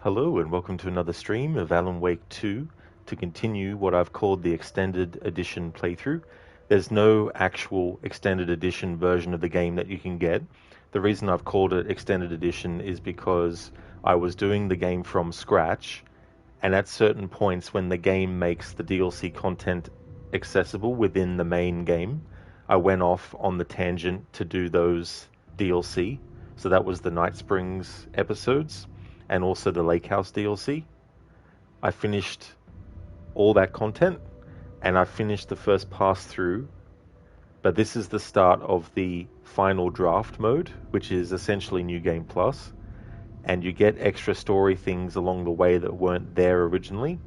Hello and welcome to another stream of Alan Wake 2 to continue what I've called the extended edition playthrough. There's no actual extended edition version of the game that you can get. The reason I've called it extended edition is because I was doing the game from scratch, and at certain points when the game makes the DLC content accessible within the main game, I went off on the tangent to do those DLC. So that was the Night Springs episodes and also the Lake House DLC. I finished all that content and I finished the first pass through, but this is the start of the final draft mode, which is essentially New Game Plus, and you get extra story things along the way that weren't there originally,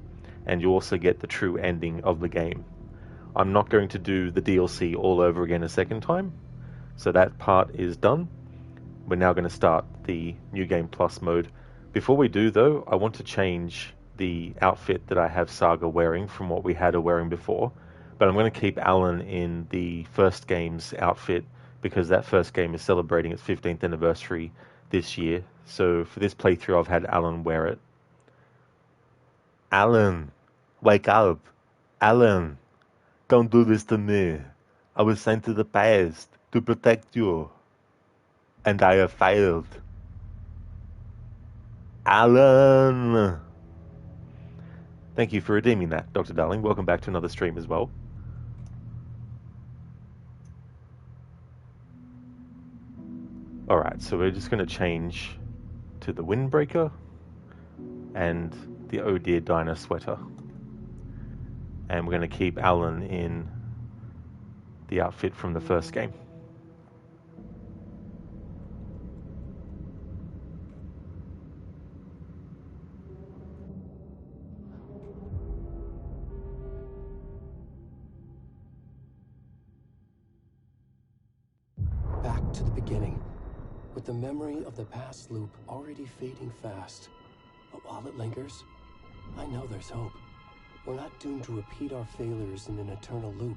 and you also get the true ending of the game. I'm not going to do the DLC all over again a second time, so that part is done. We're now going to start the New Game Plus mode. Before we do, though, I want to change the outfit that I have Saga wearing from what we had her wearing before, but I'm going to keep Alan in the first game's outfit because that first game is celebrating its 15th anniversary this year. So for this playthrough, I've had Alan wear it. Alan, wake up. Alan, don't do this to me. I was sent to the past to protect you, and I have failed. Alan! Thank you for redeeming that, Dr. Darling. Welcome back to another stream as well. Alright, so we're just going to change to the Windbreaker and the Oh Dear Dinah sweater. And we're going to keep Alan in the outfit from the first game. Back to the beginning, with the memory of the past loop already fading fast. But while it lingers, I know there's hope. We're not doomed to repeat our failures in an eternal loop.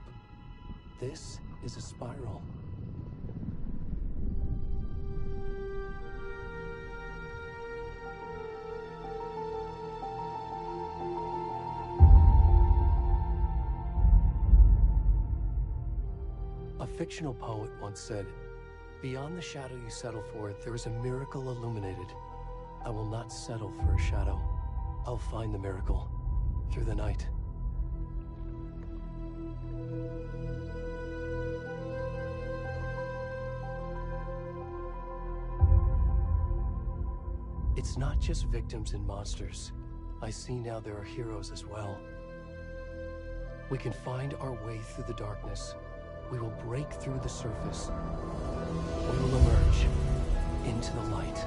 This is a spiral. A fictional poet once said, "Beyond the shadow you settle for, there is a miracle illuminated. I will not settle for a shadow. I'll find the miracle through the night." It's not just victims and monsters. I see now there are heroes as well. We can find our way through the darkness. We will break through the surface. We will emerge into the light.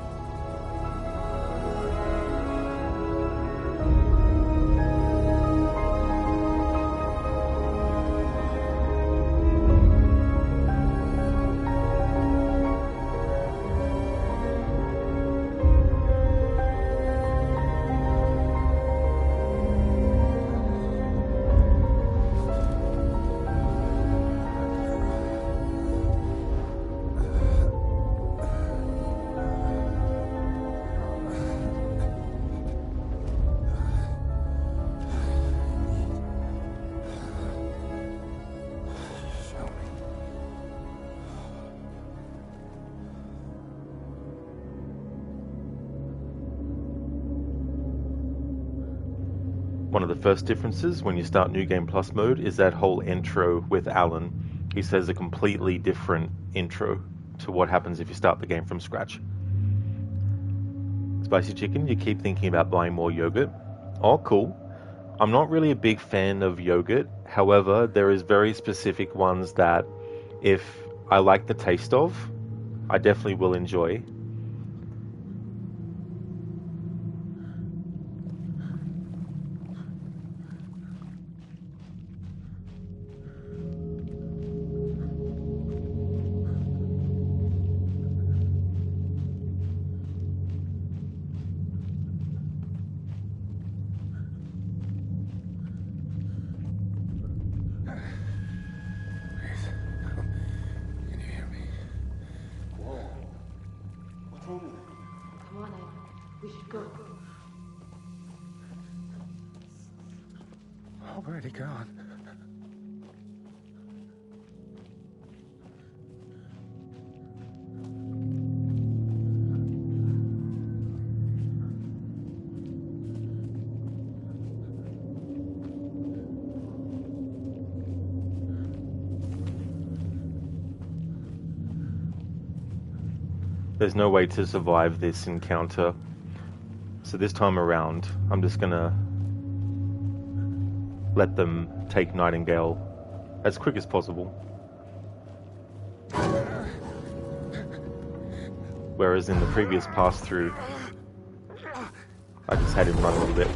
One of the first differences when you start New Game Plus mode is that whole intro with Alan. He says a completely different intro to what happens if you start the game from scratch. Spicy chicken, you keep thinking about buying more yogurt. Oh, cool. I'm not really a big fan of yogurt. However, there is very specific ones that if I like the taste of, I definitely will enjoy. Come on, Ed. We should go. already gone. There's no way to survive this encounter. So this time around, I'm just gonna let them take Nightingale as quick as possible. Whereas in the previous pass-through, I just had him run a little bit.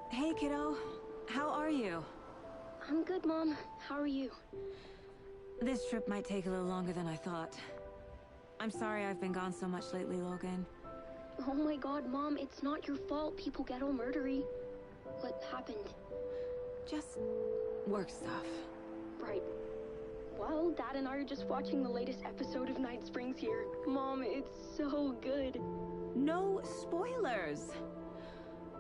Hey, kiddo. How are you? I'm good, Mom. How are you? This trip might take a little longer than I thought. I'm sorry I've been gone so much lately, Logan. Oh my god, Mom, it's not your fault people get all murdery. What happened? Just work stuff. Right. Well, Dad and I are just watching the latest episode of Night Springs here. Mom, it's so good. No spoilers!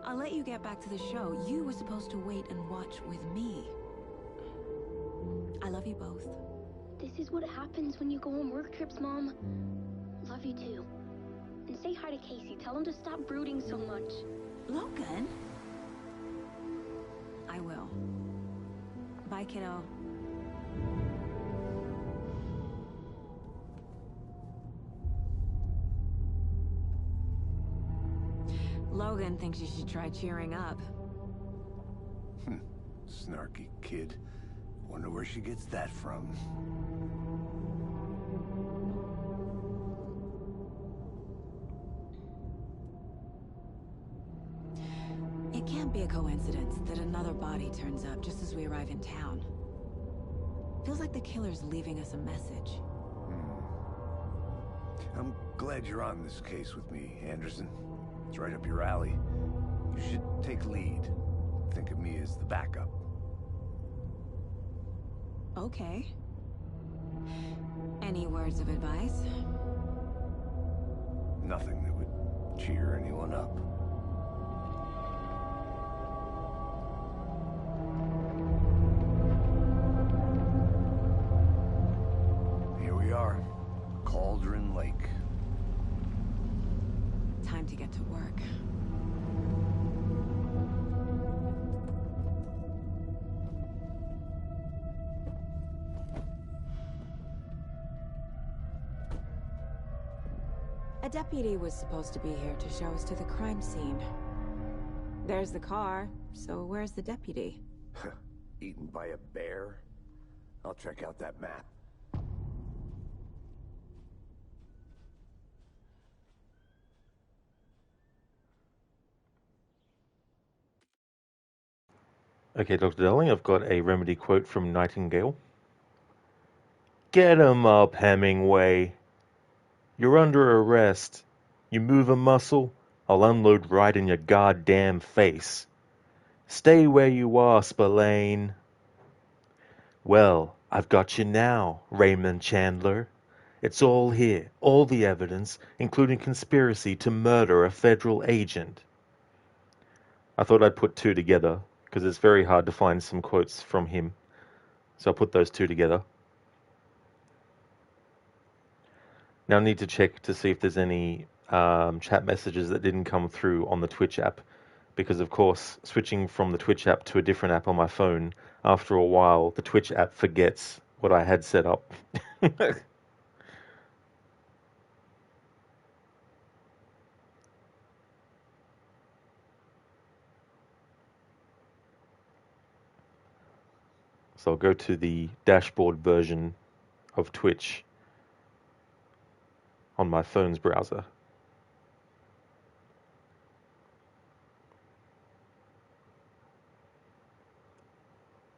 I'll let you get back to the show. You were supposed to wait and watch with me. I love you both. This is what happens when you go on work trips, Mom. Love you too. And say hi to Casey. Tell him to stop brooding so much. Logan? I will. Bye, kiddo. Logan thinks you should try cheering up. Snarky kid. Wonder where she gets that from. It can't be a coincidence that another body turns up just as we arrive in town. Feels like the killer's leaving us a message. I'm glad you're on this case with me, Anderson. It's right up your alley. You should take lead. Think of me as the backup. Okay. Any words of advice? Nothing that would cheer anyone up. Here we are. Cauldron Lake. Time to get to work. A deputy was supposed to be here to show us to the crime scene. There's the car, so where's the deputy? Eaten by a bear? I'll check out that map. Okay, Dr. Darling, I've got a remedy quote from Nightingale. Get 'em up, Hemingway. You're under arrest. You move a muscle, I'll unload right in your goddamn face. Stay where you are, Spillane. Well, I've got you now, Raymond Chandler. It's all here, all the evidence, including conspiracy to murder a federal agent. I thought I'd put two together, because it's very hard to find some quotes from him. So I'll put those two together. Now I need to check to see if there's any chat messages that didn't come through on the Twitch app. Because, of course, switching from the Twitch app to a different app on my phone, after a while, the Twitch app forgets what I had set up. So I'll go to the dashboard version of Twitch on my phone's browser.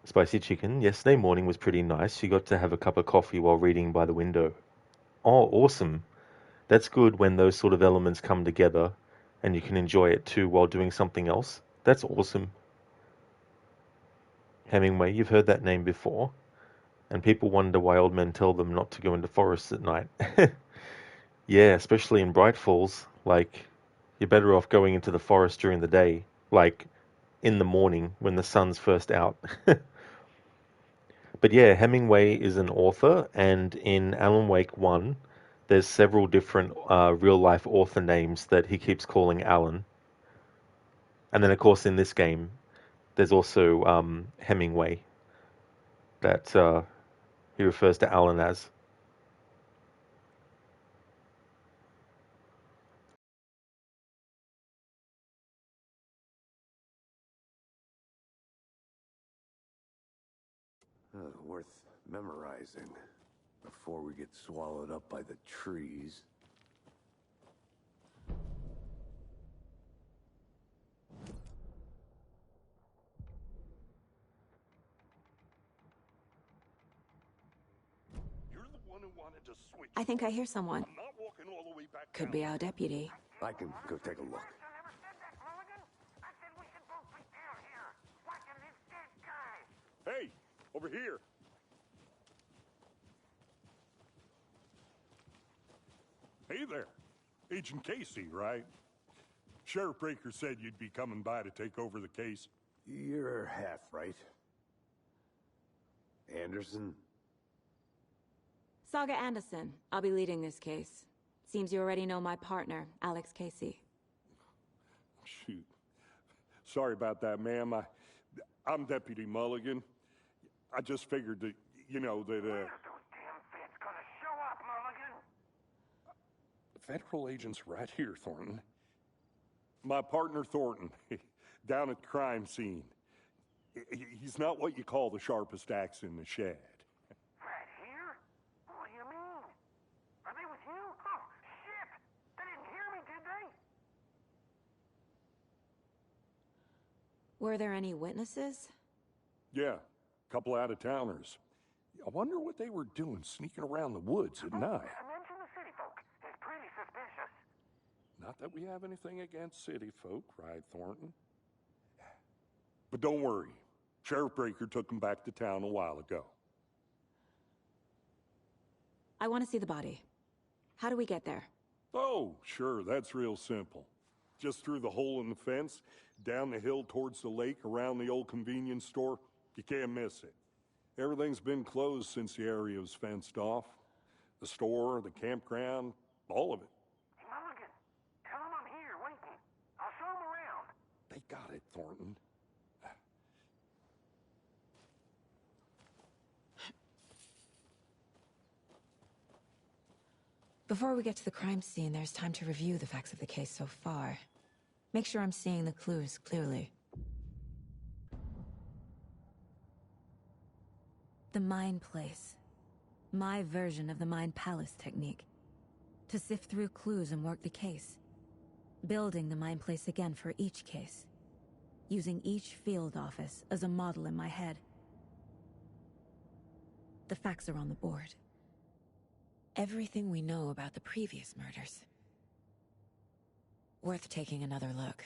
Spicy chicken. Yesterday morning was pretty nice. You got to have a cup of coffee while reading by the window. Oh, awesome. That's good when those sort of elements come together and you can enjoy it too while doing something else. That's awesome. Hemingway, you've heard that name before. And people wonder why old men tell them not to go into forests at night. Yeah, especially in Bright Falls. Like, you're better off going into the forest during the day. Like, in the morning when the sun's first out. But yeah, Hemingway is an author, and in Alan Wake 1, there's several different real-life author names that he keeps calling Alan. And then, of course, in this game, there's also Hemingway that he refers to Alan as. Worth memorizing before we get swallowed up by the trees. You're the one who wanted to switch. I think I hear someone. I'm not walking all the way back Could down. be our deputy. I can go take a look. Hey, over here. Hey there. Agent Casey, right? Sheriff Breaker said you'd be coming by to take over the case. You're half right. Anderson? Saga Anderson. I'll be leading this case. Seems you already know my partner, Alex Casey. Shoot. Sorry about that, ma'am. I'm Deputy Mulligan. I just figured that, you know, that, Federal agents right here, Thornton. My partner, Thornton, down at the crime scene. He's not what you call the sharpest axe in the shed. Right here? What do you mean? Are they with you? Oh, shit! They didn't hear me, did they? Were there any witnesses? Yeah, a couple out-of-towners. I wonder what they were doing sneaking around the woods at night. Mention the city folk. It's pretty suspicious. Not that we have anything against city folk, right, Thornton? But don't worry. Sheriff Breaker took them back to town a while ago. I want to see the body. How do we get there? Oh, sure, that's real simple. Just through the hole in the fence, down the hill towards the lake, around the old convenience store. You can't miss it. Everything's been closed since the area was fenced off. The store, the campground, all of it. Hey, Mulligan, tell them I'm here, waiting. I'll show them around. They got it, Thornton. Before we get to the crime scene, there's time to review the facts of the case so far. Make sure I'm seeing the clues clearly. The Mind Place. My version of the Mind Palace technique. To sift through clues and work the case. Building the Mind Place again for each case. Using each field office as a model in my head. The facts are on the board. Everything we know about the previous murders. Worth taking another look.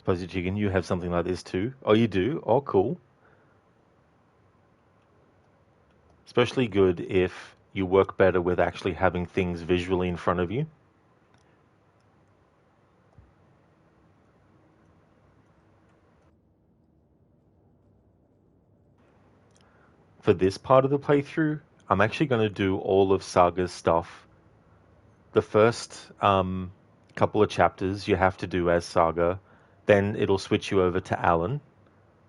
Fuzzy Chicken, you have something like this too. Oh, you do? Oh, cool. Especially good if you work better with actually having things visually in front of you. For this part of the playthrough, I'm actually going to do all of Saga's stuff. The first couple of chapters you have to do as Saga, then it'll switch you over to Alan,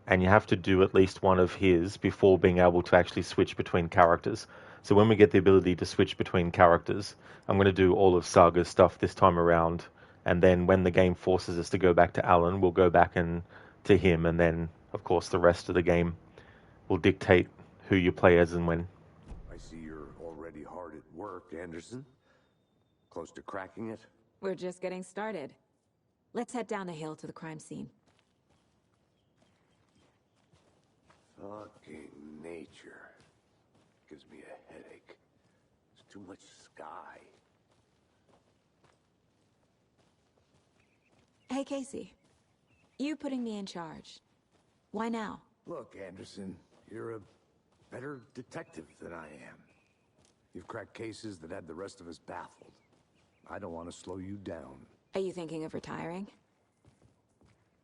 and you have to do at least one of his before being able to actually switch between characters. So when we get the ability to switch between characters, I'm going to do all of Saga's stuff this time around, and then when the game forces us to go back to Alan, we'll go back and to him, and then, of course, the rest of the game will dictate who you play as and when. I see you're already hard at work, Anderson. Close to cracking it? We're just getting started. Let's head down the hill to the crime scene. Fucking nature. Gives me a headache. There's too much sky. Hey, Casey. You putting me in charge. Why now? Look, Anderson, you're a better detective than I am. You've cracked cases that had the rest of us baffled. I don't want to slow you down. Are you thinking of retiring?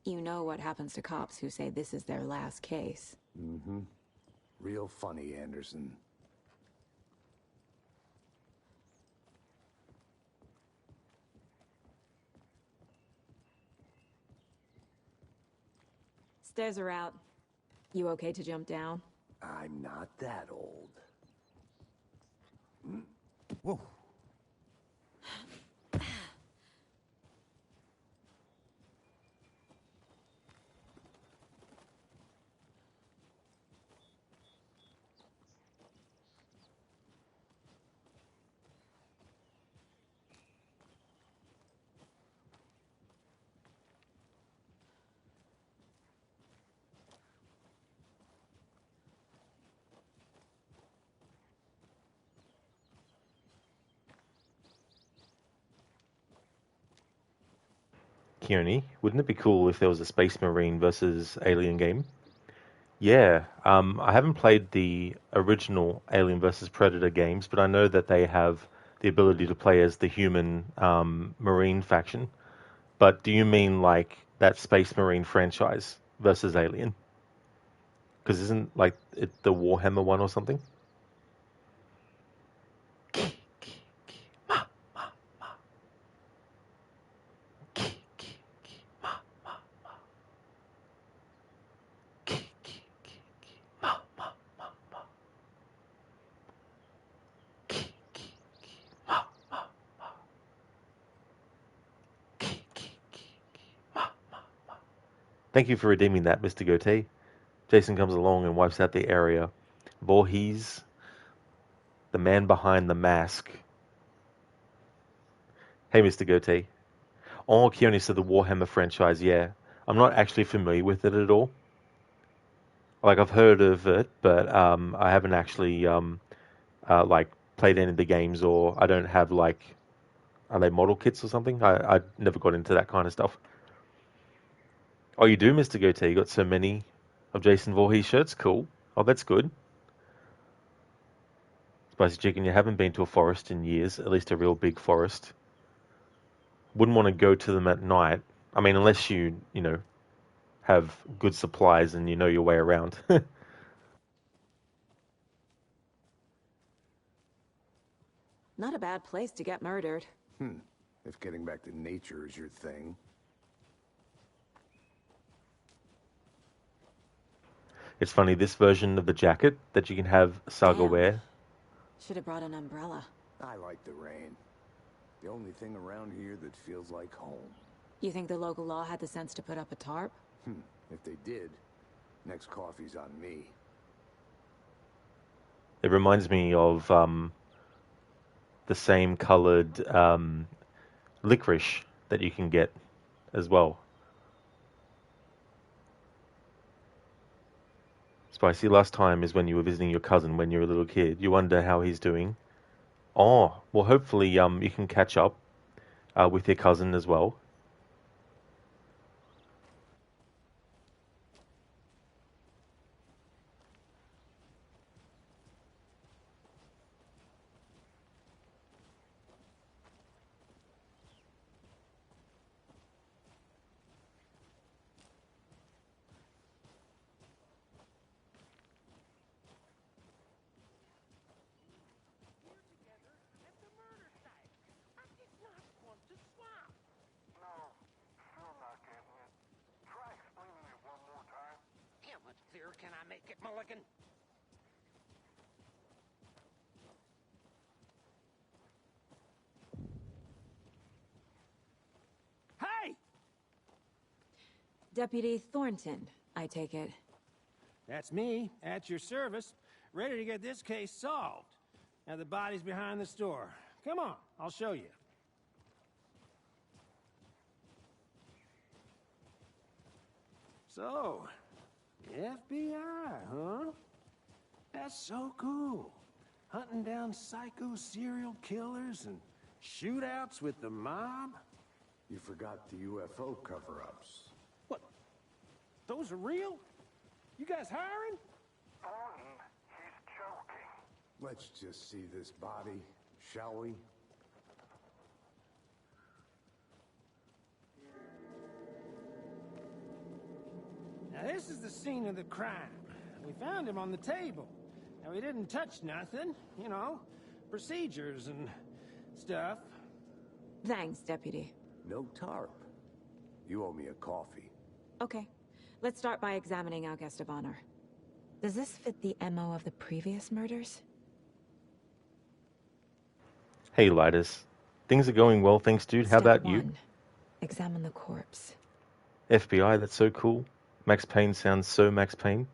You know what happens to cops who say this is their last case. Mm-hmm. Real funny, Anderson. Stairs are out. You okay to jump down? I'm not that old. Whoa. Kearney, wouldn't it be cool if there was a Space Marine versus Alien game? Yeah, I haven't played the original Alien versus Predator games, but I know that they have the ability to play as the human Marine faction. But do you mean like that Space Marine franchise versus Alien? Because isn't like it the Warhammer one or something? Thank you for redeeming that, Mr. Gote. Jason comes along and wipes out the area. Voorhees, the man behind the mask. Hey, Mr. Gote. Oh, Keone said the Warhammer franchise, yeah. I'm not actually familiar with it at all. Like, I've heard of it, but I haven't actually, like, played any of the games, or I don't have, like, are they model kits or something? I never got into that kind of stuff. Oh, you do, Mr. Gote? You got so many of Jason Voorhees shirts? Cool. Oh, that's good. Spicy Chicken, you haven't been to a forest in years, at least a real big forest. Wouldn't want to go to them at night. I mean, unless you know, have good supplies and you know your way around. Not a bad place to get murdered. If getting back to nature is your thing. It's funny, this version of the jacket that you can have Saga Damn. wear. Should have brought an umbrella. I like the rain. The only thing around here that feels like home. You think the local law had the sense to put up a tarp? If they did, next coffee's on me. It reminds me of the same coloured licorice that you can get as well. Spicy, last time is when you were visiting your cousin when you were a little kid. You wonder how he's doing. Oh, well, hopefully you can catch up with your cousin as well. No, still not getting it. Try explaining it one more time. How much clearer can I make it, Mulligan? Hey! Deputy Thornton, I take it. That's me, at your service, ready to get this case solved. Now the body's behind the store. Come on, I'll show you. So, FBI, huh? That's so cool. Hunting down psycho serial killers and shootouts with the mob? You forgot the UFO cover-ups. What? Those are real? You guys hiring? Thornton, he's joking. Let's just see this body, shall we? Now this is the scene of the crime. We found him on the table. Now we didn't touch nothing, you know, procedures and stuff. Thanks, Deputy. No tarp. You owe me a coffee. Okay, let's start by examining our guest of honor. Does this fit the MO of the previous murders? Hey, Lidus. Things are going well, thanks, dude. How Step about you? 1. Examine the corpse. FBI, that's so cool. Max Payne sounds so Max Payne.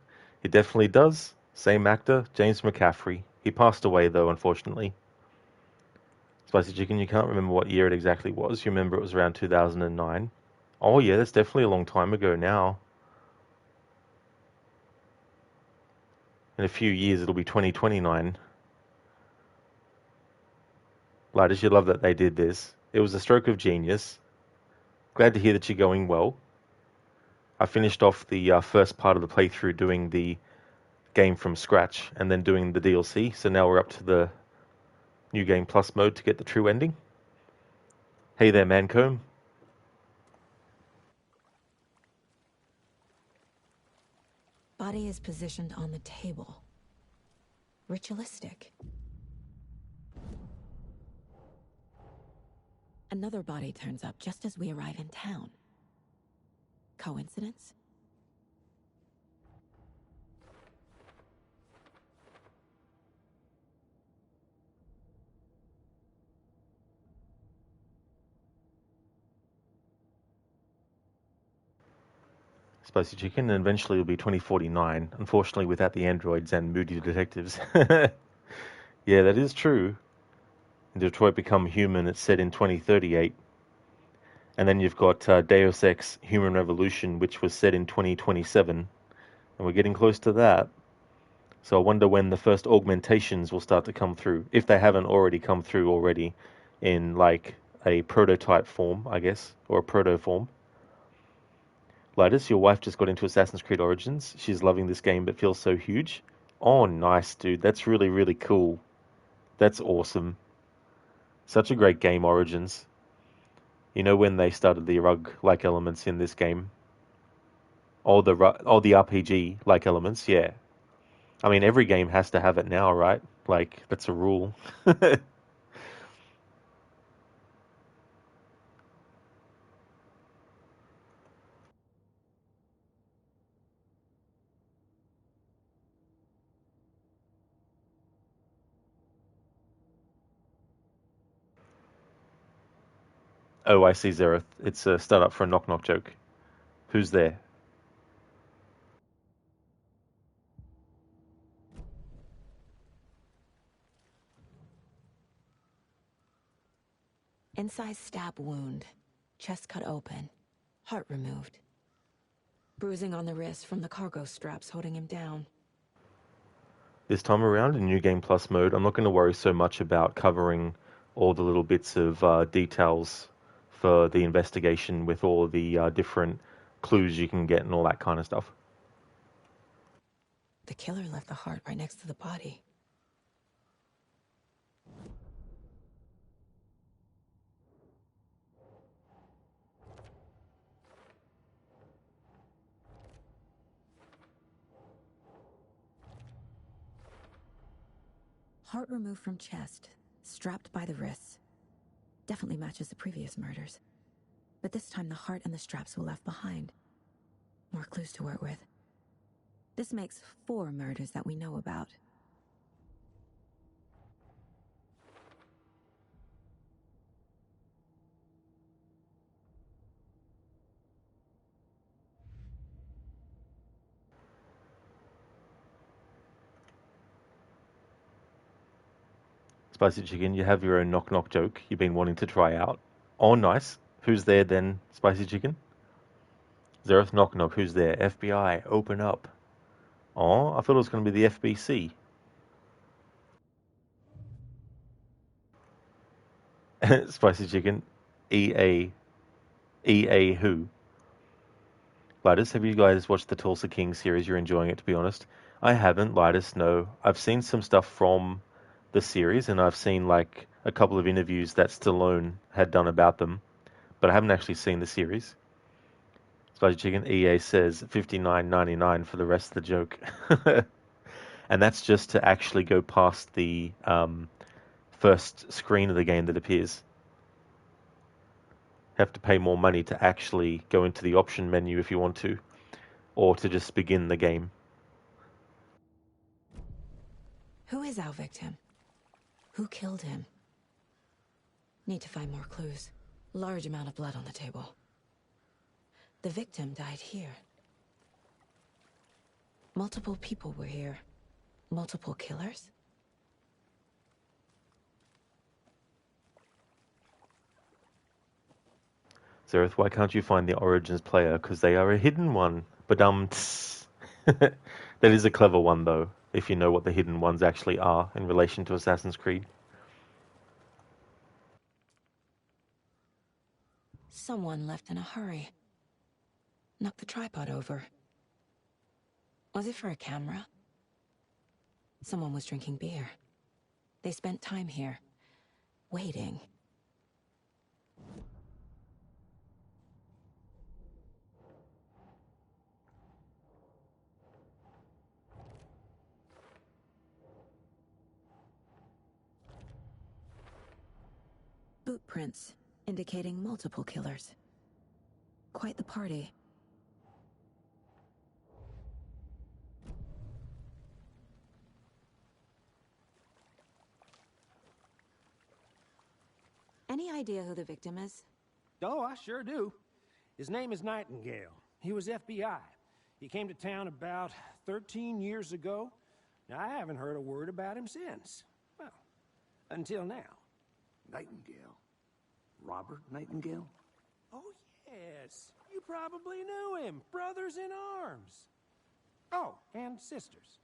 It definitely does. Same actor, James McCaffrey. He passed away, though, unfortunately. Spicy Chicken, you can't remember what year it exactly was. You remember it was around 2009. Oh, yeah, that's definitely a long time ago now. In a few years, it'll be 2029. Lidus, you love that they did this. It was a stroke of genius. Glad to hear that you're going well. I finished off the first part of the playthrough doing the game from scratch and then doing the DLC. So now we're up to the New Game Plus mode to get the true ending. Hey there, Mancomb. Body is positioned on the table. Ritualistic. Another body turns up just as we arrive in town. Coincidence? Spicy Chicken, and eventually it'll be 2049, unfortunately without the androids and moody detectives. Yeah, that is true. Detroit Become Human, it's set in 2038. And then you've got Deus Ex Human Revolution, which was set in 2027. And we're getting close to that. So I wonder when the first augmentations will start to come through, if they haven't already come through already in like a prototype form, I guess, or a proto form. Lidus, your wife just got into Assassin's Creed Origins. She's loving this game but feels so huge. Oh, nice, dude. That's really, really cool. That's awesome. Such a great game, Origins. You know when they started the rug-like elements in this game? Or the RPG-like elements, yeah. I mean, every game has to have it now, right? Like, that's a rule. Oh, I see, Zereth. It's a startup for a knock-knock joke. Who's there? Incised stab wound. Chest cut open. Heart removed. Bruising on the wrist from the cargo straps holding him down. This time around in New Game Plus mode, I'm not going to worry so much about covering all the little bits of details for the investigation with all the different clues you can get and all that kind of stuff. The killer left the heart right next to the body. Heart removed from chest, strapped by the wrists. Definitely matches the previous murders. But this time the heart and the straps were left behind. More clues to work with. This makes 4 murders that we know about. Spicy Chicken, you have your own knock-knock joke you've been wanting to try out. Oh, nice. Who's there then, Spicy Chicken? Zereth knock-knock, who's there? FBI, open up. Oh, I thought it was going to be the FBC. Spicy Chicken, EA. EA who? Lidus, have you guys watched the Tulsa King series? You're enjoying it, to be honest. I haven't, Lidus, no. I've seen some stuff from the series, and I've seen like a couple of interviews that Stallone had done about them, but I haven't actually seen the series. Spicy Chicken, EA says $59.99 for the rest of the joke. And that's just to actually go past the first screen of the game that appears. Have to pay more money to actually go into the option menu if you want to, or to just begin the game. Who is our victim? Who killed him? Need to find more clues. Large amount of blood on the table. The victim died here. Multiple people were here. Multiple killers? Zereth, why can't you find the Origins player? Because they are a hidden one. But that is a clever one, though, if you know what the hidden ones actually are in relation to Assassin's Creed. Someone left in a hurry. Knocked the tripod over. Was it for a camera? Someone was drinking beer. They spent time here, waiting. Boot prints, indicating multiple killers. Quite the party. Any idea who the victim is? Oh, I sure do. His name is Nightingale. He was FBI. He came to town about 13 years ago. Now, I haven't heard a word about him since. Well, until now. Nightingale? Robert Nightingale? Oh, yes. You probably knew him. Brothers in arms. Oh, and sisters.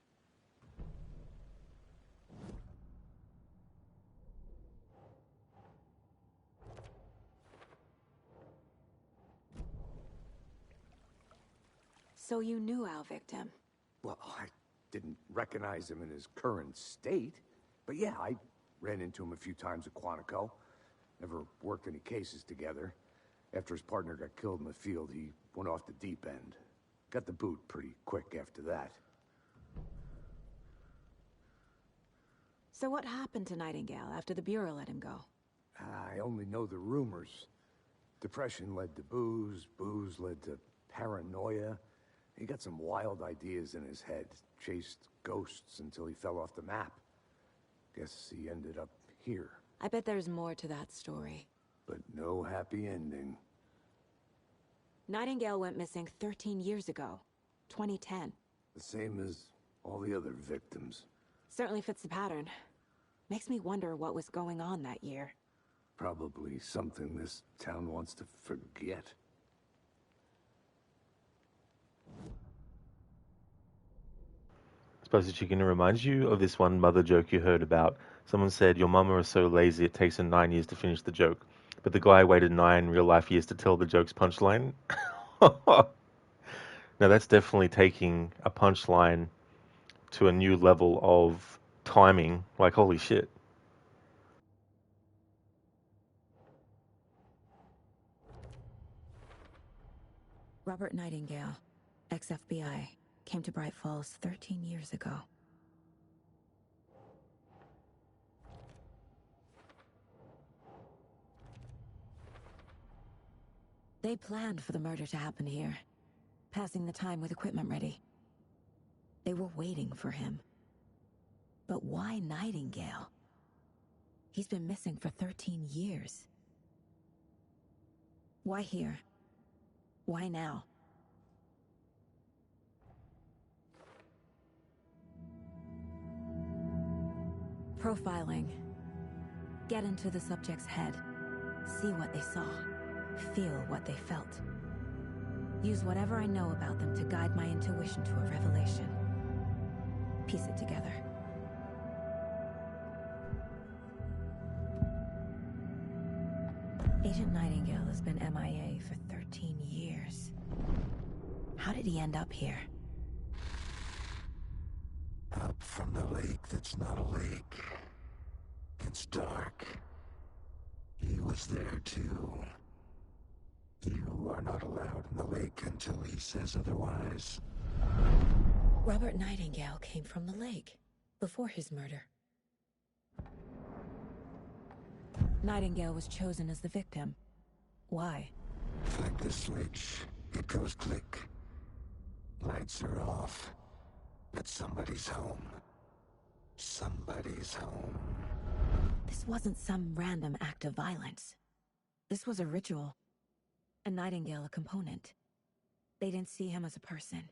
So you knew our victim? Well, I didn't recognize him in his current state. But yeah, I ran into him a few times at Quantico. Never worked any cases together. After his partner got killed in the field, he went off the deep end. Got the boot pretty quick after that. So what happened to Nightingale after the Bureau let him go? I only know the rumors. Depression led to booze, booze led to paranoia. He got some wild ideas in his head, chased ghosts until he fell off the map. Guess he ended up here. I bet there's more to that story. But no happy ending. Nightingale went missing 13 years ago, 2010. The same as all the other victims. Certainly fits the pattern. Makes me wonder what was going on that year. Probably something this town wants to forget. Suppose that you can remind you of this one mother joke you heard about. Someone said, your mama is so lazy it takes her 9 years to finish the joke. But the guy waited 9 real-life years to tell the joke's punchline. Now that's definitely taking a punchline to a new level of timing. Like, holy shit. Robert Nightingale, ex-FBI, came to Bright Falls 13 years ago. They planned for the murder to happen here, passing the time with equipment ready. They were waiting for him. But why Nightingale? He's been missing for 13 years. Why here? Why now? Profiling. Get into the subject's head. See what they saw. Feel what they felt. Use whatever I know about them to guide my intuition to a revelation. Piece it together. Agent Nightingale has been MIA for 13 years. How did he end up here? Up from the lake that's not a lake. It's dark. He was there too. You are not allowed in the lake until he says otherwise. Robert Nightingale came from the lake, before his murder. Nightingale was chosen as the victim. Why? Flick the switch, it goes click. Lights are off. But somebody's home. Somebody's home. This wasn't some random act of violence. This was a ritual. And Nightingale a component. They didn't see him as a person.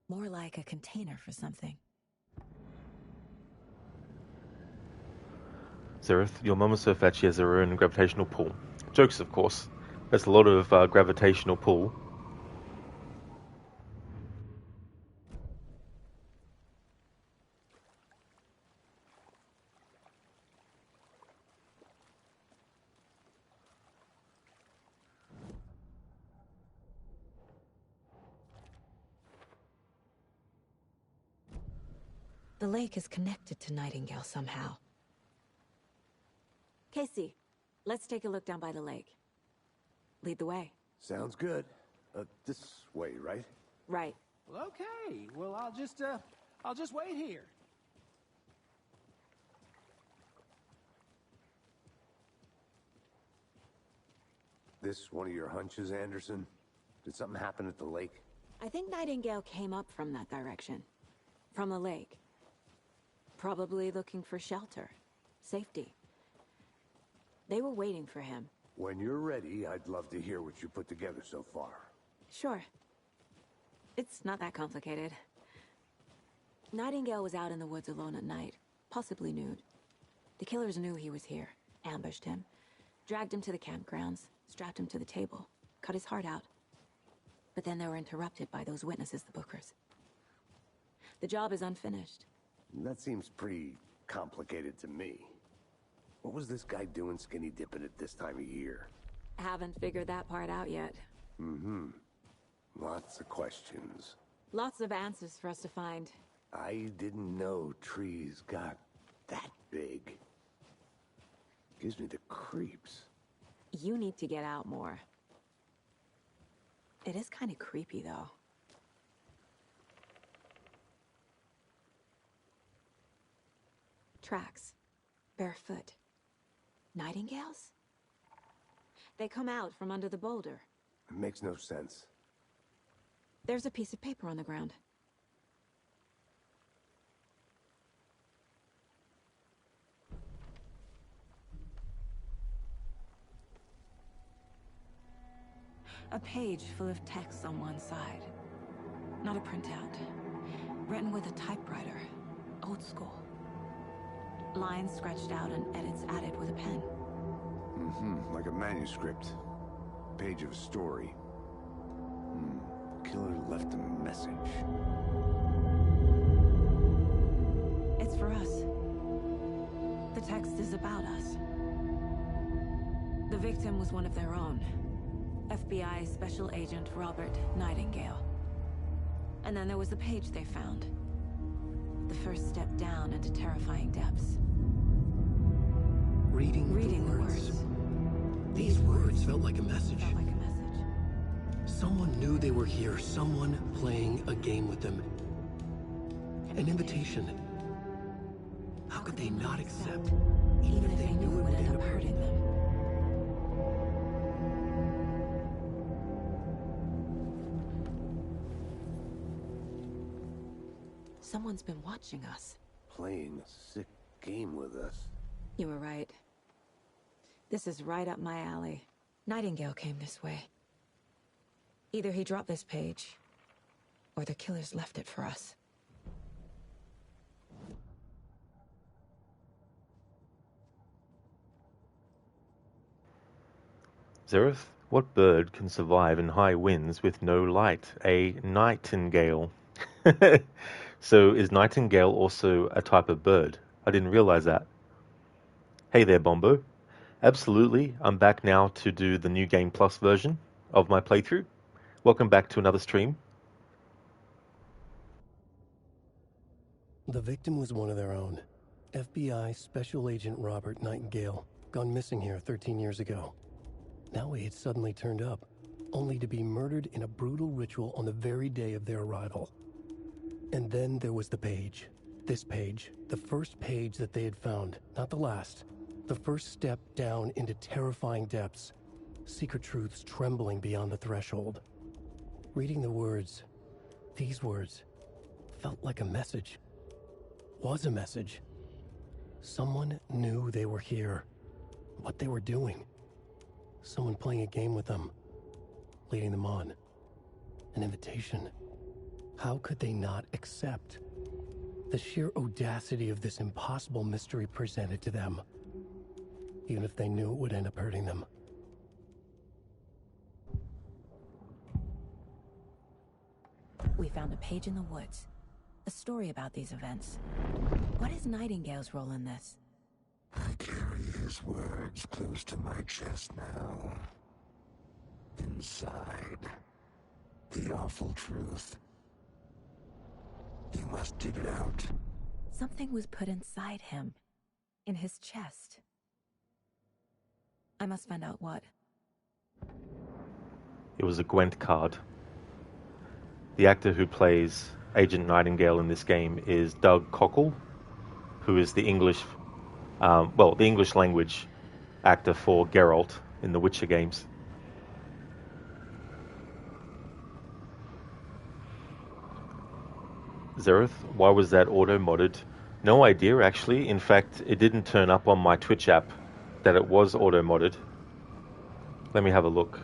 More like a container for something. Zereth, your mum is so fat she has her own gravitational pull. Jokes, of course. There's a lot of gravitational pull. The lake is connected to Nightingale somehow. Casey, let's take a look down by the lake. Lead the way. Sounds good. This way, right? Right. Well, okay. Well, I'll just wait here. This one of your hunches, Anderson? Did something happen at the lake? I think Nightingale came up from that direction. From the lake. Probably looking for shelter. Safety. They were waiting for him. When you're ready, I'd love to hear what you put together so far. Sure. It's not that complicated. Nightingale was out in the woods alone at night, possibly nude. The killers knew he was here, ambushed him, dragged him to the campgrounds, strapped him to the table, cut his heart out. But then they were interrupted by those witnesses, the Bookers. The job is unfinished. That seems pretty complicated to me. What was this guy doing skinny dipping at this time of year? Haven't figured that part out yet. Mm-hmm. Lots of questions. Lots of answers for us to find. I didn't know trees got that big. Gives me the creeps. You need to get out more. It is kind of creepy, though. Tracks. Barefoot. Nightingales? They come out from under the boulder. It makes no sense. There's a piece of paper on the ground. A page full of text on one side. Not a printout. Written with a typewriter. Old school. Lines scratched out and edits added with a pen. Mm-hmm. Like a manuscript. Page of a story. Killer left a message. It's for us. The text is about us. The victim was one of their own. FBI Special Agent Robert Nightingale. And then there was the page they found. The first step down into terrifying depths. Reading the words. These words felt like a message. Someone knew they were here. Someone playing a game with them. An invitation. How could they not accept, even if they knew it would end up hurting them? Someone's been watching us. Playing a sick game with us. You were right. This is right up my alley. Nightingale came this way. Either he dropped this page, or the killers left it for us. Zereth, what bird can survive in high winds with no light? A nightingale. So is nightingale also a type of bird? I didn't realize that. Hey there, Bombo. Absolutely, I'm back now to do the New Game Plus version of my playthrough. Welcome back to another stream. The victim was one of their own. FBI Special Agent Robert Nightingale, gone missing here 13 years ago. Now he had suddenly turned up, only to be murdered in a brutal ritual on the very day of their arrival. And then there was the page. This page, the first page that they had found, not the last. The first step down into terrifying depths. Secret truths trembling beyond the threshold. Reading the words, these words, felt like a message. Was a message. Someone knew they were here. What they were doing. Someone playing a game with them. Leading them on. An invitation. How could they not accept? The sheer audacity of this impossible mystery presented to them. Even if they knew it would end up hurting them. We found a page in the woods. A story about these events. What is Nightingale's role in this? I carry his words close to my chest now. Inside, the awful truth. You must dig it out. Something was put inside him. In his chest. I must find out what. It was a Gwent card. The actor who plays Agent Nightingale in this game is Doug Cockle, who is the English language actor for Geralt in the Witcher games. Zereth, why was that auto-modded? No idea, actually. In fact, it didn't turn up on my Twitch app that it was auto-modded. Let me have a look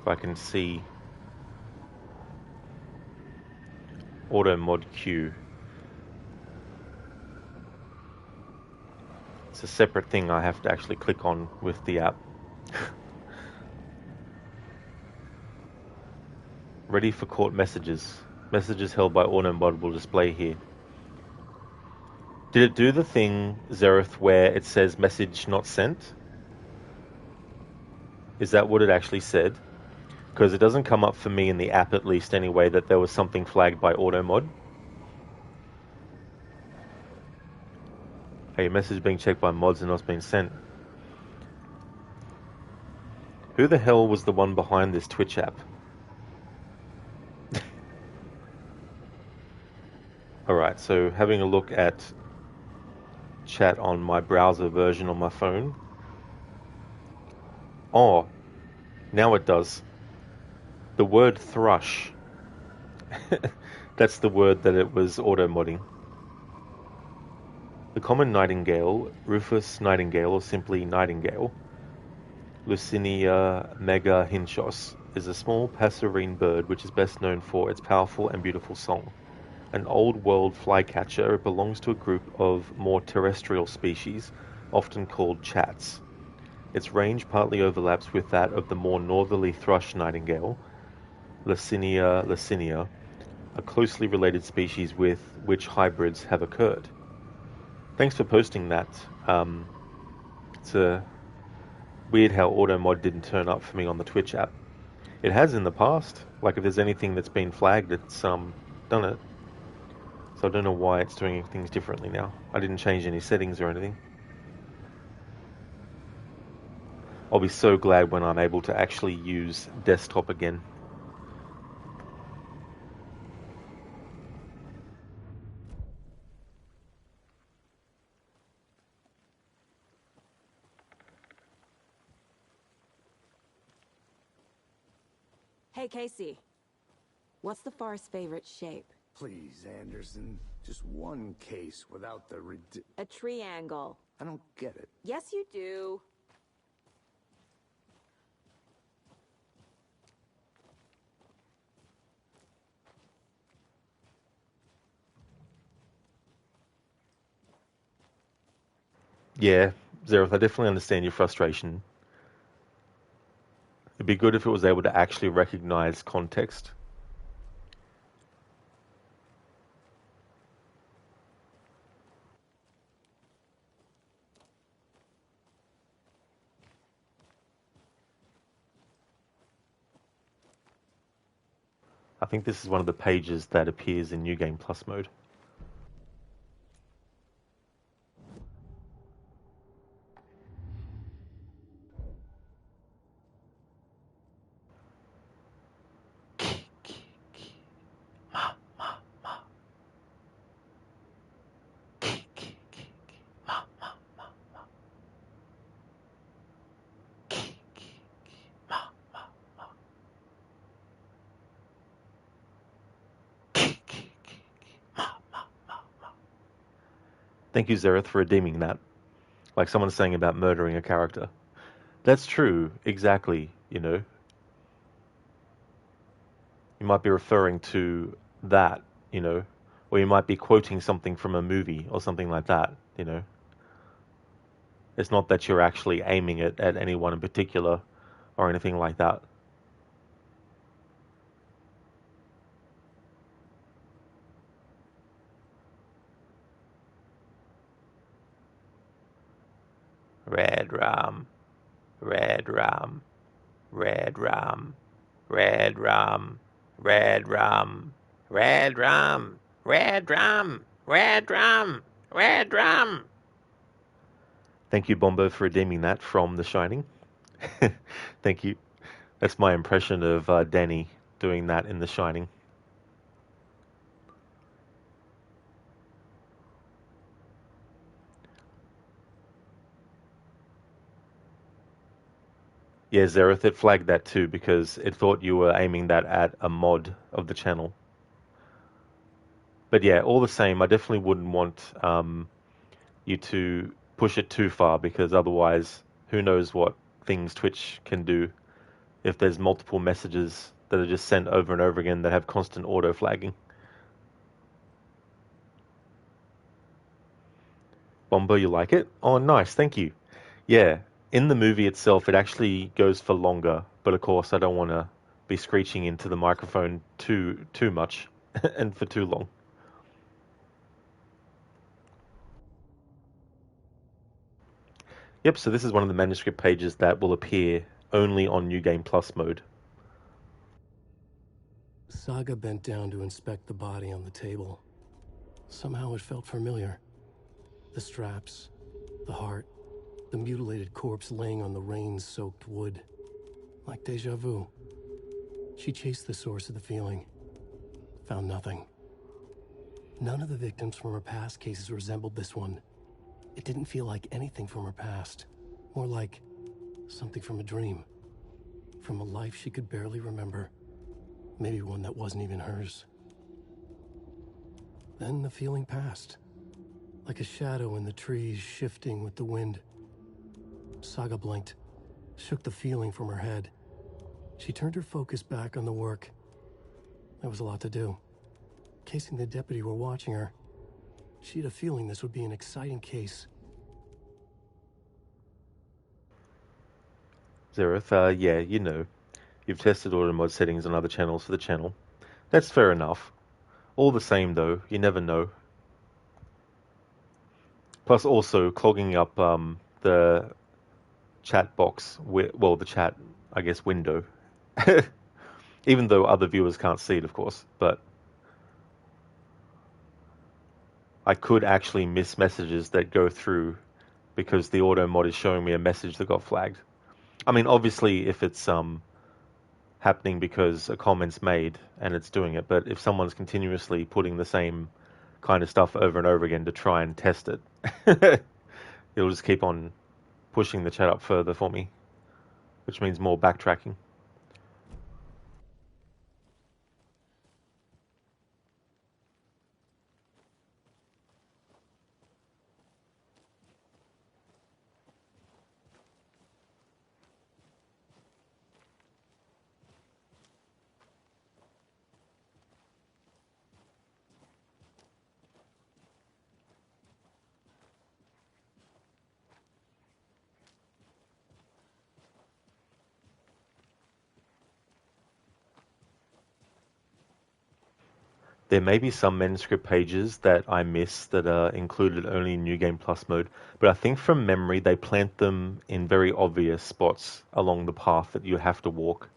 if I can see. Auto mod queue. It's a separate thing I have to actually click on with the app. Ready for court messages. Messages held by AutoMod will display here. Did it do the thing, Zereth, where it says message not sent? Is that what it actually said? Because it doesn't come up for me in the app, at least anyway, that there was something flagged by AutoMod. Hey, your message being checked by mods and not being sent. Who the hell was the one behind this Twitch app? Alright, so having a look at chat on my browser version on my phone. Oh, now it does. The word thrush. That's the word that it was auto-modding. The common nightingale, Rufus nightingale, or simply nightingale, Lucinia megahinchos, is a small passerine bird which is best known for its powerful and beautiful song. An old-world flycatcher, it belongs to a group of more terrestrial species, often called chats. Its range partly overlaps with that of the more northerly thrush nightingale, Lucinia lucinia, a closely related species with which hybrids have occurred. Thanks for posting that. It's weird how AutoMod didn't turn up for me on the Twitch app. It has in the past. Like if there's anything that's been flagged, it's done it. So I don't know why it's doing things differently now. I didn't change any settings or anything. I'll be so glad when I'm able to actually use desktop again. Hey, Casey. What's the Forest's favorite shape? Please, Anderson. Just one case without the A triangle. I don't get it. Yes, you do. Yeah, Zereth, I definitely understand your frustration. It'd be good if it was able to actually recognize context. I think this is one of the pages that appears in New Game Plus mode. Thank you, Zereth, for redeeming that. Like someone's saying about murdering a character. That's true, exactly, you know. You might be referring to that, you know, or you might be quoting something from a movie or something like that, you know. It's not that you're actually aiming it at anyone in particular or anything like that. Red rum, red rum, red rum, red rum, red rum, red rum, red rum, red rum, red rum. Thank you, Bombo, for redeeming that from The Shining. Thank you. That's my impression of Danny doing that in The Shining. Yeah, Zereth, it flagged that too because it thought you were aiming that at a mod of the channel. But yeah, all the same, I definitely wouldn't want you to push it too far because otherwise, who knows what things Twitch can do if there's multiple messages that are just sent over and over again that have constant auto flagging. Bombo, you like it? Oh, nice, thank you. Yeah, in the movie itself, it actually goes for longer, but of course, I don't want to be screeching into the microphone too much and for too long. Yep, so this is one of the manuscript pages that will appear only on New Game Plus mode. Saga bent down to inspect the body on the table. Somehow it felt familiar. The straps, the heart, the mutilated corpse laying on the rain-soaked wood. Like deja vu. She chased the source of the feeling. Found nothing. None of the victims from her past cases resembled this one. It didn't feel like anything from her past. More like something from a dream. From a life she could barely remember. Maybe one that wasn't even hers. Then the feeling passed. Like a shadow in the trees shifting with the wind. Saga blinked, shook the feeling from her head. She turned her focus back on the work. There was a lot to do. Casey and the deputy were watching her. She had a feeling this would be an exciting case. Zereth, yeah, you know. You've tested auto mod settings on other channels for the channel. That's fair enough. All the same, though, you never know. Plus, also, clogging up the chat box, well, the chat, I guess, window. Even though other viewers can't see it, of course, but I could actually miss messages that go through because the auto mod is showing me a message that got flagged. I mean, obviously, if it's happening because a comment's made and it's doing it, but if someone's continuously putting the same kind of stuff over and over again to try and test it, it'll just keep on pushing the chat up further for me, which means more backtracking. There may be some manuscript pages that I miss that are included only in New Game Plus mode, but I think from memory they plant them in very obvious spots along the path that you have to walk.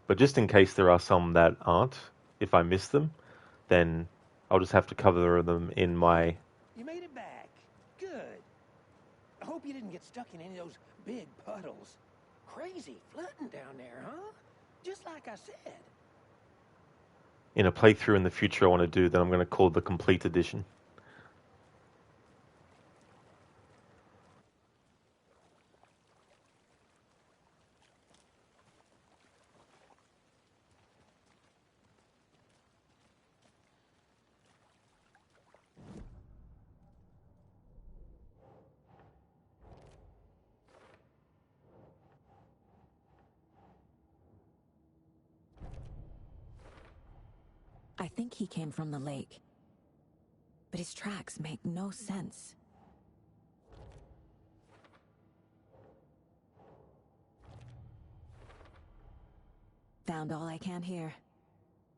But just in case there are some that aren't, if I miss them, then I'll just have to cover them in my... You made it back. Good. I hope you didn't get stuck in any of those big puddles. Crazy flooding down there, huh? Just like I said. In a playthrough in the future I want to do that I'm going to call the Complete Edition. I think he came from the lake. But his tracks make no sense. Found all I can here.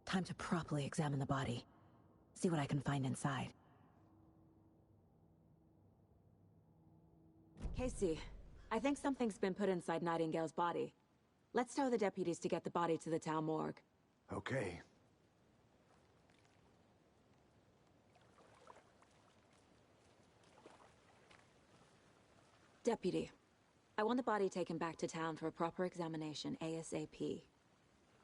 Time to properly examine the body. See what I can find inside. Casey, I think something's been put inside Nightingale's body. Let's tell the deputies to get the body to the town morgue. Okay. Deputy, I want the body taken back to town for a proper examination ASAP.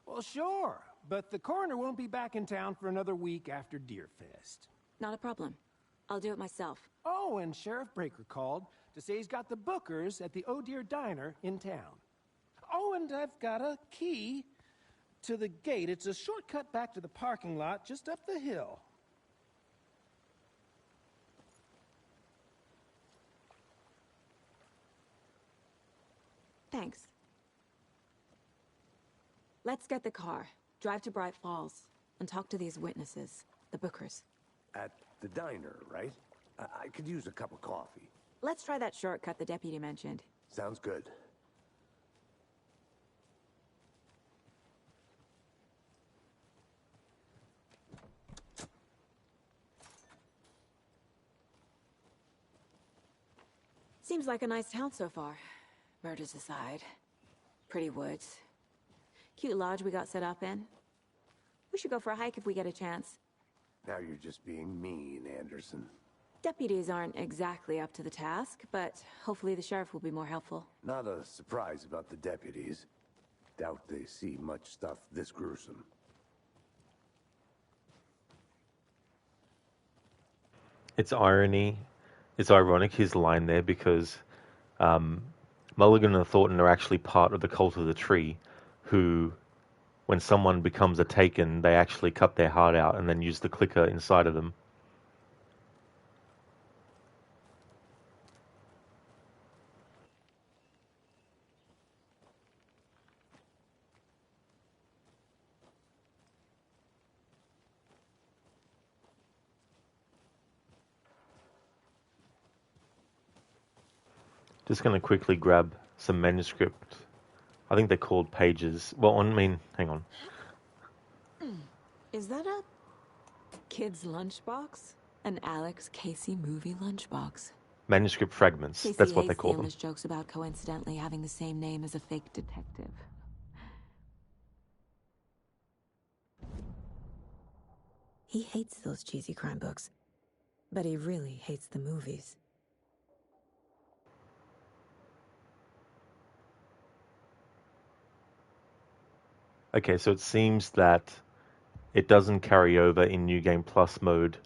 Well, sure, but the coroner won't be back in town for another week after Deerfest. Not a problem. I'll do it myself. Oh, and Sheriff Breaker called to say he's got the Bookers at the Oh Deer Diner in town. Oh, and I've got a key to the gate. It's a shortcut back to the parking lot just up the hill. Thanks. Let's get the car, drive to Bright Falls, and talk to these witnesses, the Bookers. At the diner, right? I could use a cup of coffee. Let's try that shortcut the deputy mentioned. Sounds good. Seems like a nice town so far. Murders aside. Pretty woods. Cute lodge we got set up in. We should go for a hike if we get a chance. Now you're just being mean, Anderson. Deputies aren't exactly up to the task, but hopefully the sheriff will be more helpful. Not a surprise about the deputies. Doubt they see much stuff this gruesome. It's irony. It's ironic, his line there, because Mulligan and Thornton are actually part of the Cult of the Tree, who, when someone becomes a Taken, they actually cut their heart out and then use the clicker inside of them. Just going to quickly grab some manuscript. I think they're called pages. Well, hang on. Is that a kid's lunchbox? An Alex Casey movie lunchbox. Manuscript fragments. Casey That's what they hates call the them. endless jokes about coincidentally having the same name as a fake detective. He hates those cheesy crime books, but he really hates the movies. Okay, so it seems that it doesn't carry over in New Game Plus mode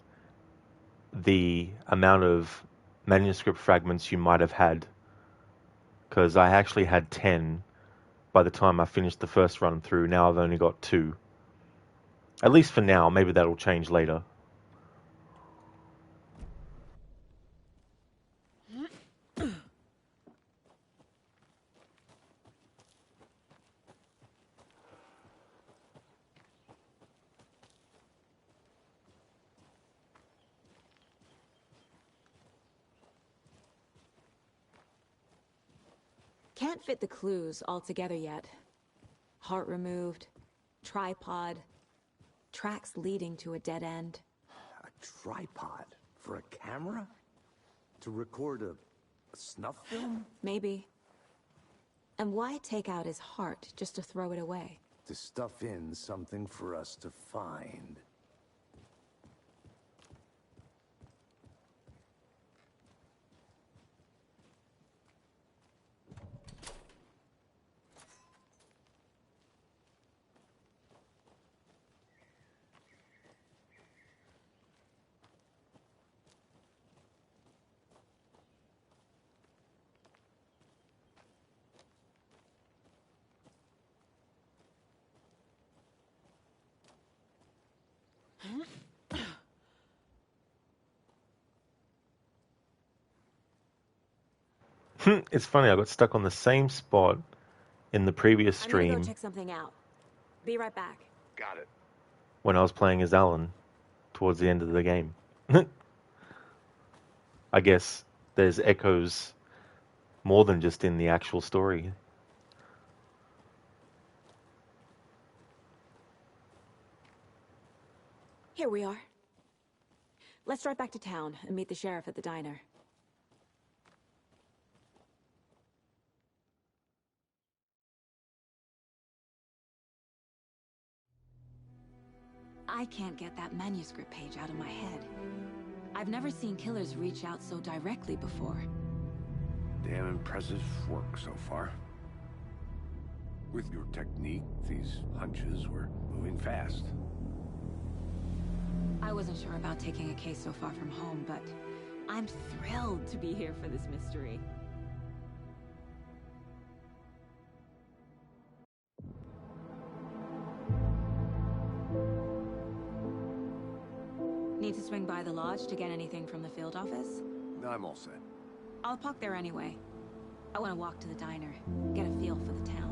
the amount of manuscript fragments you might have had. Because I actually had 10 by the time I finished the first run through. Now I've only got 2. At least for now. Maybe that'll change later. Can't fit the clues all together yet. Heart removed, tripod, tracks leading to a dead end. A tripod? For a camera? To record a snuff film? Maybe. And why take out his heart just to throw it away? To stuff in something for us to find. It's funny, I got stuck on the same spot in the previous I'm gonna stream go check something out. Be right back. Got it. when I was playing as Alan towards the end of the game. I guess there's echoes more than just in the actual story. Here we are. Let's drive back to town and meet the sheriff at the diner. I can't get that manuscript page out of my head. I've never seen killers reach out so directly before. Damn impressive work so far. With your technique, these hunches were moving fast. I wasn't sure about taking a case so far from home, but I'm thrilled to be here for this mystery. Need to swing by the lodge to get anything from the field office? I'm all set. I'll park there anyway. I want to walk to the diner, get a feel for the town.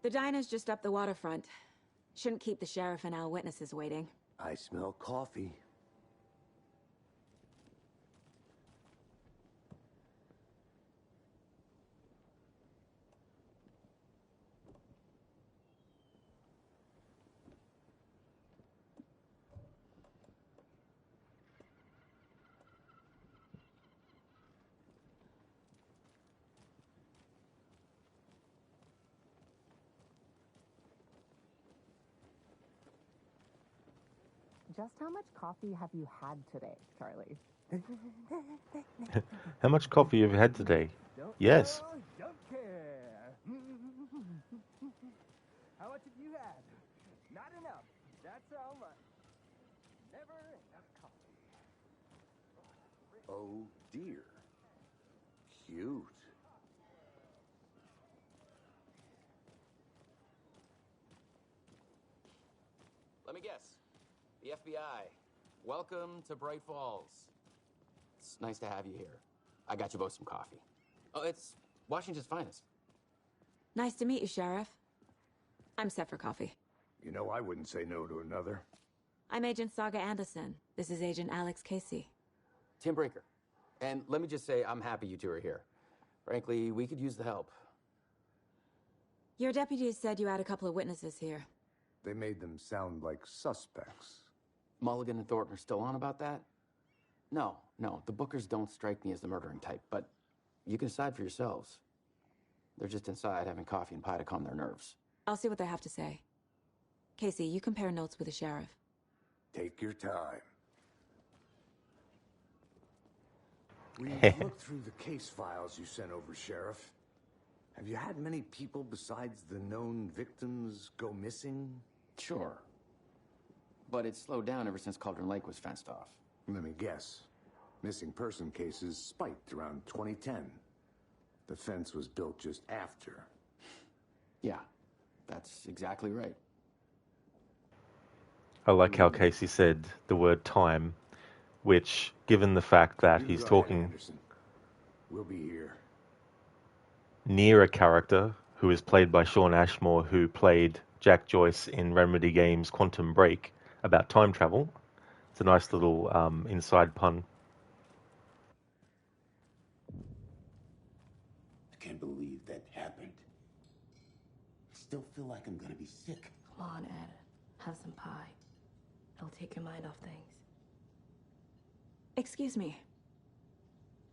The diner's just up the waterfront. Shouldn't keep the sheriff and our witnesses waiting. I smell coffee. Just how much coffee have you had today, Charlie? How much coffee have you had today? Yes. Don't care. How much have you had? Not enough. That's how much. Never enough coffee. Oh dear. Cute. Let me guess. The FBI. Welcome to Bright Falls. It's nice to have you here. I got you both some coffee. Oh, it's Washington's finest. Nice to meet you, Sheriff. I'm set for coffee. You know, I wouldn't say no to another. I'm Agent Saga Anderson. This is Agent Alex Casey. Tim Breaker. And let me just say, I'm happy you two are here. Frankly, we could use the help. Your deputies said you had a couple of witnesses here. They made them sound like suspects. Mulligan and Thornton are still on about that? No, the Bookers don't strike me as the murdering type, but you can decide for yourselves. They're just inside having coffee and pie to calm their nerves. I'll see what they have to say. Casey, you compare notes with the sheriff. Take your time. We looked through the case files you sent over, Sheriff. Have you had many people besides the known victims go missing? Sure. But it's slowed down ever since Cauldron Lake was fenced off. Let me guess. Missing person cases spiked around 2010. The fence was built just after. Yeah, that's exactly right. I like how Casey said the word time, which, given the fact that he's talking Anderson. We'll be here. near a character who is played by Sean Ashmore, who played Jack Joyce in Remedy Games' Quantum Break, about time travel. It's a nice little inside pun. I can't believe that happened. I still feel like I'm gonna be sick. Come on, Ed. Have some pie. It'll take your mind off things. Excuse me.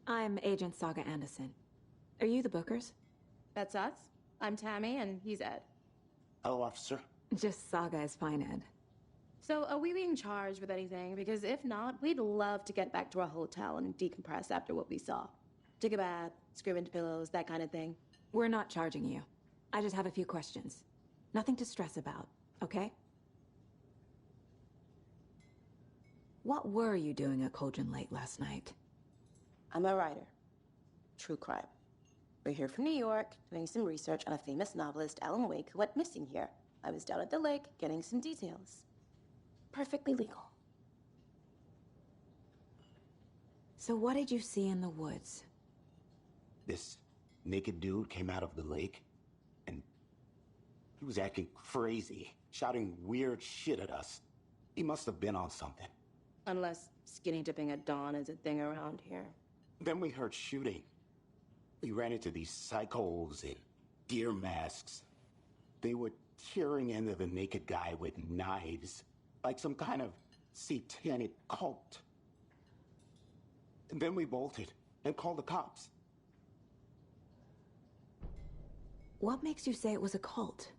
I'm Agent Saga Anderson. Are you the Bookers? That's us. I'm Tammy, and he's Ed. Hello, officer. Just Saga is fine, Ed. So, are we being charged with anything? Because if not, we'd love to get back to our hotel and decompress after what we saw. Take a bath, scream into pillows, that kind of thing. We're not charging you. I just have a few questions. Nothing to stress about, okay? What were you doing at Cauldron Lake last night? I'm a writer. True crime. We're here from New York, doing some research on a famous novelist, Alan Wake, who went missing here. I was down at the lake, getting some details. Perfectly legal. So what did you see in the woods? This naked dude came out of the lake, and he was acting crazy, shouting weird shit at us. He must have been on something. Unless skinny dipping at dawn is a thing around here. Then we heard shooting. We ran into these psychos in deer masks. They were tearing into the naked guy with knives, like some kind of satanic cult. And then we bolted and called the cops. What makes you say it was a cult?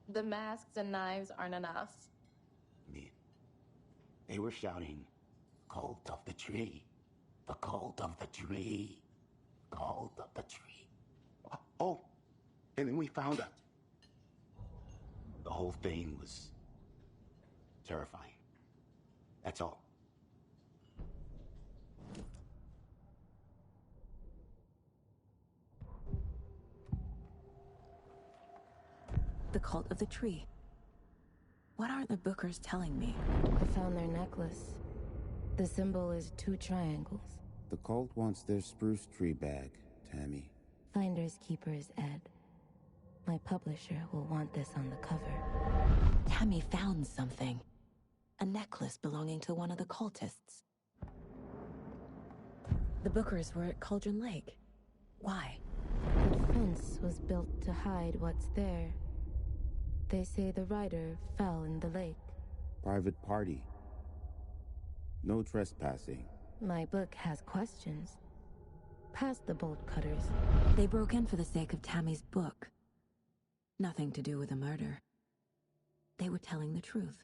The masks and knives aren't enough. They were shouting, "Cult of the tree, the cult of the tree, cult of the tree." Oh, and then we found it. The whole thing was terrifying. That's all. The cult of the tree. What aren't the Bookers telling me? I found their necklace. The symbol is 2 triangles. The cult wants their spruce tree back, Tammy. Finders keepers, Ed. My publisher will want this on the cover. Tammy found something. A necklace belonging to one of the cultists. The Bookers were at Cauldron Lake. Why? The fence was built to hide what's there. They say the rider fell in the lake. Private party. No trespassing. My book has questions. Past the bolt cutters. They broke in for the sake of Tammy's book. Nothing to do with the murder. They were telling the truth.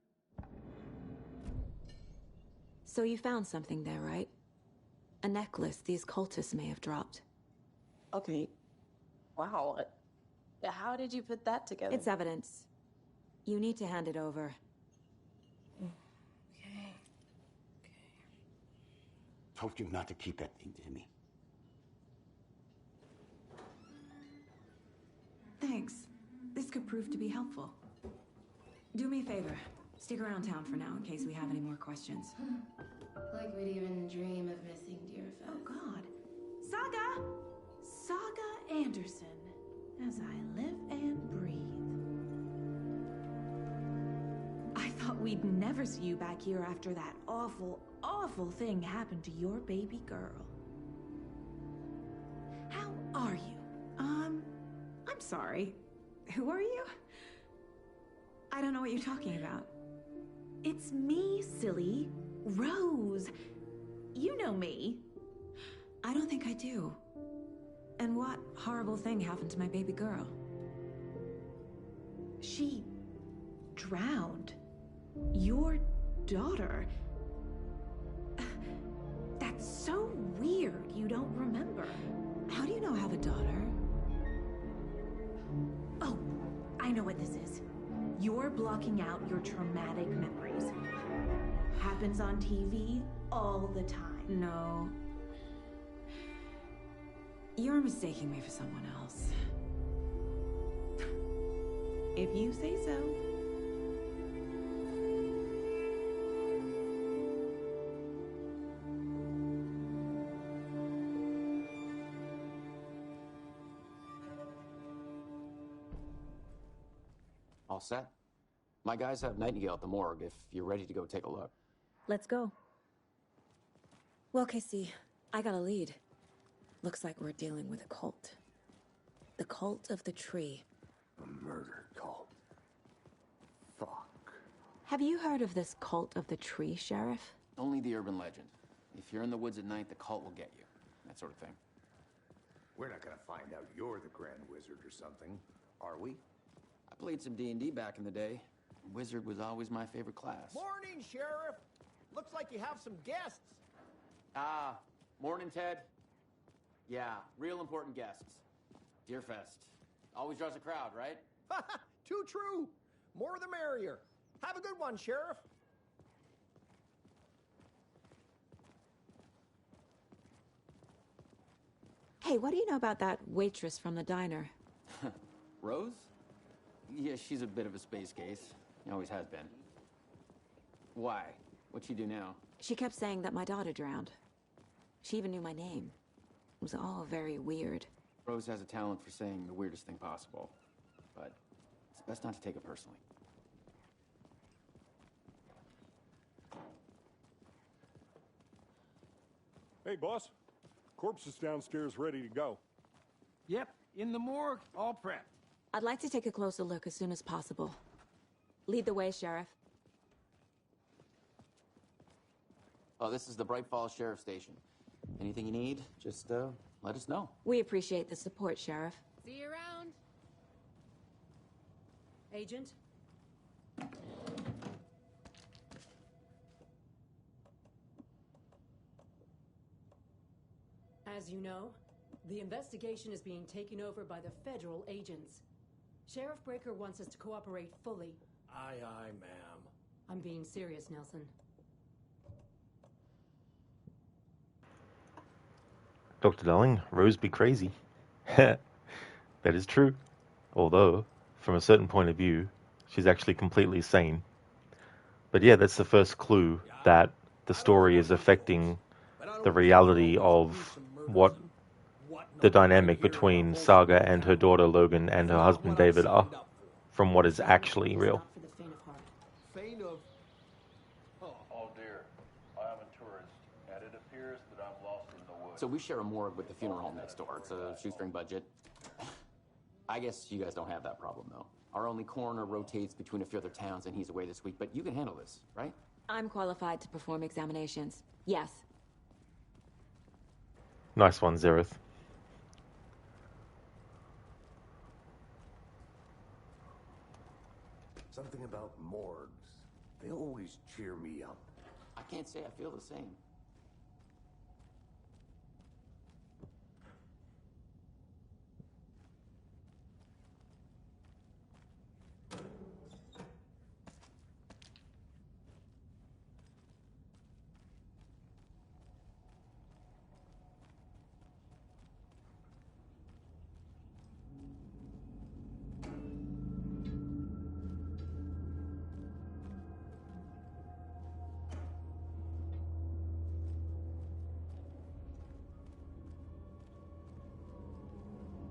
So you found something there, right? A necklace these cultists may have dropped. Okay. Wow. How did you put that together? It's evidence. You need to hand it over. Okay. Told you not to keep that thing, Timmy. Thanks. This could prove to be helpful. Do me a favor. Stick around town for now in case we have any more questions. Like we'd even dream of missing Deerfest. Oh, God. Saga! Saga Anderson. As I live and breathe. I thought we'd never see you back here after that awful, awful thing happened to your baby girl. How are you? I'm sorry. Who are you? I don't know what you're talking about. It's me, silly. Rose. You know me. I don't think I do. And what horrible thing happened to my baby girl? She drowned. Your daughter. That's so weird you don't remember. How do you know I have a daughter? Oh, I know what this is. You're blocking out your traumatic memories. Happens on TV all the time. No. You're mistaking me for someone else. If you say so. All set? My guys have Nightingale at the morgue if you're ready to go take a look. Let's go. Well, Casey, I got a lead. Looks like we're dealing with a cult. The Cult of the Tree. A murder cult. Fuck. Have you heard of this Cult of the Tree, Sheriff? Only the urban legend. If you're in the woods at night, the cult will get you. That sort of thing. We're not gonna find out you're the Grand Wizard or something, are we? I played some D&D back in the day. Wizard was always my favorite class. Morning, Sheriff. Looks like you have some guests. Ah, morning, Ted. Yeah, real important guests. Deerfest. Always draws a crowd, right? Too true. More the merrier. Have a good one, Sheriff. Hey, what do you know about that waitress from the diner? Rose? Yeah, she's a bit of a space case. Always has been. Why? What'd she do now? She kept saying that my daughter drowned. She even knew my name. It was all very weird. Rose has a talent for saying the weirdest thing possible. But it's best not to take it personally. Hey, boss. Corpse is downstairs ready to go. Yep, in the morgue, all prepped. I'd like to take a closer look as soon as possible. Lead the way, Sheriff. Oh, this is the Bright Falls Sheriff Station. Anything you need, just let us know. We appreciate the support, Sheriff. See you around. Agent? As you know, the investigation is being taken over by the federal agents. Sheriff Breaker wants us to cooperate fully. Aye, aye, ma'am. I'm being serious, Nelson. Dr. Darling, Rose be crazy. That is true. Although, from a certain point of view, she's actually completely sane. But yeah, that's the first clue that the story is affecting the reality of what the dynamic between Saga and her daughter Logan and her husband David are from what is actually real. Faint of... Oh dear, I am a tourist, and it appears that I'm lost in the woods. So we share a morgue with the funeral home next door. It's a shoestring budget. I guess you guys don't have that problem, though. Our only coroner rotates between a few other towns, and he's away this week, but you can handle this, right? I'm qualified to perform examinations. Yes. Nice one, Zereth. Something about morgues. They always cheer me up. I can't say I feel the same.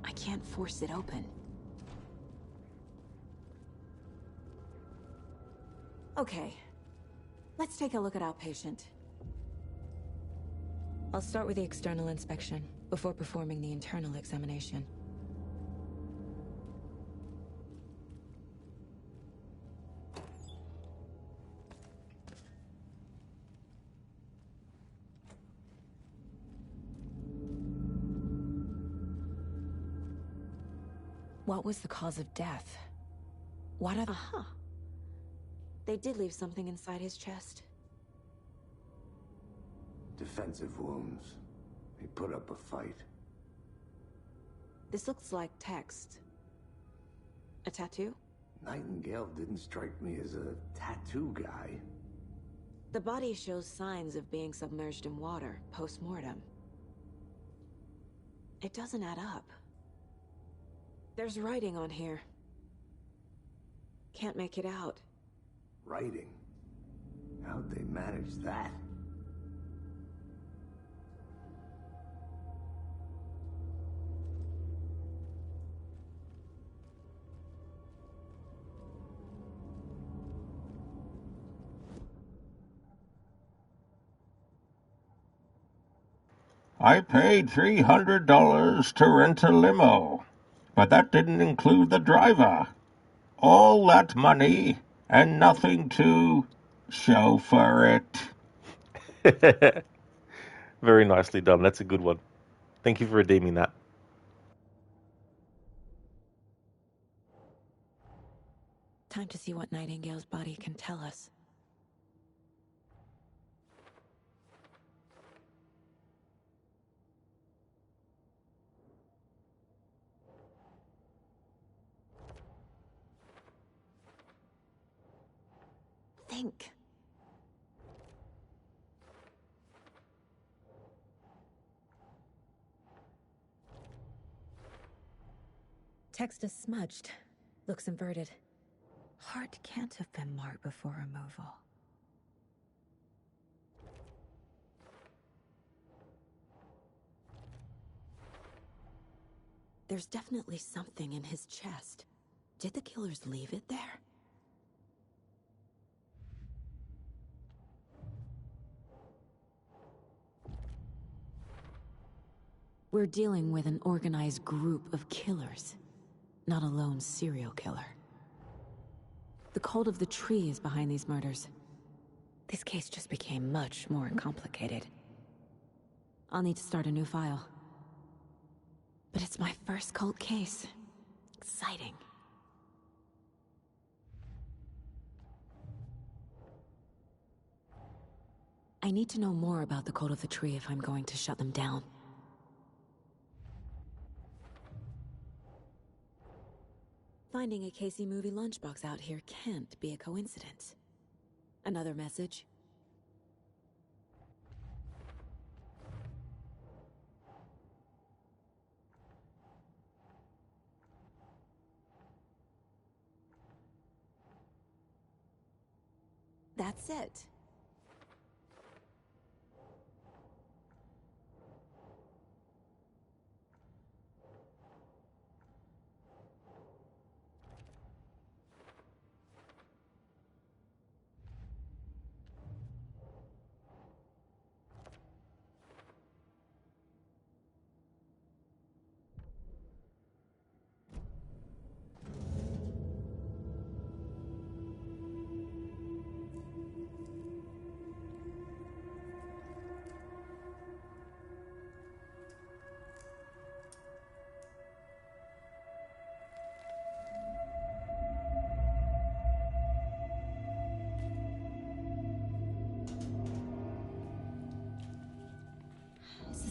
I can't force it open. Okay. Let's take a look at outpatient. I'll start with the external inspection before performing the internal examination. What was the cause of death? What are the... They did leave something inside his chest. Defensive wounds. He put up a fight. This looks like text. A tattoo? Nightingale didn't strike me as a tattoo guy. The body shows signs of being submerged in water post-mortem. It doesn't add up. There's writing on here. Can't make it out. Writing? How'd they manage that? I paid $300 to rent a limo, but that didn't include the driver. All that money and nothing to show for it. Very nicely done. That's a good one. Thank you for redeeming that. Time to see what Nightingale's body can tell us. Think. Text is smudged. Looks inverted. Heart can't have been marked before removal. There's definitely something in his chest. Did the killers leave it there? We're dealing with an organized group of killers, not a lone serial killer. The cult of the tree is behind these murders. This case just became much more complicated. I'll need to start a new file. But it's my first cult case. Exciting. I need to know more about the cult of the tree if I'm going to shut them down. Finding a Casey movie lunchbox out here can't be a coincidence. Another message? That's it.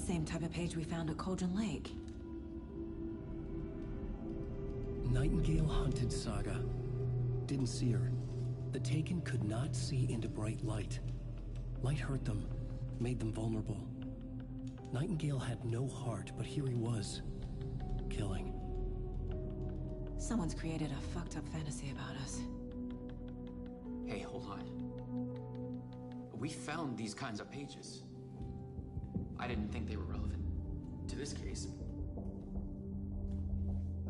the same type of page we found at Cauldron Lake. Nightingale hunted Saga. Didn't see her. The Taken could not see into bright light. Light hurt them, made them vulnerable. Nightingale had no heart, but here he was, killing. Someone's created a fucked up fantasy about us. Hey, hold on. We found these kinds of pages. I didn't think they were relevant to this case.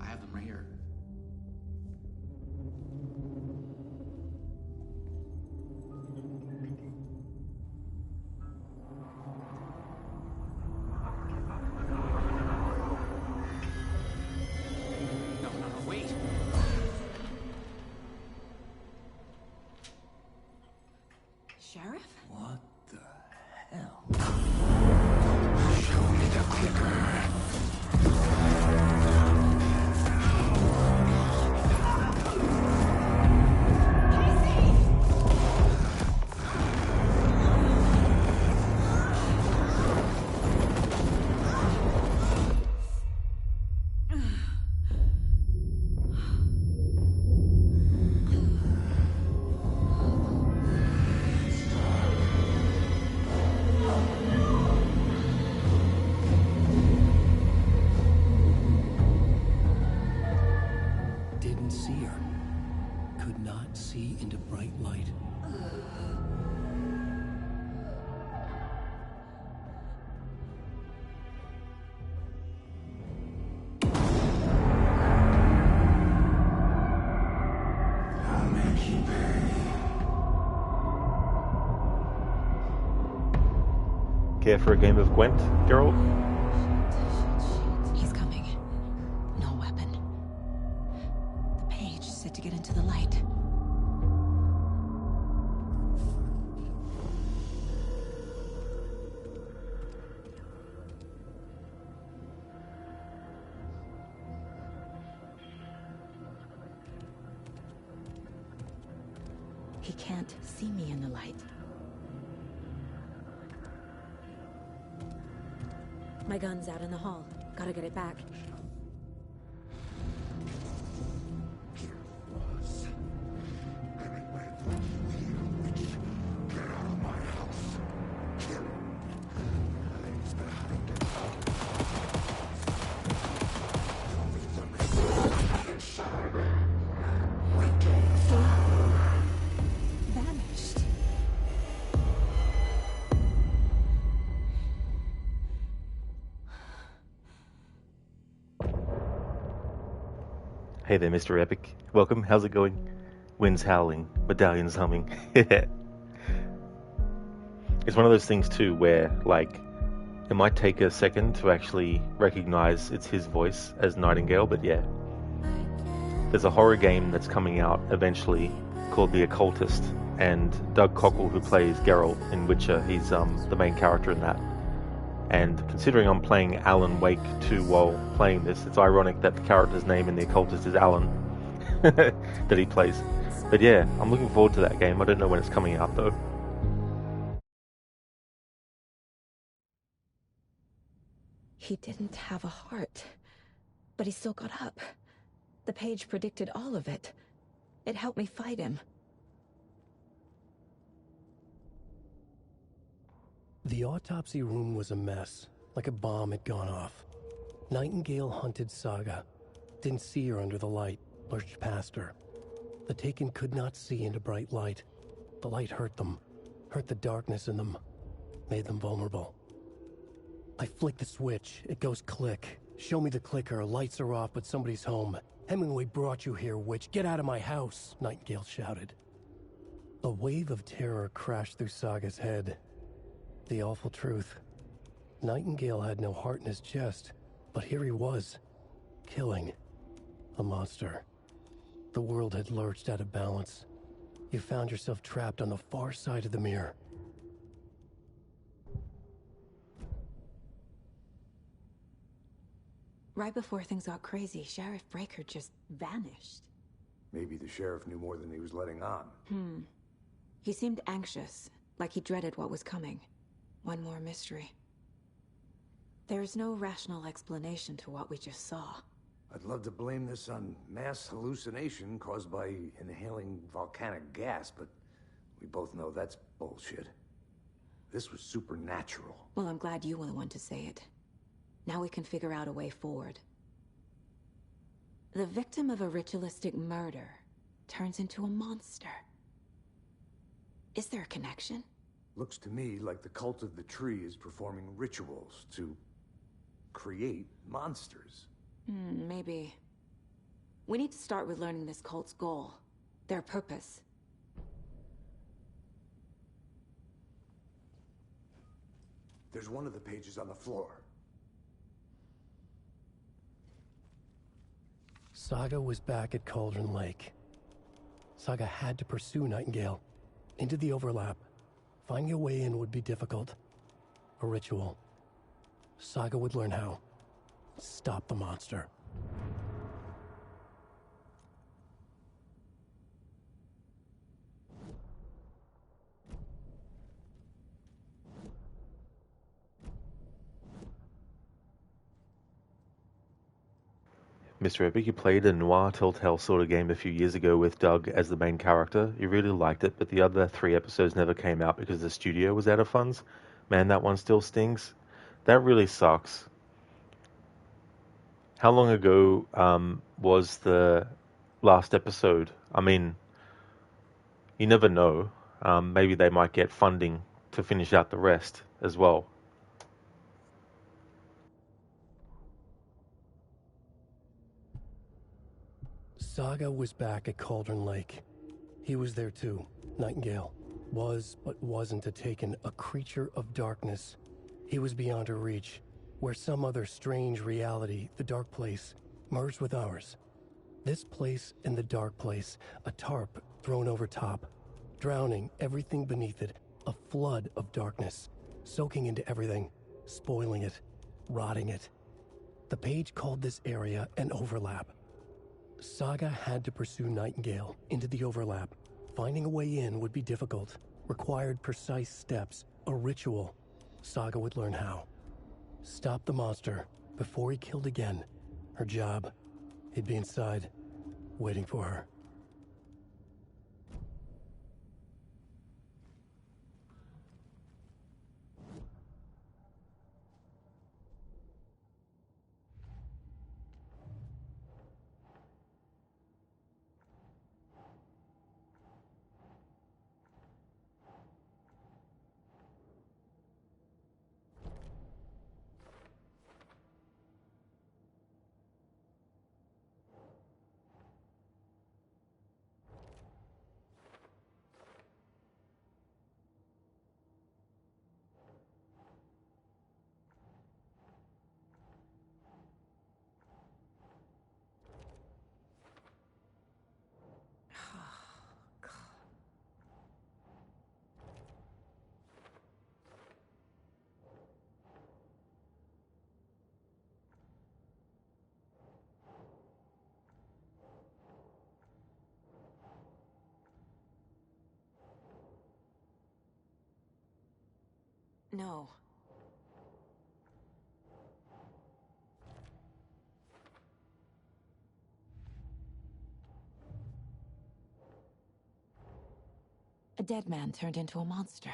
I have them right here. Sheriff? What the hell? Show me the clicker. Didn't see her. Could not see into bright light. I'll make you pay. Care for a game of Gwent, Geralt? He's coming. No weapon. The page said to get into the light. He can't see me in the light. My gun's out in the hall. Gotta get it back. Vanished. Hey there, Mr. Epic. Welcome, how's it going? Wind's howling, medallions humming. It's one of those things too where, like, it might take a second to actually recognize it's his voice as Nightingale, but yeah. There's a horror game that's coming out eventually called The Occultist, and Doug Cockle, who plays Geralt in Witcher, he's the main character in that. And considering I'm playing Alan Wake 2 while playing this, it's ironic that the character's name in The Occultist is Alan, that he plays. But yeah, I'm looking forward to that game. I don't know when it's coming out though. He didn't have a heart, but he still got up. The page predicted all of it. It helped me fight him. The autopsy room was a mess, like a bomb had gone off. Nightingale hunted Saga. Didn't see her under the light, pushed past her. The Taken could not see into bright light. The light hurt them, hurt the darkness in them, made them vulnerable. I flick the switch, it goes click. Show me the clicker, lights are off, but somebody's home. Hemingway brought you here, witch. Get out of my house, Nightingale shouted. A wave of terror crashed through Saga's head. The awful truth. Nightingale had no heart in his chest, but here he was, killing a monster. The world had lurched out of balance. You found yourself trapped on the far side of the mirror. Right before things got crazy, Sheriff Breaker just vanished. Maybe the sheriff knew more than he was letting on. He seemed anxious, like he dreaded what was coming. One more mystery. There's no rational explanation to what we just saw. I'd love to blame this on mass hallucination caused by inhaling volcanic gas, but we both know that's bullshit. This was supernatural. Well, I'm glad you were the one to say it. Now we can figure out a way forward. The victim of a ritualistic murder turns into a monster. Is there a connection? Looks to me like the cult of the tree is performing rituals to create monsters. Maybe. We need to start with learning this cult's goal, their purpose. There's one of the pages on the floor. Saga was back at Cauldron Lake. Saga had to pursue Nightingale into the overlap. Finding a way in would be difficult. A ritual. Saga would learn how. Stop the monster. Mr. Epic, you played a noir telltale sort of game a few years ago with Doug as the main character. You really liked it, but the other 3 episodes never came out because the studio was out of funds. Man, that one still stings. That really sucks. How long ago was the last episode? I mean, you never know. Maybe they might get funding to finish out the rest as well. Saga was back at Cauldron Lake. He was there too. Nightingale was, but wasn't a Taken, a creature of darkness. He was beyond her reach, where some other strange reality, the dark place, merged with ours. This place and the dark place, a tarp thrown over top, drowning everything beneath it, a flood of darkness, soaking into everything, spoiling it, rotting it. The page called this area an overlap. Saga had to pursue Nightingale into the overlap. Finding a way in would be difficult, required precise steps, a ritual. Saga would learn how. Stop the monster before he killed again. Her job, he'd be inside, waiting for her. No. A dead man turned into a monster.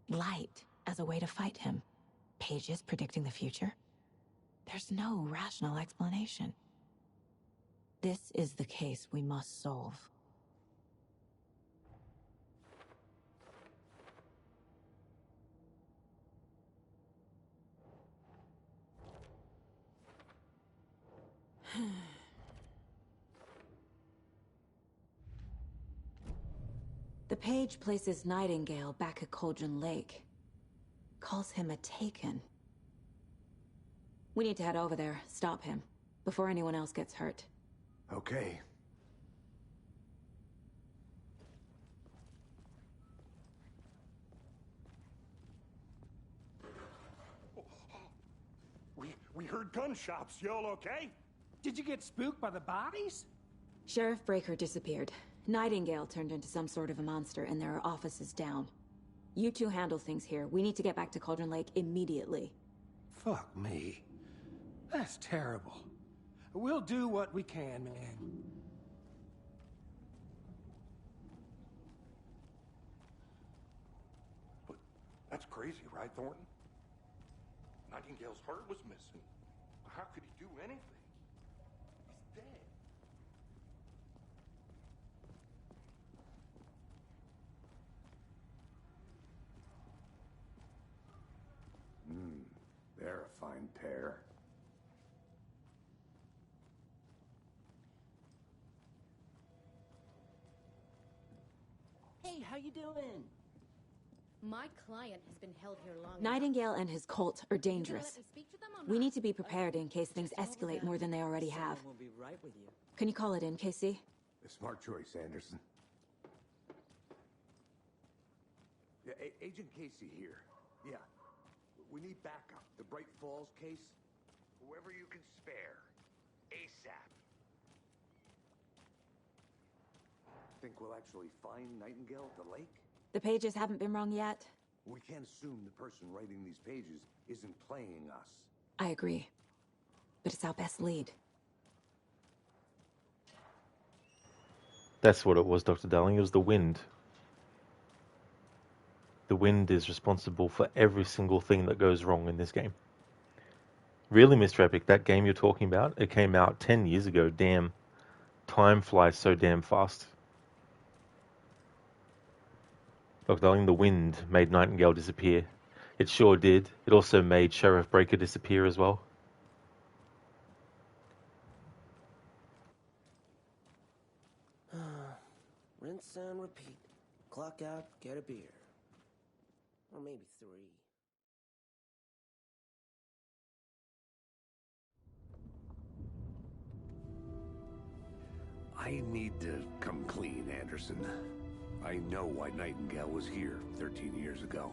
Light as a way to fight him. Pages predicting the future. There's no rational explanation. This is the case we must solve. The page places Nightingale back at Cauldron Lake. Calls him a Taken. We need to head over there, stop him, before anyone else gets hurt. Okay. We heard gunshots. Y'all okay? Did you get spooked by the bodies? Sheriff Breaker disappeared. Nightingale turned into some sort of a monster, and there are offices down. You two handle things here. We need to get back to Cauldron Lake immediately. Fuck me. That's terrible. We'll do what we can, man. But that's crazy, right, Thornton? Nightingale's heart was missing. How could he do anything? He's dead. They're a fine pair. Hey, how you doing? My client has been held here long enough. Nightingale and his cult are dangerous. Let me speak to them or We not? need to be prepared in case things escalate more than they already have. Someone will be right with you. Can you call it in, Casey? A smart choice, Anderson. Yeah, Agent Casey here. Yeah. We need backup. The Bright Falls case. Whoever you can spare. ASAP. Think we'll actually find Nightingale at the lake? The pages haven't been wrong yet. We can't assume the person writing these pages isn't playing us. I agree. But it's our best lead. That's what it was, Dr. Darling. It was the wind. The wind is responsible for every single thing that goes wrong in this game. Really, Mr. Epic, that game you're talking about, it came out 10 years ago. Damn. Time flies so damn fast. Dr. Darling, the wind made Nightingale disappear. It sure did. It also made Sheriff Breaker disappear as well. Rinse and repeat. Clock out, get a beer. Or maybe 3. I need to come clean, Anderson. I know why Nightingale was here 13 years ago.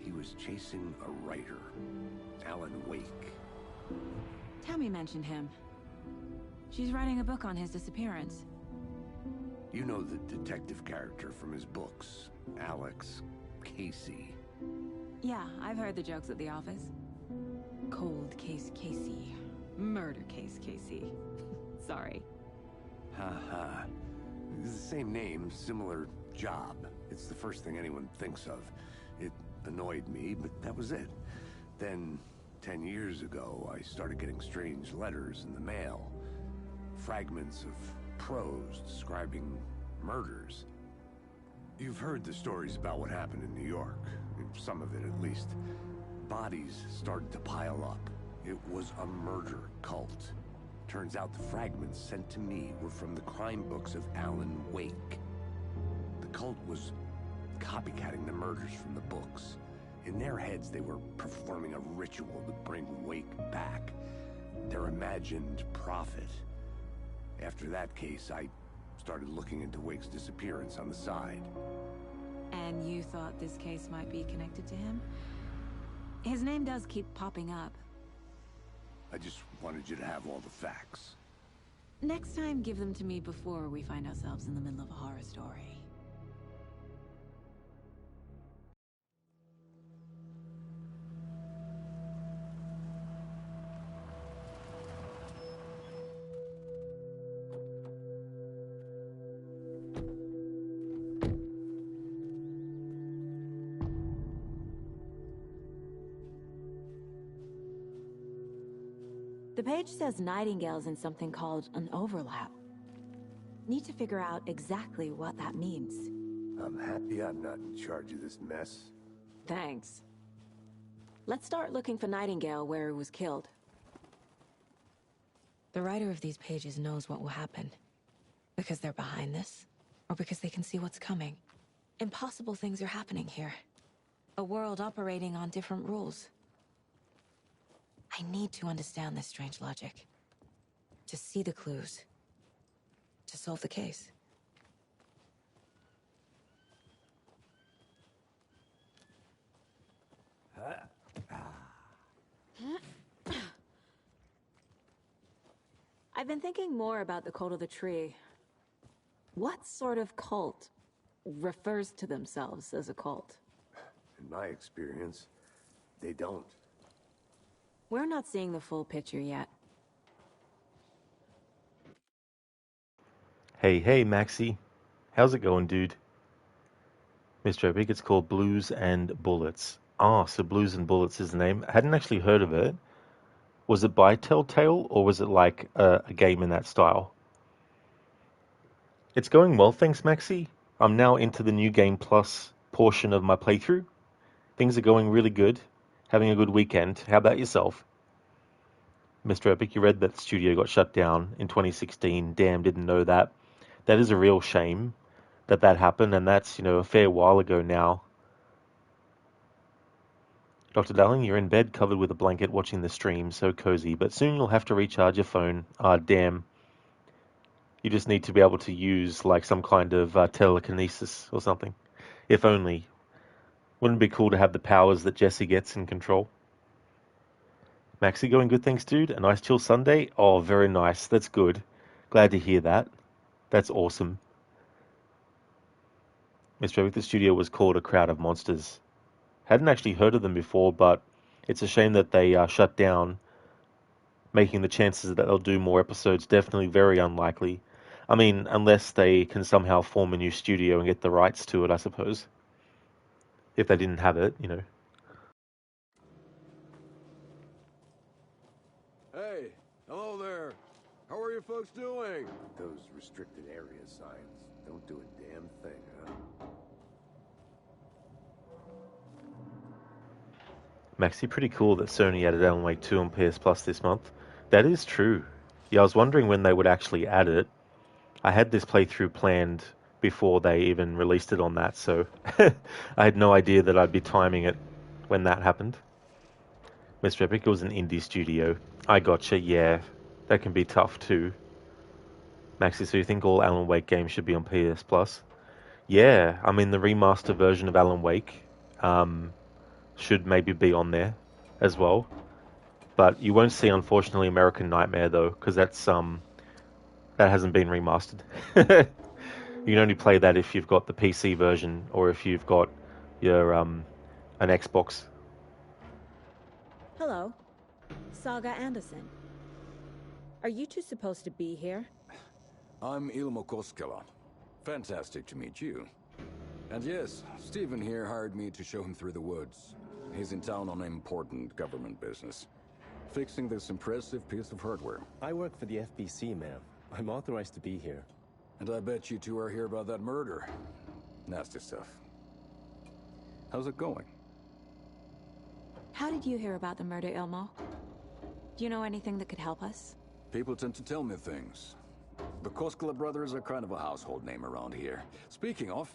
He was chasing a writer, Alan Wake. Tammy mentioned him. She's writing a book on his disappearance. You know the detective character from his books, Alex Casey. Yeah, I've heard the jokes at the office. Cold case Casey. Murder case Casey. Sorry. Ha. It's the same name, similar job. It's the first thing anyone thinks of. It annoyed me, but that was it. Then, 10 years ago, I started getting strange letters in the mail. Fragments of prose describing murders. You've heard the stories about what happened in New York. Some of it, at least. Bodies started to pile up. It was a murder cult. Turns out the fragments sent to me were from the crime books of Alan Wake. The cult was copycatting the murders from the books. In their heads, they were performing a ritual to bring Wake back. Their imagined prophet. After that case, I started looking into Wake's disappearance on the side. And you thought this case might be connected to him? His name does keep popping up. I just wanted you to have all the facts. Next time, give them to me before we find ourselves in the middle of a horror story. The page says Nightingale's in something called an overlap. Need to figure out exactly what that means. I'm happy I'm not in charge of this mess. Thanks. Let's start looking for Nightingale where he was killed. The writer of these pages knows what will happen. Because they're behind this, or because they can see what's coming. Impossible things are happening here. A world operating on different rules. I need to understand this strange logic. To see the clues. To solve the case. I've been thinking more about the cult of the tree. What sort of cult refers to themselves as a cult? In my experience, they don't. We're not seeing the full picture yet. Hey, Maxie. How's it going, dude? Mr. Epic, it's called Blues and Bullets. Ah, so Blues and Bullets is the name. I hadn't actually heard of it. Was it by Telltale, or was it like a game in that style? It's going well, thanks, Maxie. I'm now into the New Game Plus portion of my playthrough. Things are going really good. Having a good weekend. How about yourself? Mr. Epic, you read that the studio got shut down in 2016. Damn, didn't know that. That is a real shame that that happened, and that's, a fair while ago now. Dr. Darling, you're in bed covered with a blanket watching the stream, so cozy, but soon you'll have to recharge your phone. Ah, damn. You just need to be able to use, like, some kind of telekinesis or something. If only. Wouldn't it be cool to have the powers that Jesse gets in Control? Maxie, going good, thanks, dude. A nice chill Sunday? Oh, very nice. That's good. Glad to hear that. That's awesome. Mr. Epic, the studio was called A Crowd of Monsters. Hadn't actually heard of them before, but it's a shame that they shut down, making the chances that they'll do more episodes definitely very unlikely. I mean, unless they can somehow form a new studio and get the rights to it, I suppose. If they didn't have it, Hey, hello there. How are you folks doing? Those restricted area signs don't do a damn thing, huh? Maxi, pretty cool that Sony added Alan Wake 2 on PS Plus this month. That is true. Yeah, I was wondering when they would actually add it. I had this playthrough planned before they even released it on that, so I had no idea that I'd be timing it when that happened. Mr. Epic, it was an indie studio. I gotcha, yeah. That can be tough too. Maxi, so you think all Alan Wake games should be on PS Plus? Yeah, I mean the remaster version of Alan Wake should maybe be on there as well. But you won't see, unfortunately, American Nightmare though, because that hasn't been remastered. You can only play that if you've got the PC version or if you've got your an Xbox. Hello. Saga Anderson. Are you two supposed to be here? I'm Ilmo Koskela. Fantastic to meet you. And yes, Stephen here hired me to show him through the woods. He's in town on important government business, fixing this impressive piece of hardware. I work for the FBC, ma'am. I'm authorized to be here. And I bet you two are here about that murder. Nasty stuff. How's it going? How did you hear about the murder, Ilmo? Do you know anything that could help us? People tend to tell me things. The Koskela brothers are kind of a household name around here. Speaking of,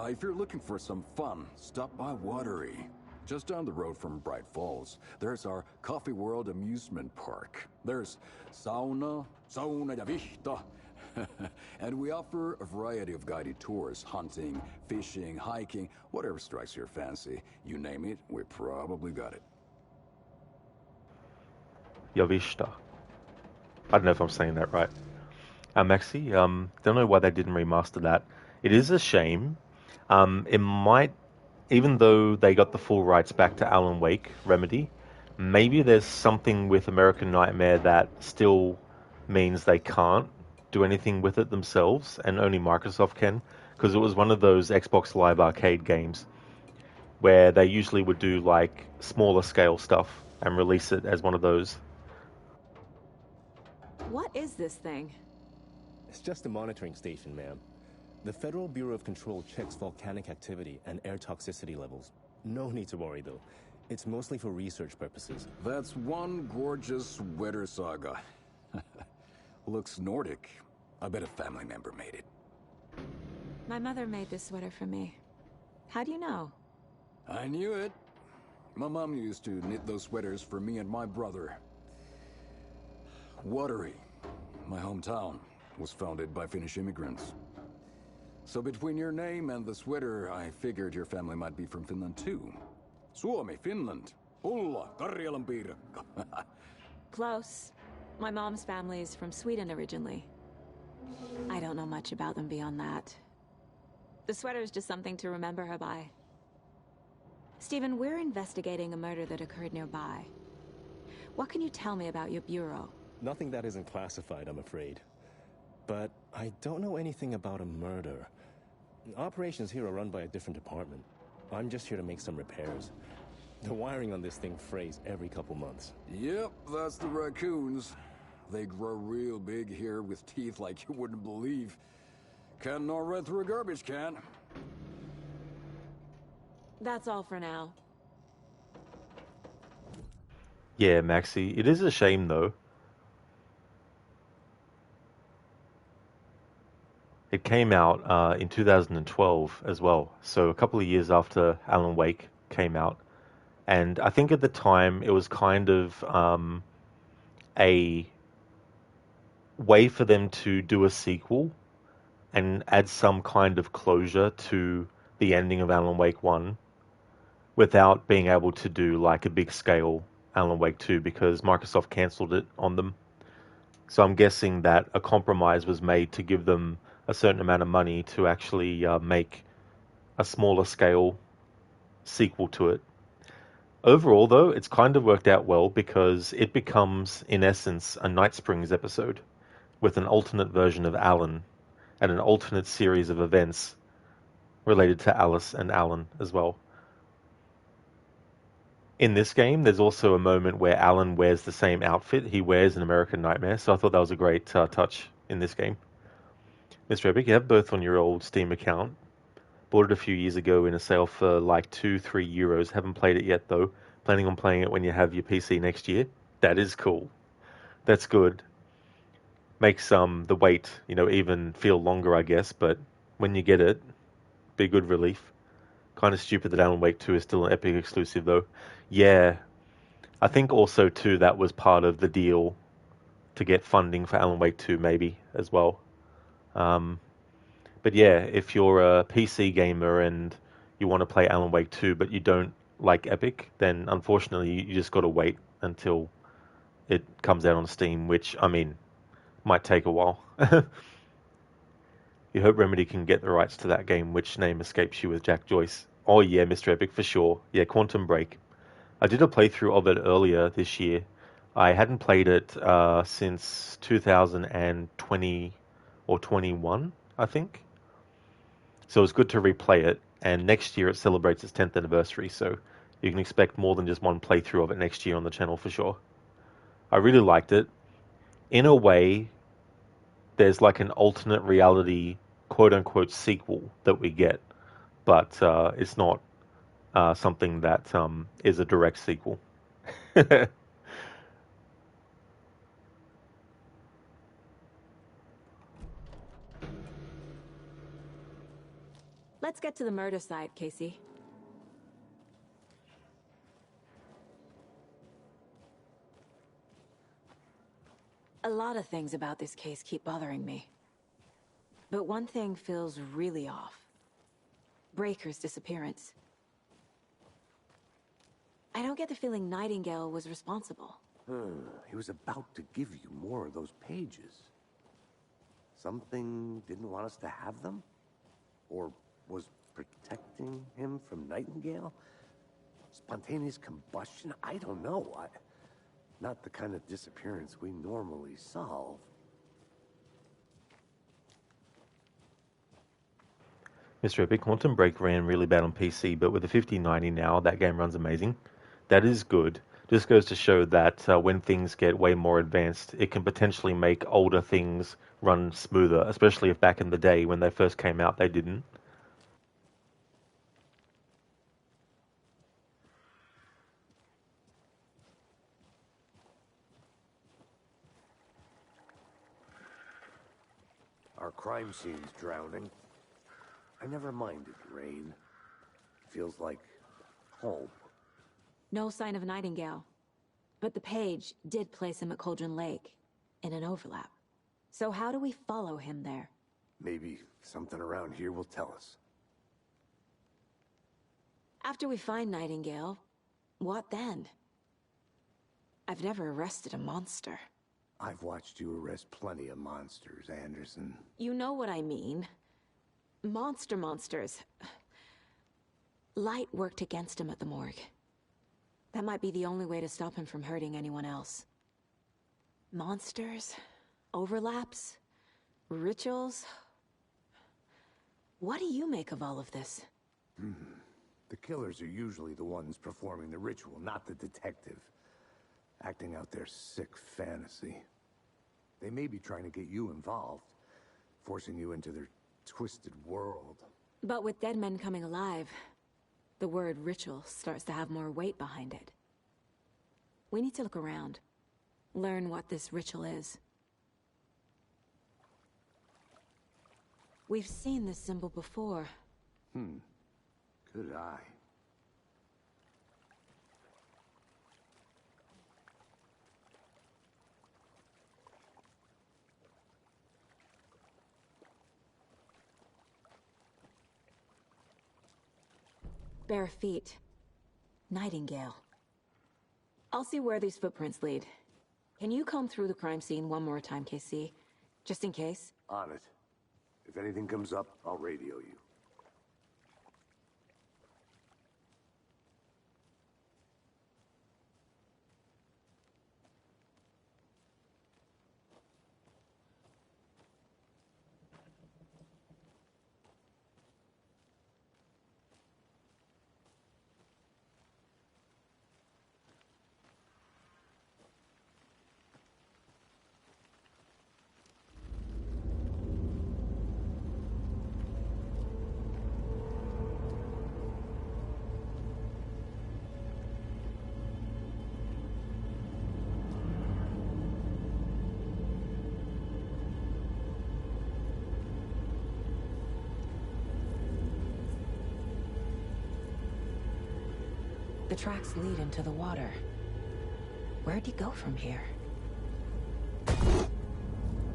if you're looking for some fun, stop by Watery. Just down the road from Bright Falls, there's our Coffee World amusement park. There's sauna ja vihta. And we offer a variety of guided tours, hunting, fishing, hiking, whatever strikes your fancy. You name it, we probably got it. Yavishta. I don't know if I'm saying that right. Maxi, don't know why they didn't remaster that. It is a shame. It might, even though they got the full rights back to Alan Wake, Remedy, maybe there's something with American Nightmare that still means they can't do anything with it themselves, and only Microsoft can, because it was one of those Xbox Live Arcade games where they usually would do like smaller scale stuff and release it as one of those. What is this thing? It's just a monitoring station, ma'am. The Federal Bureau of Control checks volcanic activity and air toxicity levels. No need to worry, though. It's mostly for research purposes. That's one gorgeous weather saga. Looks Nordic. I bet a family member made it. My mother made this sweater for me. How do you know? I knew it. My mom used to knit those sweaters for me and my brother. Watery, my hometown, was founded by Finnish immigrants. So between your name and the sweater, I figured your family might be from Finland too. Suomi, Finland. Ulla, Karjalan piirakka. Close. My mom's family is from Sweden originally. I don't know much about them beyond that. The sweater is just something to remember her by. Stephen, we're investigating a murder that occurred nearby. What can you tell me about your bureau? Nothing that isn't classified, I'm afraid. But I don't know anything about a murder. Operations here are run by a different department. I'm just here to make some repairs. The wiring on this thing frays every couple months. Yep, that's the raccoons. They grow real big here with teeth like you wouldn't believe. Can't gnaw right through a garbage can. That's all for now. Yeah, Maxi. It is a shame, though. It came out in 2012 as well, so a couple of years after Alan Wake came out. And I think at the time it was kind of a way for them to do a sequel and add some kind of closure to the ending of Alan Wake 1 without being able to do like a big scale Alan Wake 2 because Microsoft cancelled it on them. So I'm guessing that a compromise was made to give them a certain amount of money to actually make a smaller scale sequel to it. Overall, though, it's kind of worked out well because it becomes, in essence, a Night Springs episode with an alternate version of Alan and an alternate series of events related to Alice and Alan as well. In this game, there's also a moment where Alan wears the same outfit he wears in American Nightmare, so I thought that was a great touch in this game. Mr. Epic, you have both on your old Steam account. Bought it a few years ago in a sale for like 2-3 euros. Haven't played it yet though. Planning on playing it when you have your PC next year. That is cool. That's good. Makes the wait, even feel longer, I guess. But when you get it, be good relief. Kind of stupid that Alan Wake 2 is still an Epic exclusive though. Yeah, I think also too that was part of the deal to get funding for Alan Wake 2 maybe as well. But yeah, if you're a PC gamer and you want to play Alan Wake 2 but you don't like Epic, then unfortunately you just got to wait until it comes out on Steam, which, I mean, might take a while. You hope Remedy can get the rights to that game, which name escapes you with Jack Joyce. Oh yeah, Mr. Epic, for sure. Yeah, Quantum Break. I did a playthrough of it earlier this year. I hadn't played it since 2020 or 21, I think. So it's good to replay it, and next year it celebrates its 10th anniversary, so you can expect more than just one playthrough of it next year on the channel for sure. I really liked it. In a way, there's like an alternate reality quote-unquote sequel that we get, but it's not something that is a direct sequel. Let's get to the murder side, Casey. A lot of things about this case keep bothering me. But one thing feels really off. Breaker's disappearance. I don't get the feeling Nightingale was responsible. He was about to give you more of those pages. Something didn't want us to have them? Or was protecting him from Nightingale? Spontaneous combustion? I don't know. Not the kind of disappearance we normally solve. Mr. Epic, Quantum Break ran really bad on PC, but with the 5090 now, that game runs amazing. That is good. Just goes to show that when things get way more advanced, it can potentially make older things run smoother, especially if back in the day when they first came out they didn't. Our crime scene's drowning. I never minded rain. Feels like home. No sign of Nightingale. But the page did place him at Cauldron Lake, in an overlap. So how do we follow him there? Maybe something around here will tell us. After we find Nightingale, what then? I've never arrested a monster. I've watched you arrest plenty of monsters, Anderson. You know what I mean. Monsters. Light worked against him at the morgue. That might be the only way to stop him from hurting anyone else. Monsters? Overlaps? Rituals? What do you make of all of this? The killers are usually the ones performing the ritual, not the detective. Acting out their sick fantasy. They may be trying to get you involved, forcing you into their twisted world. But with dead men coming alive, the word ritual starts to have more weight behind it. We need to look around. Learn what this ritual is. We've seen this symbol before. Good eye. Bare feet. Nightingale. I'll see where these footprints lead. Can you comb through the crime scene one more time, KC? Just in case? On it. If anything comes up, I'll radio you. The tracks lead into the water. Where'd he go from here?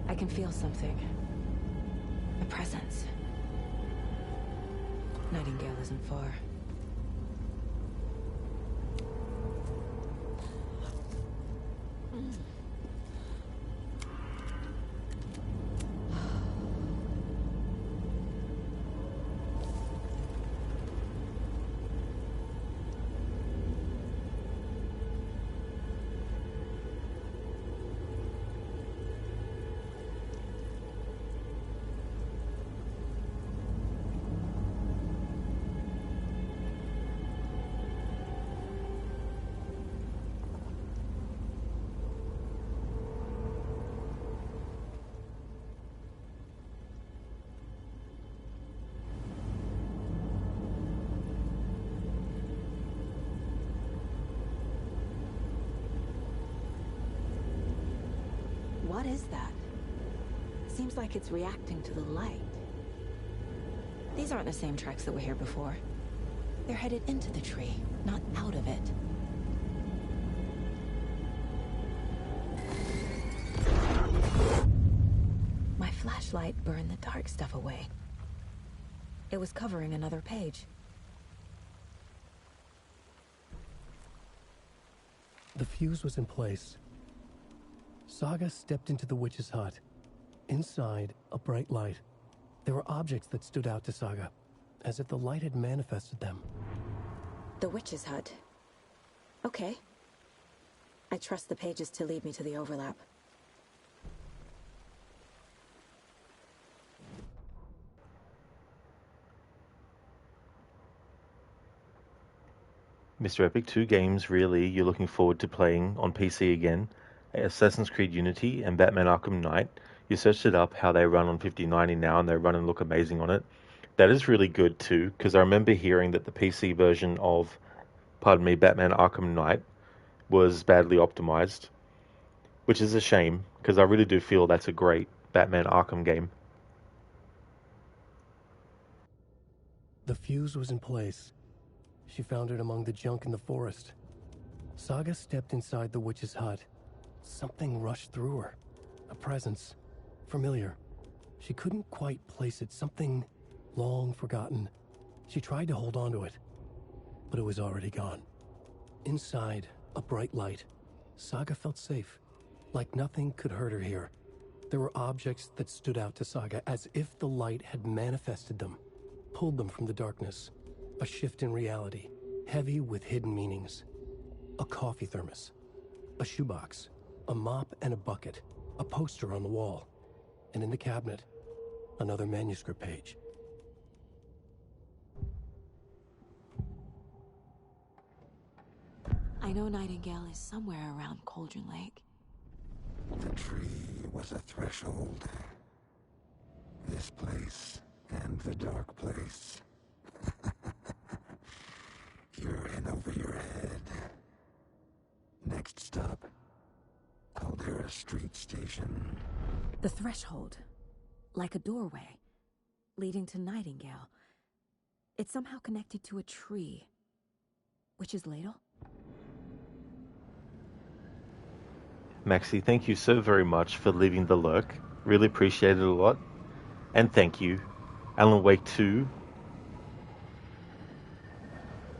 I can feel something. A presence. Nightingale isn't far. What is that? Seems like it's reacting to the light. These aren't the same tracks that were here before. They're headed into the tree, not out of it. My flashlight burned the dark stuff away. It was covering another page. The fuse was in place. Saga stepped into the witch's hut. Inside, a bright light. There were objects that stood out to Saga, as if the light had manifested them. The witch's hut. Okay. I trust the pages to lead me to the overlap. Mr. Epic, 2 games really you're looking forward to playing on PC again. Assassin's Creed Unity and Batman Arkham Knight. You searched it up how they run on 5090 now and they run and look amazing on it. That is really good too, because I remember hearing that the PC version of, Batman Arkham Knight was badly optimized, which is a shame, because I really do feel that's a great Batman Arkham game. The fuse was in place. She found it among the junk in the forest. Saga stepped inside the witch's hut. Something rushed through her. A presence. Familiar. She couldn't quite place it. Something long forgotten. She tried to hold on to it, but it was already gone. Inside, a bright light. Saga felt safe, like nothing could hurt her here. There were objects that stood out to Saga as if the light had manifested them, pulled them from the darkness. A shift in reality, heavy with hidden meanings. A coffee thermos, a shoebox, a mop and a bucket, a poster on the wall, and in the cabinet, another manuscript page. I know Nightingale is somewhere around Cauldron Lake. The tree was a threshold. This place and the dark place. You're in over your head. Next stop, Caldera Street Station. The threshold. Like a doorway. Leading to Nightingale. It's somehow connected to a tree. Witch's Ladle? Maxie, thank you so very much for leaving the lurk. Really appreciate it a lot. And thank you. Alan Wake 2.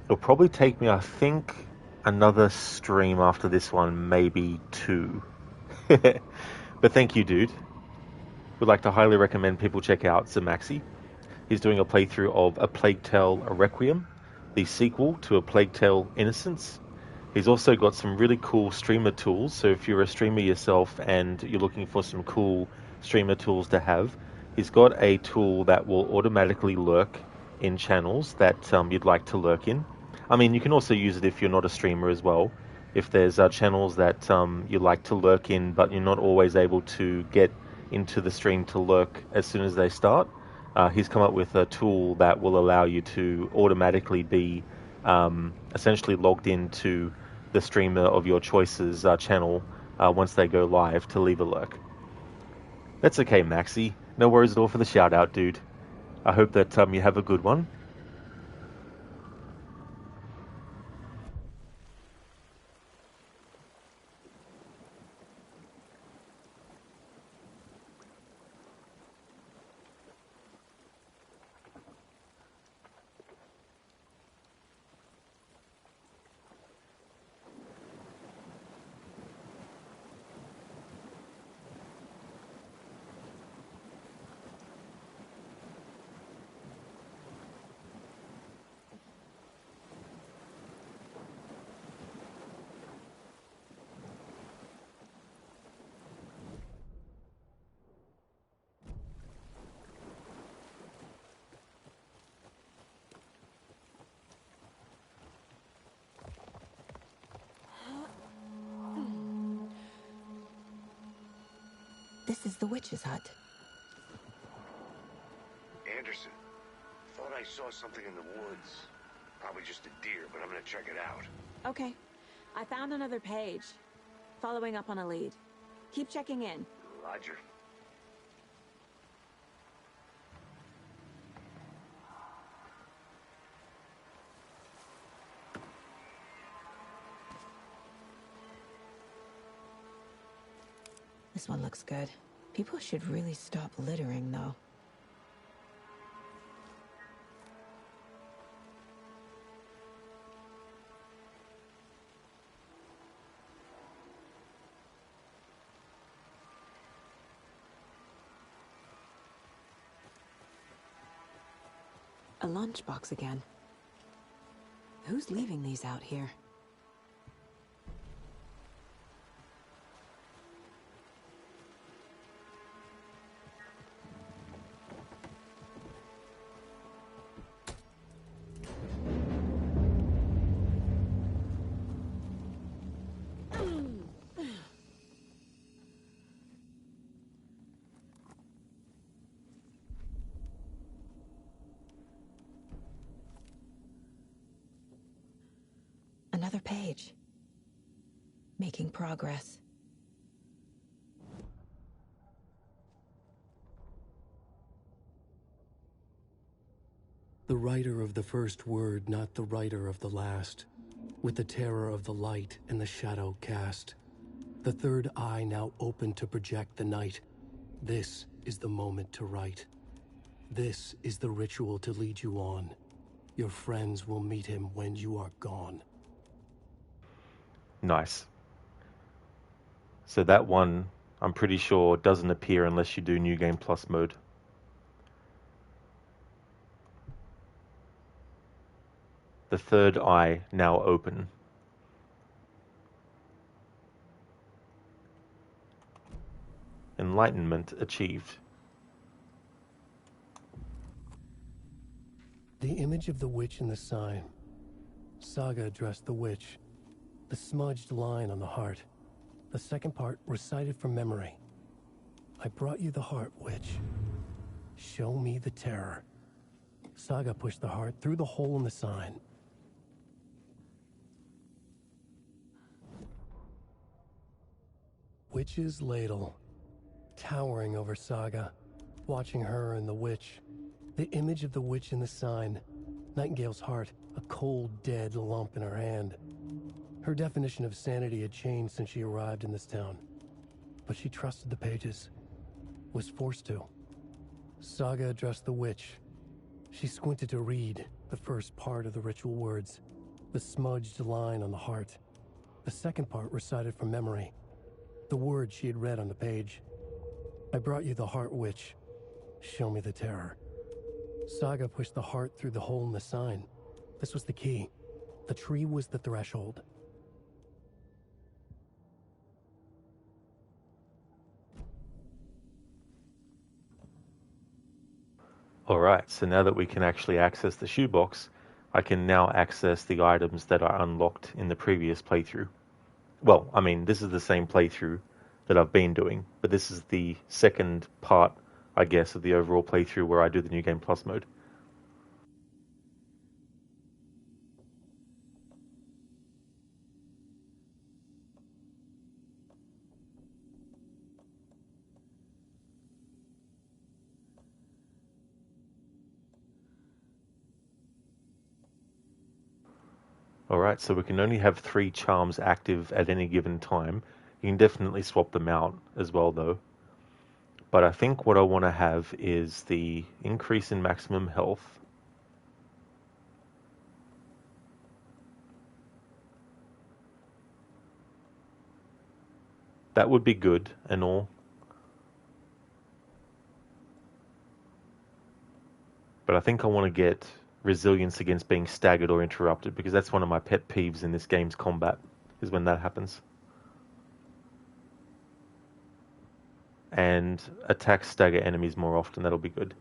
It'll probably take me, I think, another stream after this one, maybe 2. But thank you, dude. Would like to highly recommend people check out Zamaxi. He's doing a playthrough of A Plague Tale Requiem, the sequel to A Plague Tale Innocence. He's also got some really cool streamer tools, so if you're a streamer yourself and you're looking for some cool streamer tools to have, he's got a tool that will automatically lurk in channels that you'd like to lurk in. I mean, you can also use it if you're not a streamer as well. If there's channels that you like to lurk in, but you're not always able to get into the stream to lurk as soon as they start, he's come up with a tool that will allow you to automatically be essentially logged into the streamer of your choice's channel once they go live to leave a lurk. That's okay, Maxie. No worries at all for the shout out, dude. I hope that you have a good one. This is the witch's hut. Anderson, thought I saw something in the woods. Probably just a deer, but I'm gonna check it out. Okay. I found another page. Following up on a lead. Keep checking in. Roger. This one looks good. People should really stop littering, though. A lunchbox again. Who's leaving these out here? Another page. Making progress. The writer of the first word, not the writer of the last. With the terror of the light and the shadow cast. The third eye now open to project the night. This is the moment to write. This is the ritual to lead you on. Your friends will meet him when you are gone. Nice. So that one, I'm pretty sure, doesn't appear unless you do New Game Plus mode. The third eye now open. Enlightenment achieved. The image of the witch in the sign. Saga addressed the witch. The smudged line on the heart. The second part recited from memory. I brought you the heart, witch. Show me the terror. Saga pushed the heart through the hole in the sign. Witch's ladle. Towering over Saga. Watching her and the witch. The image of the witch in the sign. Nightingale's heart, a cold, dead lump in her hand. Her definition of sanity had changed since she arrived in this town. But she trusted the pages. Was forced to. Saga addressed the witch. She squinted to read the first part of the ritual words. The smudged line on the heart. The second part recited from memory. The words she had read on the page. I brought you the heart, witch. Show me the terror. Saga pushed the heart through the hole in the sign. This was the key. The tree was the threshold. Alright, so now that we can actually access the shoebox, I can now access the items that are unlocked in the previous playthrough. Well, I mean, this is the same playthrough that I've been doing, but this is the second part, I guess, of the overall playthrough where I do the New Game Plus mode. Alright, so we can only have 3 charms active at any given time. You can definitely swap them out as well though. But I think what I want to have is the increase in maximum health. That would be good and all. But I think I want to get resilience against being staggered or interrupted, because that's one of my pet peeves in this game's combat, is when that happens. And attack stagger enemies more often, that'll be good.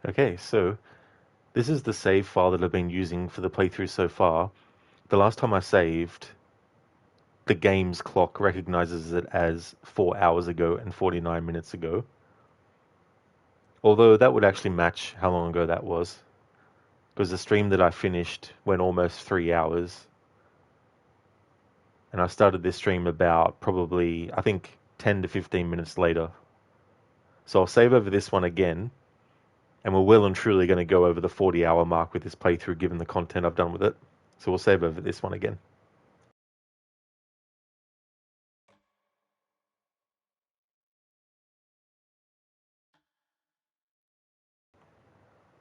Okay, so this is the save file that I've been using for the playthrough so far. The last time I saved, the game's clock recognizes it as 4 hours ago and 49 minutes ago. Although that would actually match how long ago that was, because the stream that I finished went almost 3 hours. And I started this stream about probably, I think, 10 to 15 minutes later. So I'll save over this one again. And we're well and truly going to go over the 40-hour mark with this playthrough, given the content I've done with it. So we'll save over this one again.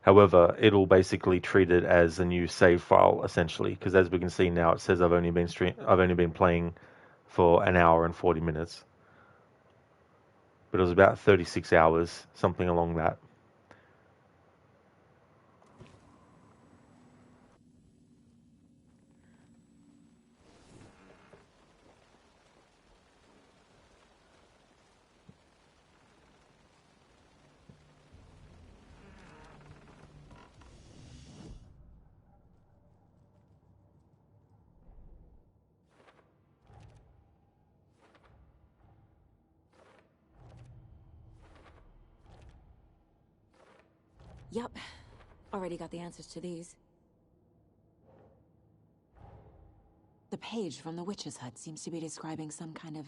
However, it'll basically treat it as a new save file, essentially, because as we can see now, it says I've only been playing for an hour and 40 minutes. But it was about 36 hours, something along that. Yep. Already got the answers to these. The page from the witch's hut seems to be describing some kind of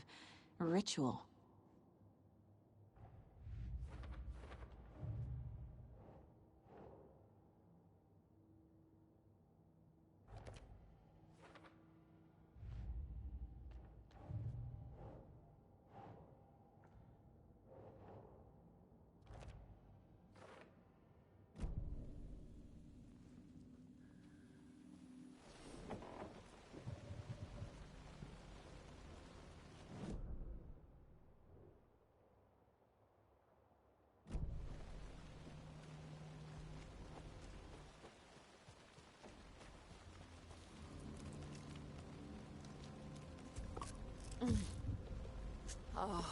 ritual. Oh.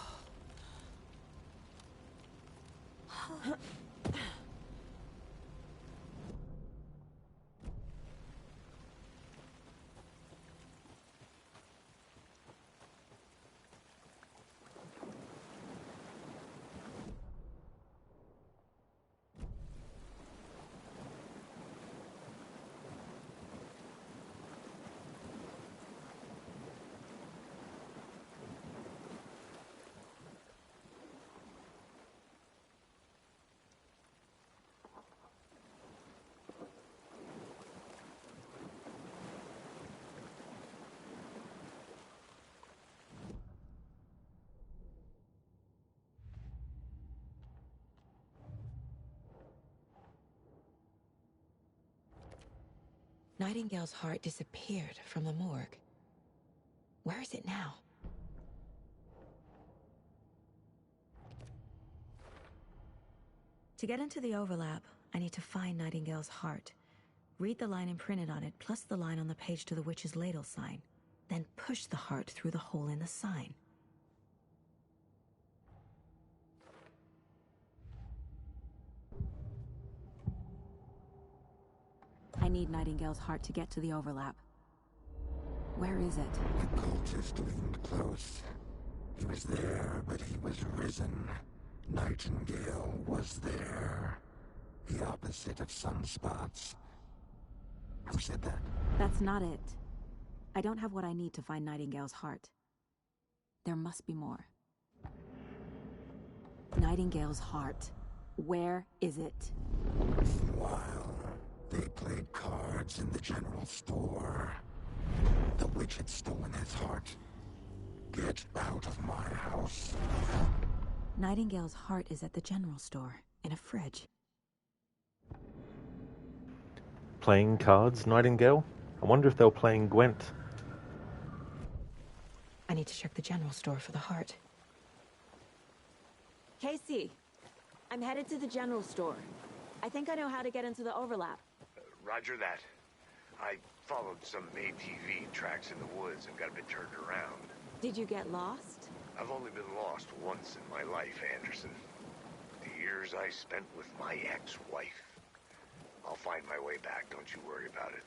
Nightingale's heart disappeared from the morgue. Where is it now? To get into the overlap, I need to find Nightingale's heart. Read the line imprinted on it, plus the line on the page to the witch's ladle sign. Then push the heart through the hole in the sign. I need Nightingale's heart to get to the overlap. Where is it? The cultist leaned close. He was there, but he was risen. Nightingale was there. The opposite of sunspots. Who said that? That's not it. I don't have what I need to find Nightingale's heart. There must be more. Nightingale's heart. Where is it? While they played cards in the general store, the witch had stolen his heart. Get out of my house. Nightingale's heart is at the general store, in a fridge. Playing cards, Nightingale? I wonder if they were playing Gwent. I need to check the general store for the heart. Casey, I'm headed to the general store. I think I know how to get into the overlap. Roger that. I followed some ATV tracks in the woods and got a bit turned around. Did you get lost? I've only been lost once in my life, Anderson. The years I spent with my ex-wife. I'll find my way back, don't you worry about it.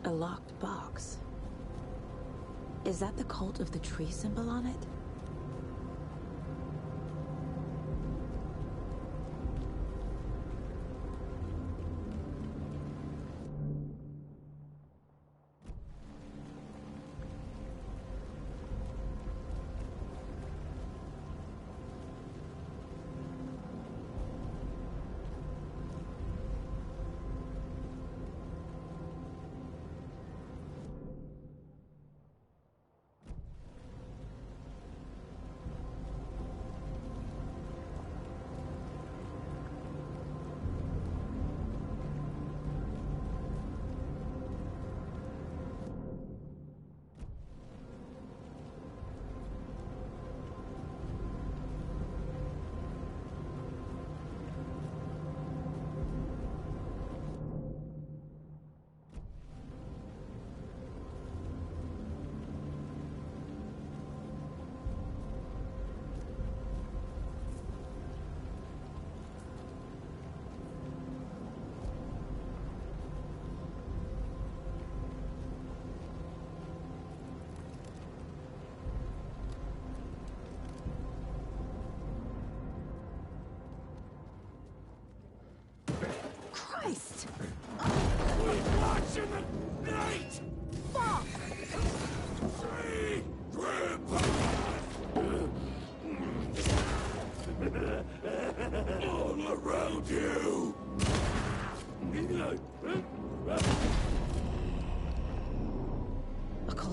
A locked box. Is that the cult of the tree symbol on it?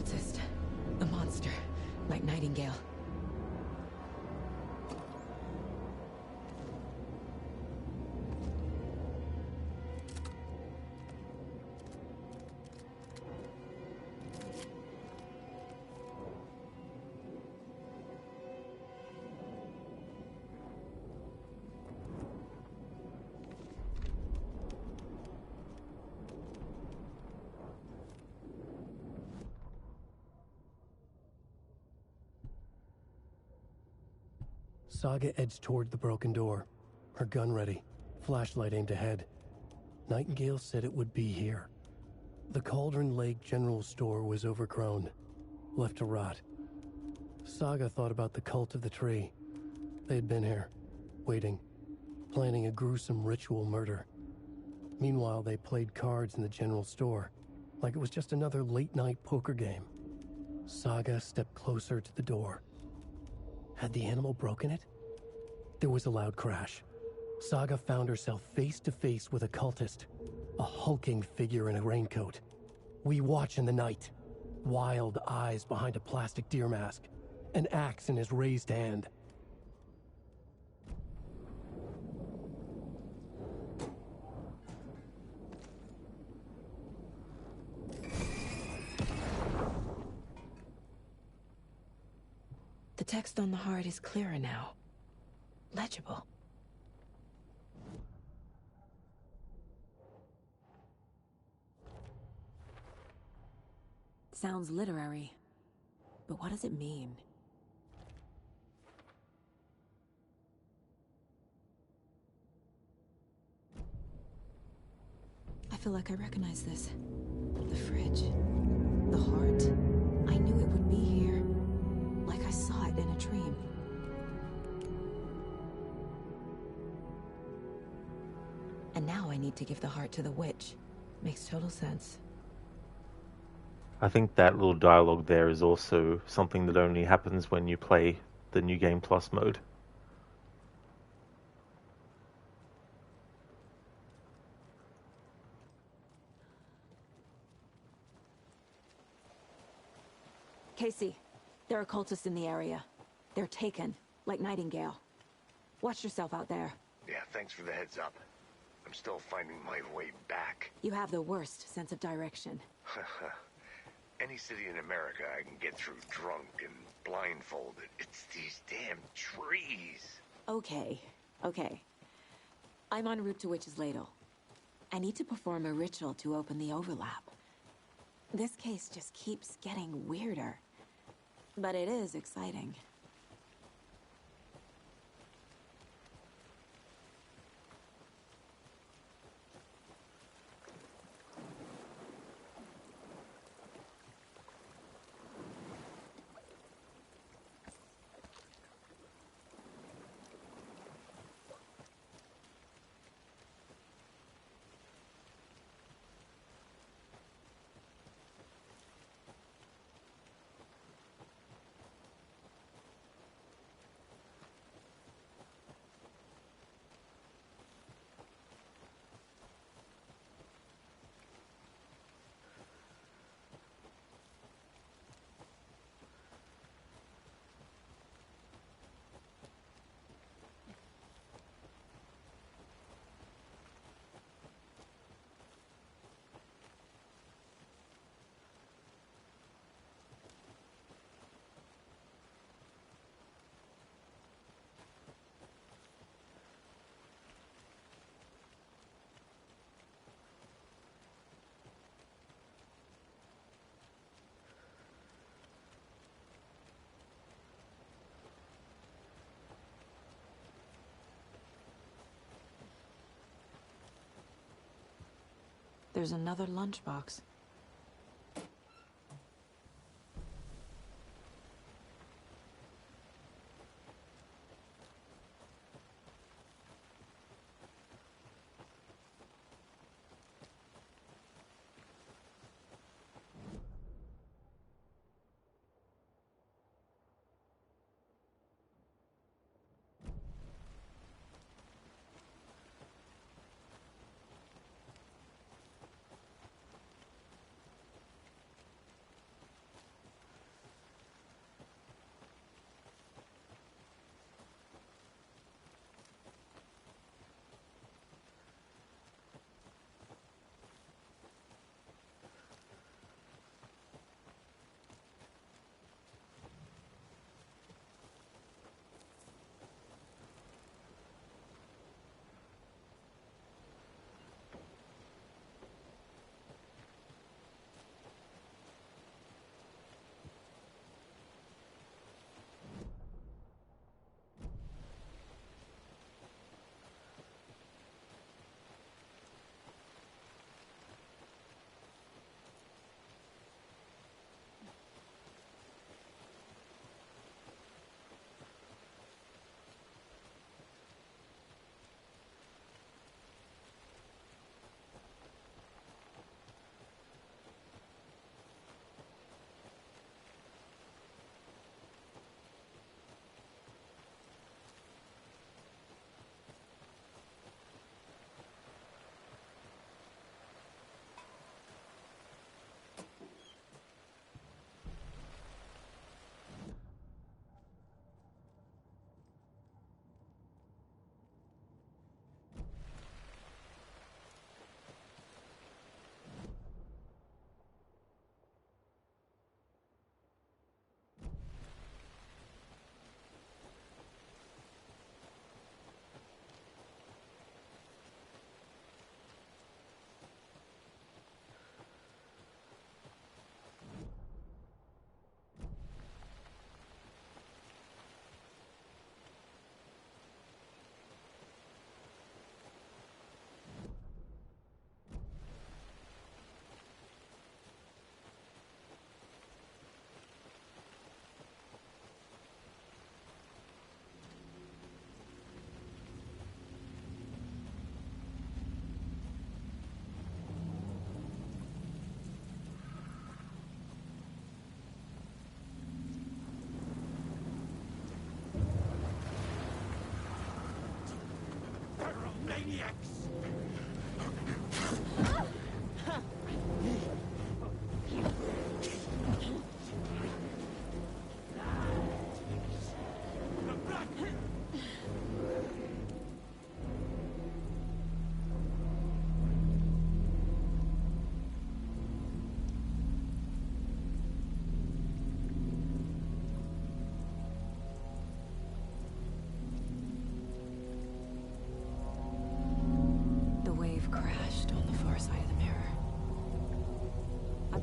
cultist. A monster. Like Nightingale. Saga edged toward the broken door, her gun ready, flashlight aimed ahead. Nightingale said it would be here. The Cauldron Lake General Store was overgrown, left to rot. Saga thought about the cult of the tree. They had been here, waiting, planning a gruesome ritual murder. Meanwhile, they played cards in the general store, like it was just another late-night poker game. Saga stepped closer to the door. Had the animal broken it? There was a loud crash. Saga found herself face to face with a cultist, a hulking figure in a raincoat. We watch in the night. Wild eyes behind a plastic deer mask, an axe in his raised hand. The text on the heart is clearer now. Legible. Sounds literary. But what does it mean? I feel like I recognize this. The fridge. The heart. I knew it would be here. Like I saw it in a dream. And now I need to give the heart to the witch. Makes total sense. I think that little dialogue there is also something that only happens when you play the New Game Plus mode. Casey, there are cultists in the area. They're taken, like Nightingale. Watch yourself out there. Yeah, thanks for the heads up. I'm still finding my way back. You have the worst sense of direction. Any city in America I can get through drunk and blindfolded. It's these damn trees. Okay. I'm en route to Witch's Ladle. I need to perform a ritual to open the overlap. This case just keeps getting weirder. But it is exciting. There's another lunchbox.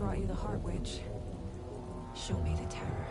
brought you the Heart Witch. Show me the terror.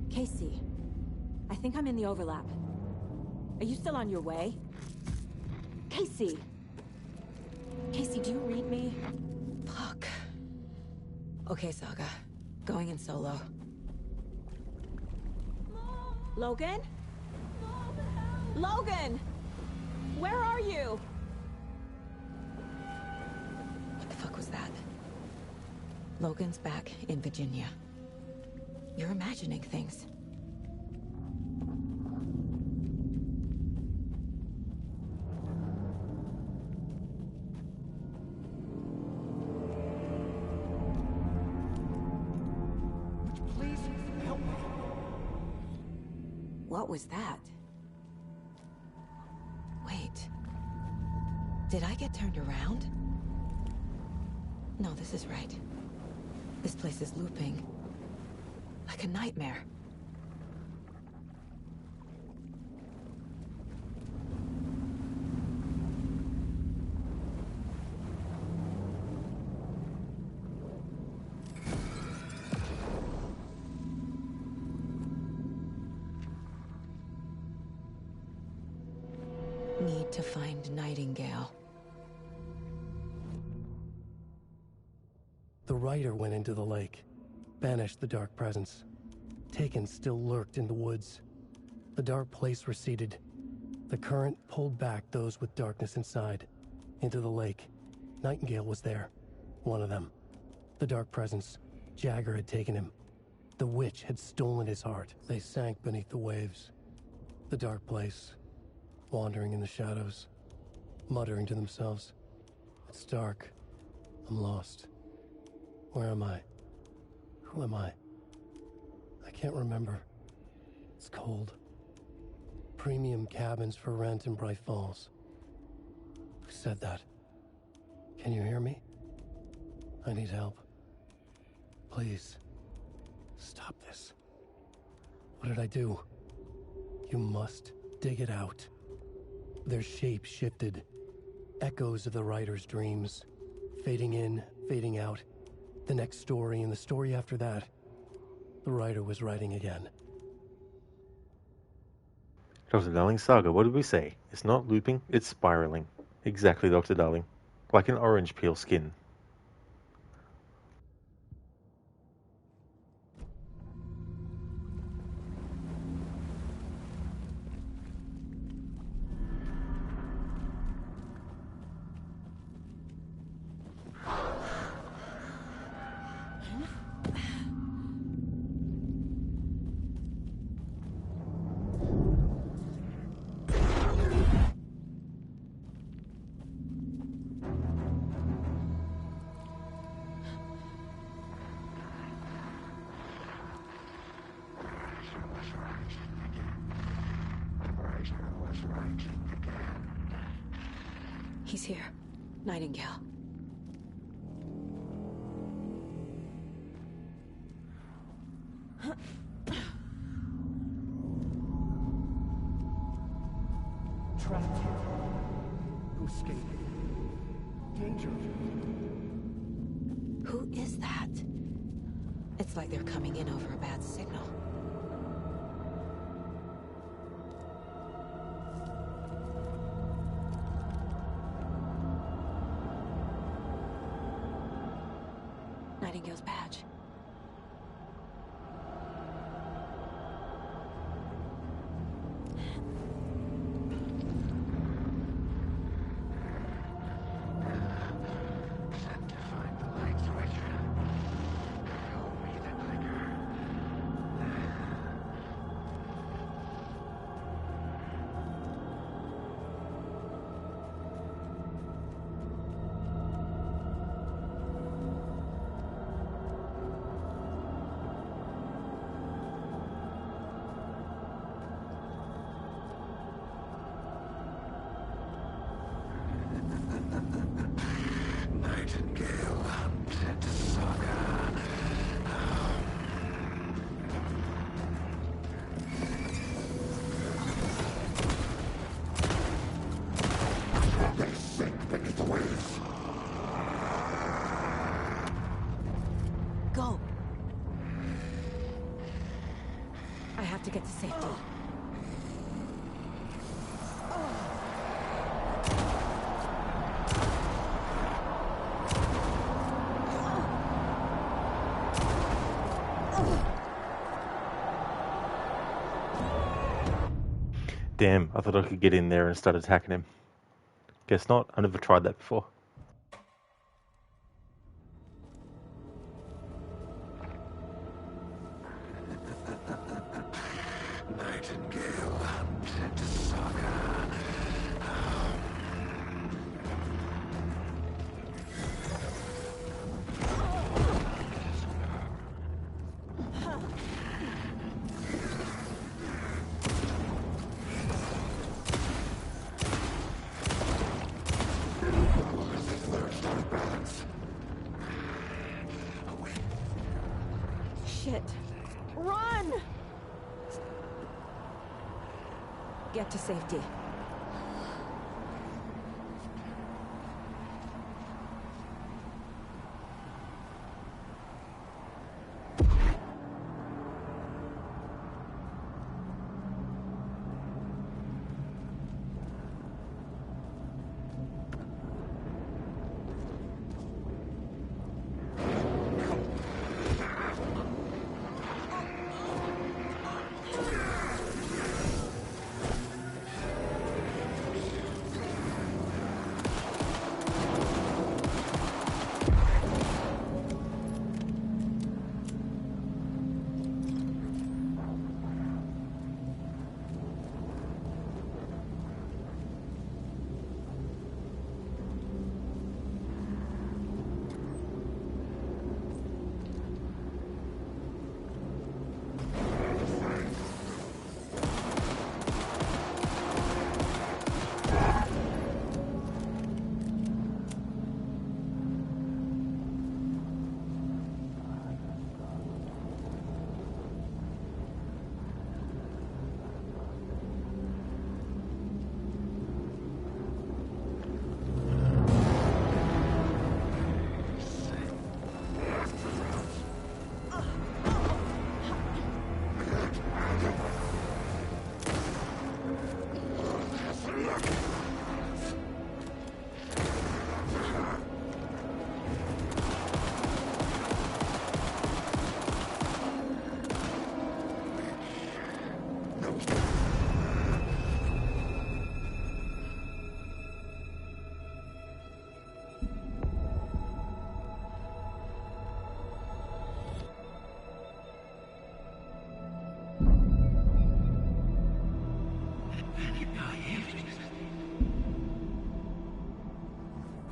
Casey, I think I'm in the overlap. Are you still on your way? Casey! Casey, do you read me? Fuck. Okay, Saga. Going in solo. Logan? Logan! Where are you? What the fuck was that? Logan's back in Virginia. You're imagining things. Please help me. What was that? Wait. Did I get turned around? No, this is right. This place is looping. Like a nightmare. Need to find Nightingale. The Rider went into the lake, banished the dark presence. Taken still lurked in the woods. The dark place receded. The current pulled back those with darkness inside, into the lake. Nightingale was there, one of them. The dark presence, Jagger had taken him. The witch had stolen his heart. They sank beneath the waves. The dark place, wandering in the shadows, muttering to themselves. It's dark. I'm lost. Where am I? Who am I? I can't remember. It's cold. Premium cabins for rent in Bright Falls. Who said that? Can you hear me? I need help. Please. Stop this. What did I do? You must dig it out. Their shape shifted. Echoes of the writer's dreams. Fading in, fading out. The next story and the story after that. The writer was writing again. Dr. Darling Saga, what did we say? It's not looping, it's spiraling. Exactly, Dr. Darling. Like an orange peel skin. He's here. Nightingale. Trapped here. No escape. Danger. Who is that? It's like they're coming in over a bad signal. Nightingale's badge. Go. I have to get to safety. Damn, I thought I could get in there and start attacking him. Guess not. I've never tried that before. Nightingale hunted Saga. Shit. Run! Get to safety.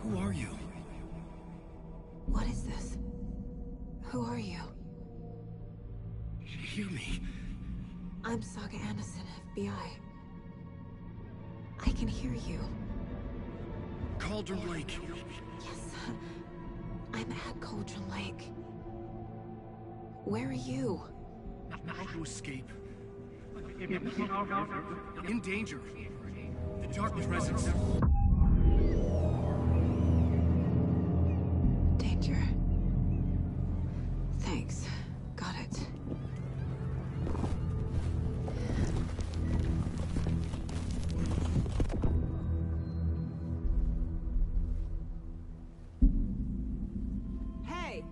Who are you? What is this? Who are you? Hear me. I'm Saga Anderson, FBI. I can hear you. Cauldron Lake. Yes. I'm at Cauldron Lake. Where are you? How to escape. In danger. The Dark Presence. Danger. Thanks. Got it. Hey!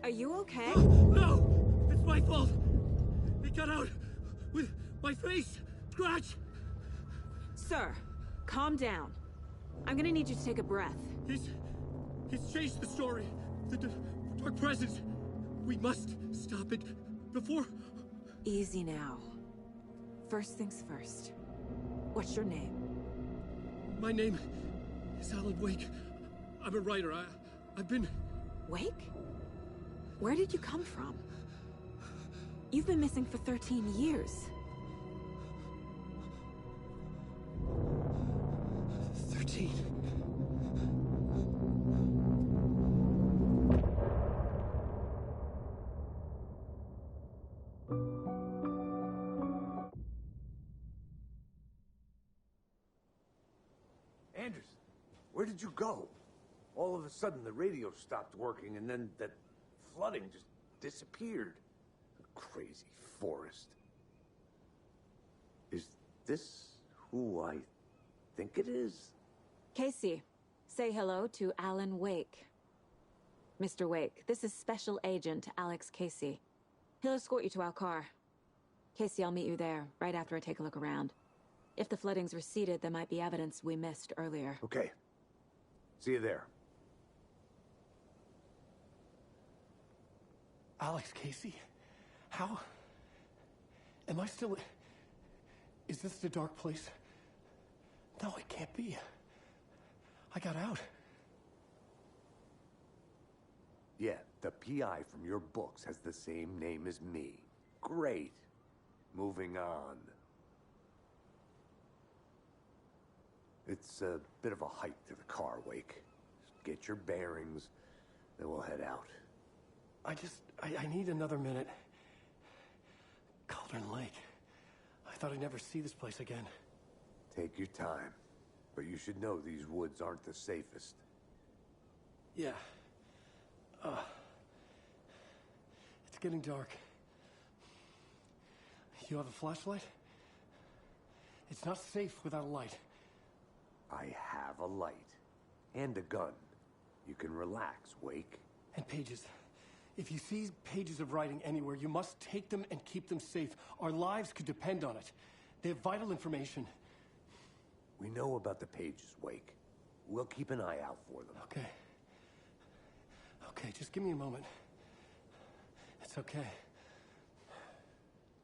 Are you okay? No! It's my fault! It got out with my face scratch! Sir, calm down. I'm gonna need you to take a breath. He's changed the story. The Dark Presence. We must stop it before... Easy now. First things first. What's your name? My name is Alan Wake. I'm a writer. I've been... Wake? Where did you come from? You've been missing for 13 years. 13. Anderson, where did you go? All of a sudden, the radio stopped working, and then that flooding just disappeared. Crazy forest. Is this who I think it is? Casey, say hello to Alan Wake. Mr. Wake, this is Special Agent Alex Casey. He'll escort you to our car. Casey, I'll meet you there, right after I take a look around. If the flooding's receded, there might be evidence we missed earlier. Okay. See you there. Alex Casey? How? Am I still... Is this the dark place? No, it can't be. I got out. Yeah, the PI from your books has the same name as me. Great. Moving on. It's a bit of a hike to the car, Wake. Just get your bearings, then we'll head out. I need another minute. Cauldron Lake. I thought I'd never see this place again. Take your time. But you should know these woods aren't the safest. Yeah. It's getting dark. You have a flashlight? It's not safe without a light. I have a light. And a gun. You can relax, Wake. And pages. If you see pages of writing anywhere, you must take them and keep them safe. Our lives could depend on it. They have vital information. We know about the pages, Wake. We'll keep an eye out for them. Okay. Okay, just give me a moment. It's okay.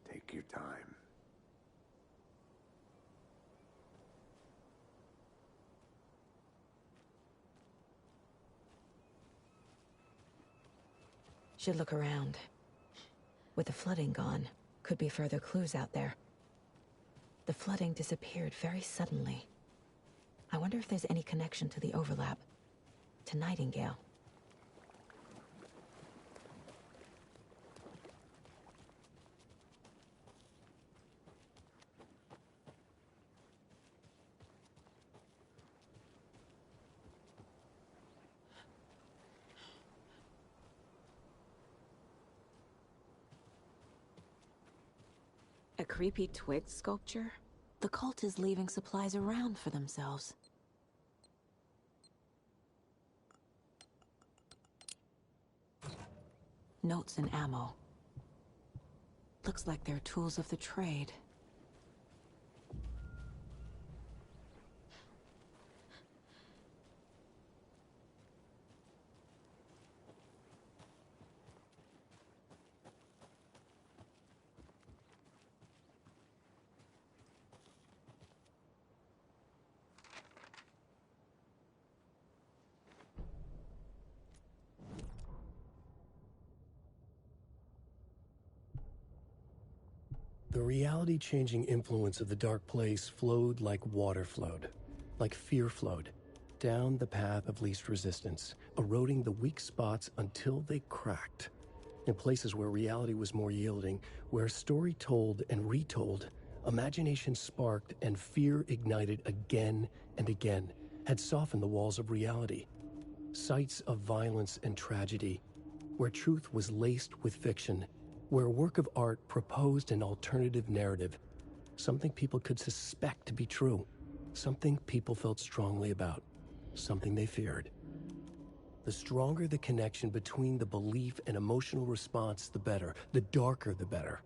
Take your time. Should look around. With the flooding gone, could be further clues out there. The flooding disappeared very suddenly. I wonder if there's any connection to the overlap. To Nightingale. A creepy twig sculpture? The cult is leaving supplies around for themselves. Notes and ammo. Looks like they're tools of the trade. The reality-changing influence of the dark place flowed like water flowed, like fear flowed, down the path of least resistance, eroding the weak spots until they cracked. In places where reality was more yielding, where story told and retold, imagination sparked and fear ignited again and again, had softened the walls of reality. Sites of violence and tragedy, where truth was laced with fiction, where a work of art proposed an alternative narrative, something people could suspect to be true, something people felt strongly about, something they feared. The stronger the connection between the belief and emotional response, the better. The darker, the better.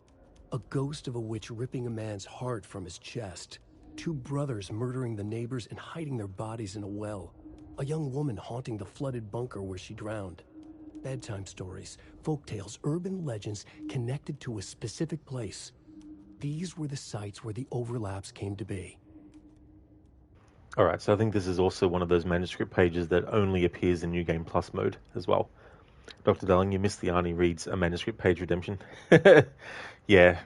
A ghost of a witch ripping a man's heart from his chest. Two brothers murdering the neighbors and hiding their bodies in a well. A young woman haunting the flooded bunker where she drowned. Bedtime stories, folktales, urban legends connected to a specific place. These were the sites where the overlaps came to be. Alright, so I think this is also one of those manuscript pages that only appears in New Game Plus mode as well. Dr. Darling, you missed the Arnie reads a manuscript page redemption. Yeah.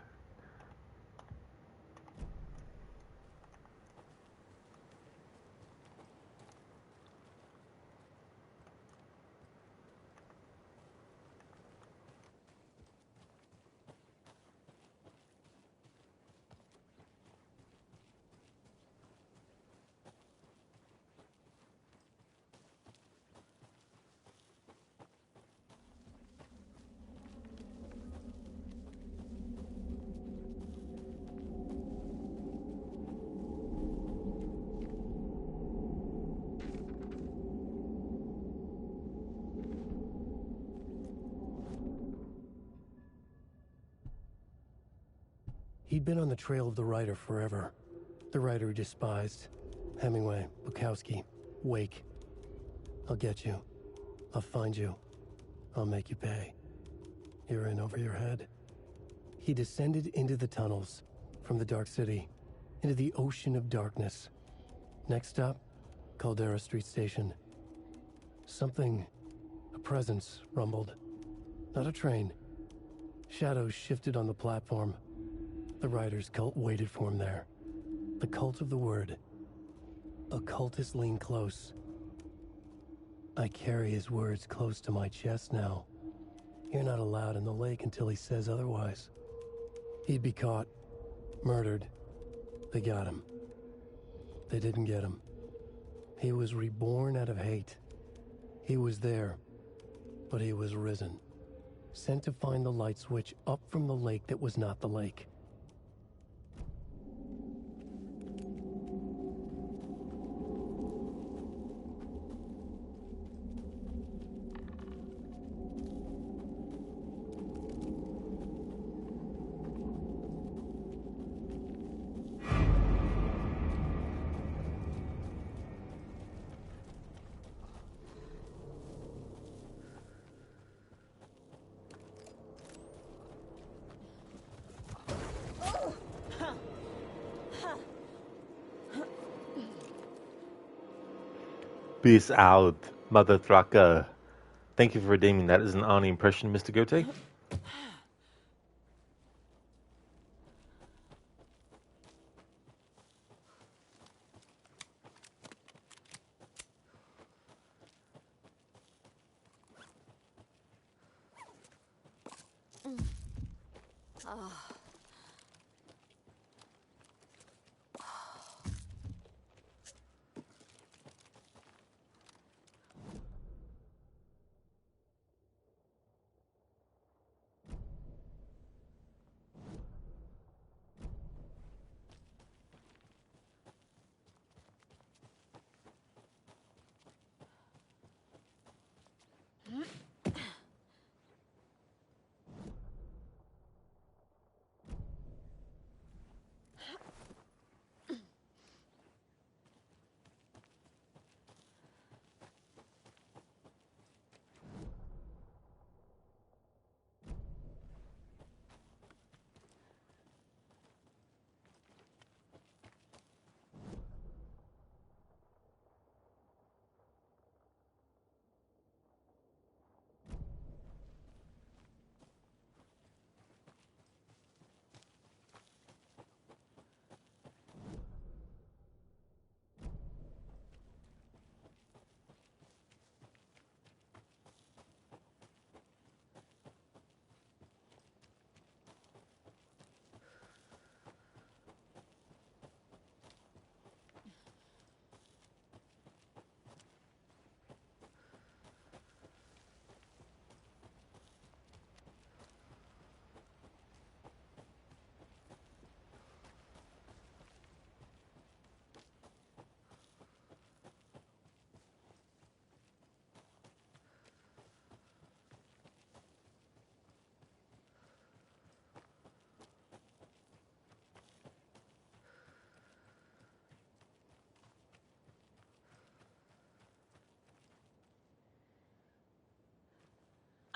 He'd been on the trail of the writer forever. The writer he despised. Hemingway, Bukowski, Wake. I'll get you. I'll find you. I'll make you pay. You're in over your head. He descended into the tunnels, from the Dark City, into the ocean of darkness. Next stop, Caldera Street Station. Something, a presence, rumbled. Not a train. Shadows shifted on the platform. The writer's cult waited for him there. The cult of the word. Occultists lean close. I carry his words close to my chest now. You're not allowed in the lake until he says otherwise. He'd be caught, murdered. They got him. They didn't get him. He was reborn out of hate. He was there, but he was risen. Sent to find the light switch up from the lake that was not the lake. Peace out, mother trucker. Thank you for redeeming that as an Arnie impression, Mr. Gote.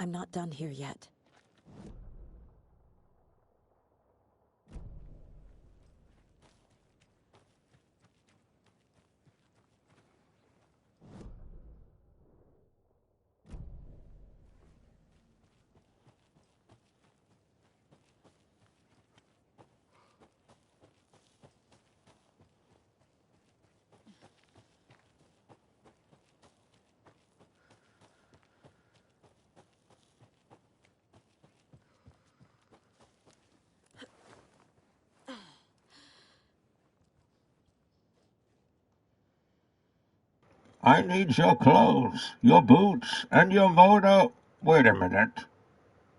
I'm not done here yet. I need your clothes, your boots, and your motor. Wait a minute.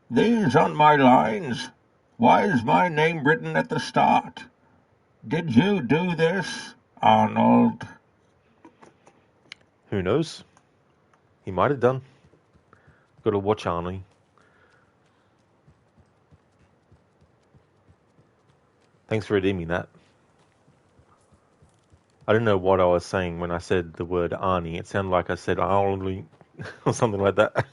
These aren't my lines. Why is my name written at the start? Did you do this, Arnold? Who knows? He might have done. Got to watch Arnie. Thanks for redeeming that. I don't know what I was saying when I said the word Arnie. It sounded like I said Arnie or something like that.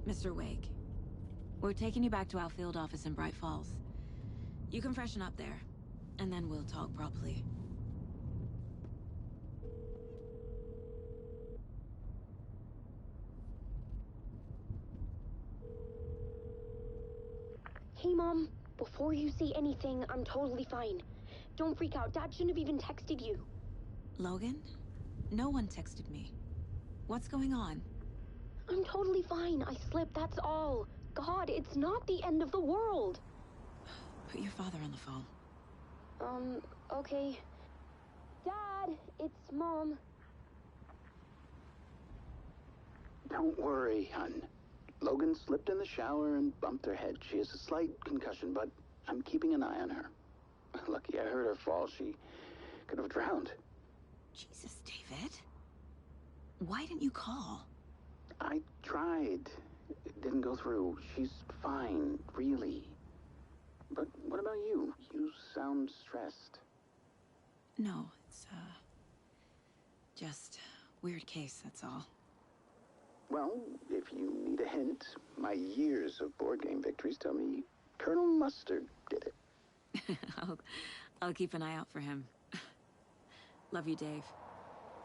Mr. Wake, we're taking you back to our field office in Bright Falls. You can freshen up there, and then we'll talk properly. Hey, Mom. Before you say anything, I'm totally fine. Don't freak out. Dad shouldn't have even texted you. Logan? No one texted me. What's going on? I'm totally fine. I slipped, that's all. God, it's not the end of the world. Put your father on the phone. Okay. Dad, it's Mom. Don't worry, hun. Logan slipped in the shower and bumped her head. She has a slight concussion, but I'm keeping an eye on her. Lucky I heard her fall. She could have drowned. Jesus, David. Why didn't you call? I tried. It didn't go through. She's fine, really. But what about you? You sound stressed. No, it's, just weird case, that's all. Well, if you need a hint, my years of board game victories tell me Colonel Mustard did it. I'll keep an eye out for him. Love you, Dave.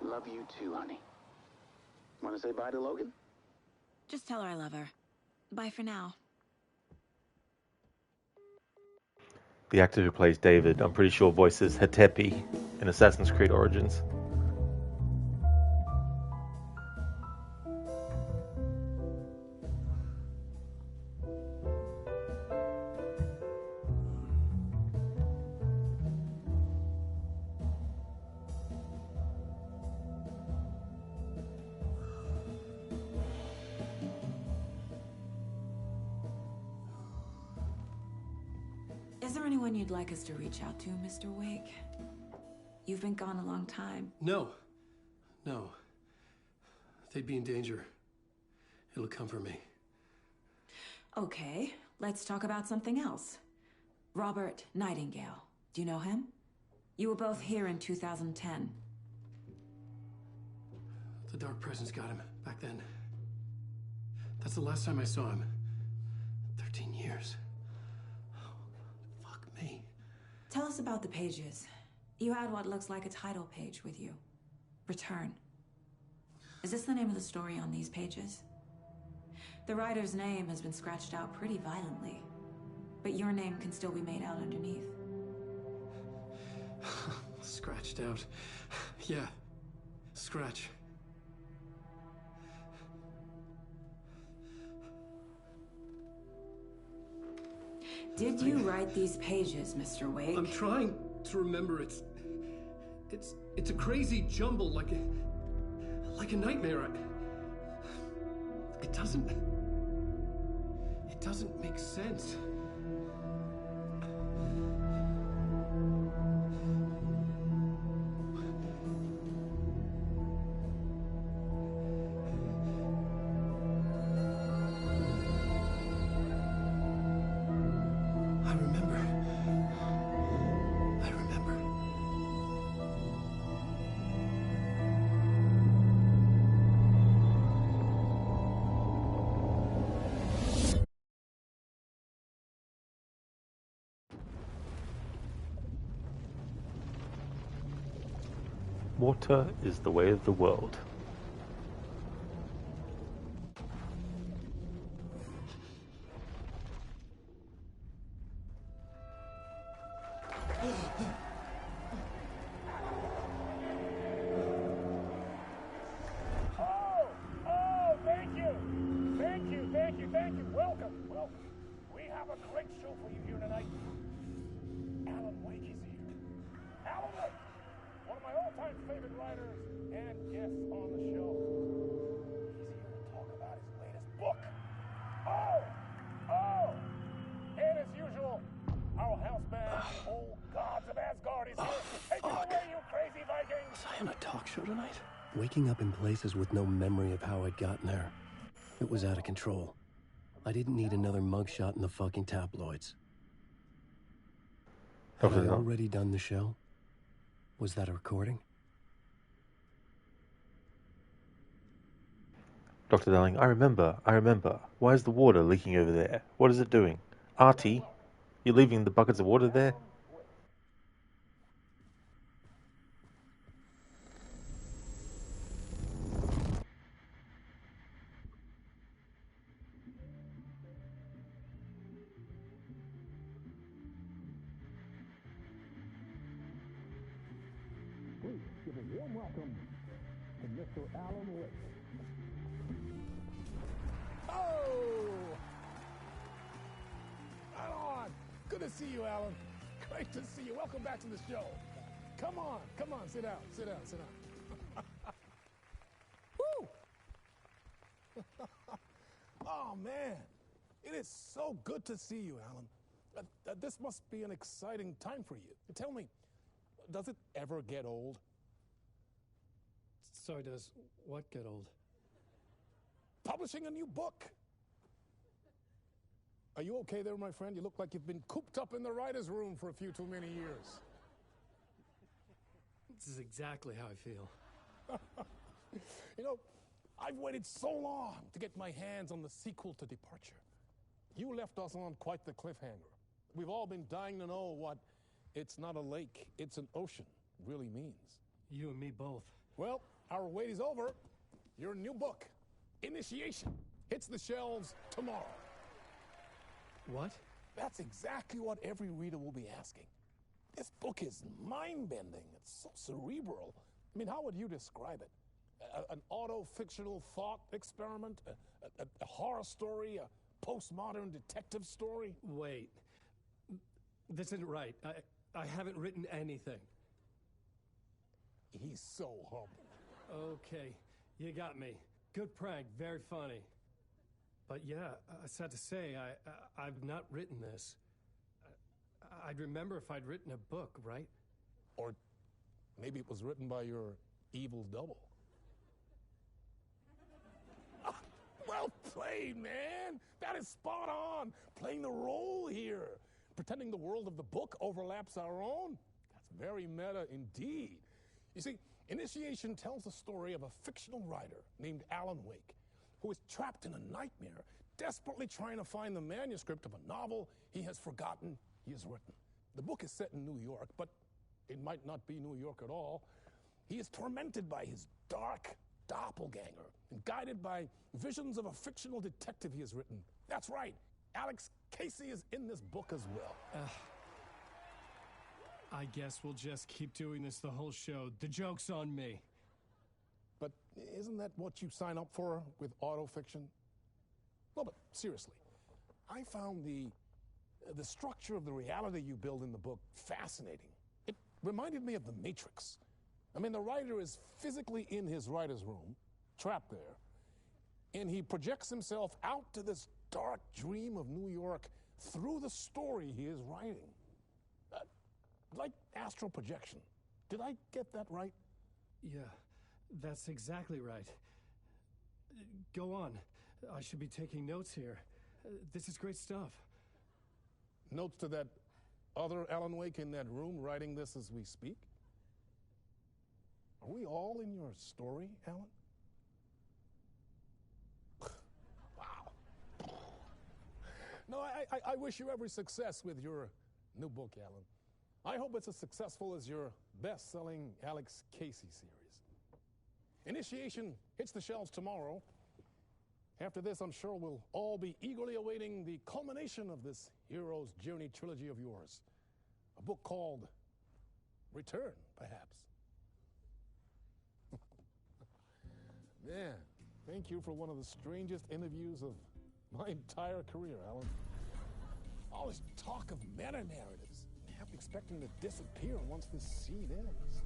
Love you too, honey. Want to say bye to Logan? Just tell her I love her. Bye for now. The actor who plays David, I'm pretty sure voices Hatepi in Assassin's Creed Origins. Is there anyone you'd like us to reach out to, Mr. Wake? You've been gone a long time. No. They'd be in danger. It'll come for me. Okay, let's talk about something else. Robert Nightingale. Do you know him? You were both here in 2010. The Dark Presence got him back then. That's the last time I saw him. 13 years. Tell us about the pages. You had what looks like a title page with you. Return. Is this the name of the story on these pages? The writer's name has been scratched out pretty violently, but your name can still be made out underneath. Scratched out. Yeah. Scratch. Did you write these pages, Mr. Wake? I'm trying to remember. It's a crazy jumble, like like a nightmare. It doesn't make sense. I remember. Water is the way of the world. Oh, thank you. Welcome. We have a great show for you here tonight. Alan Wake is here. Alan Wake, one of my all-time favorite writers and guests on the show. He's here to talk about his latest book. Oh! And as usual, our house band, the old gods of Asgard, is here. Take it away, you crazy Vikings! Was I on a talk show tonight? Waking up in places with no memory of how I'd gotten there. It was out of control. I didn't need another mugshot in the fucking tabloids. Have I already done the show? Was that a recording? Dr. Darling, I remember. Why is the water leaking over there? What is it doing? Artie, you're leaving the buckets of water there? Please give a warm welcome to Mr. Alan Wake. Oh! Alan! Good to see you, Alan. Great to see you. Welcome back to the show. Come on, sit down. Woo! Oh, man. It is so good to see you, Alan. This must be an exciting time for you. Tell me, does it ever get old? So does what get old? Publishing a new book. Are you okay there, my friend? You look like you've been cooped up in the writer's room for a few too many years. This is exactly how I feel. You know, I've waited so long to get my hands on the sequel to Departure. You left us on quite the cliffhanger. We've all been dying to know what "it's not a lake, it's an ocean" really means. You and me both. Well, our wait is over. Your new book, Initiation, hits the shelves tomorrow. What? That's exactly what every reader will be asking. This book is mind-bending. It's so cerebral. I mean, how would you describe it? An auto-fictional thought experiment? A horror story? A postmodern detective story? Wait. This isn't right. I haven't written anything. He's so humble. Okay, you got me. Good prank, very funny. But yeah, sad to say, I've not written this. I'd remember if I'd written a book, right? Or maybe it was written by your evil double. Well played, man! That is spot on! Playing the role here. Pretending the world of the book overlaps our own. That's very meta indeed. You see, Initiation tells the story of a fictional writer named Alan Wake, who is trapped in a nightmare, desperately trying to find the manuscript of a novel he has forgotten he has written. The book is set in New York, but it might not be New York at all. He is tormented by his dark doppelganger and guided by visions of a fictional detective he has written. That's right, Alex Casey is in this book as well. I guess we'll just keep doing this the whole show. The joke's on me. But isn't that what you sign up for with autofiction? No, but seriously, I found the structure of the reality you build in the book fascinating. It reminded me of The Matrix. I mean, the writer is physically in his writer's room, trapped there. And he projects himself out to this dark dream of New York through the story he is writing. Like astral projection. Did I get that right? Yeah, that's exactly right. Go on. I should be taking notes here. This is great stuff. Notes to that other Alan Wake in that room writing this as we speak? Are we all in your story, Alan? Wow. No, I wish you every success with your new book, Alan. I hope it's as successful as your best-selling Alex Casey series. Initiation hits the shelves tomorrow. After this, I'm sure we'll all be eagerly awaiting the culmination of this Hero's Journey trilogy of yours. A book called Return, perhaps. Man, thank you for one of the strangest interviews of my entire career, Alan. All this talk of meta-narratives, half expecting to disappear once this scene ends.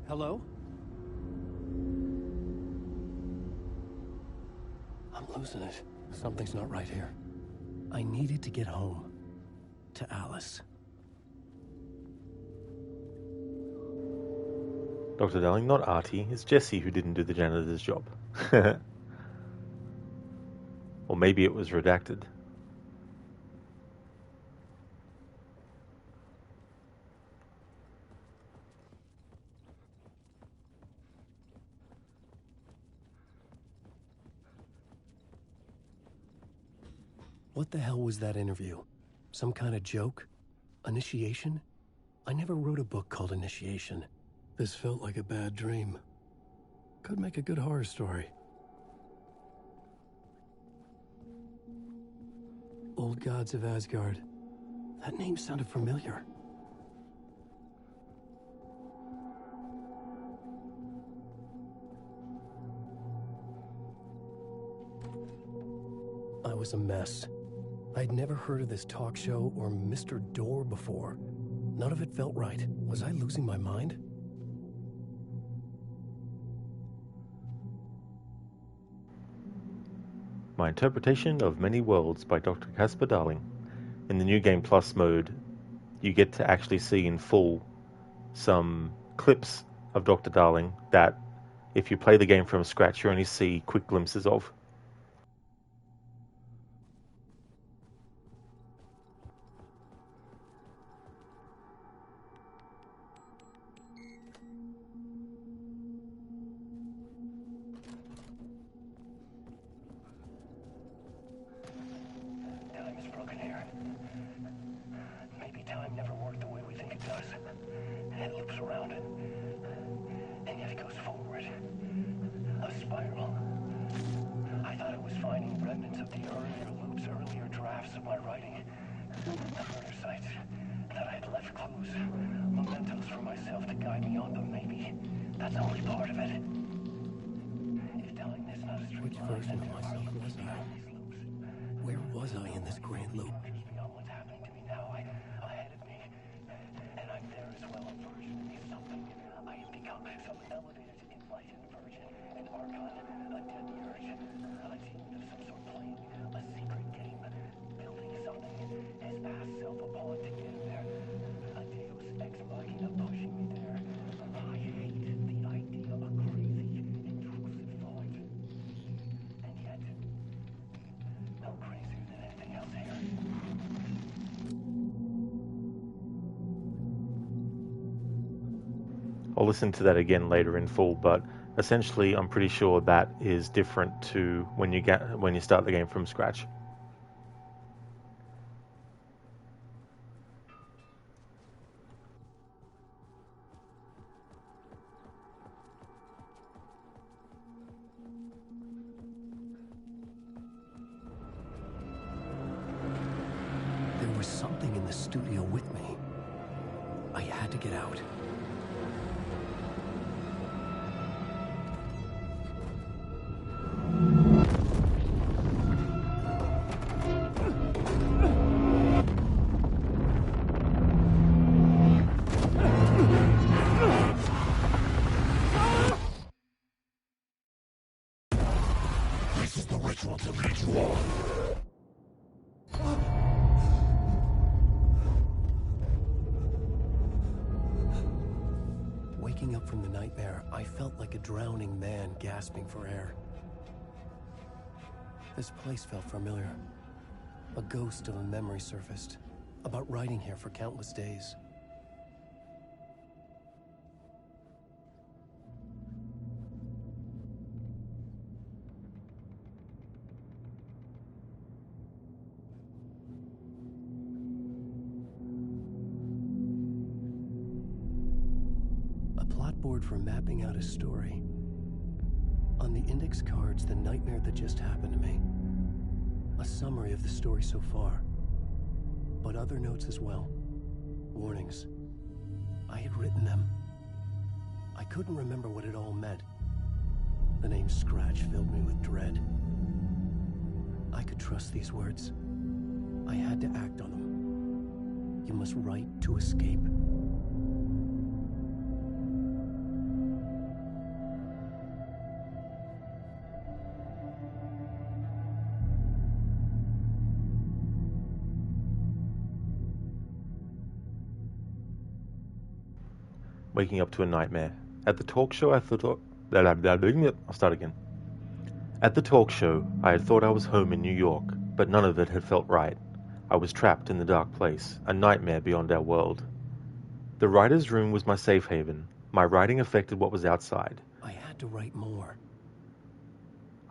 Hello? I'm losing it. Something's not right here. I needed to get home. To Alice. Dr. Darling, not Artie. It's Jesse who didn't do the janitor's job. Or maybe it was redacted. What the hell was that interview? Some kind of joke? Initiation? I never wrote a book called Initiation. This felt like a bad dream. Could make a good horror story. Old Gods of Asgard. That name sounded familiar. I was a mess. I'd never heard of this talk show or Mr. Door before. None of it felt right. Was I losing my mind? My Interpretation of Many Worlds by Dr. Casper Darling. In the New Game Plus mode, you get to actually see in full some clips of Dr. Darling that, if you play the game from scratch, you only see quick glimpses of. I'll listen to that again later in full, but essentially I'm pretty sure that is different to when you start the game from scratch. There was something in the studio with me. I had to get out. Waking up from the nightmare, I felt like a drowning man gasping for air. This place felt familiar. A ghost of a memory surfaced, about riding here for countless days. For mapping out a story. On the index cards, the nightmare that just happened to me. A summary of the story so far. But other notes as well. Warnings. I had written them. I couldn't remember what it all meant. The name Scratch filled me with dread. I could trust these words. I had to act on them. You must write to escape. Waking up to a nightmare. At the talk show, I thought... I'll start again. At the talk show, I had thought I was home in New York, but none of it had felt right. I was trapped in the dark place, a nightmare beyond our world. The writer's room was my safe haven. My writing affected what was outside. I had to write more.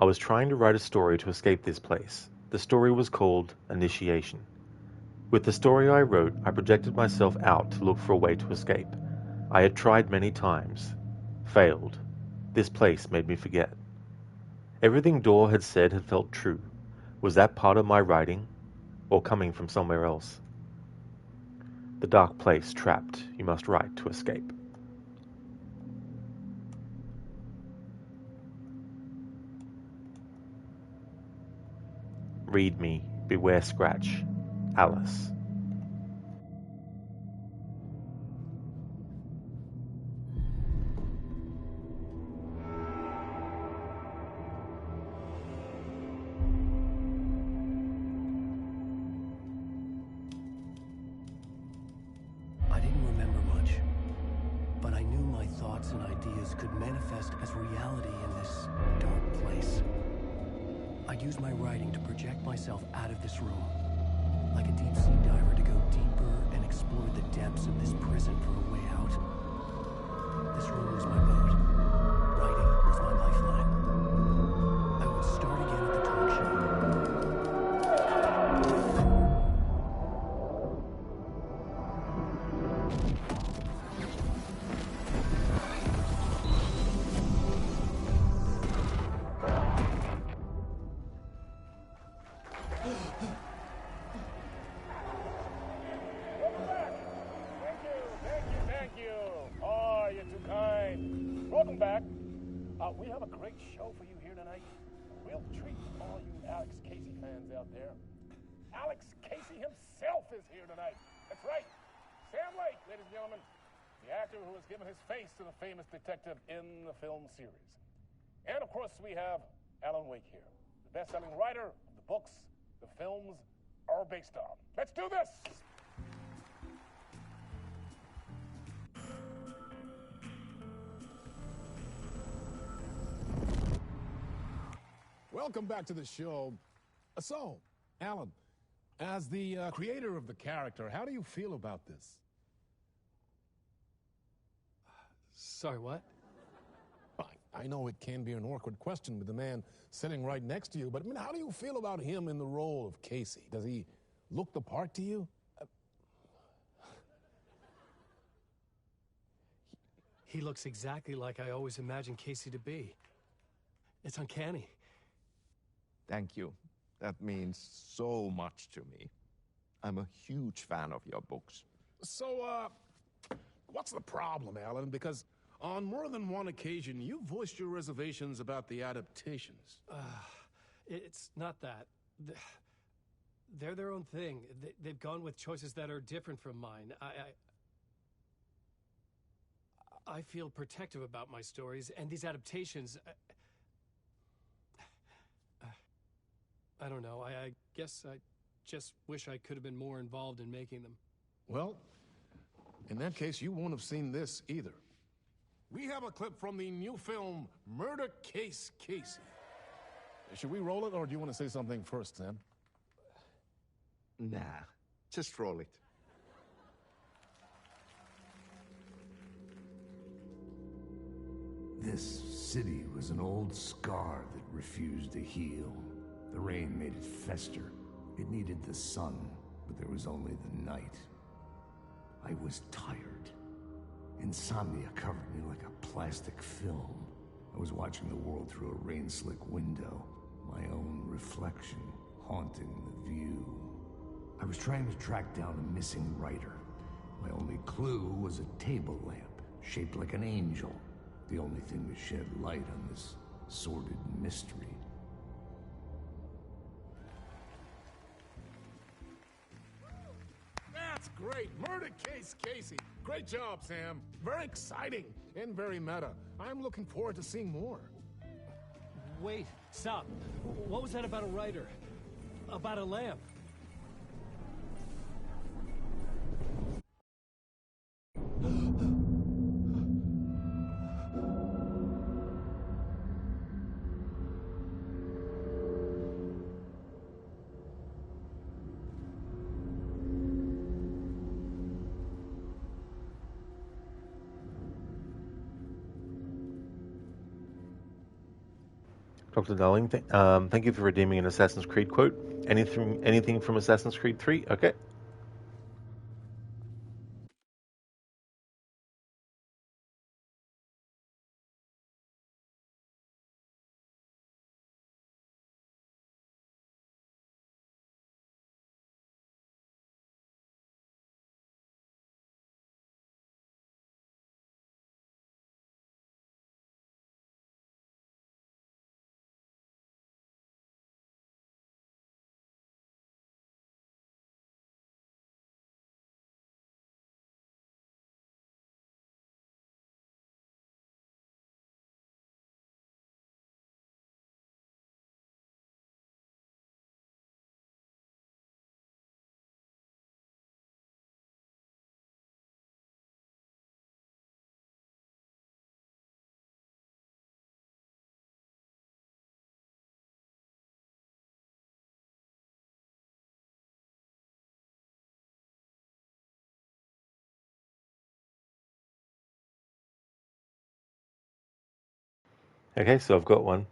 I was trying to write a story to escape this place. The story was called Initiation. With the story I wrote, I projected myself out to look for a way to escape. I had tried many times. Failed. This place made me forget. Everything Dor had said had felt true. Was that part of my writing, or coming from somewhere else? The dark place trapped. You must write to escape. Read me. Beware Scratch. Alice. And ideas could manifest as reality in this dark place. I'd use my writing to project myself out of this room, like a deep-sea diver to go deeper and explore the depths of this prison for a way out. This room was my boat. Writing was my lifeline. I would start again at the talk show. Welcome back. We have a great show for you here tonight. We'll treat all you Alex Casey fans out there. Alex Casey himself is here tonight. That's right. Sam Lake, ladies and gentlemen. The actor who has given his face to the famous detective in the film series. And of course, we have Alan Wake here, the best-selling writer of the books the films are based on. Let's do this! Welcome back to the show. So, Alan, as the creator of the character, how do you feel about this? Sorry, what? I know it can be an awkward question with the man sitting right next to you, but I mean, how do you feel about him in the role of Casey? Does he look the part to you? He looks exactly like I always imagined Casey to be. It's uncanny. Thank you. That means so much to me. I'm a huge fan of your books. So, what's the problem, Alan? Because on more than one occasion, you voiced your reservations about the adaptations. It's not that. They're their own thing. They've gone with choices that are different from mine. I feel protective about my stories, and these adaptations... I don't know. I guess I just wish I could have been more involved in making them. Well, in that case, you won't have seen this either. We have a clip from the new film, Murder Case Casey. Should we roll it, or do you want to say something first, Sam? Nah, just roll it. This city was an old scar that refused to heal. The rain made it fester. It needed the sun, but there was only the night. I was tired. Insomnia covered me like a plastic film. I was watching the world through a rain-slick window, my own reflection haunting the view. I was trying to track down a missing writer. My only clue was a table lamp, shaped like an angel. The only thing to shed light on this sordid mystery. That's great! Murder Case Casey! Great job, Sam. Very exciting and very meta. I'm looking forward to seeing more. Wait, stop. What was that about a writer? About a lamp? Dr. Darling, thank you for redeeming an Assassin's Creed quote. Anything from Assassin's Creed 3? Okay. Okay, so I've got one.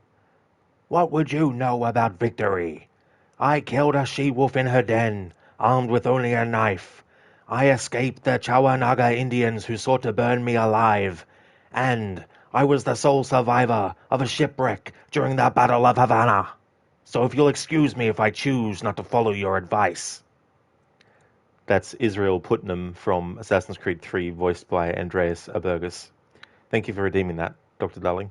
What would you know about victory? I killed a she-wolf in her den, armed with only a knife. I escaped the Chawanaga Indians who sought to burn me alive. And I was the sole survivor of a shipwreck during the Battle of Havana. So if you'll excuse me if I choose not to follow your advice. That's Israel Putnam from Assassin's Creed 3, voiced by Andreas Abergus. Thank you for redeeming that, Dr. Darling.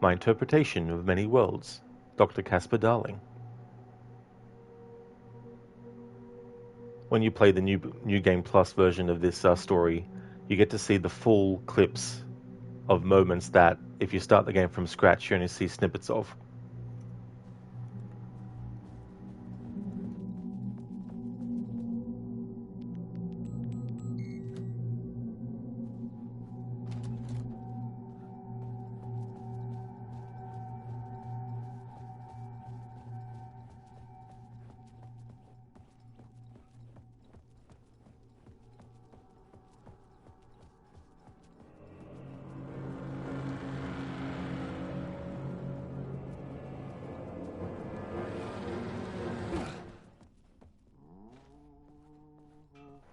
My interpretation of many worlds, Dr. Casper Darling. When you play the New Game Plus version of this story, you get to see the full clips of moments that, if you start the game from scratch, you only see snippets of.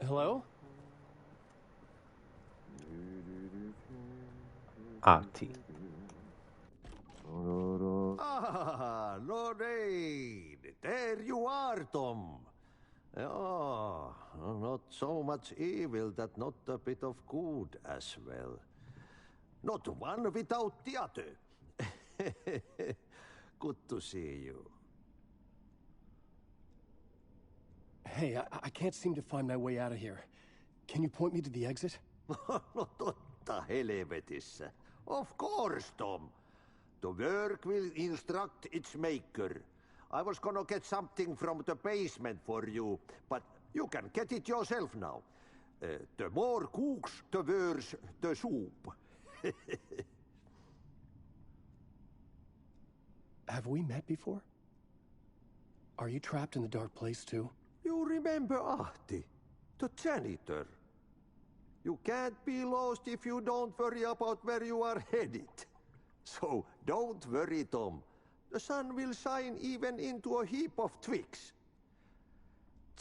Hello? Artie. Ah, Lorraine! There you are, Tom. Oh, not so much evil that not a bit of good as well. Not one without the other. Good to see you. Hey, I can't seem to find my way out of here. Can you point me to the exit? No totta helvetissä. Of course, Tom. The work will instruct its maker. I was gonna get something from the basement for you, but you can get it yourself now. The more cooks, the worse the soup. Have we met before? Are you trapped in the dark place too? You remember Ahti, the janitor. You can't be lost if you don't worry about where you are headed. So don't worry, Tom. The sun will shine even into a heap of twigs.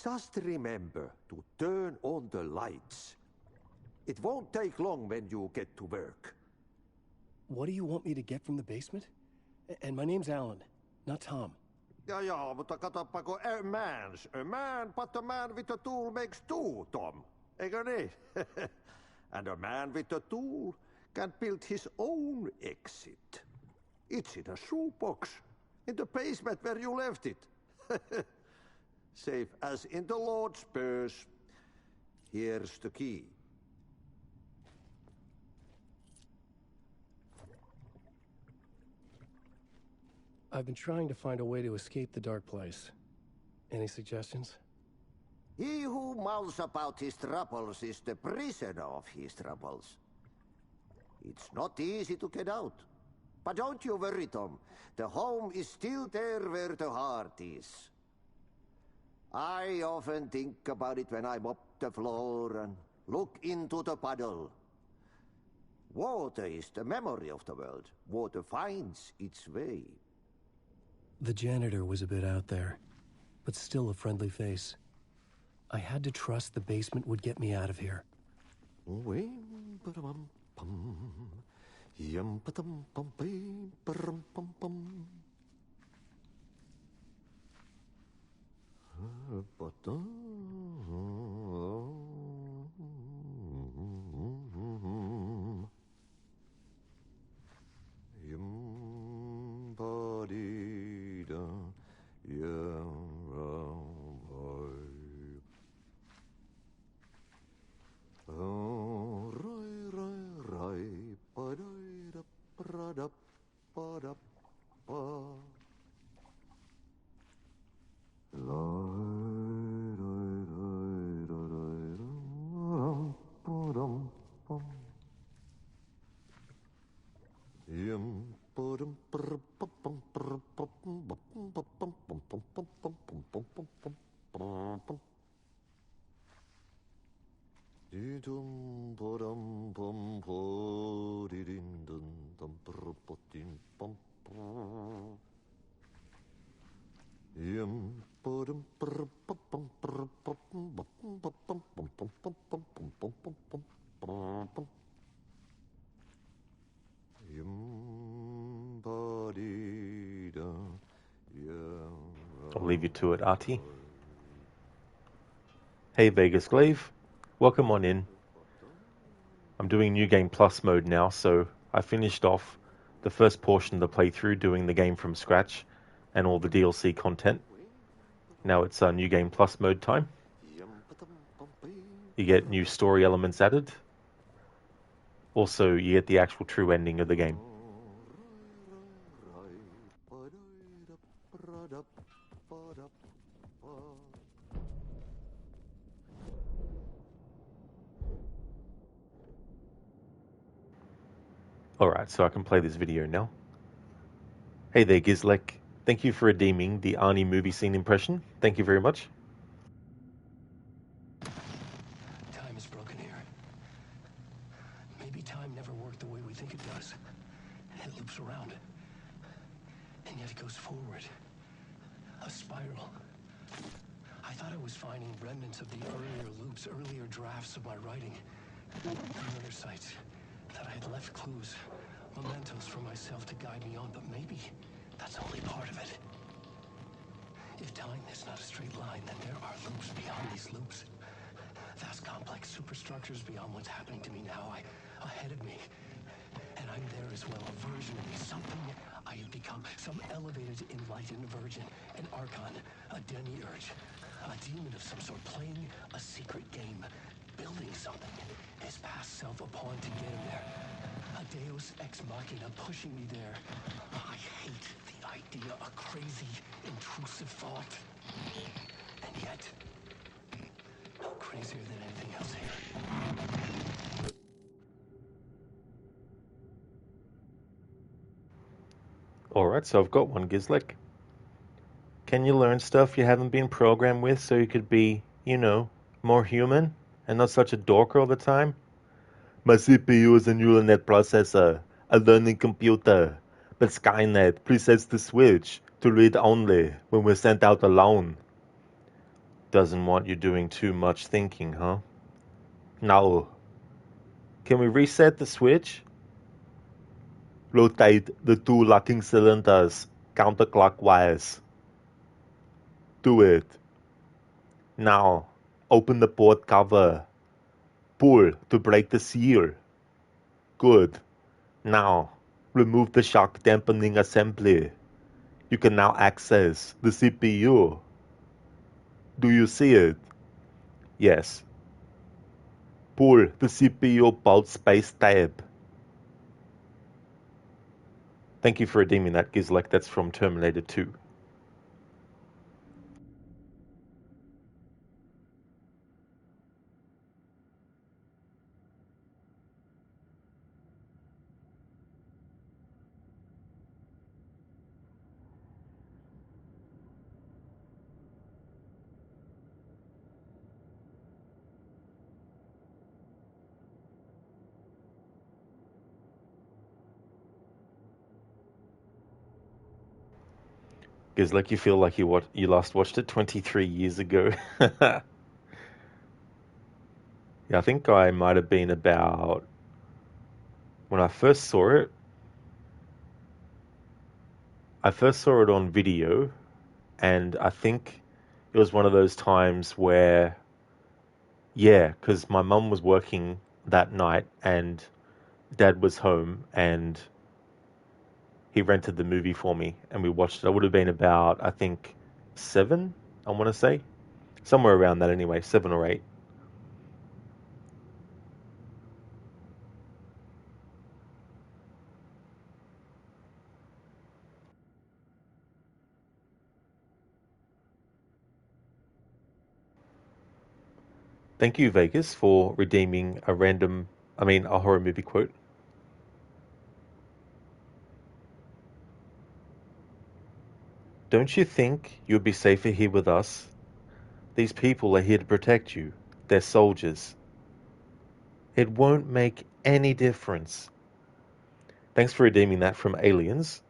Just remember to turn on the lights. It won't take long when you get to work. What do you want me to get from the basement? And my name's Alan, not Tom. Ja, mutta katsoppa, a man, but a man with a tool makes two, Tom. Eikö niin? And a man with a tool can build his own exit. It's in a shoebox, in the basement where you left it. Safe as in the Lord's purse. Here's the key. I've been trying to find a way to escape the dark place. Any suggestions? He who mouths about his troubles is the prisoner of his troubles. It's not easy to get out. But don't you worry, Tom. The home is still there where the heart is. I often think about it when I mop the floor and look into the puddle. Water is the memory of the world. Water finds its way. The janitor was a bit out there, but still a friendly face. I had to trust the basement would get me out of here. I'll leave you to it, Artie. Hey Vegas Glaive, welcome on in. I'm doing New Game Plus mode now, so I finished off the first portion of the playthrough doing the game from scratch and all the DLC content. Now it's New Game Plus mode time. You get new story elements added. Also, you get the actual true ending of the game. Alright, so I can play this video now. Hey there, Gizlek. Thank you for redeeming the Arnie movie scene impression. Thank you very much. Time is broken here. Maybe time never worked the way we think it does. It loops around. And yet it goes forward. A spiral. I thought I was finding remnants of the earlier loops, earlier drafts of my writing. And other sites. That I had left clues, mementos for myself to guide me on, but maybe that's only part of it. If time is not a straight line, then there are loops beyond. structures beyond what's happening to me now, ahead of me. And I'm there as well, a version of me, something I have become, some elevated, enlightened virgin, an archon, a demiurge, a demon of some sort, playing a secret game, building something, his past self a pawn to get him there, a deus ex machina pushing me there. I hate the idea, a crazy, intrusive thought. And yet, crazier than anything else here. Alright, so I've got one, Gizlek. Can you learn stuff you haven't been programmed with so you could be, you know, more human and not such a dork all the time? My CPU is a neural net processor, a learning computer, but Skynet presets the switch to read only when we're sent out alone. Doesn't want you doing too much thinking, huh? No. Can we reset the switch? Rotate the 2 locking cylinders counterclockwise. Do it. Now, open the port cover. Pull to break the seal. Good. Now, remove the shock dampening assembly. You can now access the CPU. Do you see it? Yes. Pull the CPU bolt space tab. Thank you for redeeming that, Gizlek. That's from Terminator 2. Gizlek, you feel like you last watched it 23 years ago. Yeah, I think I might have been about... When I first saw it on video, and I think it was one of those times where, yeah, because my mum was working that night and Dad was home and he rented the movie for me and we watched it. I would have been about, I think, 7, I want to say. Somewhere around that anyway, 7 or 8. Thank you, Vegas, for redeeming a horror movie quote. Don't you think you'd be safer here with us? These people are here to protect you. They're soldiers. It won't make any difference. Thanks for redeeming that from Aliens.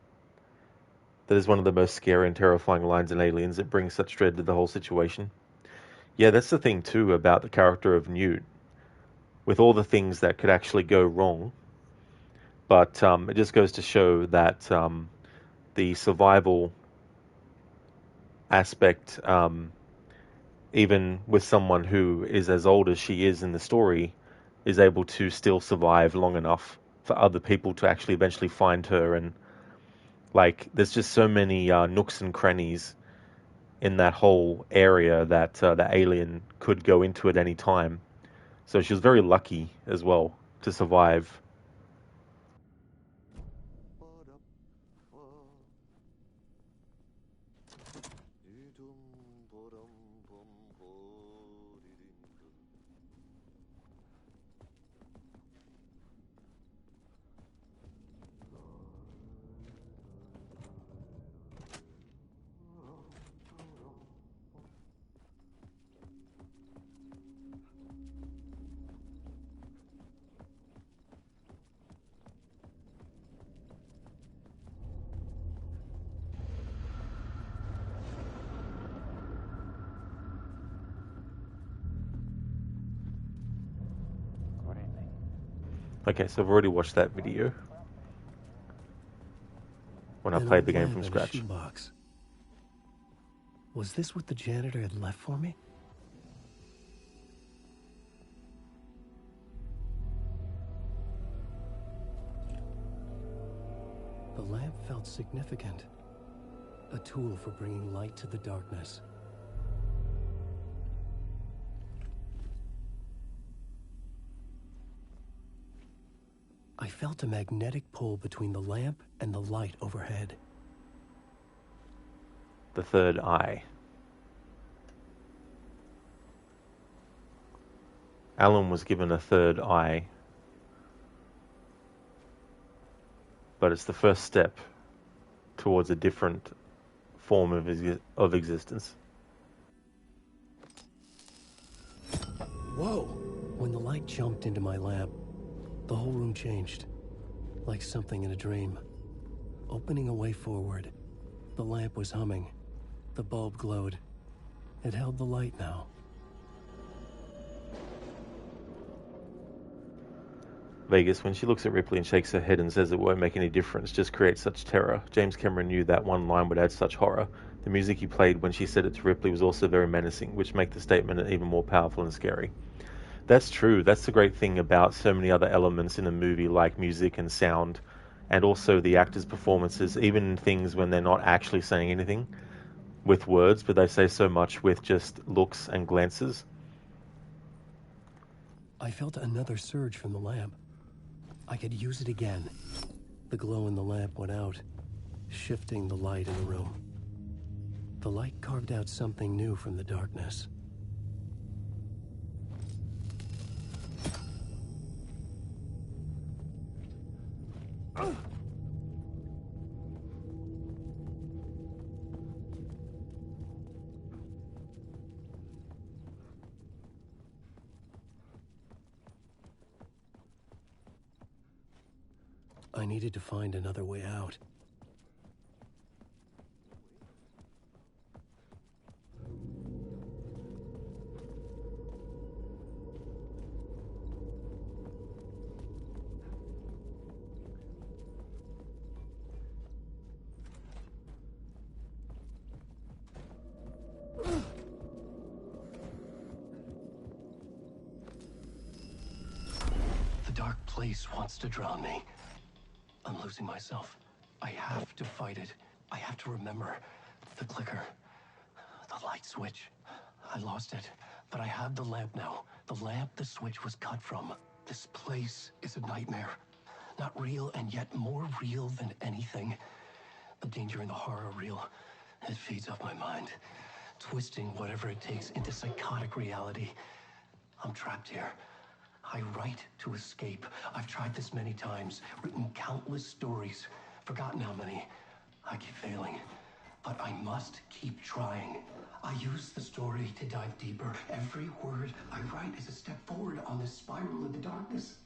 That is one of the most scary and terrifying lines in Aliens. It brings such dread to the whole situation. Yeah, that's the thing too about the character of Newt. With all the things that could actually go wrong. But it just goes to show that the survival aspect, even with someone who is as old as she is in the story, is able to still survive long enough for other people to actually eventually find her. And like, there's just so many nooks and crannies in that whole area that the alien could go into at any time. So she was very lucky as well to survive. Okay, so I've already watched that video when I played the game from scratch. Shoebox. Was this what the janitor had left for me? The lamp felt significant. A tool for bringing light to the darkness. I felt a magnetic pull between the lamp and the light overhead. The third eye. Alan was given a third eye, but it's the first step towards a different form of existence. Whoa! When the light jumped into my lamp, the whole room changed, like something in a dream. Opening a way forward, the lamp was humming. The bulb glowed. It held the light now. Vegas, when she looks at Ripley and shakes her head and says it won't make any difference, just creates such terror. James Cameron knew that one line would add such horror. The music he played when she said it to Ripley was also very menacing, which make the statement even more powerful and scary. That's true. That's the great thing about so many other elements in a movie, like music and sound, and also the actors' performances, even in things when they're not actually saying anything with words, but they say so much with just looks and glances. I felt another surge from the lamp. I could use it again. The glow in the lamp went out, shifting the light in the room. The light carved out something new from the darkness. I needed to find another way out. The dark place wants to drown me. I'm losing myself. I have to fight it. I have to remember the clicker, the light switch. I lost it, but I have the lamp now. The lamp the switch was cut from. This place is a nightmare. Not real, and yet more real than anything. The danger and the horror real. It feeds off my mind, twisting whatever it takes into psychotic reality. I'm trapped here. I write to escape. I've tried this many times, written countless stories, forgotten how many. I keep failing, but I must keep trying. I use the story to dive deeper. Every word I write is a step forward on this spiral in the darkness.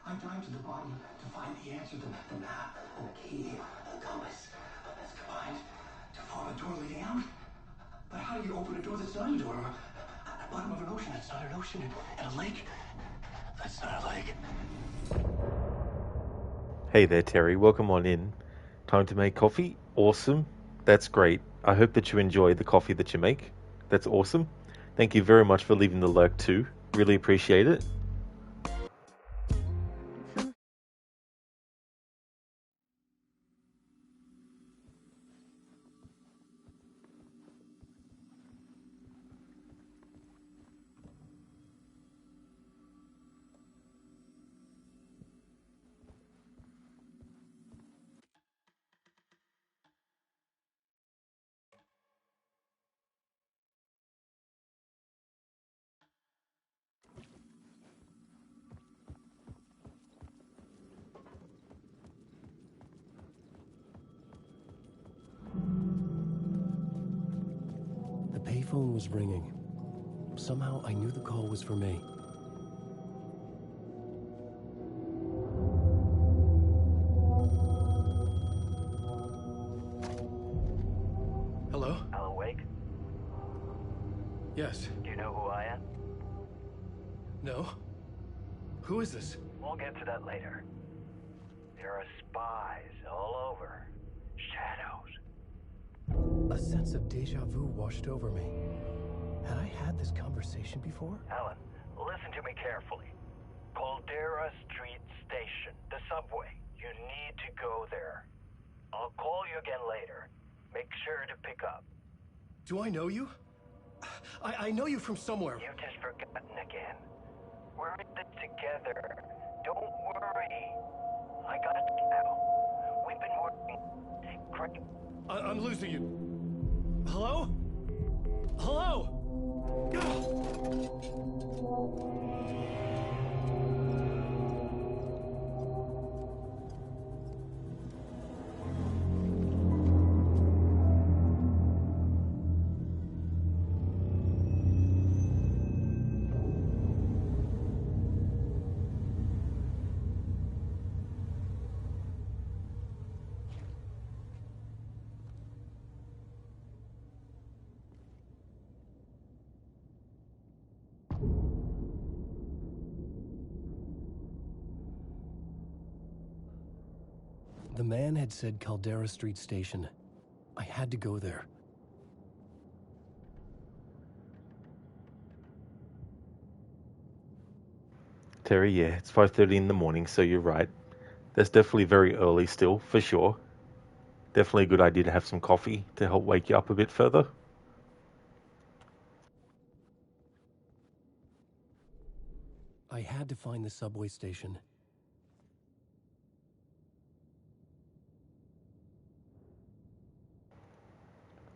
I dive to the bottom to find the answer, the map, and the key, the compass. That's combined to form a door leading out. But how do you open a door that's not a door? At the bottom of an ocean that's not an ocean, and a lake that's not a lake. Hey there, Terry. Welcome on in. Time to make coffee? Awesome. That's great. I hope that you enjoy the coffee that you make. That's awesome. Thank you very much for leaving the lurk too. Really appreciate it. The payphone was ringing. Somehow I knew the call was for me. Hello? Alan Wake? Yes. Do you know who I am? No? Who is this? We'll get to that later. There are spies all over. Shadows. A sense of deja vu washed over me. Had I had this conversation before? Alan, listen to me carefully. Caldera Street Station, the subway. You need to go there. I'll call you again later. Make sure to pick up. Do I know you? I know you from somewhere. You've just forgotten again. We're in it together. Don't worry. I got you now. We've been working great. I'm losing you. Hello? Hello? The man had said Caldera Street Station. I had to go there. Terry, yeah, it's 5:30 in the morning, so you're right. That's definitely very early still, for sure. Definitely a good idea to have some coffee to help wake you up a bit further. I had to find the subway station.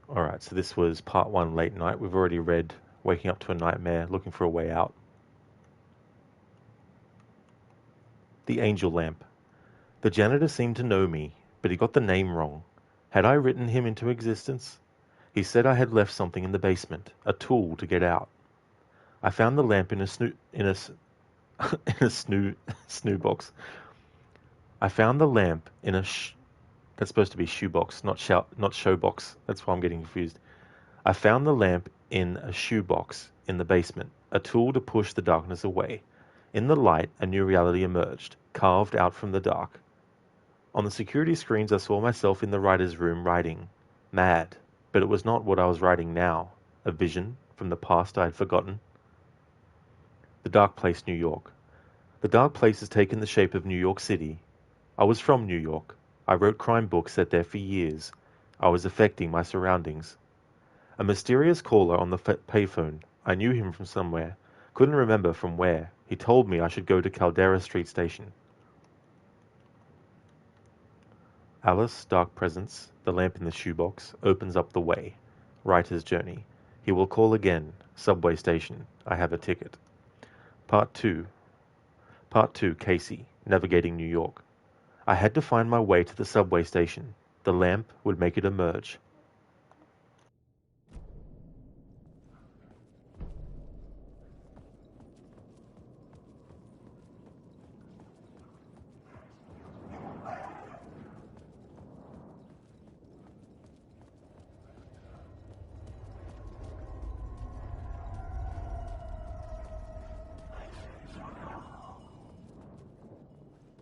Alright, so this was part 1, Late Night. We've already read Waking Up to a Nightmare, Looking for a Way Out. The Angel Lamp. The janitor seemed to know me, but he got the name wrong. Had I written him into existence? He said I had left something in the basement, a tool to get out. I found the lamp in a snoo box. I found the lamp in a that's supposed to be shoebox, not showbox. That's why I'm getting confused. I found the lamp in a shoebox in the basement, a tool to push the darkness away. In the light, a new reality emerged, carved out from the dark. On the security screens, I saw myself in the writer's room writing. Mad, but it was not what I was writing now. A vision from the past I had forgotten. The Dark Place, New York. The Dark Place has taken the shape of New York City. I was from New York. I wrote crime books set there for years. I was affecting my surroundings. A mysterious caller on the payphone. I knew him from somewhere. Couldn't remember from where. He told me I should go to Caldera Street Station. Alice, Dark Presence, the lamp in the shoebox, opens up the way. Writer's journey. He will call again. Subway station. I have a ticket. Part 2. Part 2, Casey, navigating New York. I had to find my way to the subway station. The lamp would make it emerge.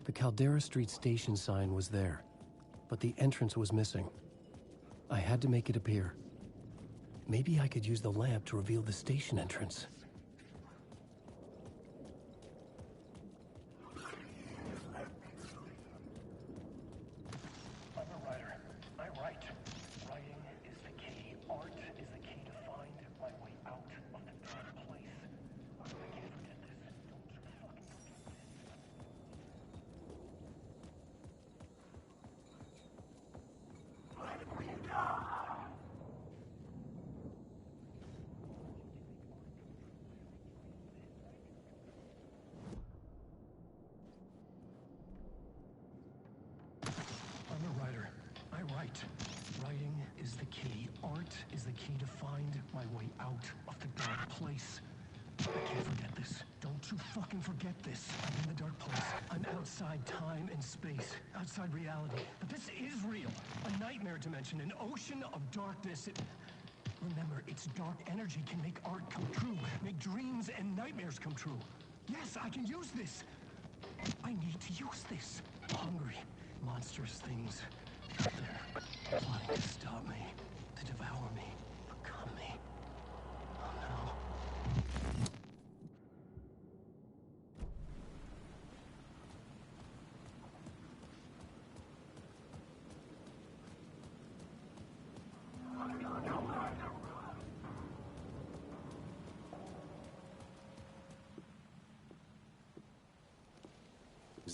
The Caldera Street Station sign was there, but the entrance was missing. I had to make it appear. Maybe I could use the lamp to reveal the station entrance. I'm a writer. I write. Writing is the key. Art is the key to find my way out of the dark place. I can't forget this. Don't you fucking forget this. I'm a writer. I write. Writing is the key. Art is the key to find my way out of the dark place. I can't forget this. Don't you fucking forget this. I'm in the dark place. I'm outside time and space. Outside reality. But this is real. A nightmare dimension. An ocean of darkness. Remember, its dark energy can make art come true. Make dreams and nightmares come true. Yes, I can use this. I need to use this. Hungry, monstrous things. They're plotting to stop me, to devour me, become me. Oh no.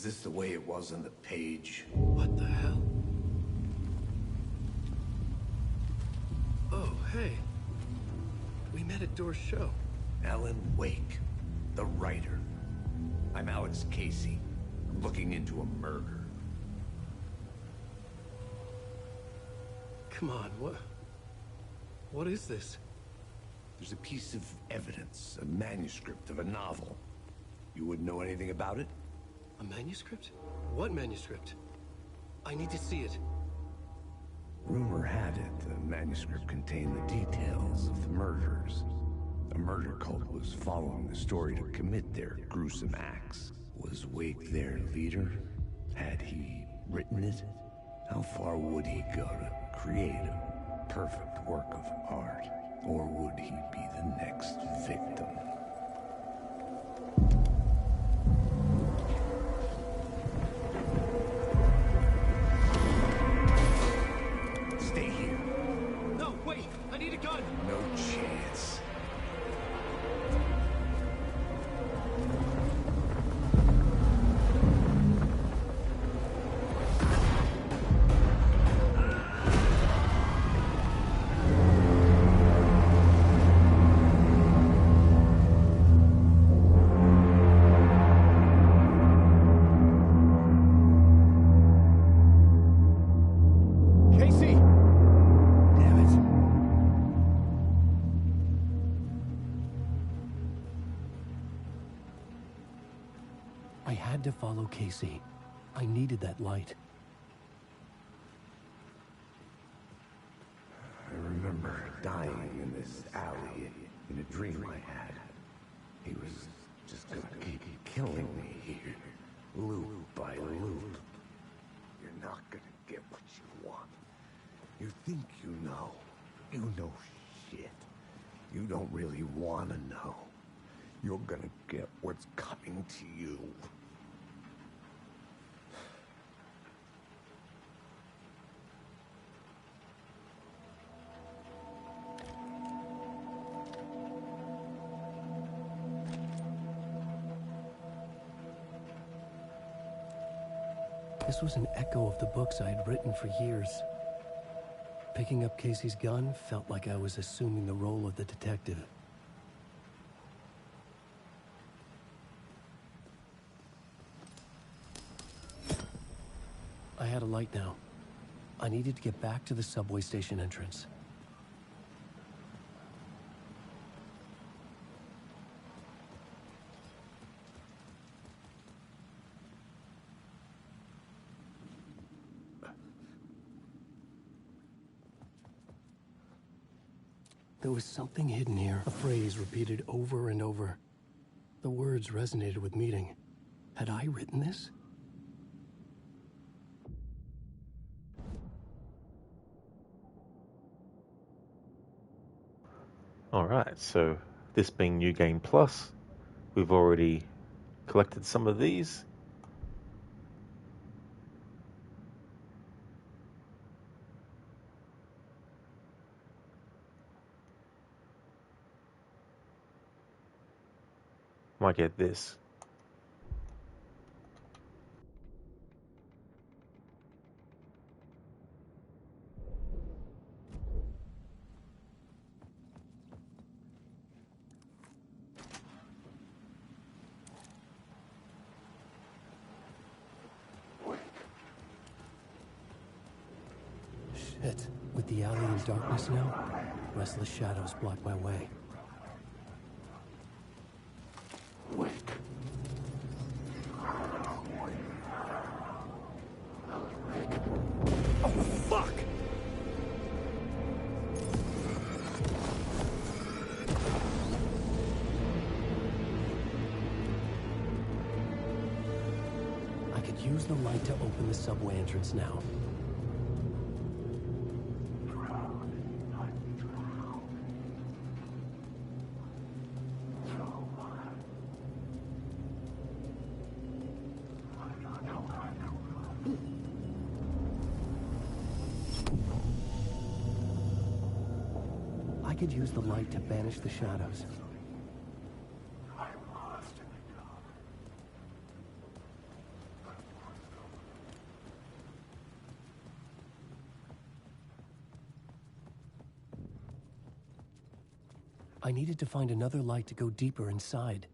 Is this the way it was on the page? What the hell? Oh, hey. We met at Door's show. Alan Wake, the writer. I'm Alex Casey. I'm looking into a murder. Come on, what is this? There's a piece of evidence, a manuscript of a novel. You wouldn't know anything about it? A manuscript? What manuscript? I need to see it. Rumor had it the manuscript contained the details of the murders. A murder cult was following the story to commit their gruesome acts. Was Wake their leader? Had he written it? How far would he go to create a perfect work of art? Or would he be the next victim? Stay here. No, wait! I need a gun! No chance. Casey! Damn it. I had to follow Casey. I needed that light. I remember dying in this alley in a dream I had. He was just gonna keep killing me here, loop by loop. You're not gonna get what you want. You think you know. You know shit. You don't really wanna know. You're gonna get what's coming to you. This was an echo of the books I had written for years. Picking up Casey's gun felt like I was assuming the role of the detective. I had a light now. I needed to get back to the subway station entrance. There was something hidden here, a phrase repeated over and over. The words resonated with meaning. Had I written this? Alright, so this being New Game Plus, we've already collected some of these. Might get this. Shit. With the alley in darkness now, restless shadows block my way. Oh, fuck! I could use the light to open the subway entrance now. I could use the light to banish the shadows. I needed to find another light to go deeper inside.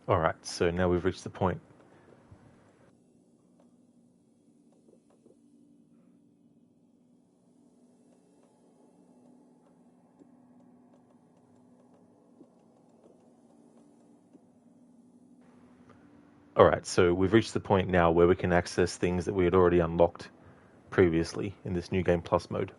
Alright, so now we've reached the point. Alright, so we've reached the point now where we can access things that we had already unlocked previously in this New Game Plus mode.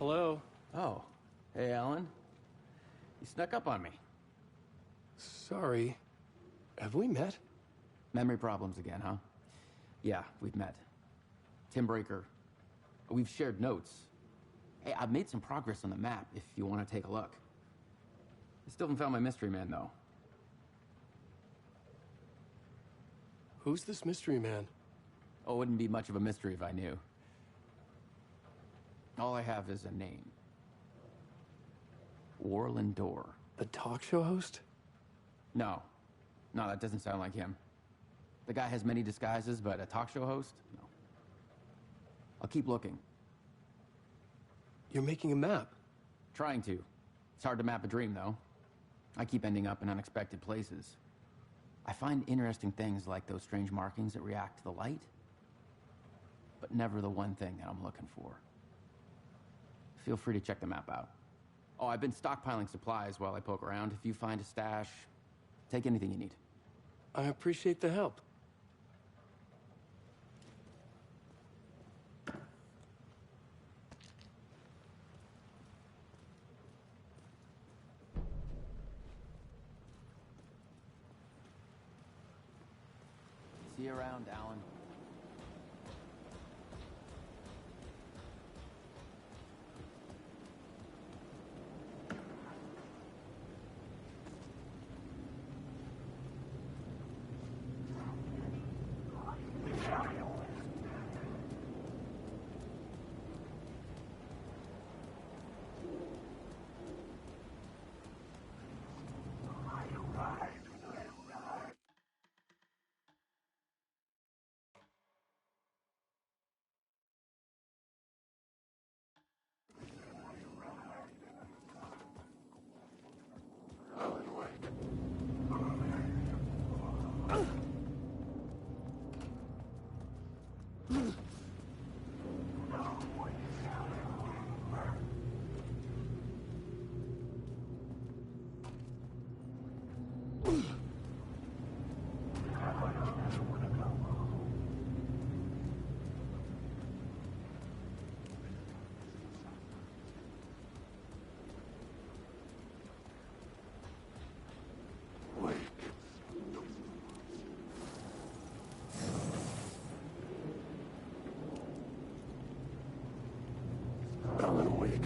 Hello? Oh. Hey, Alan. You snuck up on me. Sorry. Have we met? Memory problems again, huh? Yeah, we've met. Tim Breaker. We've shared notes. Hey, I've made some progress on the map if you want to take a look. I still haven't found my mystery man, though. Who's this mystery man? Oh, it wouldn't be much of a mystery if I knew. All I have is a name. Warlin Door. The talk show host? No. No, that doesn't sound like him. The guy has many disguises, but a talk show host? No. I'll keep looking. You're making a map? Trying to. It's hard to map a dream, though. I keep ending up in unexpected places. I find interesting things like those strange markings that react to the light, but never the one thing that I'm looking for. Feel free to check the map out. Oh, I've been stockpiling supplies while I poke around. If you find a stash, take anything you need. I appreciate the help. around, Alan. Alan Wake.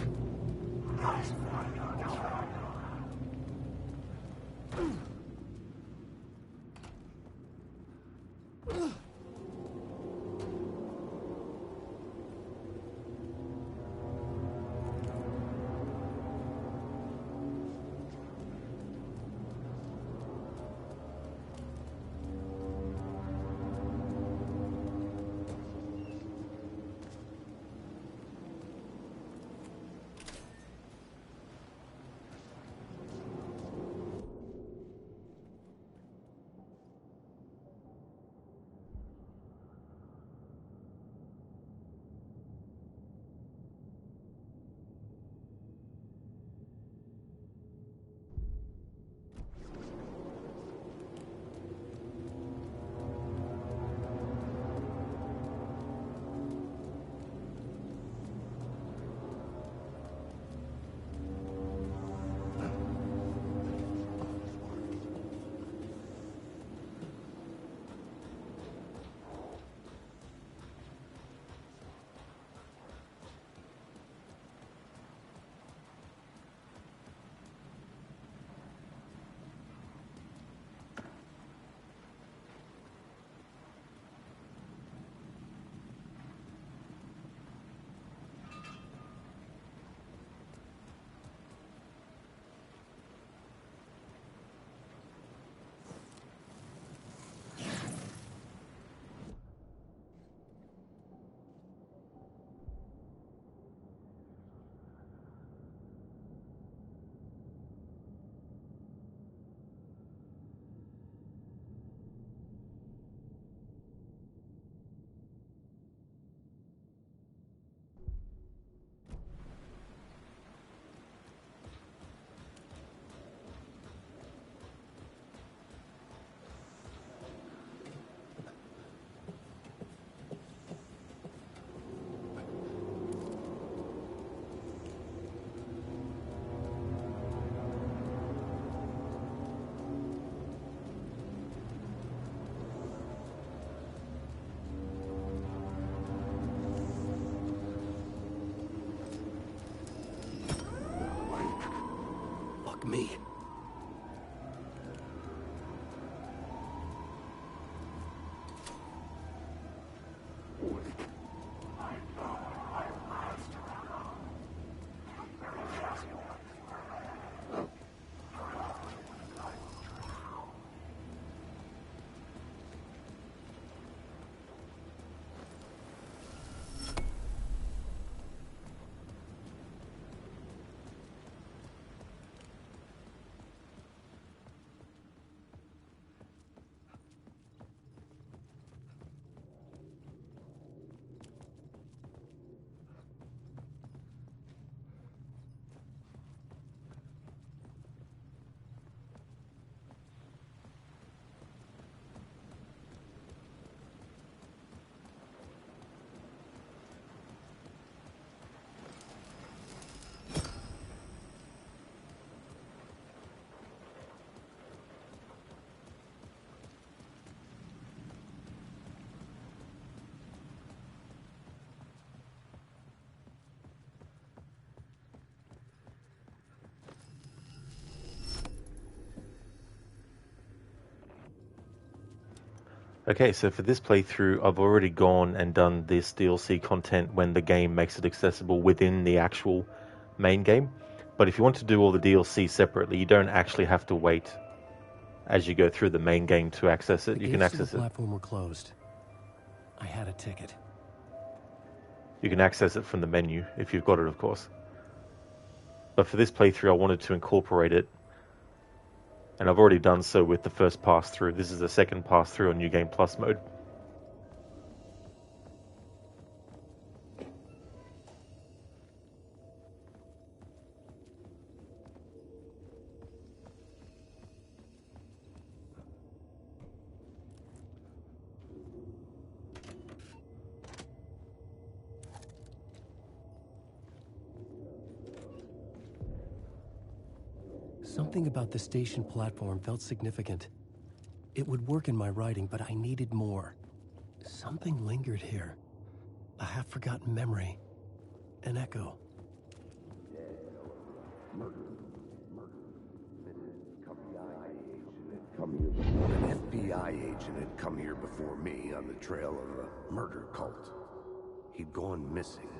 Me. Okay, so for this playthrough, I've already gone and done this DLC content when the game makes it accessible within the actual main game. But if you want to do all the DLC separately, you don't actually have to wait as you go through the main game to access it. You can access The platform were closed. I had a ticket. You can access it from the menu if you've got it, of course. But for this playthrough, I wanted to incorporate it, and I've already done so with the first pass through. This is the second pass through on New Game Plus mode. Something about the station platform felt significant. It would work in my writing, but I needed more. Something lingered here. A half-forgotten memory. An echo. An FBI agent had come here before me on the trail of a murder cult. He'd gone missing,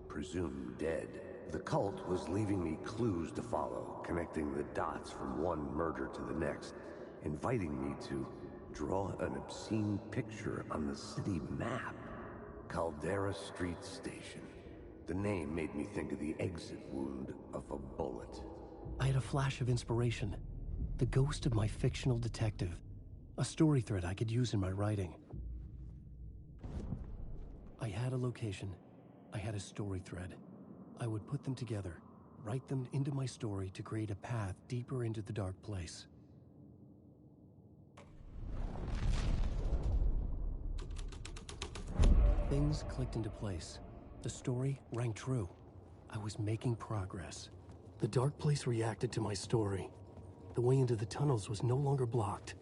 presumed dead. The cult was leaving me clues to follow, connecting the dots from one murder to the next, inviting me to draw an obscene picture on the city map. Caldera Street Station. The name made me think of the exit wound of a bullet. I had a flash of inspiration. The ghost of my fictional detective. A story thread I could use in my writing. I had a location. I had a story thread. I would put them together, write them into my story to create a path deeper into the dark place. Things clicked into place. The story rang true. I was making progress. The dark place reacted to my story. The way into the tunnels was no longer blocked.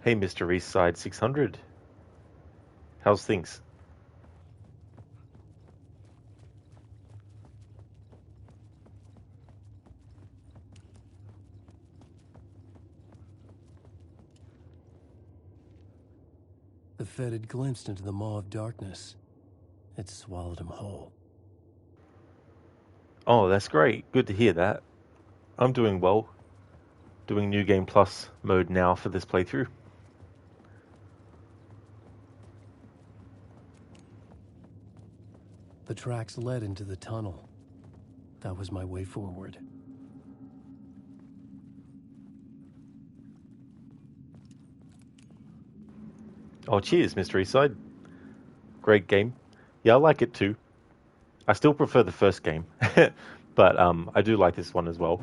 Hey, Mr. Eastside 600. How's things? The Fed had glimpsed into the maw of darkness. It swallowed him whole. Oh, that's great. Good to hear that. I'm doing well. Doing New Game Plus mode now for this playthrough. The tracks led into the tunnel. That was my way forward. Oh, cheers, Mr. Eastside. Great game. Yeah, I like it too. I still prefer the first game, but I do like this one as well.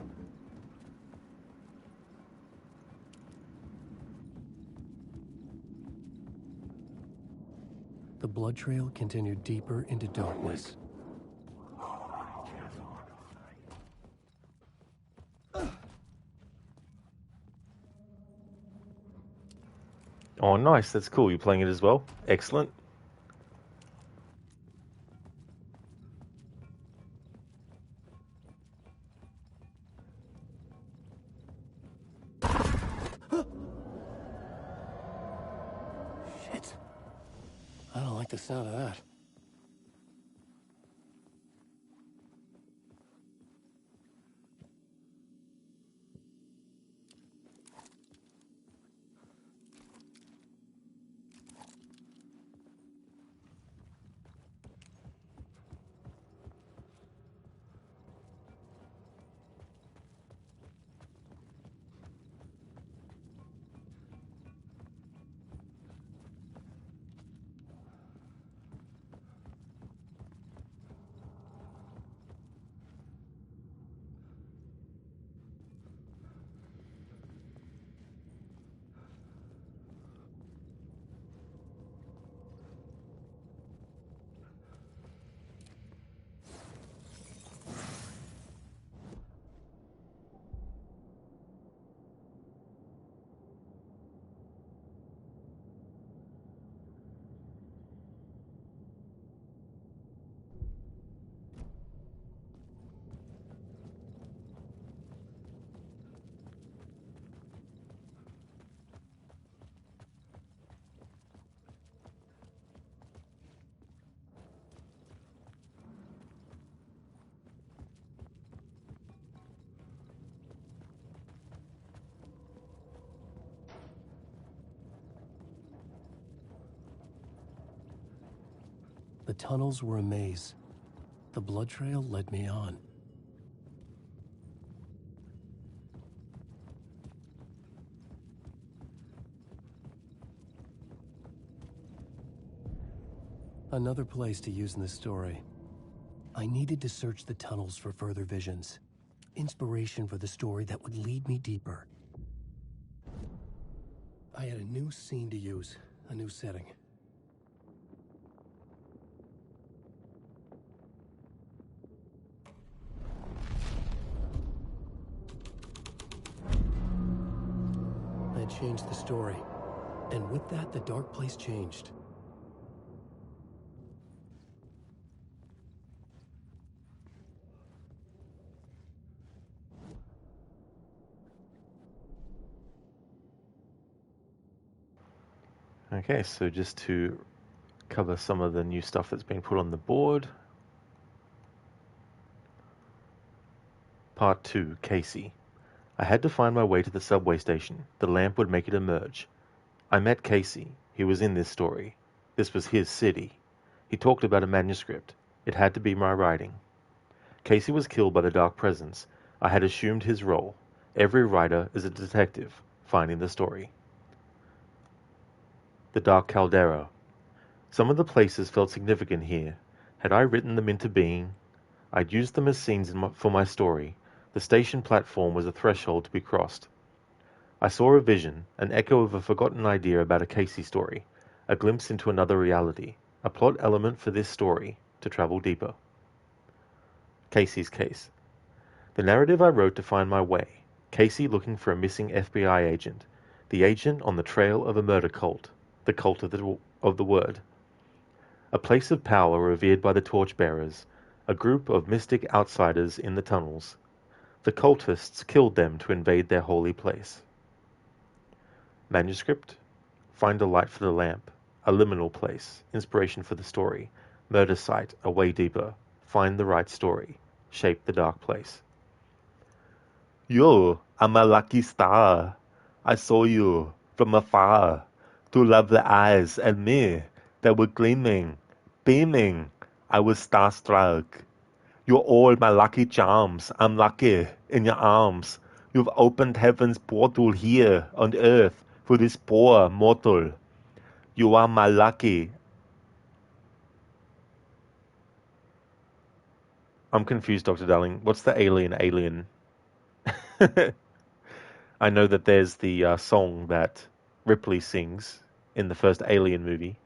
The blood trail continued deeper into darkness. Oh, nice. That's cool. You're playing it as well. Excellent. Shit. I don't like the sound of that. The tunnels were a maze. The blood trail led me on. Another place to use in this story. I needed to search the tunnels for further visions. Inspiration for the story that would lead me deeper. I had a new scene to use, a new setting. I had changed the story, and with that, the dark place changed. Okay, so just to cover some of the new stuff that's been put on the board. Part 2, Casey. I had to find my way to the subway station. The lamp would make it emerge. I met Casey. He was in this story. This was his city. He talked about a manuscript. It had to be my writing. Casey was killed by the Dark Presence. I had assumed his role. Every writer is a detective, finding the story. The Dark Caldera. Some of the places felt significant here. Had I written them into being? I'd used them as scenes for my story. The station platform was a threshold to be crossed. I saw a vision, an echo of a forgotten idea about a Casey story, a glimpse into another reality, a plot element for this story, to travel deeper. Casey's case. The narrative I wrote to find my way. Casey looking for a missing FBI agent. The agent on the trail of a murder cult. The cult of the word. A place of power revered by the torchbearers. A group of mystic outsiders in the tunnels. The cultists killed them to invade their holy place. Manuscript. Find a light for the lamp. A liminal place. Inspiration for the story. Murder site. A way deeper. Find the right story. Shape the dark place. You are my lucky star. I saw you from afar. Two lovely eyes at me that were gleaming, beaming. I was starstruck. You're all my lucky charms. I'm lucky in your arms. You've opened heaven's portal here on earth for this poor mortal. You are my lucky. I'm confused, Dr. Darling. What's the alien? I know that there's the song that Ripley sings in the first Alien movie.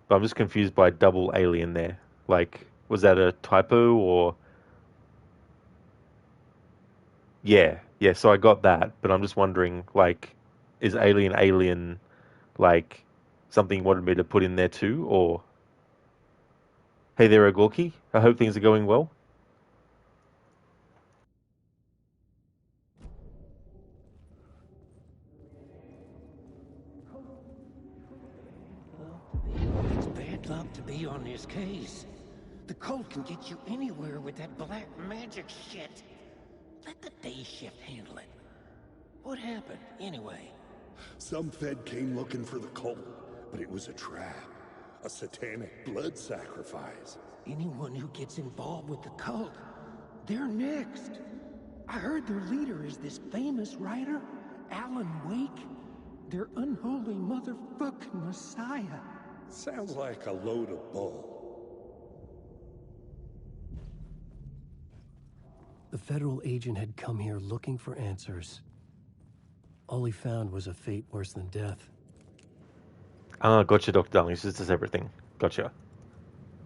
But I'm just confused by double alien there. Like, was that a typo or... Yeah, so I got that, but I'm just wondering, like, is alien, like, something you wanted me to put in there too, or... Hey there, Agorki. I hope things are going well. It's bad luck to be on this case. The cult can get you anywhere with that black magic shit. Let the day shift handle it. What happened, anyway? Some Fed came looking for the cult, but it was a trap. A satanic blood sacrifice. Anyone who gets involved with the cult, they're next. I heard their leader is this famous writer, Alan Wake. Their unholy motherfucking messiah. Sounds like a load of bull. The federal agent had come here looking for answers. All he found was a fate worse than death. Ah, gotcha, Dr. Darling. This is everything. Gotcha.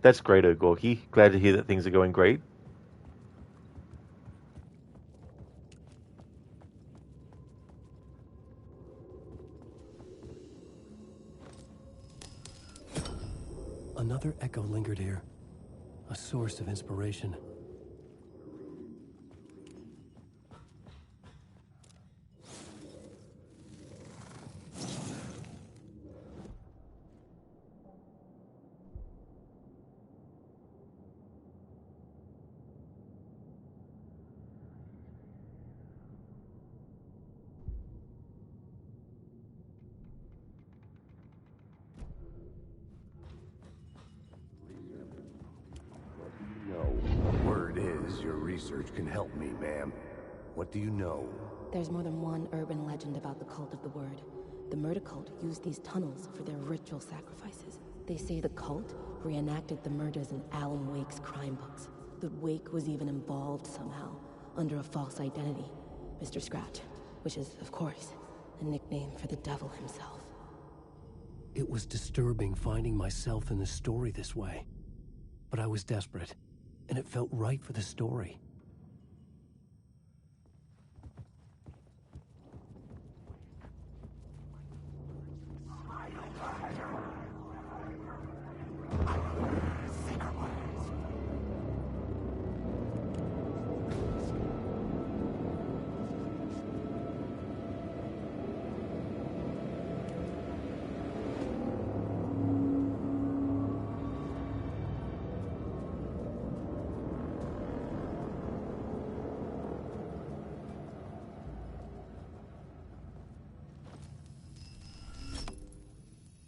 That's great, Gorky. Glad to hear that things are going great. Another echo lingered here. A source of inspiration. research can help me, ma'am. What do you know? There's more than one urban legend about the Cult of the Word. The murder cult used these tunnels for their ritual sacrifices. They say the cult reenacted the murders in Alan Wake's crime books. That Wake was even involved somehow, under a false identity, Mr. Scratch, which is, of course, a nickname for the devil himself. It was disturbing finding myself in the story this way. But I was desperate, and it felt right for the story.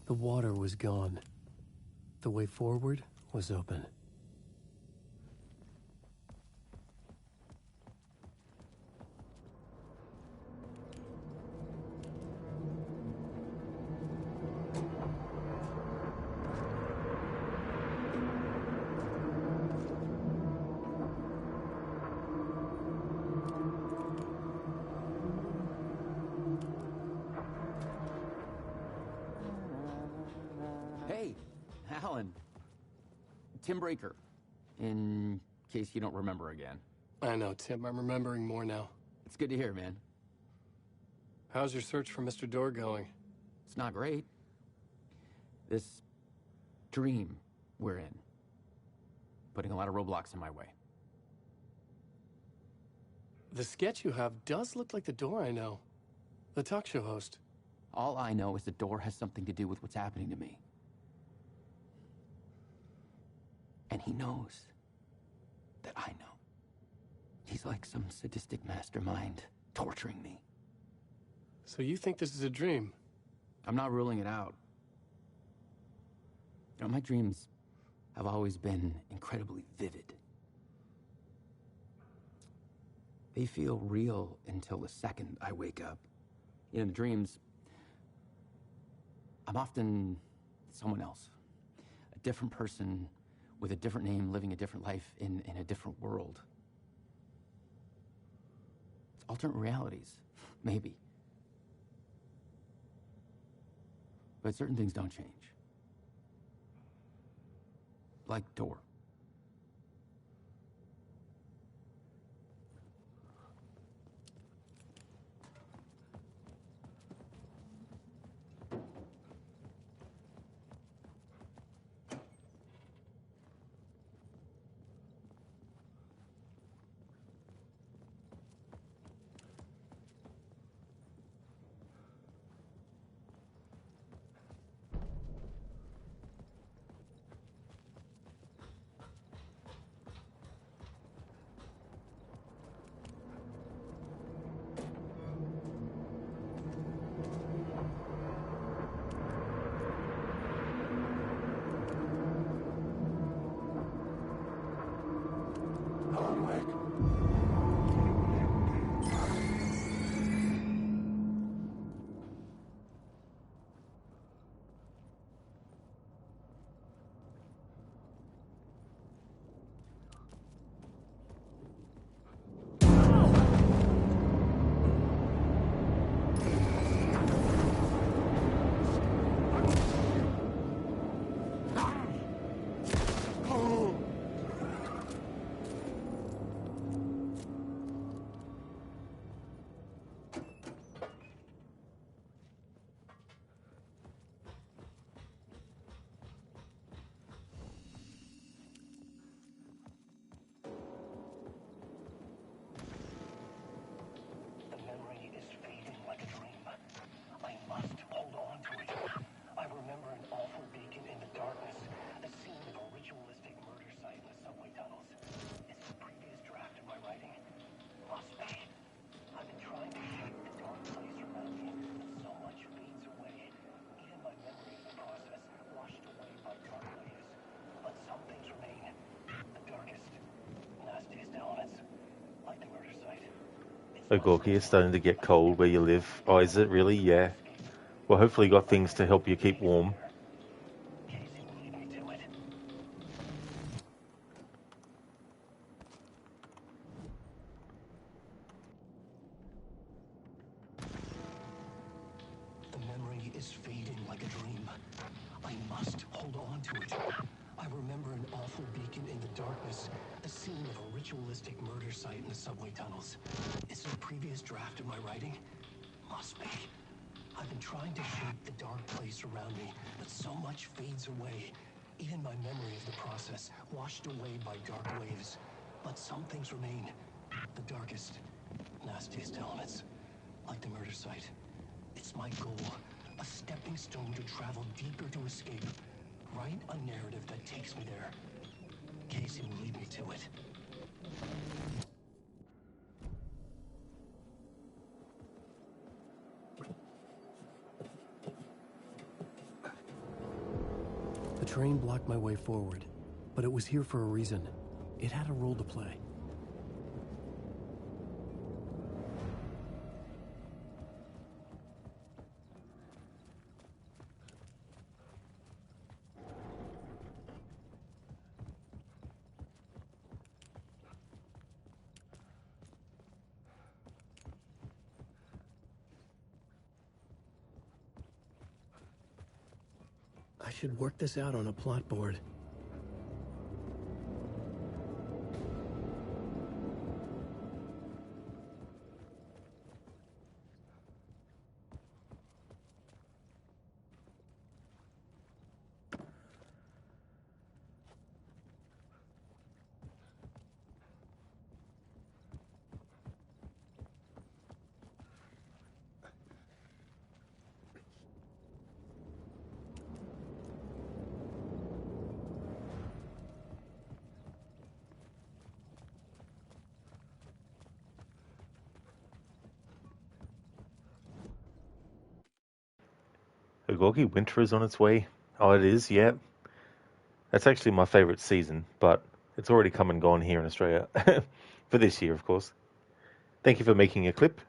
The water was gone. The way forward was open. Hey, Alan. Tim Breaker, in case you don't remember again. I know, Tim. I'm remembering more now. It's good to hear, man. How's your search for Mr. Door going? It's not great. This dream we're in, putting a lot of roadblocks in my way. The sketch you have does look like the Door I know. The talk show host. All I know is the Door has something to do with what's happening to me. And he knows that I know. He's like some sadistic mastermind torturing me. So you think this is a dream? I'm not ruling it out. You know, my dreams have always been incredibly vivid. They feel real until the second I wake up. You know, in the dreams, I'm often someone else. A different person with a different name, living a different life in a different world. It's alternate realities, maybe. But certain things don't change. Like Door. Oh, Gorky, it's starting to get cold where you live. Oh, is it really? Yeah. Well, hopefully you got things to help you keep warm. The memory is fading like a dream. I must hold on to it. I remember an awful beacon in the darkness, the scene of a ritualistic murder site in the subway tunnels. Is it a previous draft of my writing? Must be. I've been trying to shape the dark place around me, but so much fades away. Even my memory of the process, washed away by dark waves. But some things remain. The darkest, nastiest elements, like the murder site. It's my goal, a stepping stone to travel deeper to escape. Write a narrative that takes me there. Casey will lead me to it. The train blocked my way forward, but it was here for a reason. It had a role to play. I should work this out on a plot board. Gorky, winter is on its way. Oh, it is, yeah. That's actually my favourite season, but it's already come and gone here in Australia. For this year, of course. Thank you for making a clip.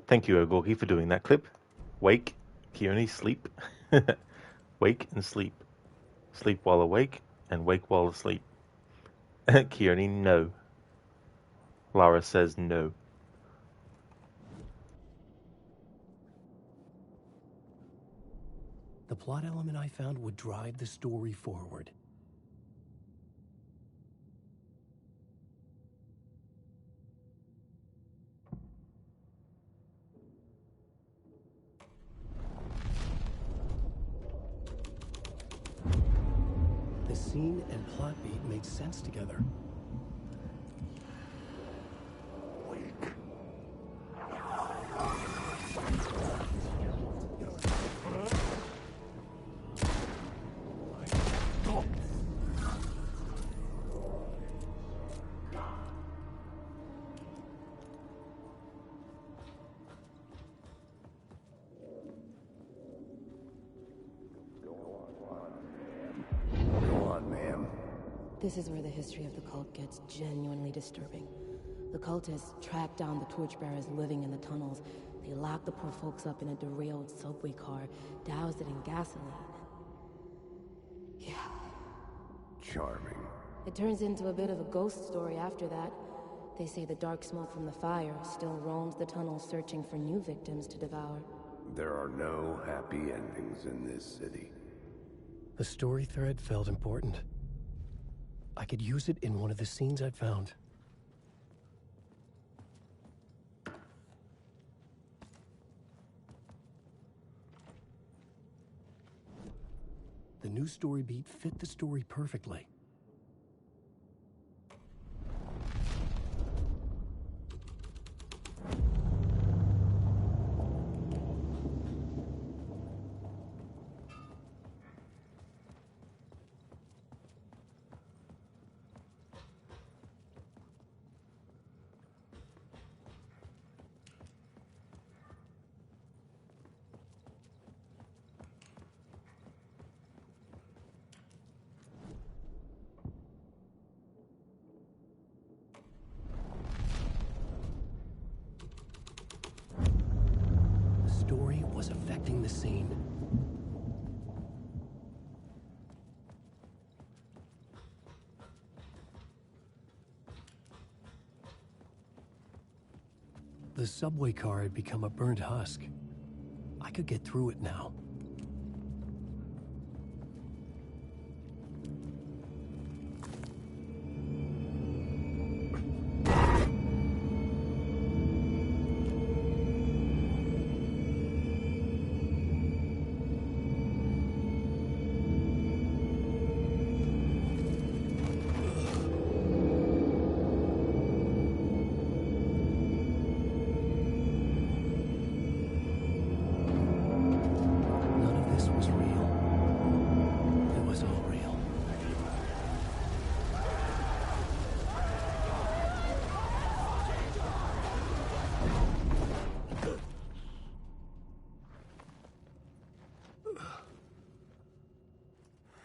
Thank you, Ogorki, for doing that clip. Wake, Kearney, sleep. Wake and sleep. Sleep while awake, and wake while asleep. Kearney, no. Lara says no. The plot element I found would drive the story forward. The scene and plot beat made sense together. This is where the history of the cult gets genuinely disturbing. The cultists tracked down the torchbearers living in the tunnels. They locked the poor folks up in a derailed subway car, doused it in gasoline. charming. It turns into a bit of a ghost story after that. They say the dark smoke from the fire still roams the tunnels searching for new victims to devour. There are no happy endings in this city. The story thread felt important. I could use it in one of the scenes I'd found. The new story beat fit the story perfectly. Story was affecting the scene. The subway car had become a burnt husk. I could get through it now.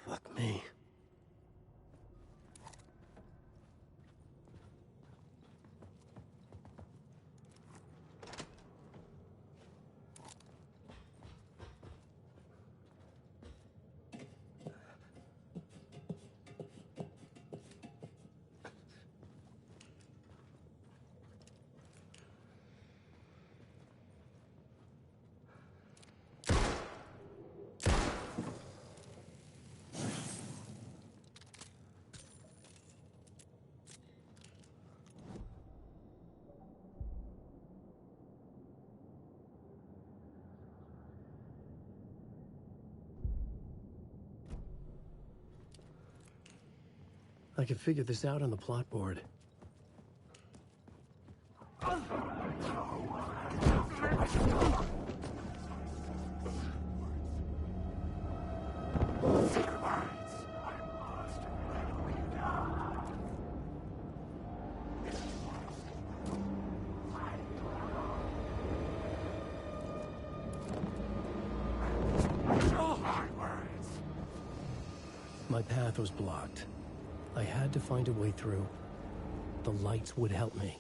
Fuck me. I could figure this out on the plot board. My path was blocked. I had to find a way through. The lights would help me.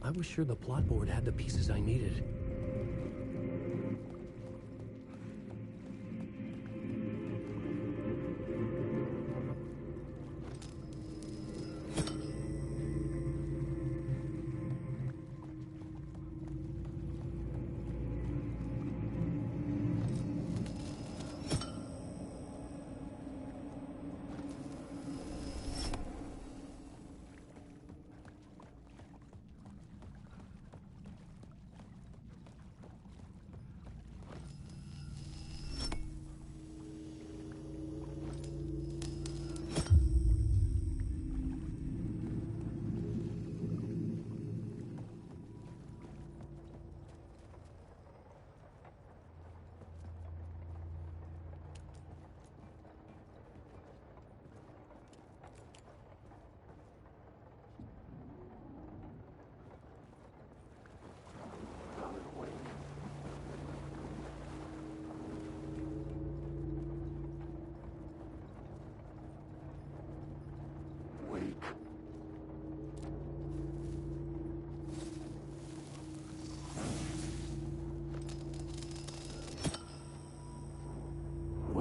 I was sure the plot board had the pieces I needed.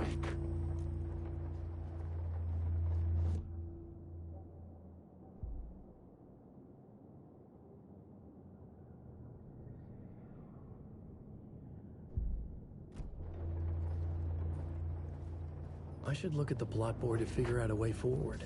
Wake. I should look at the plot board to figure out a way forward.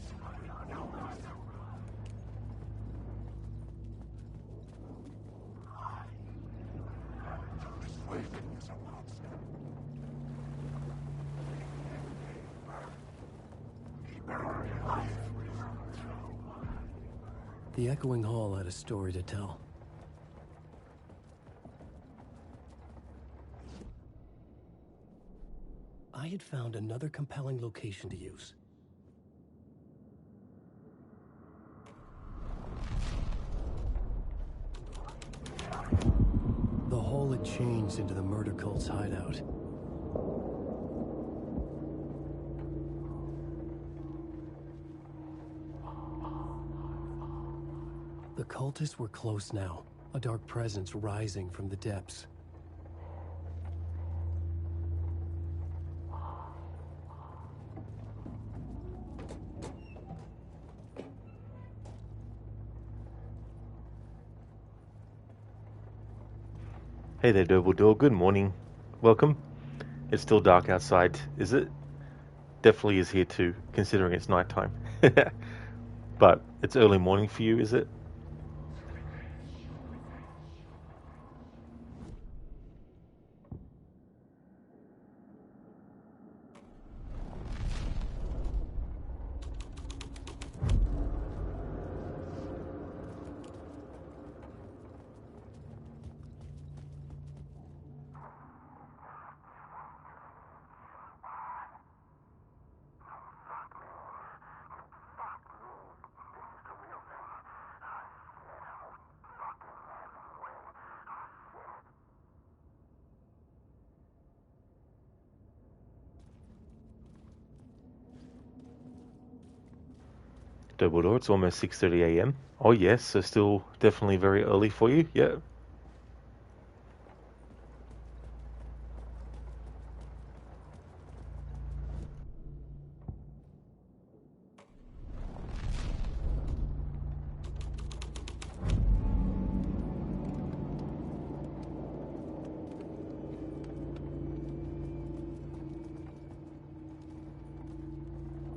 The echoing hall had a story to tell. I had found another compelling location to use. The hall had changed into the murder cult's hideout. The cultists were close now, a dark presence rising from the depths. Hey there, Dumbledore. Good morning. Welcome. It's still dark outside, is it? Definitely is here too, considering it's nighttime. But it's early morning for you, is it? Dumbledore, it's almost 6:30 a.m. Oh yes, so still definitely very early for you. Yeah.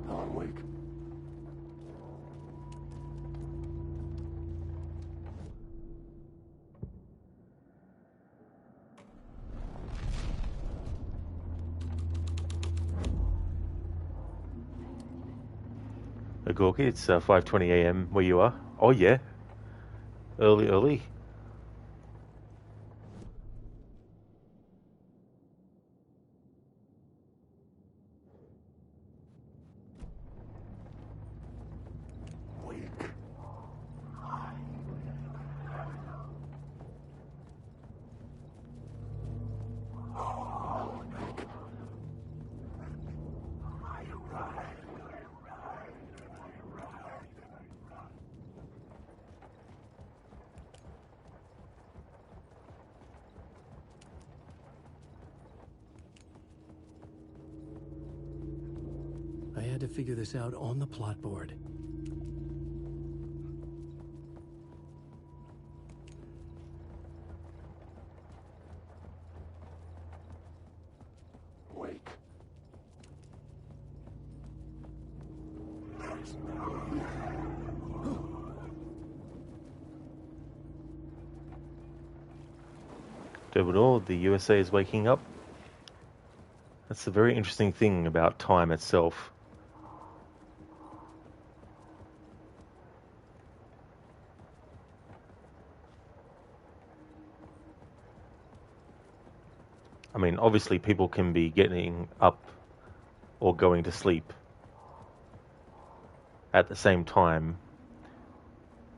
Alan Wake. Gorky, it's 5:20 a.m. where you are. Oh yeah, early. I had to figure this out on the plot board. Wake. Dumbledore, the USA is waking up. That's a very interesting thing about time itself. I mean, obviously people can be getting up or going to sleep at the same time,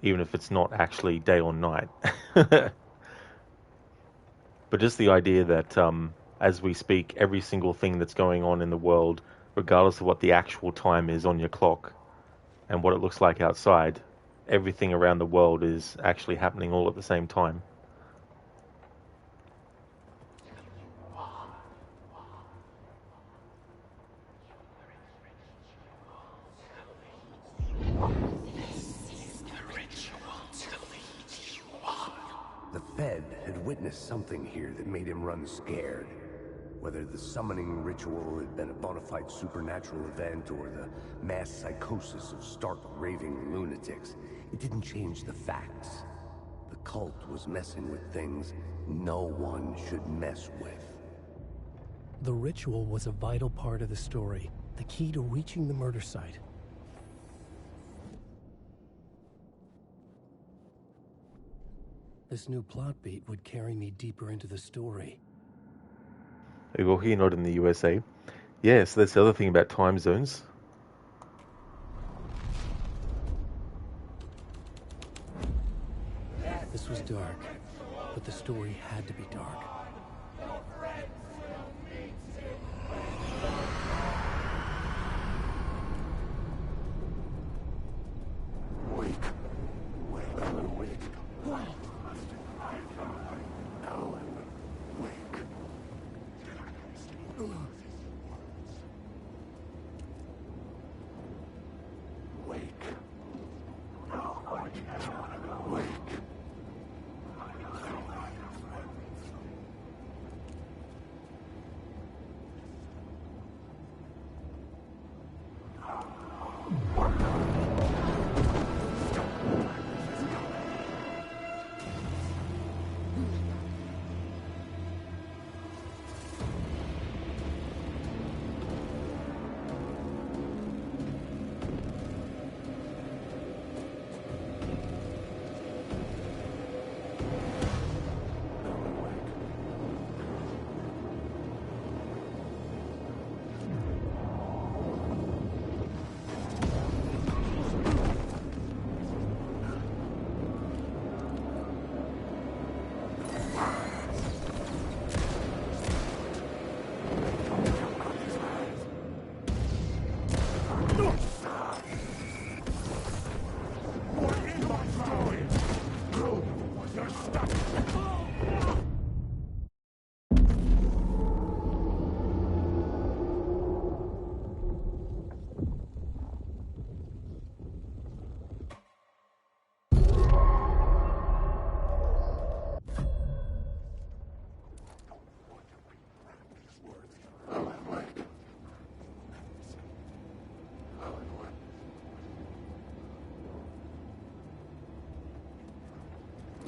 even if it's not actually day or night. But just the idea that as we speak, every single thing that's going on in the world, regardless of what the actual time is on your clock and what it looks like outside, everything around the world is actually happening all at the same time. had witnessed something here that made him run scared. Whether the summoning ritual had been a bona fide supernatural event or the mass psychosis of stark raving lunatics, it didn't change the facts. The cult was messing with things no one should mess with. The ritual was a vital part of the story, the key to reaching the murder site. This new plot beat would carry me deeper into the story. Well, here not in the USA. Yeah, so that's the other thing about time zones. This was dark, but the story had to be dark. Wake. Alan Wake. Alan Wake. Wake.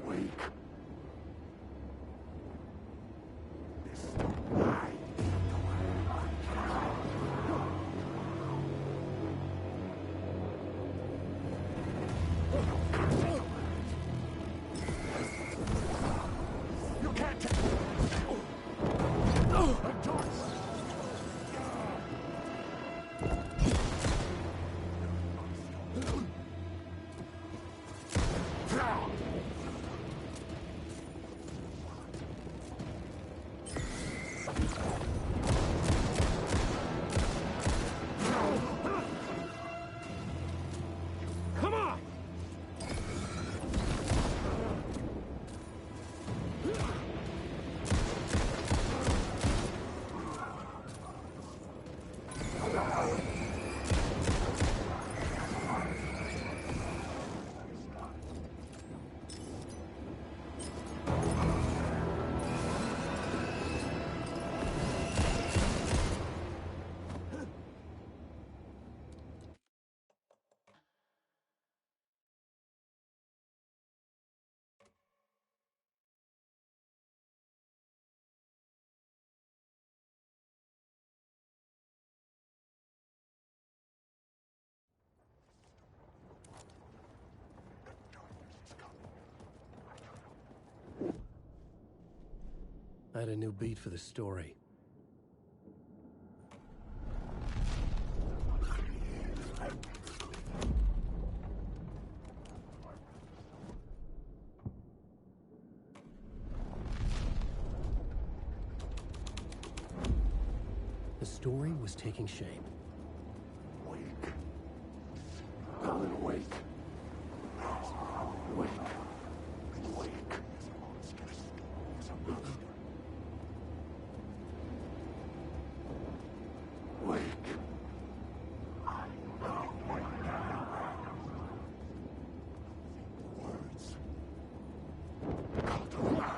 Wake. I had a new beat for the story. The story was taking shape. Wake. Alan Wake. Wake. Wake. Wake. Words. Cult of lie.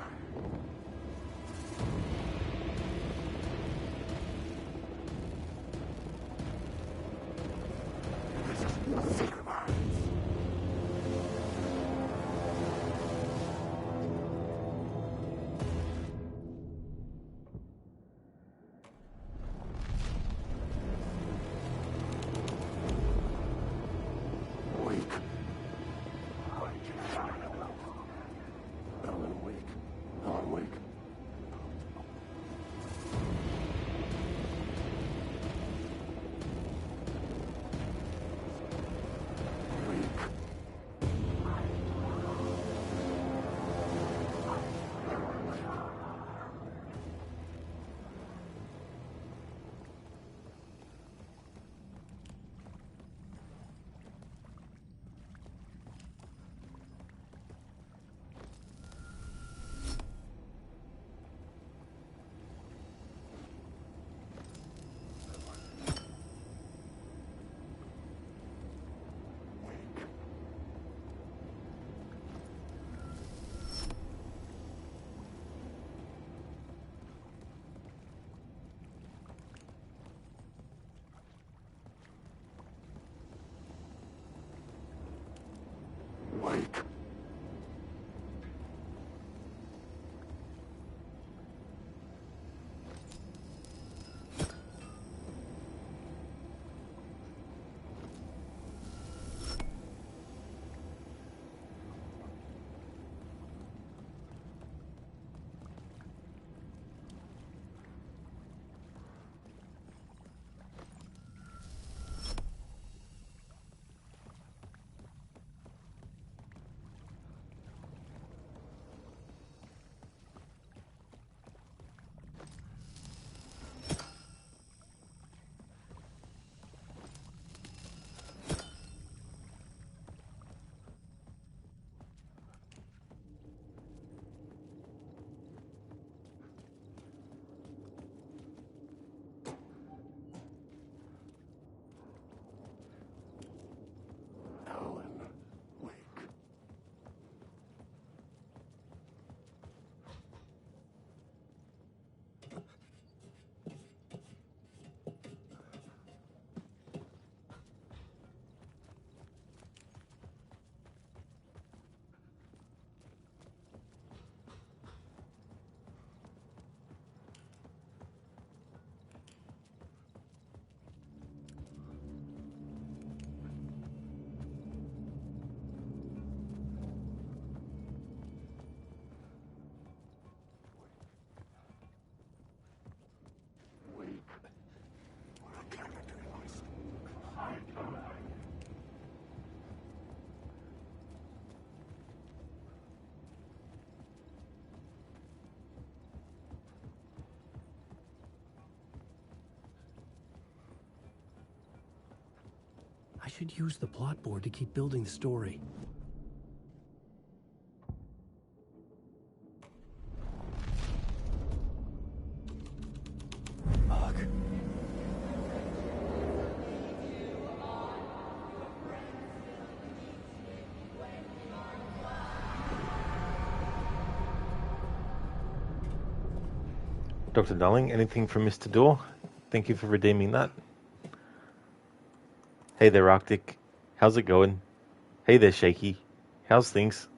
I should use the plot board to keep building the story. Ugh. Dr. Darling, anything from Mr. Dorr? Thank you for redeeming that. Hey there, Arctic. How's it going? Hey there, Shaky. How's things?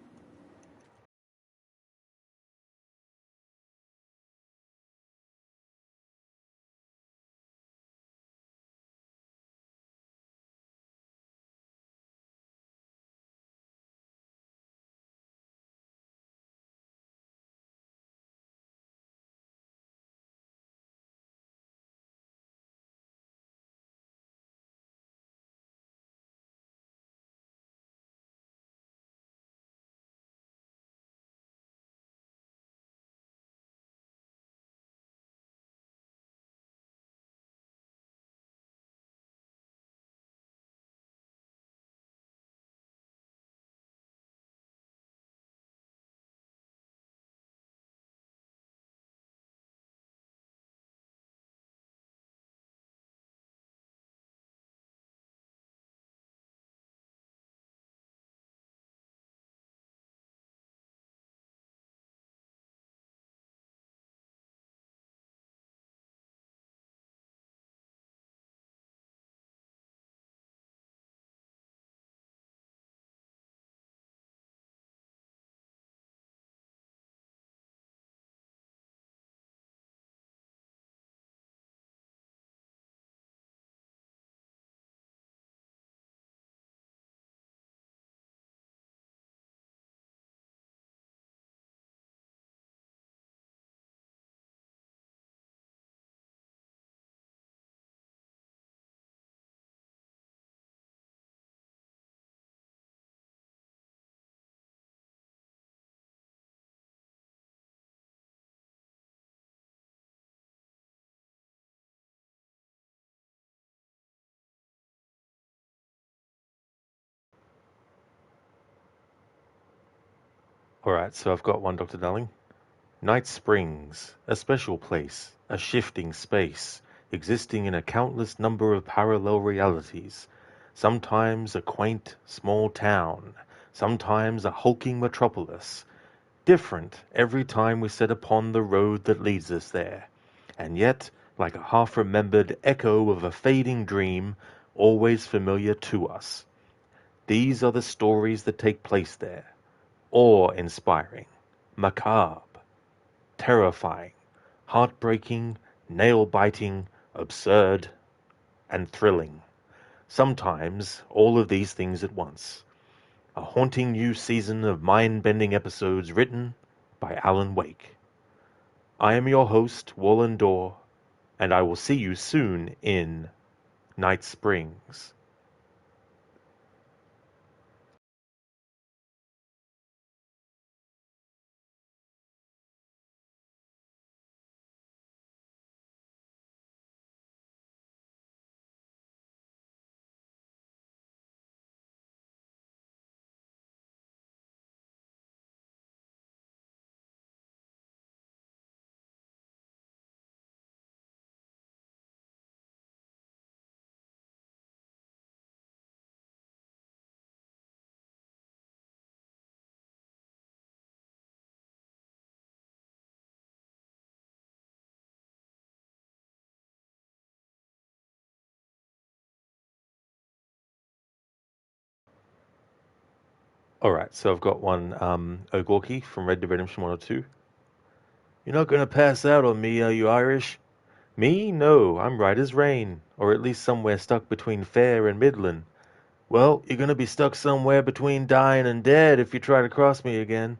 Alright, so I've got one, Dr. Darling. Night Springs, a special place, a shifting space, existing in a countless number of parallel realities. Sometimes a quaint, small town, sometimes a hulking metropolis. Different every time we set upon the road that leads us there. And yet, like a half-remembered echo of a fading dream, always familiar to us. These are the stories that take place there. Awe-inspiring, macabre, terrifying, heartbreaking, nail-biting, absurd, and thrilling. Sometimes all of these things at once. A haunting new season of mind-bending episodes written by Alan Wake. I am your host, Wallen Dorr, and I will see you soon in Night Springs. Alright, so I've got one, O'Gorky from Red Dead Redemption 1 or 2. You're not gonna pass out on me, are you Irish? Me? No, I'm right as rain, or at least somewhere stuck between fair and Midland. Well, you're gonna be stuck somewhere between dying and dead if you try to cross me again.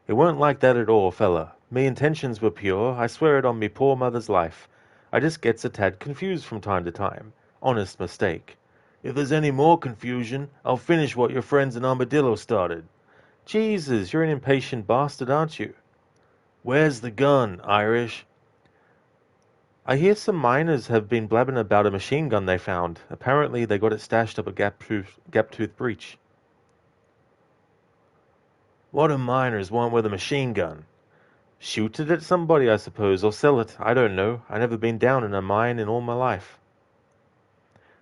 It weren't like that at all, fella. Me intentions were pure, I swear it on me poor mother's life. I just gets a tad confused from time to time. Honest mistake. If there's any more confusion, I'll finish what your friends in Armadillo started. Jesus, you're an impatient bastard, aren't you? Where's the gun, Irish? I hear some miners have been blabbing about a machine gun they found. Apparently, they got it stashed up at Gaptooth Breach. What do miners want with a machine gun? Shoot it at somebody, I suppose, or sell it. I don't know. I've never been down in a mine in all my life.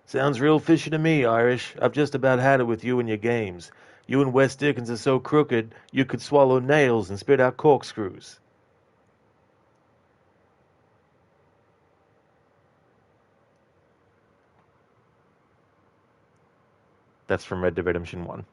Sounds real fishy to me, Irish. I've just about had it with you and your games. You and Wes Dickens are so crooked, you could swallow nails and spit out corkscrews. That's from Red Dead Redemption 1.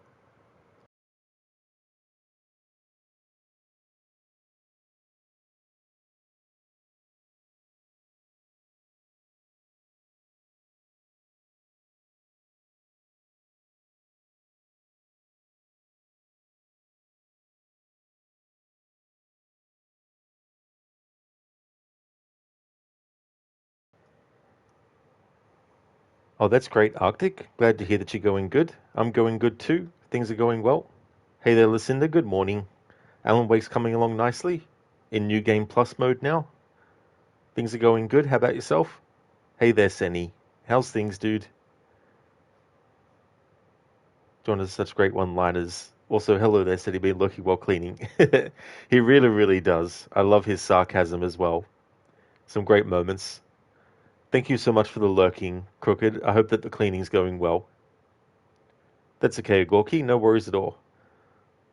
Oh, that's great, Arctic. Glad to hear that you're going good. I'm going good too. Things are going well. Hey there, Lucinda. Good morning. Alan Wake's coming along nicely. In New Game Plus mode now. Things are going good. How about yourself? Hey there, Senny. How's things, dude? John has such great one-liners. Also, hello there, said he'd been looking while cleaning. He really, really does. I love his sarcasm as well. Some great moments. Thank you so much for the lurking, Crooked. I hope that the cleaning's going well. That's okay, Gorky. No worries at all.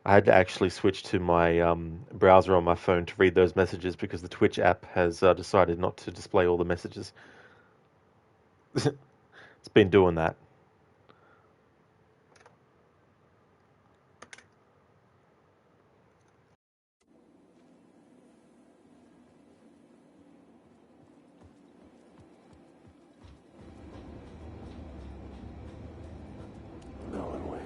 I had to actually switch to my browser on my phone to read those messages because the Twitch app has decided not to display all the messages. It's been doing that. Alan Wake.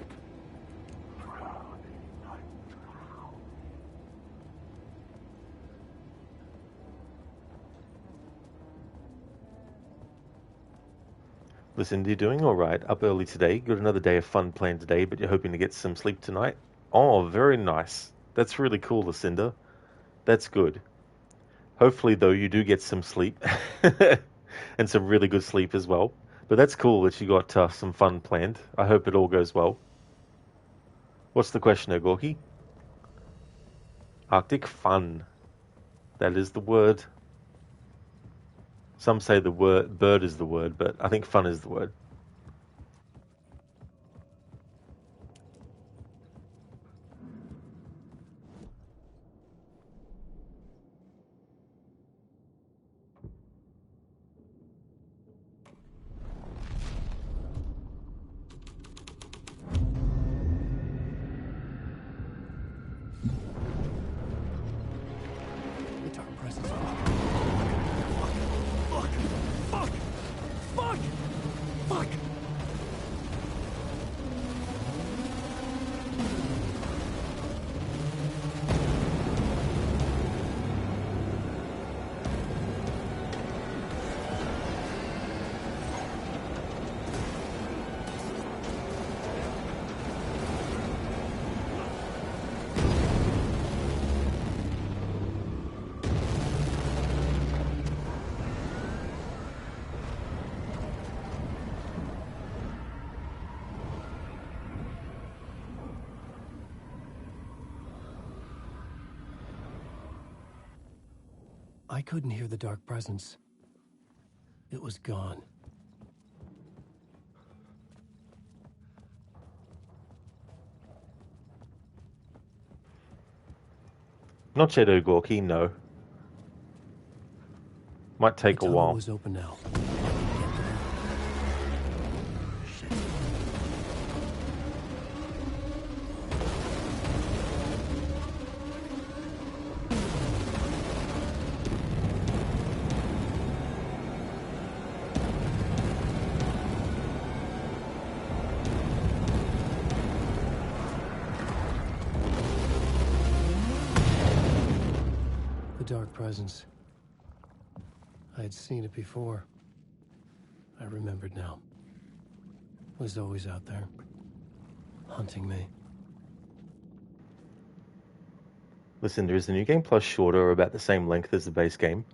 Listen, you're doing all right. Up early today. Got another day of fun planned today, but you're hoping to get some sleep tonight. Oh, very nice. That's really cool, Lucinda. That's good. Hopefully, though, you do get some sleep. And some really good sleep as well. But that's cool that you got some fun planned. I hope it all goes well. What's the question, Gorky? Arctic fun. That is the word. Some say the word bird is the word, but I think fun is the word. The dark presence. Fuck! I couldn't hear the dark presence. It was gone. Not yet, Gorky, no. Might take a while. The was open now. The dark presence. I had seen it before. I remembered now. It was always out there, hunting me. Listen, there is a New Game Plus shorter or about the same length as the base game.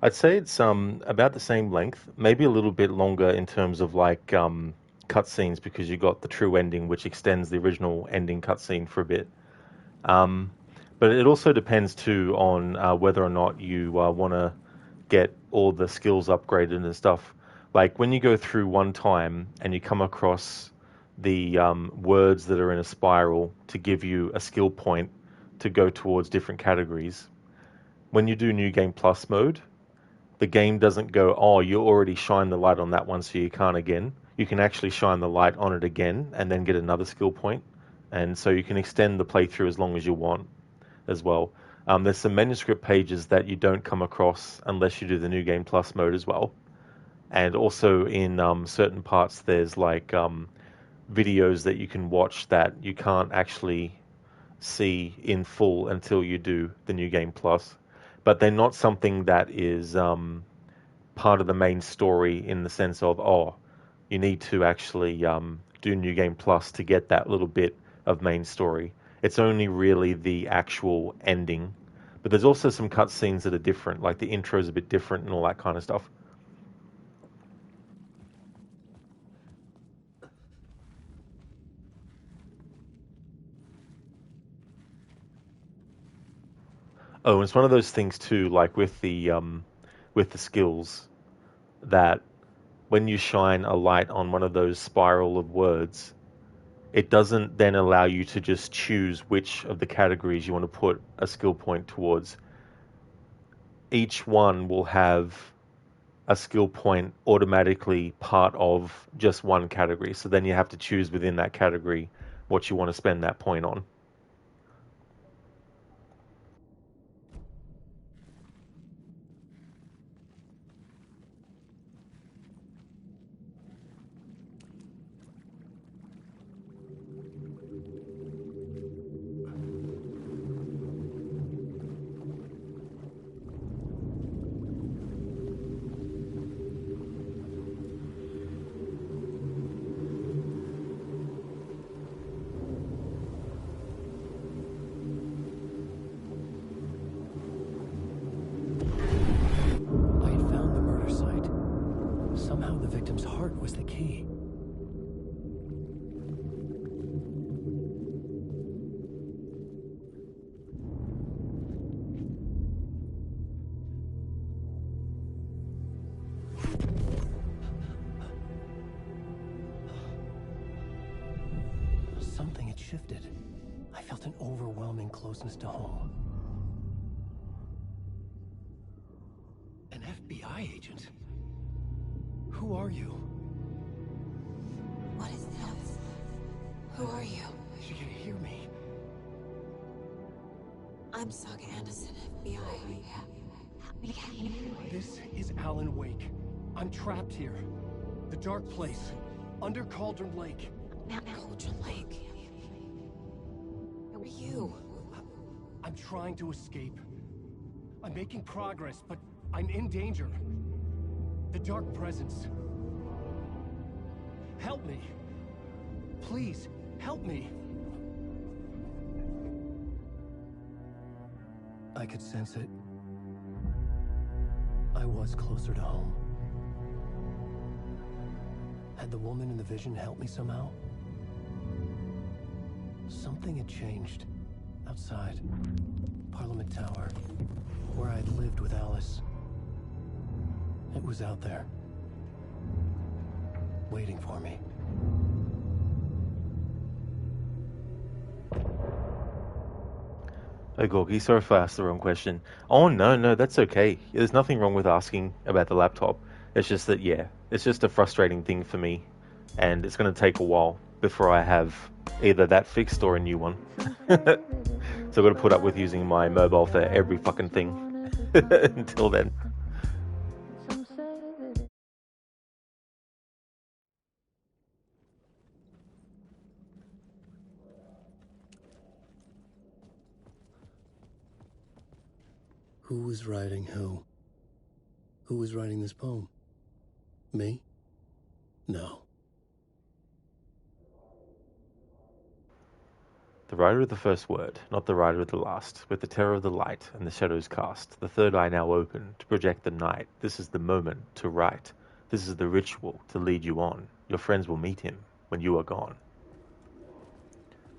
I'd say it's about the same length, maybe a little bit longer in terms of like cutscenes because you got the true ending, which extends the original ending cutscene for a bit. Um, but it also depends too on whether or not you want to get all the skills upgraded and stuff. Like when you go through one time and you come across the words that are in a spiral to give you a skill point to go towards different categories. When you do New Game Plus mode, the game doesn't go, oh, you already shined the light on that one, so you can't again. You can actually shine the light on it again and then get another skill point. And so you can extend the playthrough as long as you want as well. There's some manuscript pages that you don't come across unless you do the New Game Plus mode as well. And also in certain parts, there's like videos that you can watch that you can't actually see in full until you do the New Game Plus. But they're not something that is part of the main story in the sense of, oh, you need to actually do New Game Plus to get that little bit of main story. It's only really the actual ending. But there's also some cutscenes that are different, like the intro's a bit different and all that kind of stuff. Oh, and it's one of those things too, like with the skills, that when you shine a light on one of those spiral of words, it doesn't then allow you to just choose which of the categories you want to put a skill point towards. Each one will have a skill point automatically part of just one category. So then you have to choose within that category what you want to spend that point on. I had found the murder site. Somehow the victim's heart was the key. Something had shifted. I felt an overwhelming closeness to home. An FBI agent? Who are you? What is this? Who are you? She can hear me. I'm Saga Anderson, FBI. This is Alan Wake. I'm trapped here. The dark place. Under Cauldron Lake. Cauldron Lake. Who are you? I'm trying to escape. I'm making progress, but I'm in danger. The dark presence. Help me. Please, help me. I could sense it. I was closer to home. Had the woman in the vision helped me somehow? Something had changed. Outside. Parliament Tower. Where I'd lived with Alice. It was out there. Waiting for me. Oh, Gorky, sorry if I asked the wrong question. Oh, no, that's okay. There's nothing wrong with asking about the laptop. It's just that, yeah, it's just a frustrating thing for me. And it's going to take a while before I have either that fixed or a new one. So I've got to put up with using my mobile for every fucking thing until then. Who was writing who? Who was writing this poem? Me? No. The writer of the first word, not the writer of the last. With the terror of the light and the shadows cast, the third eye now open to project the night. This is the moment to write. This is the ritual to lead you on. Your friends will meet him when you are gone.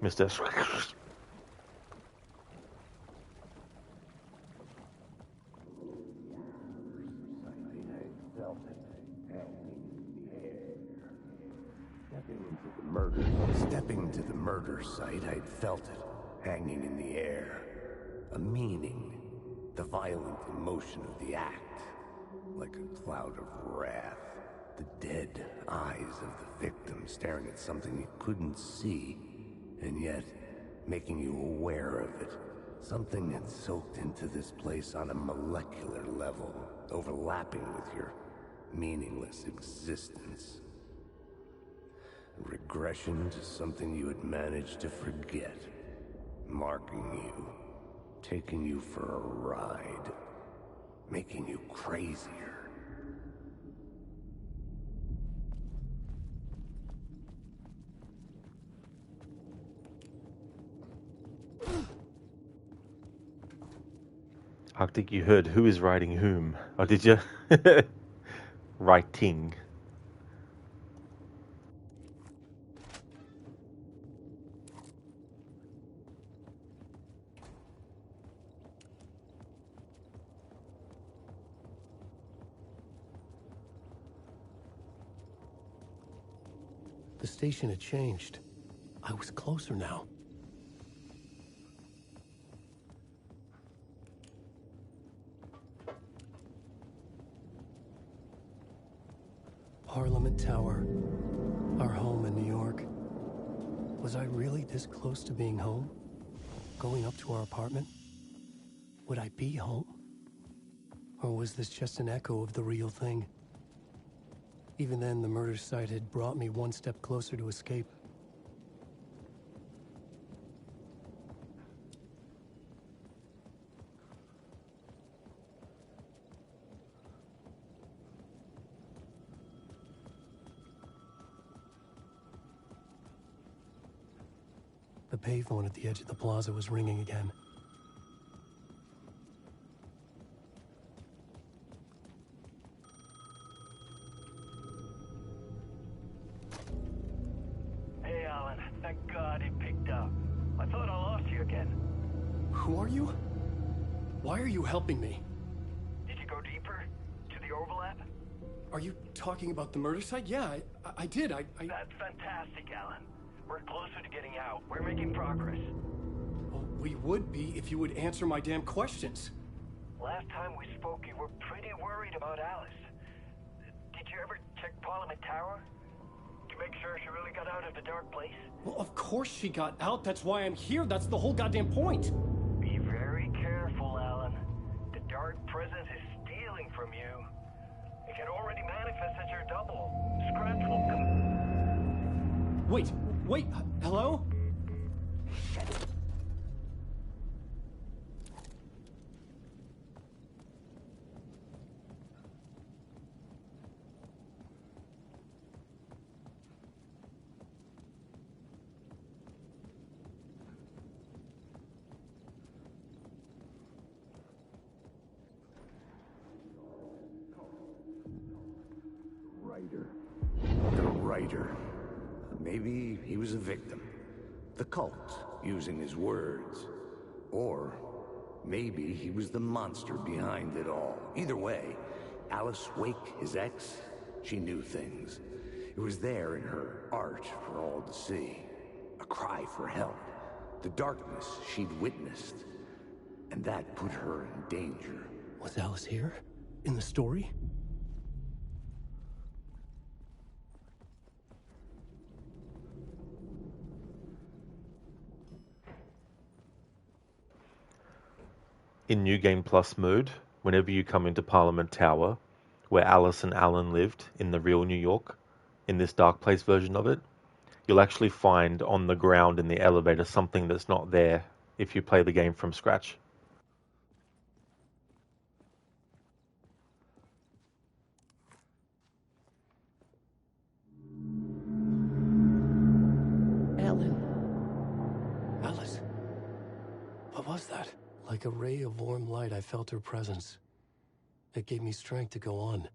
Mr. Stepping to the murder site, I'd felt it, hanging in the air. A meaning, the violent emotion of the act, like a cloud of wrath. The dead eyes of the victim staring at something you couldn't see, and yet making you aware of it. Something had soaked into this place on a molecular level, overlapping with your meaningless existence. Regression to something you had managed to forget. Marking you. Taking you for a ride. Making you crazier. Arctic, you heard who is writing whom. Oh, did you? Writing. The station had changed. I was closer now. Parliament Tower. Our home in New York. Was I really this close to being home? Going up to our apartment? Would I be home? Or was this just an echo of the real thing? Even then, the murder site had brought me one step closer to escape. The payphone at the edge of the plaza was ringing again. Hey, Alan. Thank God he picked up. I thought I lost you again. Who are you? Why are you helping me? Did you go deeper? To the overlap? Are you talking about the murder site? Yeah, I did. That's fantastic, Alan. We're closer to getting out. We're making progress. Well, we would be if you would answer my damn questions. Last time we spoke, you were pretty worried about Alice. Did you ever check Parliament Tower? To make sure she really got out of the dark place? Well, of course she got out. That's why I'm here. That's the whole goddamn point. Be very careful, Alan. The dark presence is stealing from you. It can already manifest as your double. Scratch will come... Wait, hello? The writer. Maybe he was a victim. The cult, using his words. Or maybe he was the monster behind it all. Either way, Alice Wake, his ex, she knew things. It was there in her art for all to see. A cry for help. The darkness she'd witnessed. And that put her in danger. Was Alice here? In the story? In New Game Plus mode, whenever you come into Parliament Tower, where Alice and Alan lived in the real New York, in this Dark Place version of it, you'll actually find on the ground in the elevator something that's not there if you play the game from scratch. Alice. was that? Like a ray of warm light, I felt her presence. It gave me strength to go on.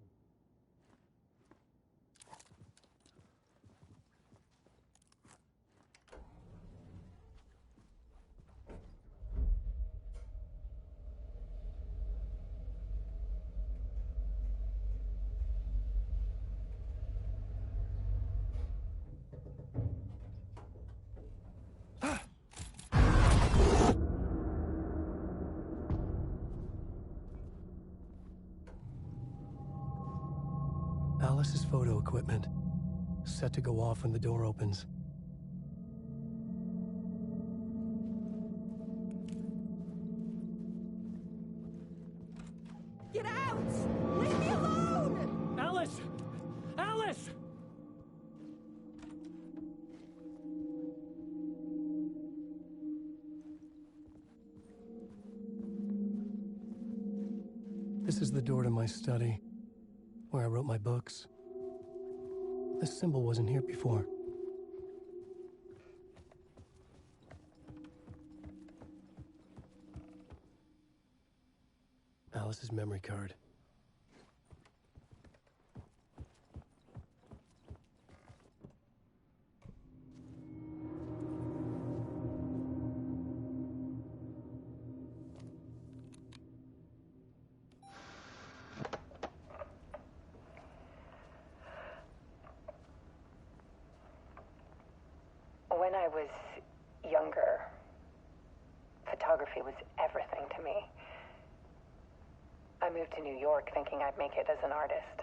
Alice's photo equipment. Set to go off when the door opens. Get out! Leave me alone! Alice! Alice! This is the door to my study, where I wrote my books. This symbol wasn't here before. Alice's memory card. When I was younger, photography was everything to me. I moved to New York thinking I'd make it as an artist.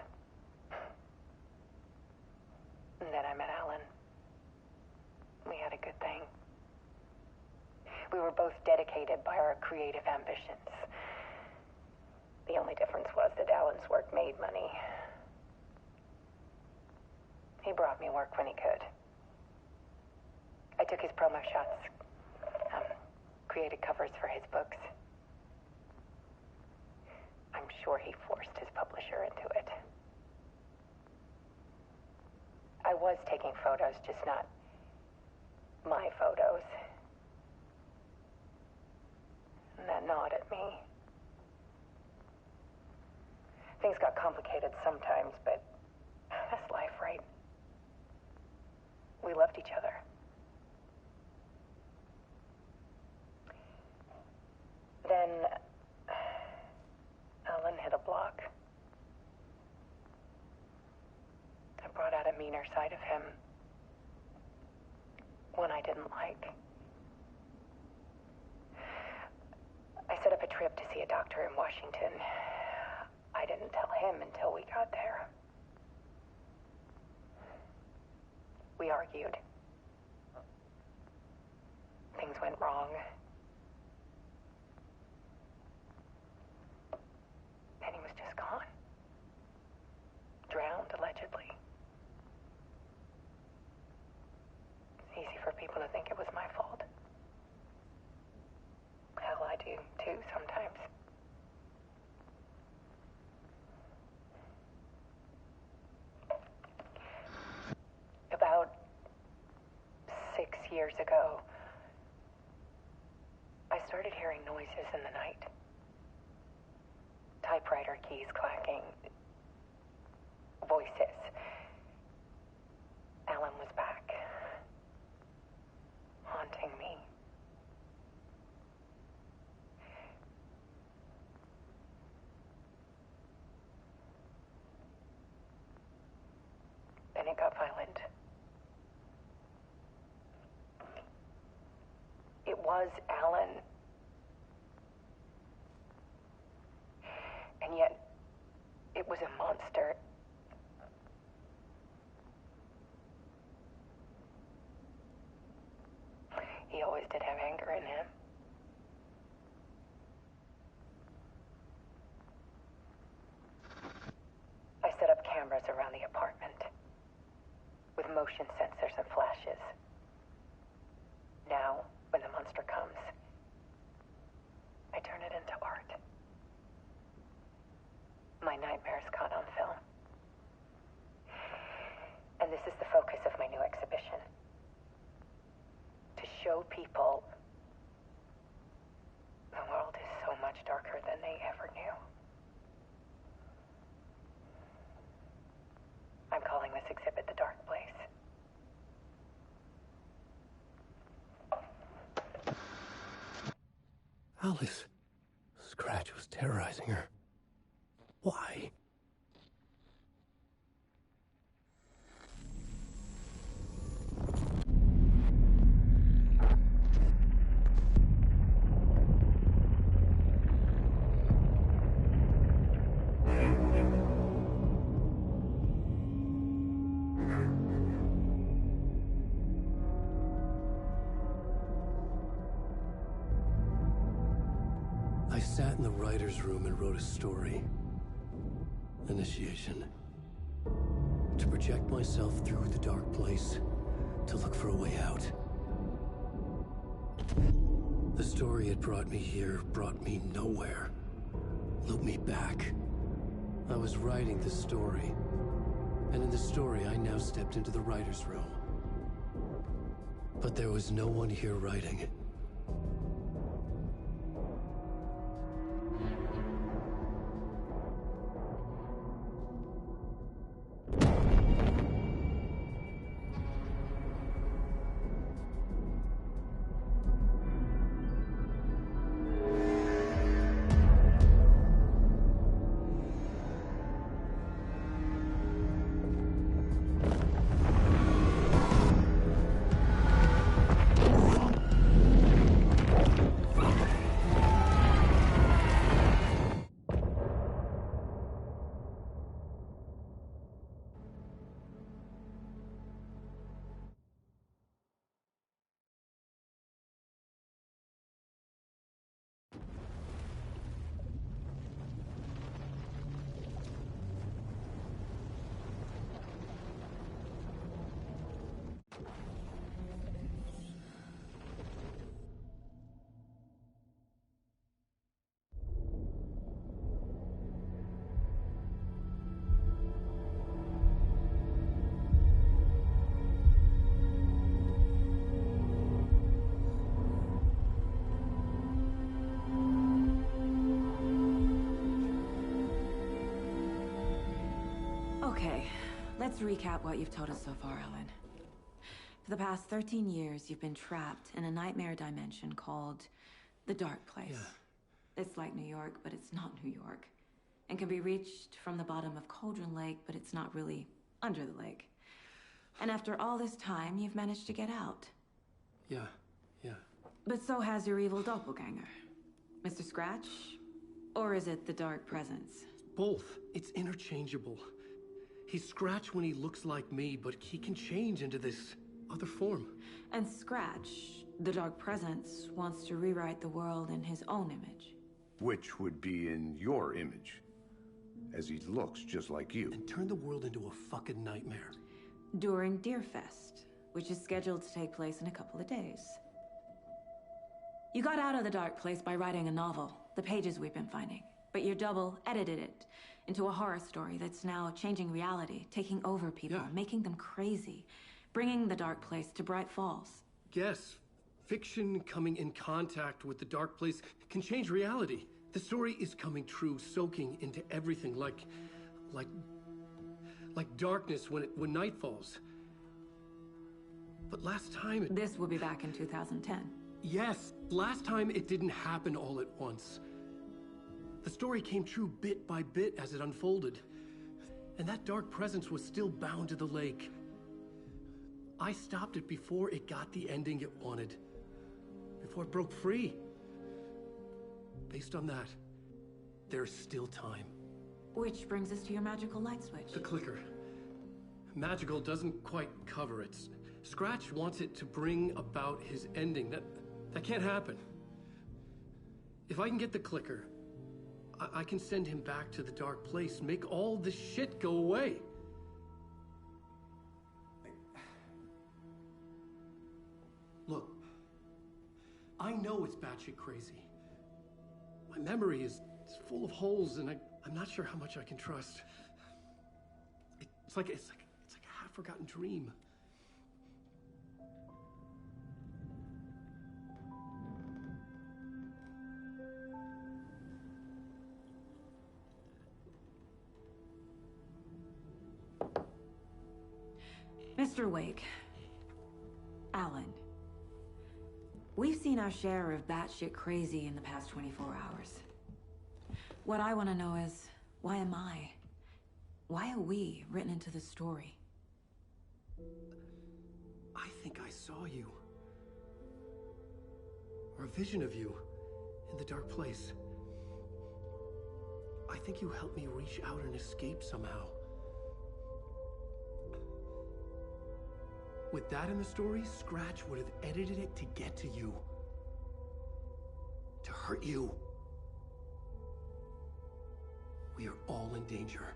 And then I met Alan. We had a good thing. We were both dedicated by our creative ambitions. The only difference was that Alan's work made money. He brought me work when he could. I took his promo shots, created covers for his books. I'm sure he forced his publisher into it. I was taking photos, just not my photos. And that gnawed at me. Things got complicated sometimes, but that's life, right? We loved each other. Then Alan hit a block. I brought out a meaner side of him. One I didn't like. I set up a trip to see a doctor in Washington. I didn't tell him until we got there. We argued. Things went wrong. And he was just gone. Drowned, allegedly. It's easy for people to think it was my fault. Hell, I do, too, sometimes. About 6 years ago, I started hearing noises in the night. Typewriter keys clacking. Voices. Alan was back. Haunting me. Then it got violent. It was Alan. And yet, it was a monster. He always did have anger in him. I set up cameras around the apartment with motion sensors and flashes. Now, when the monster comes, I turn it into art. My nightmares caught on film. And this is the focus of my new exhibition. To show people Alice. Scratch was terrorizing her. Why? I sat in the writer's room and wrote a story. Initiation. To project myself through the dark place, to look for a way out. The story had brought me here, brought me nowhere. Looped me back. I was writing the story. And in the story, I now stepped into the writer's room. But there was no one here writing. Okay, let's recap what you've told us so far, Alan. For the past 13 years, you've been trapped in a nightmare dimension called the Dark Place. Yeah. It's like New York, but it's not New York. And can be reached from the bottom of Cauldron Lake, but it's not really under the lake. And after all this time, you've managed to get out. Yeah. But so has your evil doppelganger. Mr. Scratch? Or is it the Dark Presence? Both. It's interchangeable. He's Scratch when he looks like me, but he can change into this other form. And Scratch, the Dark Presence, wants to rewrite the world in his own image. Which would be in your image, as he looks just like you. And turn the world into a fucking nightmare. During Deerfest, which is scheduled to take place in a couple of days. You got out of the Dark Place by writing a novel, the pages we've been finding. But your double edited it into a horror story that's now changing reality, taking over people, making them crazy, bringing the Dark Place to Bright Falls. Yes, fiction coming in contact with the Dark Place can change reality. The story is coming true, soaking into everything like darkness when night falls. But last time This will be back in 2010. Yes, last time it didn't happen all at once. The story came true bit by bit as it unfolded. And that dark presence was still bound to the lake. I stopped it before it got the ending it wanted. Before it broke free. Based on that, there's still time. Which brings us to your magical light switch. The clicker. Magical doesn't quite cover it. Scratch wants it to bring about his ending. That can't happen. If I can get the clicker, I can send him back to the Dark Place, make all this shit go away. Look, I know it's batshit crazy. My memory is full of holes, and I'm not sure how much I can trust. It's like a half-forgotten dream. Mr. Wake, Alan, We've seen our share of batshit crazy in the past 24 hours. What I want to know is, why am I? Why are we written into the story? I think I saw you. Or a vision of you in the dark place. I think you helped me reach out and escape somehow. With that in the story, Scratch would have edited it to get to you. To hurt you. We are all in danger.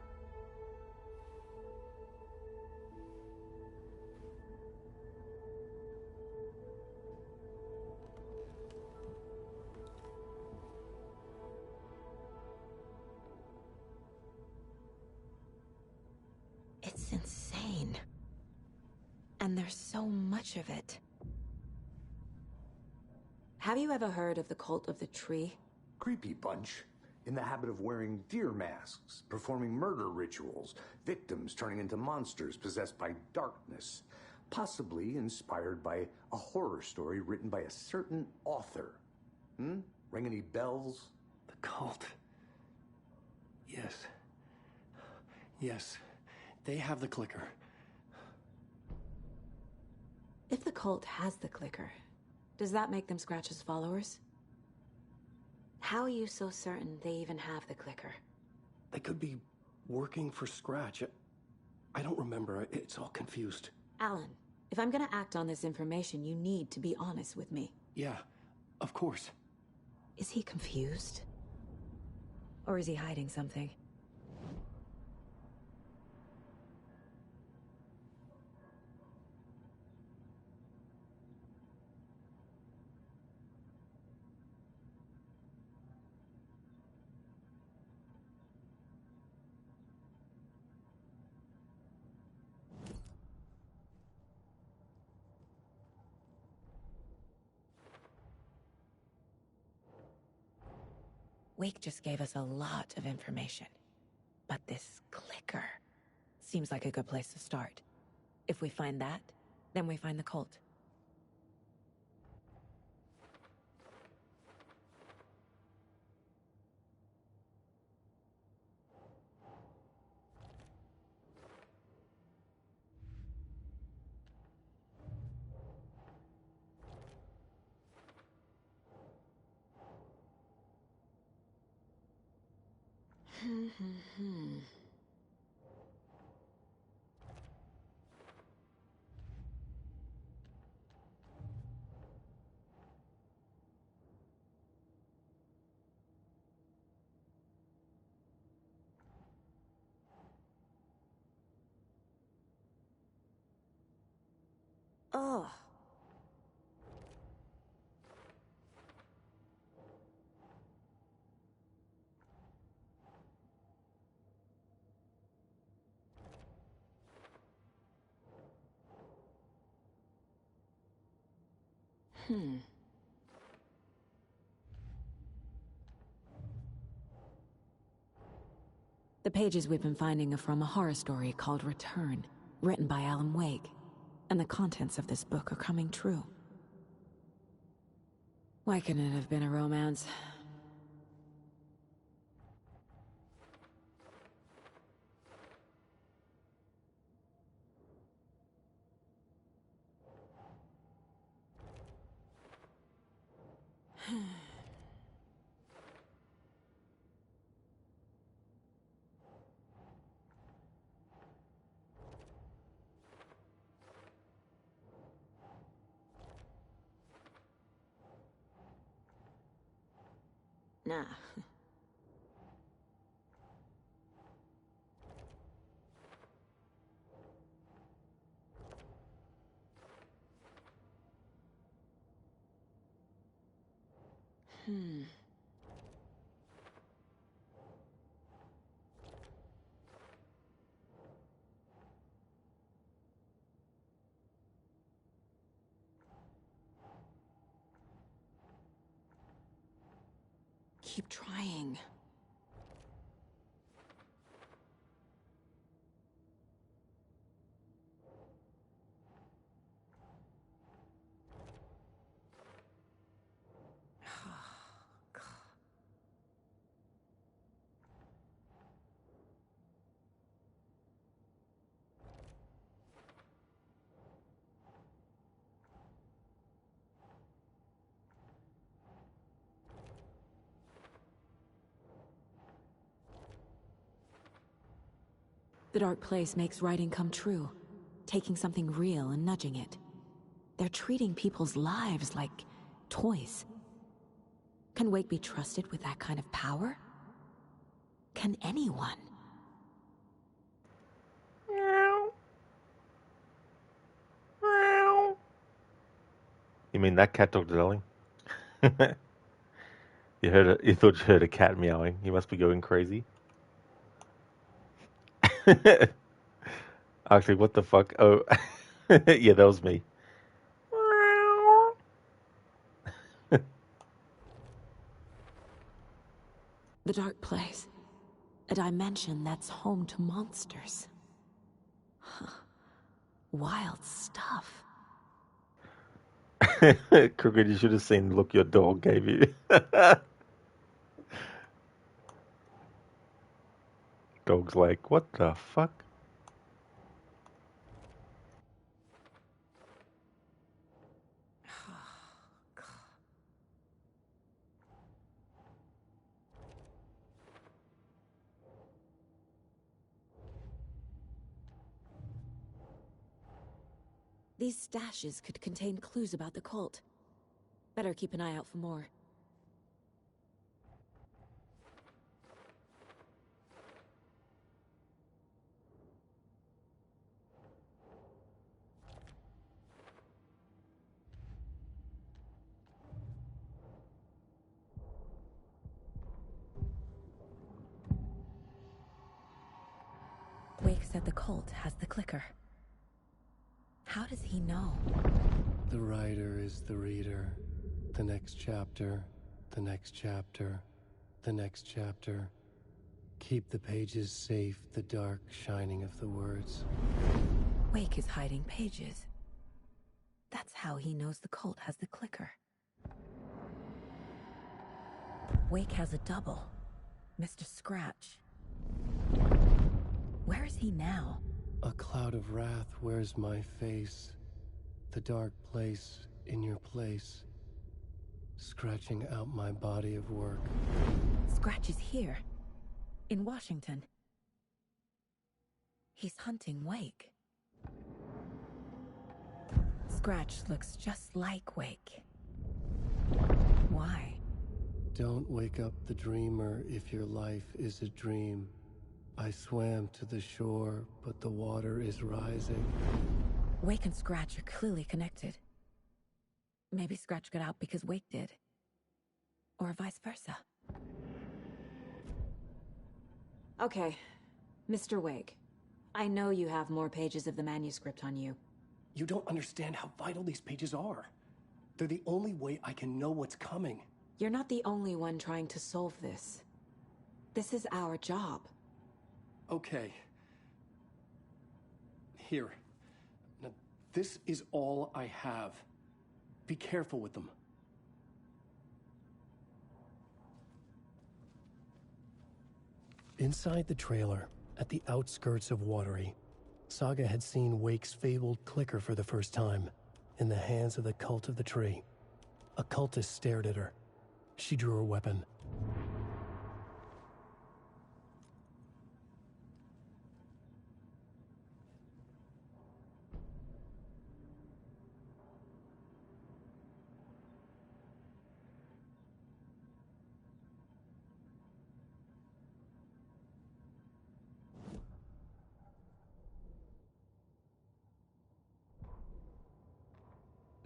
It's insane. And there's so much of it. Have you ever heard of the Cult of the Tree? Creepy bunch. In the habit of wearing deer masks, performing murder rituals, victims turning into monsters possessed by darkness, possibly inspired by a horror story written by a certain author. Ring any bells? The cult. Yes. Yes. They have the clicker. If the cult has the clicker, does that make them Scratch's followers? How are you so certain they even have the clicker? They could be working for Scratch. I don't remember. It's all confused. Alan, if I'm gonna act on this information, you need to be honest with me. Yeah, of course. Is he confused? Or is he hiding something? Wake just gave us a lot of information. But this clicker seems like a good place to start. If we find that, then we find the cult. Oh. The pages we've been finding are from a horror story called Return, written by Alan Wake, and the contents of this book are coming true. Why couldn't it have been a romance? Nah. Keep trying. The Dark Place makes writing come true, taking something real and nudging it. They're treating people's lives like toys. Can Wake be trusted with that kind of power? Can anyone? You mean that cat dog, darling? You heard it? You thought you heard a cat meowing. You must be going crazy. Actually, what the fuck? Oh, yeah, that was me. The Dark Place. A dimension that's home to monsters. Huh. Wild stuff. Crooked, you should have seen the look your dog gave you. Dog's like, what the fuck? These stashes could contain clues about the cult. Better keep an eye out for more. Wake said the cult has the clicker. How does he know? The writer is the reader. The next chapter, the next chapter, the next chapter. Keep the pages safe, the dark shining of the words. Wake is hiding pages. That's how he knows the cult has the clicker. Wake has a double. Mr. Scratch. Where is he now? A cloud of wrath wears my face. The dark place in your place. Scratching out my body of work. Scratch is here. In Washington. He's hunting Wake. Scratch looks just like Wake. Why? Don't wake up the dreamer if your life is a dream. I swam to the shore, but the water is rising. Wake and Scratch are clearly connected. Maybe Scratch got out because Wake did. Or vice versa. Okay, Mr. Wake. I know you have more pages of the manuscript on you. You don't understand how vital these pages are. They're the only way I can know what's coming. You're not the only one trying to solve this. This is our job. Okay. Here. Now, this is all I have. Be careful with them. Inside the trailer, at the outskirts of Watery, Saga had seen Wake's fabled clicker for the first time, in the hands of the Cult of the Tree. A cultist stared at her. She drew her weapon.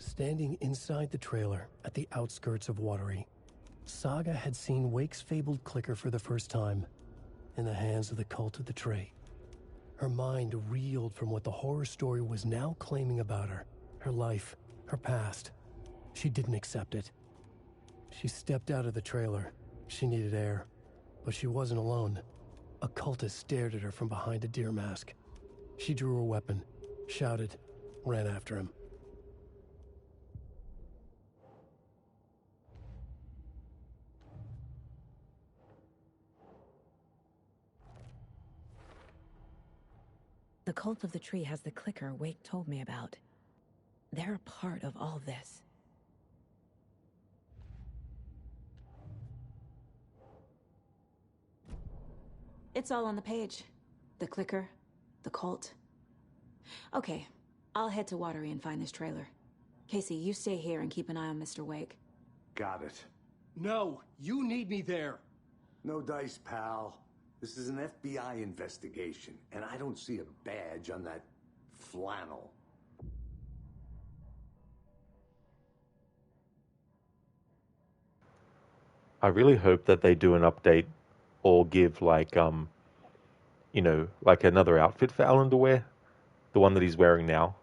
Standing inside the trailer at the outskirts of Watery, Saga had seen Wake's fabled clicker for the first time, in the hands of the Cult of the Tree. Her mind reeled from what the horror story was now claiming about her, her life, her past. She didn't accept it. She stepped out of the trailer. She needed air, but she wasn't alone. A cultist stared at her from behind a deer mask. She drew her weapon, shouted, ran after him. The Cult of the Tree has the clicker Wake told me about. They're a part of all this. It's all on the page. The clicker, The cult. Okay, I'll head to Watery and find this trailer. Casey, you stay here and keep an eye on Mr. Wake. Got it. No, you need me there. No dice, pal. This is an FBI investigation, and I don't see a badge on that flannel. I really hope that they do an update or give like you know, like another outfit for Alan to wear, the one that he's wearing now.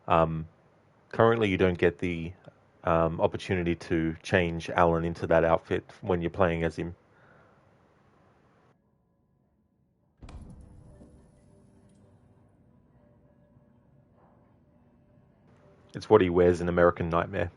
Currently, you don't get the opportunity to change Alan into that outfit when you're playing as him. It's what he wears in American Nightmare.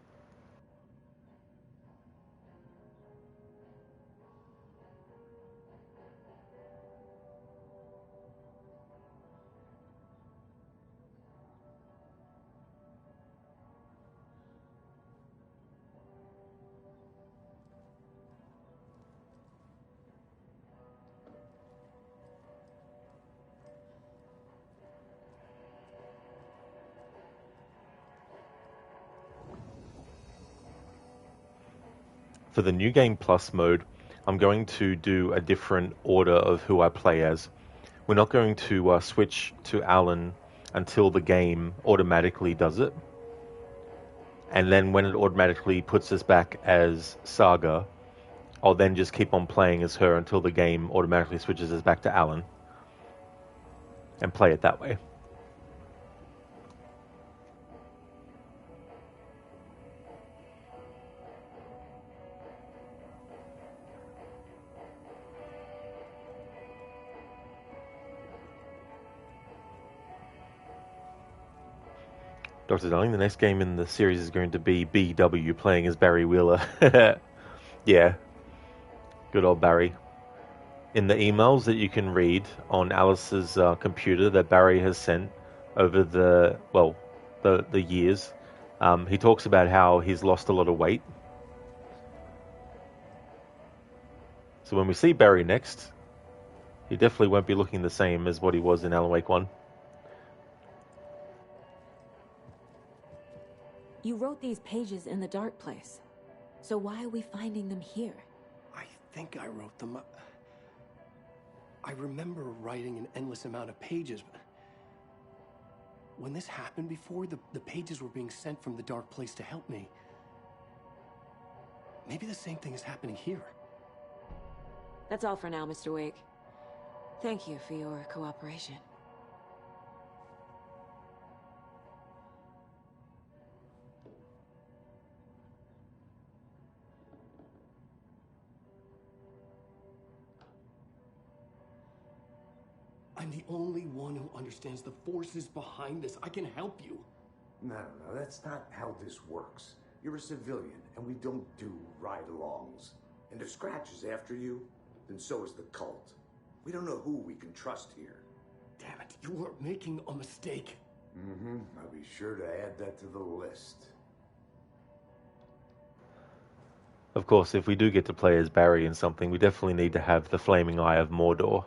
For the New Game Plus mode, I'm going to do a different order of who I play as. We're not going to switch to Alan until the game automatically does it. And then when it automatically puts us back as Saga, I'll then just keep on playing as her until the game automatically switches us back to Alan. And play it that way. Dr. Darling, the next game in the series is going to be BW playing as Barry Wheeler. Yeah. Good old Barry. In the emails that you can read on Alice's computer that Barry has sent over the years, he talks about how he's lost a lot of weight. So when we see Barry next, he definitely won't be looking the same as what he was in Alan Wake 1. You wrote these pages in the dark place. So why are we finding them here? I think I wrote them up. I remember writing an endless amount of pages, but when this happened before, the pages were being sent from the dark place to help me. Maybe the same thing is happening here. That's all for now, Mr. Wake. Thank you for your cooperation. I'm the only one who understands the forces behind this. I can help you. No, that's not how this works. You're a civilian, and we don't do ride-alongs. And if Scratch is after you, then so is the cult. We don't know who we can trust here. Damn it, you are making a mistake. Mm-hmm. I'll be sure to add that to the list. Of course, if we do get to play as Barry in something, we definitely need to have the Flaming Eye of Mordor.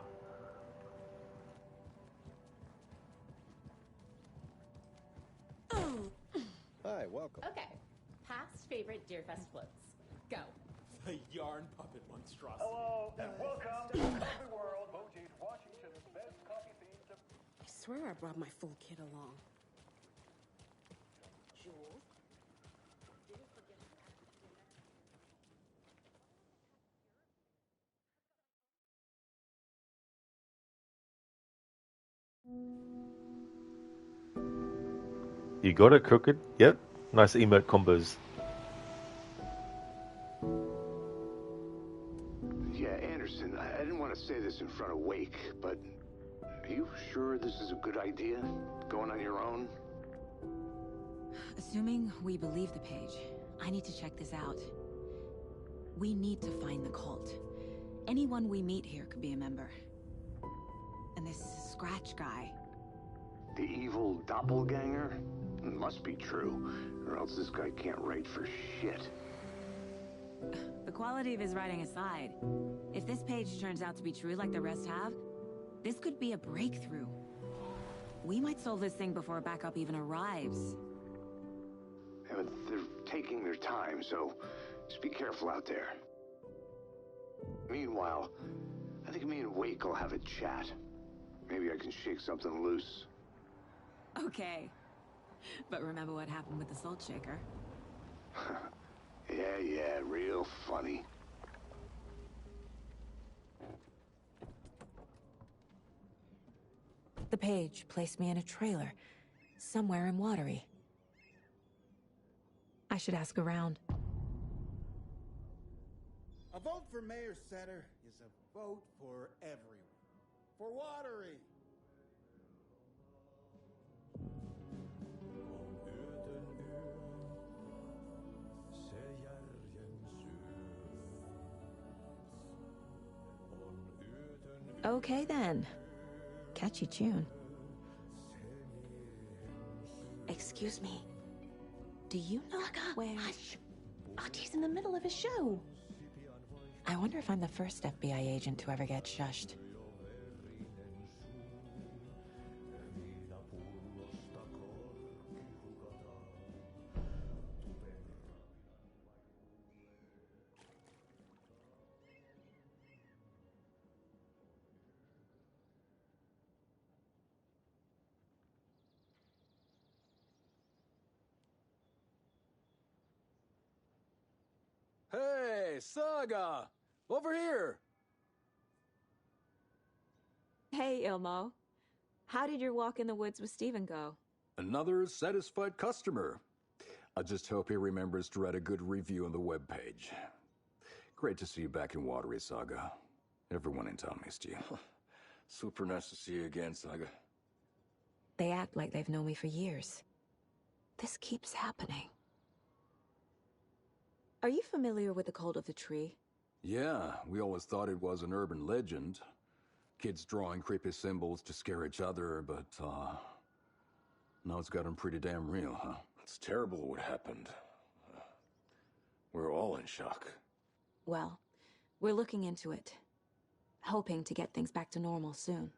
Hi, welcome. Okay. Past favorite Deerfest floats. Go. The yarn puppet monstrosity. Hello and welcome to the world, Mojave, Washington's best coffee themed. I swear I brought my full kit along. Jules? Did you forget You got it, Crooked? Yep. Nice emote combos. Yeah, Anderson, I didn't want to say this in front of Wake, but are you sure this is a good idea? Going on your own? Assuming we believe the page, I need to check this out. We need to find the cult. Anyone we meet here could be a member. And this Scratch guy. The evil doppelganger? It must be true, or else this guy can't write for shit. The quality of his writing aside, if this page turns out to be true like the rest have, this could be a breakthrough. We might solve this thing before backup even arrives. Yeah, but they're taking their time, so just be careful out there. Meanwhile, I think me and Wake will have a chat. Maybe I can shake something loose. Okay. But remember what happened with the salt shaker? Yeah, real funny. The page placed me in a trailer, somewhere in Watery. I should ask around. A vote for Mayor Setter is a vote for everyone. For Watery. Okay then. Catchy tune. Excuse me. Do you know where... Hush! Artie's in the middle of a show. I wonder if I'm the first FBI agent to ever get shushed. Hey, Saga! Over here! Hey, Ilmo. How did your walk in the woods with Steven go? Another satisfied customer. I just hope he remembers to write a good review on the webpage. Great to see you back in Watery, Saga. Everyone in town missed you. Super nice to see you again, Saga. They act like they've known me for years. This keeps happening. Are you familiar with the Cult of the Tree? Yeah, we always thought it was an urban legend. Kids drawing creepy symbols to scare each other, but, now it's gotten pretty damn real, huh? It's terrible what happened. We're all in shock. Well, we're looking into it. Hoping to get things back to normal soon.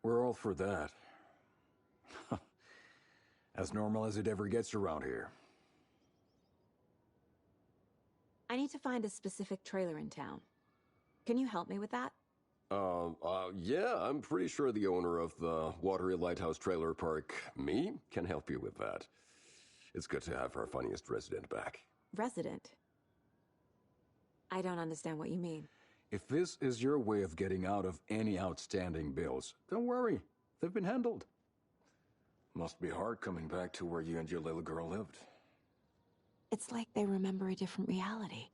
We're all for that. As normal as it ever gets around here. I need to find a specific trailer in town. Can you help me with that? Yeah, I'm pretty sure the owner of the Watery Lighthouse Trailer Park, me, can help you with that. It's good to have our funniest resident back. Resident? I don't understand what you mean. If this is your way of getting out of any outstanding bills, don't worry. They've been handled. Must be hard coming back to where you and your little girl lived. It's like they remember a different reality.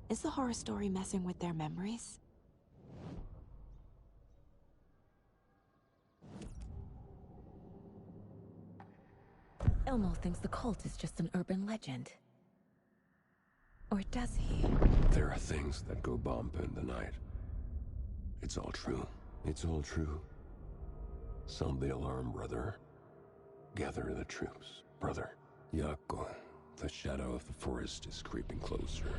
Is the horror story messing with their memories? Ilmo thinks the cult is just an urban legend. Or does he? There are things that go bump in the night. It's all true. It's all true. Sound the alarm, brother. Gather the troops, brother. Yako, the shadow of the forest is creeping closer.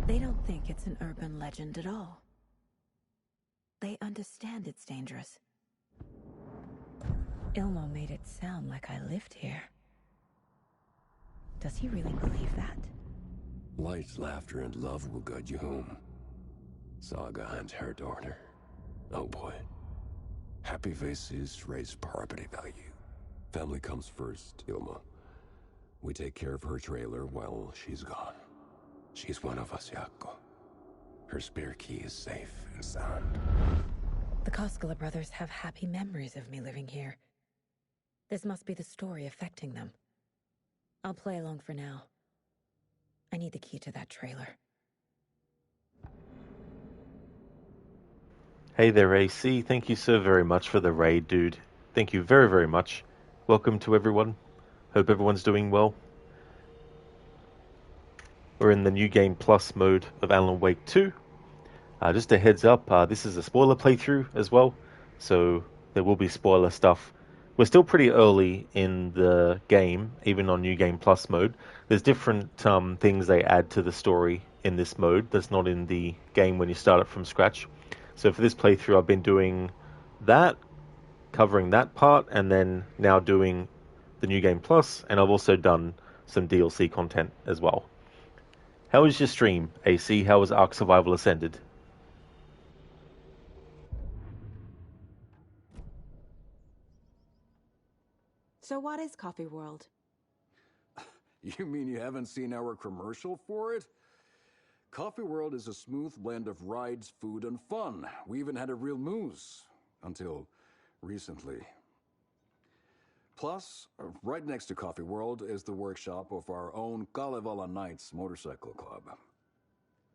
They don't think it's an urban legend at all. They understand it's dangerous. Ilmo made it sound like I lived here. Does he really believe that? Light, laughter, and love will guide you home. Saga and her daughter. Oh boy. Happy faces raise property value. Family comes first, Ilma. We take care of her trailer while she's gone. She's one of us, Yako. Her spare key is safe and sound. The Koskela brothers have happy memories of me living here. This must be the story affecting them. I'll play along for now. I need the key to that trailer. Hey there, AC. Thank you so very much for the raid, dude. Thank you very, very much. Welcome to everyone. Hope everyone's doing well. We're in the New Game Plus mode of Alan Wake 2. Just a heads up, this is a spoiler playthrough as well, so there will be spoiler stuff. We're still pretty early in the game, even on New Game Plus mode. There's different things they add to the story in this mode that's not in the game when you start it from scratch. So for this playthrough, I've been doing that, covering that part, and then now doing the New Game Plus, and I've also done some DLC content as well. How was your stream, AC? How was Ark Survival Ascended? So what is Coffee World? You mean you haven't seen our commercial for it? Coffee World is a smooth blend of rides, food, and fun. We even had a real moose. Until recently. Plus, right next to Coffee World is the workshop of our own Kalevala Knights Motorcycle Club.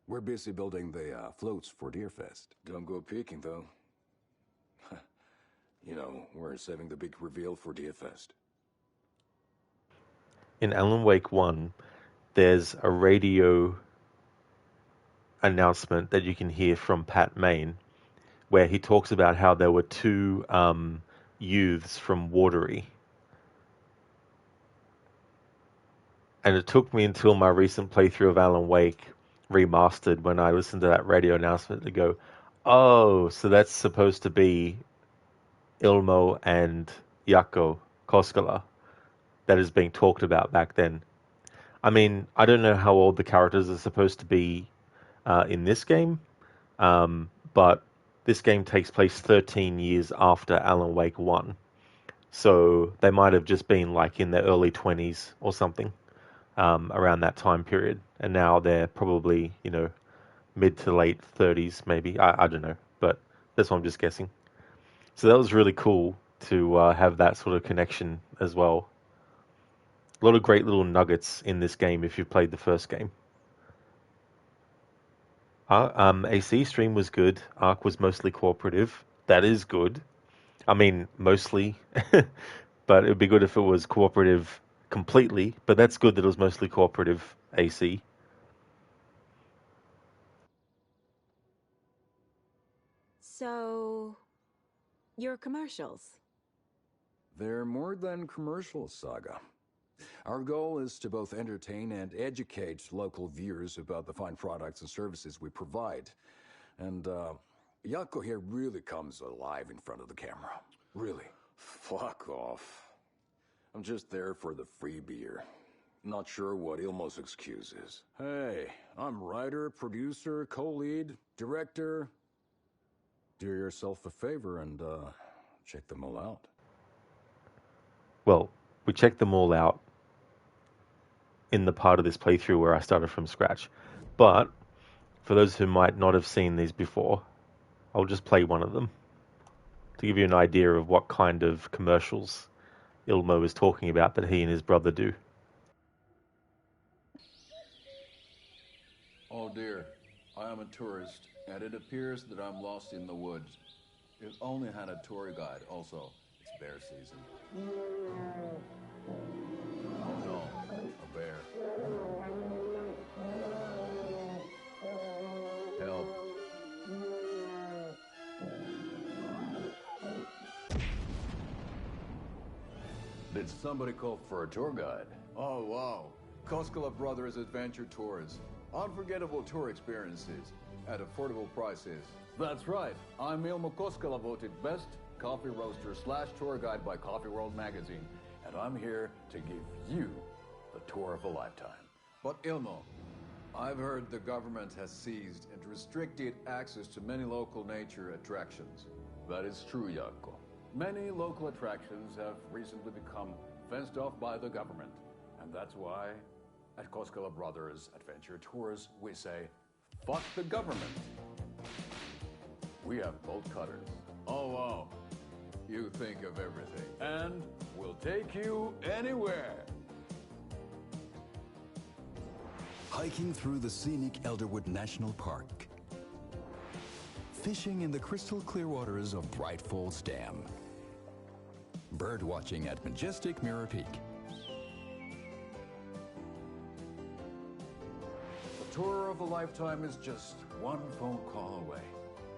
We're busy building the floats for Deerfest. Don't go peeking, though. You know, we're saving the big reveal for Deerfest. In Alan Wake 1, there's a radio announcement that you can hear from Pat Main, where he talks about how there were two youths from Watery. And it took me until my recent playthrough of Alan Wake Remastered, when I listened to that radio announcement, to go, oh, so that's supposed to be Ilmo and Jaakko Koskela that is being talked about back then. I mean, I don't know how old the characters are supposed to be in this game, but this game takes place 13 years after Alan Wake 1. So they might have just been like in their early 20s or something around that time period. And now they're probably, you know, mid to late 30s maybe. I don't know, but that's what I'm just guessing. So that was really cool to have that sort of connection as well. A lot of great little nuggets in this game if you've played the first game. AC stream was good. Ark was mostly cooperative. That is good. I mean, mostly. But it would be good if it was cooperative completely. But that's good that it was mostly cooperative, AC. So, your commercials? They're more than commercials, Saga. Our goal is to both entertain and educate local viewers about the fine products and services we provide. And, Jaakko here really comes alive in front of the camera. Really. Fuck off. I'm just there for the free beer. Not sure what Ilmo's excuse is. Hey, I'm writer, producer, co-lead, director. Do yourself a favor and, check them all out. Well, we checked them all out in the part of this playthrough where I started from scratch. But for those who might not have seen these before, I'll just play one of them to give you an idea of what kind of commercials Ilmo is talking about that he and his brother do. Oh dear, I am a tourist, and it appears that I'm lost in the woods. If only had a tour guide. Also, it's bear season. Oh no, a bear. Help. Did somebody call for a tour guide? Oh wow, Koskela Brothers Adventure Tours. Unforgettable tour experiences at affordable prices. That's right, I'm Ilmo Koskela, voted best coffee roaster / tour guide by Coffee World magazine. And I'm here to give you the tour of a lifetime. But Ilmo, I've heard the government has seized and restricted access to many local nature attractions. That is true, Jaakko. Many local attractions have recently become fenced off by the government. And that's why, at Koskela Brothers Adventure Tours, we say, fuck the government. We have bolt cutters. Oh wow. You think of everything. And we'll take you anywhere. Hiking through the scenic Elderwood National Park. Fishing in the crystal clear waters of Bright Falls Dam. Bird watching at majestic Mirror Peak. The tour of a lifetime is just one phone call away.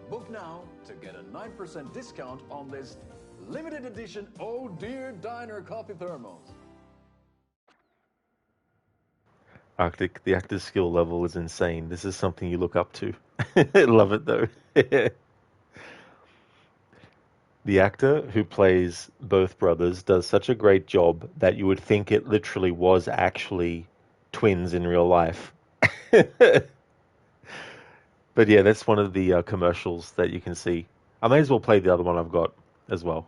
Book now to get a 9% discount on this limited edition Oh Dear Diner coffee thermos. Arctic, the actor's skill level is insane. This is something you look up to. I love it though. The actor who plays both brothers does such a great job that you would think it literally was actually twins in real life. But yeah, that's one of the commercials that you can see. I may as well play the other one I've got as well.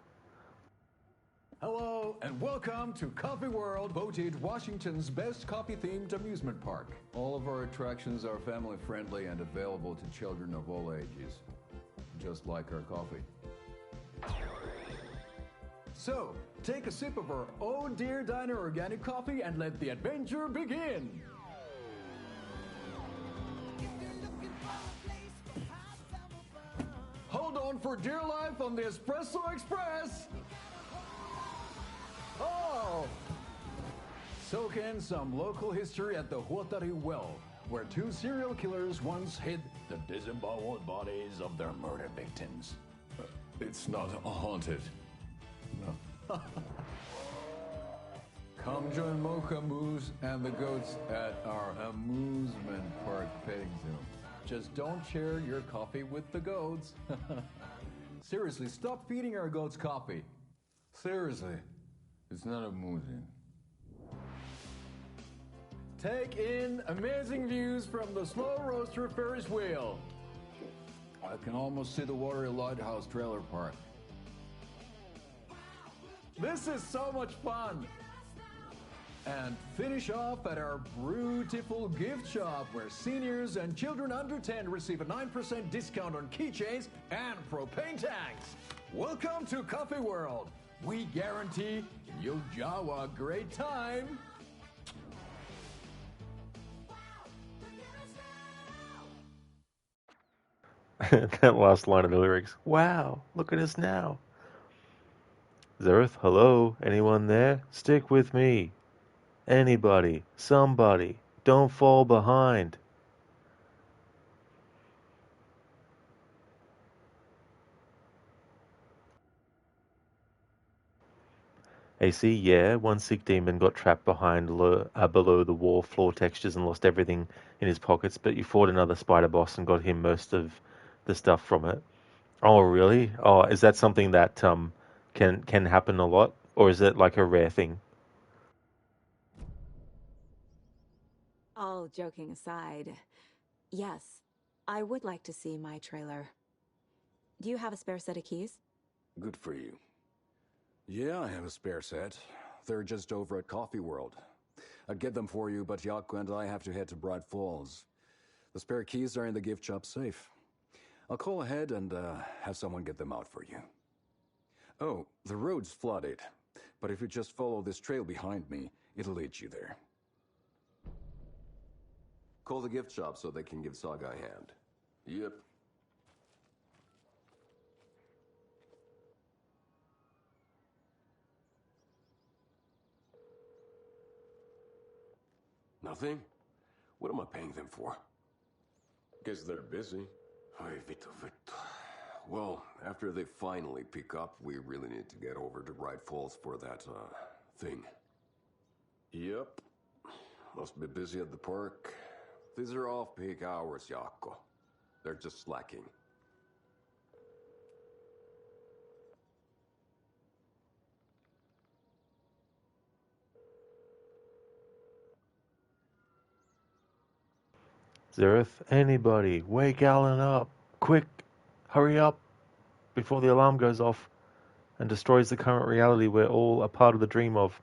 Hello, and welcome to Coffee World, voted Washington's best coffee-themed amusement park. All of our attractions are family-friendly and available to children of all ages, just like our coffee. So, take a sip of our Oh Dear Diner organic coffee and let the adventure begin! Hold on for dear life on the Espresso Express! Oh! Soak in some local history at the Huatari Well, where two serial killers once hid the disemboweled bodies of their murder victims. It's not haunted. No. Come join Mocha Moose and the goats at our amusement park petting zoo. Just don't share your coffee with the goats. Seriously, stop feeding our goats coffee. Seriously, it's not amusing. Take in amazing views from the Slow Roaster Ferris wheel. I can almost see the Watery Lighthouse trailer park. This is so much fun! And finish off at our beautiful gift shop where seniors and children under 10 receive a 9% discount on keychains and propane tanks. Welcome to Coffee World. We guarantee you'll have a great time. That last line of the lyrics. Wow, look at us now. Zereth, hello? Anyone there? Stick with me. Anybody, somebody, don't fall behind. AC, yeah, one sick demon got trapped behind below the wall floor textures and lost everything in his pockets, but you fought another spider boss and got him most of the stuff from it. Oh, really? Oh, is that something that can happen a lot, or is it like a rare thing? All joking aside, yes, I would like to see my trailer. Do you have a spare set of keys? Good for you. Yeah, I have a spare set. They're just over at Coffee World. I'd get them for you, but Yaku and I have to head to Bright Falls. The spare keys are in the gift shop safe. I'll call ahead and have someone get them out for you. Oh, the road's flooded, but if you just follow this trail behind me, it'll lead you there. Call the gift shop so they can give Saga a hand. Yep. Nothing? What am I paying them for? Guess they're busy. Ay, Vito. Well, after they finally pick up, we really need to get over to Bright Falls for that, thing. Yep. Must be busy at the park. These are off-peak hours, Jaakko. They're just slacking. Zereth, anybody, wake Alan up. Quick, hurry up before the alarm goes off and destroys the current reality we're all a part of the dream of.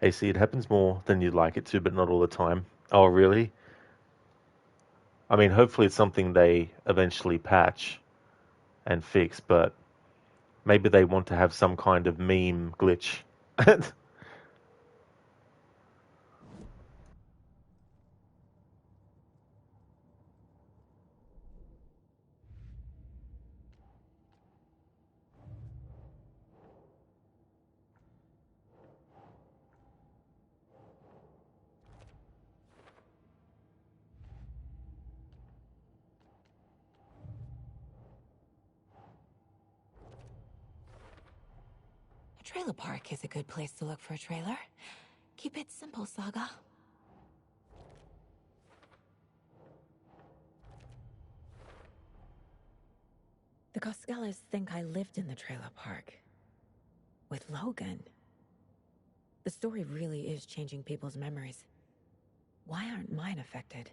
AC, it happens more than you'd like it to, but not all the time. Oh, really? I mean, hopefully it's something they eventually patch and fix, but maybe they want to have some kind of meme glitch. A trailer park is a good place to look for a trailer. Keep it simple, Saga. The Koskelas think I lived in the trailer park. With Logan. The story really is changing people's memories. Why aren't mine affected?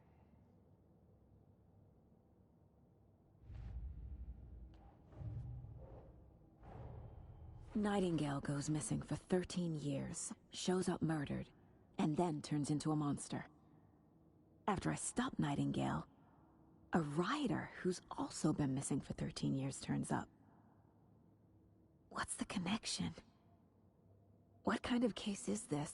Nightingale goes missing for 13 years, shows up murdered, and then turns into a monster. After I stop Nightingale, a rider who's also been missing for 13 years turns up. What's the connection? What kind of case is this?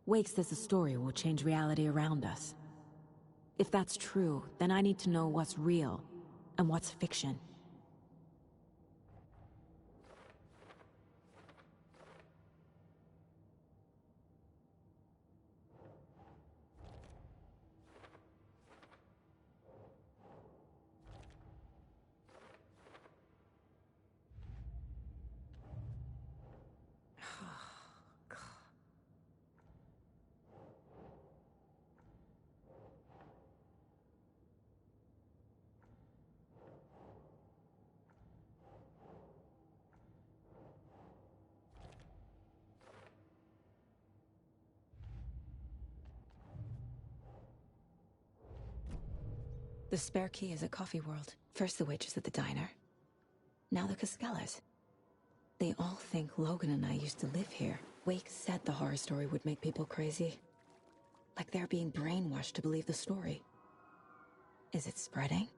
Wake says the story will change reality around us. If that's true, then I need to know what's real and what's fiction. The spare key is at Coffee World. First the witches at the diner. Now the Koskelas. They all think Logan and I used to live here. Wake said the horror story would make people crazy. Like they're being brainwashed to believe the story. Is it spreading?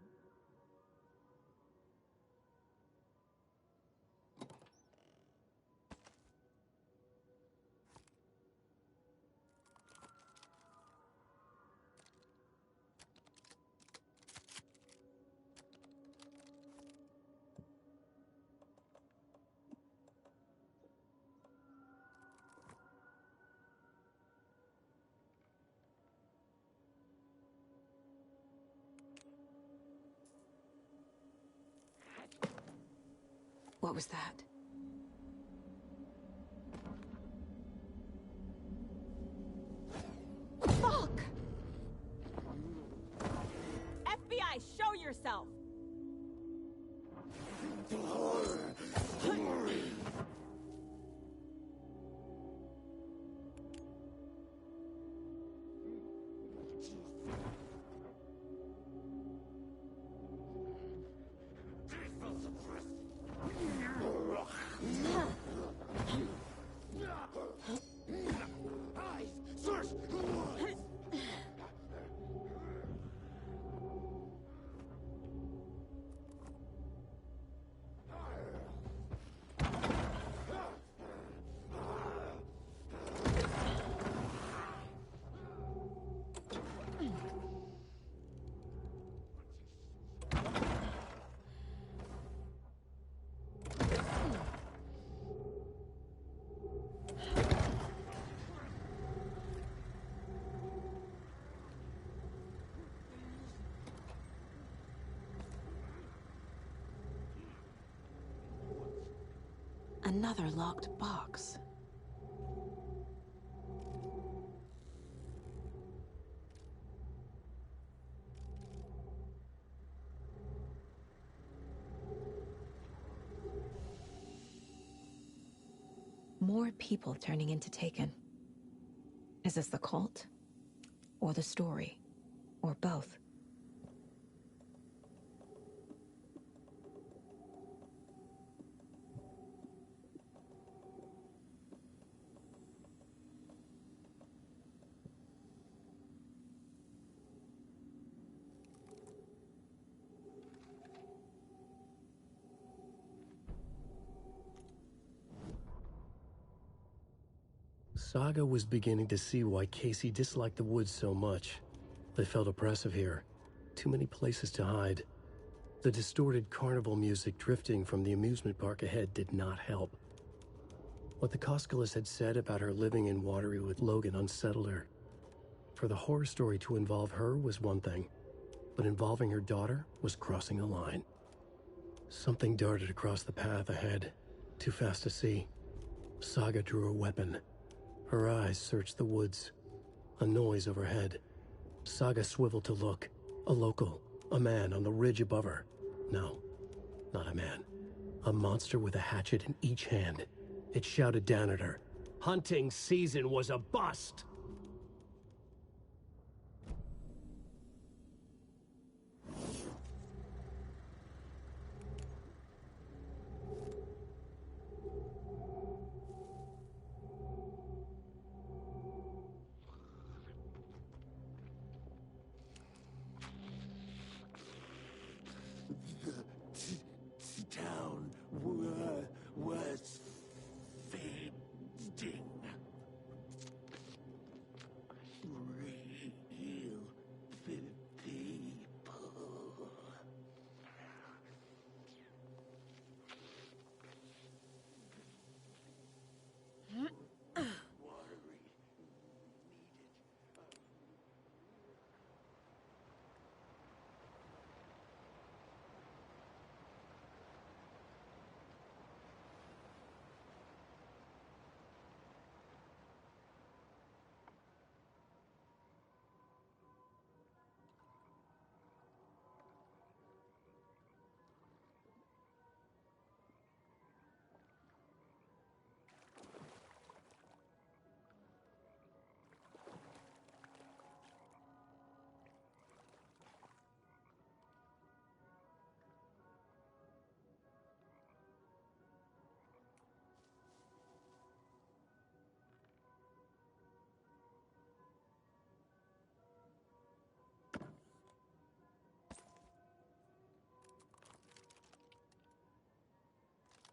What was that? Fuck! FBI, show yourself! Another locked box. More people turning into Taken. Is this the cult? Or the story? Or both? Saga was beginning to see why Casey disliked the woods so much. They felt oppressive here. Too many places to hide. The distorted carnival music drifting from the amusement park ahead did not help. What the Koskelas had said about her living in Watery with Logan unsettled her. For the horror story to involve her was one thing, but involving her daughter was crossing a line. Something darted across the path ahead, too fast to see. Saga drew a weapon. Her eyes searched the woods. A noise overhead. Saga swiveled to look. A local. A man on the ridge above her. No, not a man. A monster with a hatchet in each hand. It shouted down at her. Hunting season was a bust! The town was fading. Real people.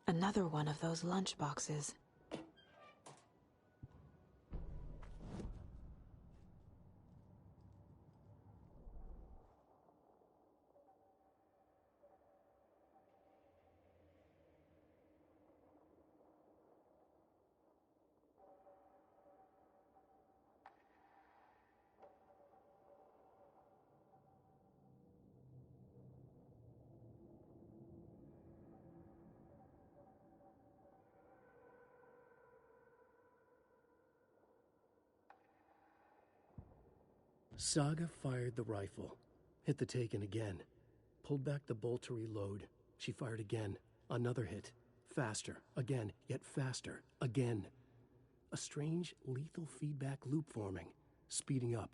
Another one of those lunch boxes. Saga fired the rifle, hit the Taken again, pulled back the bolt to reload. She fired again, another hit, faster, again, yet faster, again. A strange, lethal feedback loop forming, speeding up.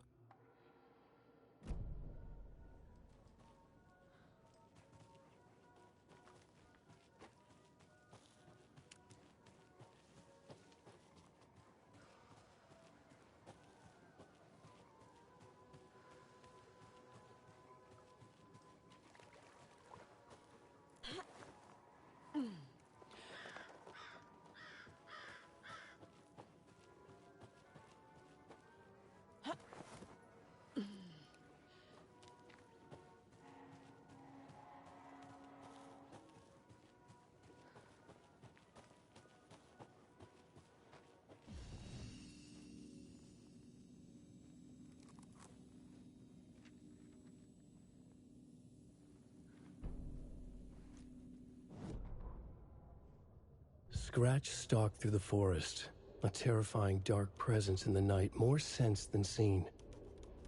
Scratch stalked through the forest, a terrifying dark presence in the night, more sensed than seen.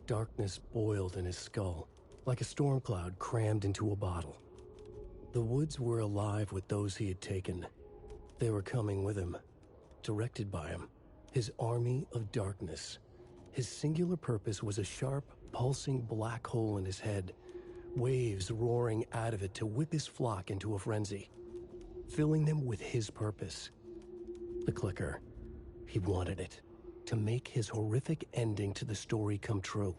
Darkness boiled in his skull, like a storm cloud crammed into a bottle. The woods were alive with those he had taken. They were coming with him, directed by him, his army of darkness. His singular purpose was a sharp, pulsing black hole in his head, waves roaring out of it to whip his flock into a frenzy, filling them with his purpose. The clicker. He wanted it, to make his horrific ending to the story come true.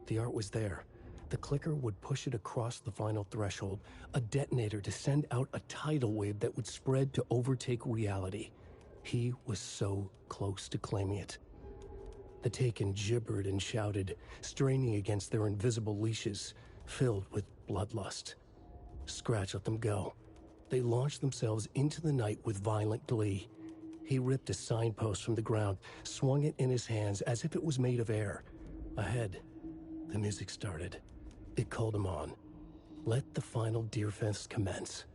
The art was there. The clicker would push it across the final threshold, a detonator to send out a tidal wave that would spread to overtake reality. He was so close to claiming it. The Taken gibbered and shouted, straining against their invisible leashes, filled with bloodlust. Scratch let them go. They launched themselves into the night with violent glee. He ripped a signpost from the ground, swung it in his hands as if it was made of air. Ahead, the music started. It called him on. Let the final Deerfest commence.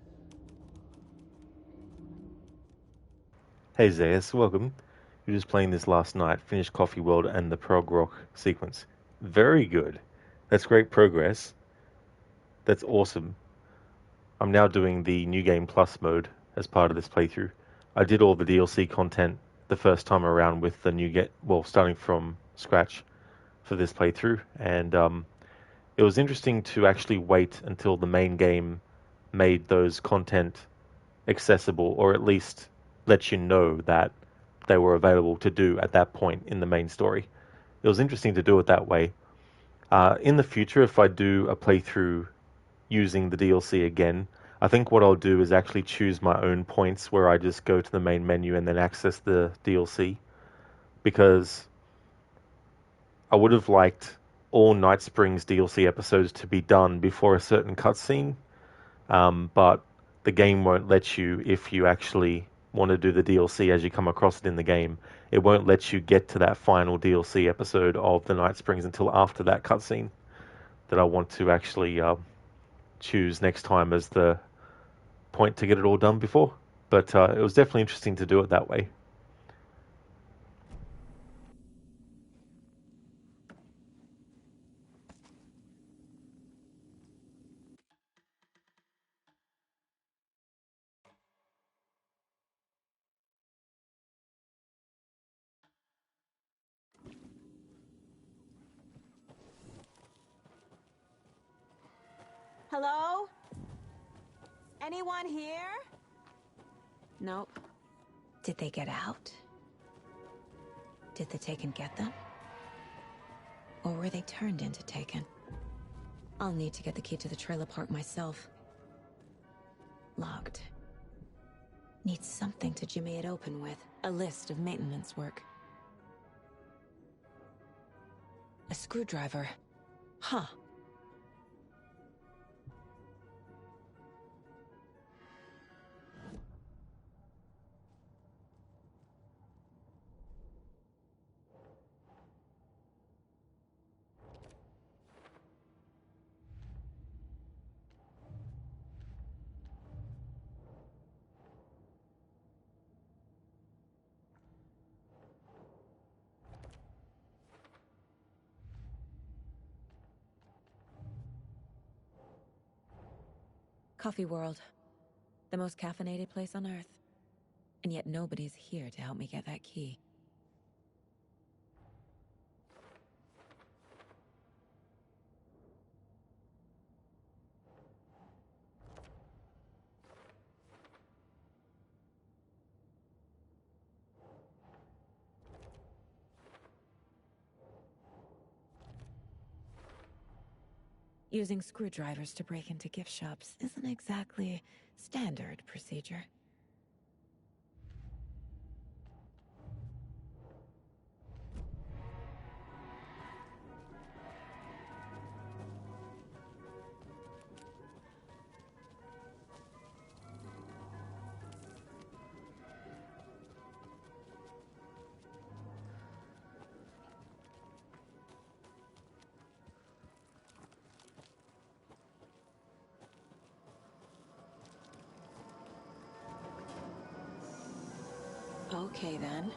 Hey Zayas, welcome. You were just playing this last night, finished Coffee World and the prog rock sequence. Very good. That's great progress. That's awesome. I'm now doing the New Game Plus mode as part of this playthrough. I did all the DLC content the first time around with the starting from scratch for this playthrough, and it was interesting to actually wait until the main game made those content accessible, or at least let you know that they were available to do at that point in the main story. It was interesting to do it that way. In the future, if I do a playthrough using the DLC again, I think what I'll do is actually choose my own points where I just go to the main menu and then access the DLC, because I would have liked all Night Springs DLC episodes to be done before a certain cutscene, but the game won't let you, if you actually want to do the DLC as you come across it in the game, it won't let you get to that final DLC episode of the Night Springs until after that cutscene that I want to actually choose next time as the point to get it all done before. But it was definitely interesting to do it that way. Hello? Anyone here? Nope. Did they get out? Did the Taken get them? Or were they turned into Taken? I'll need to get the key to the trailer park myself. Locked. Need something to jimmy it open with. A list of maintenance work. A screwdriver. Huh. Coffee World. The most caffeinated place on Earth. And yet nobody's here to help me get that key. Using screwdrivers to break into gift shops isn't exactly standard procedure. Okay, then.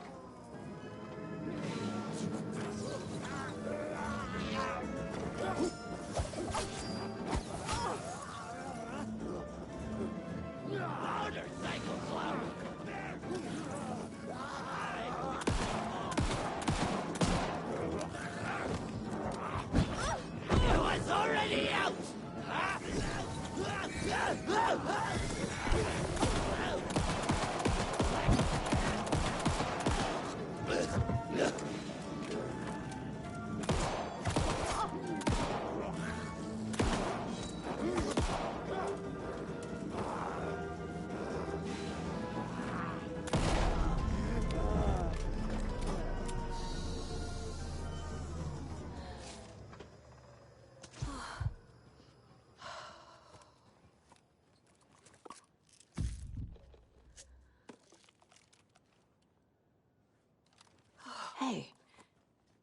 It was already out! Hey,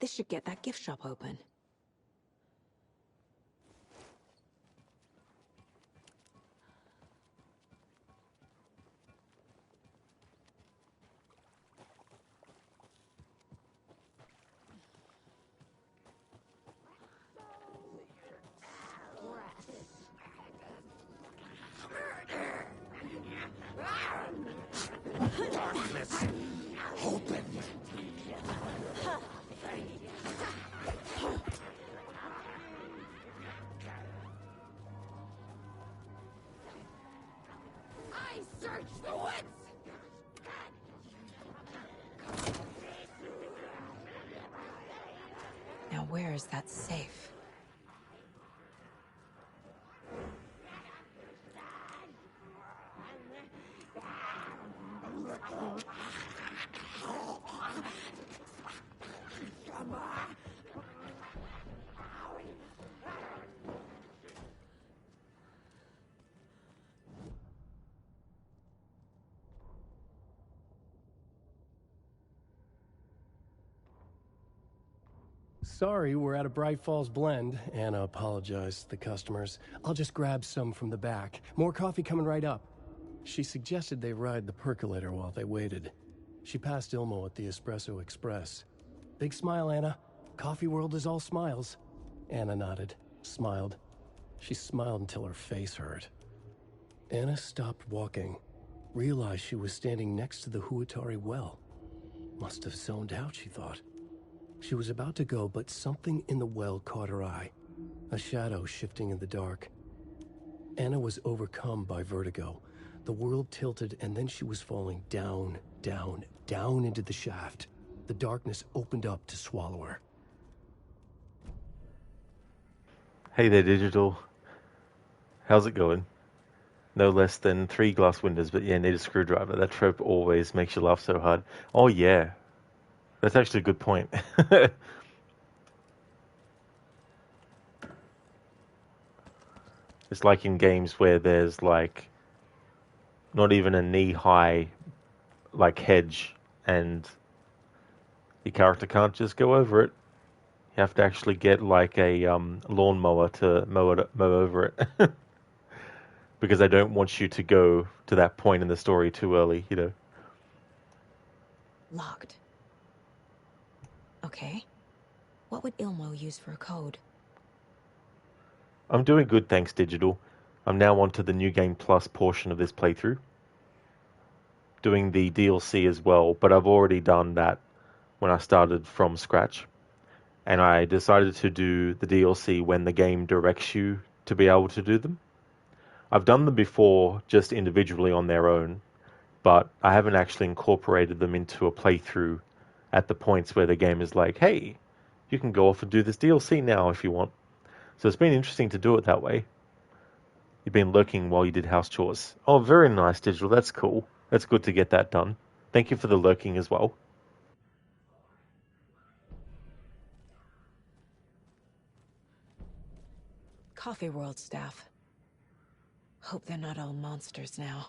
this should get that gift shop open. Darkness, open. I search the woods! Now where is that safe? Sorry, we're at a Bright Falls blend. Anna apologized to the customers. I'll just grab some from the back. More coffee coming right up. She suggested they ride the percolator while they waited. She passed Ilmo at the Espresso Express. Big smile, Anna. Coffee world is all smiles. Anna nodded, smiled. She smiled until her face hurt. Anna stopped walking, realized she was standing next to the Huatari well. Must have zoned out, she thought. She was about to go, but something in the well caught her eye. A shadow shifting in the dark. Anna was overcome by vertigo. The world tilted, and then she was falling down, down, down into the shaft. The darkness opened up to swallow her. Hey there, Digital. How's it going? No less than 3 glass windows, but yeah, need a screwdriver. That trope always makes you laugh so hard. Oh yeah. That's actually a good point. It's like in games where there's like not even a knee-high like hedge and your character can't just go over it. You have to actually get like a lawnmower to mow over it. Because I don't want you to go to that point in the story too early, you know. Locked. Okay. What would Ilmo use for a code? I'm doing good, thanks, Digital. I'm now on to the New Game Plus portion of this playthrough. Doing the DLC as well, but I've already done that when I started from scratch. And I decided to do the DLC when the game directs you to be able to do them. I've done them before just individually on their own, but I haven't actually incorporated them into a playthrough at the points where the game is like, hey, you can go off and do this DLC now if you want. So it's been interesting to do it that way. You've been lurking while you did house chores. Oh, very nice, Digital. That's cool. That's good to get that done. Thank you for the lurking as well. Coffee World staff. Hope they're not all monsters now.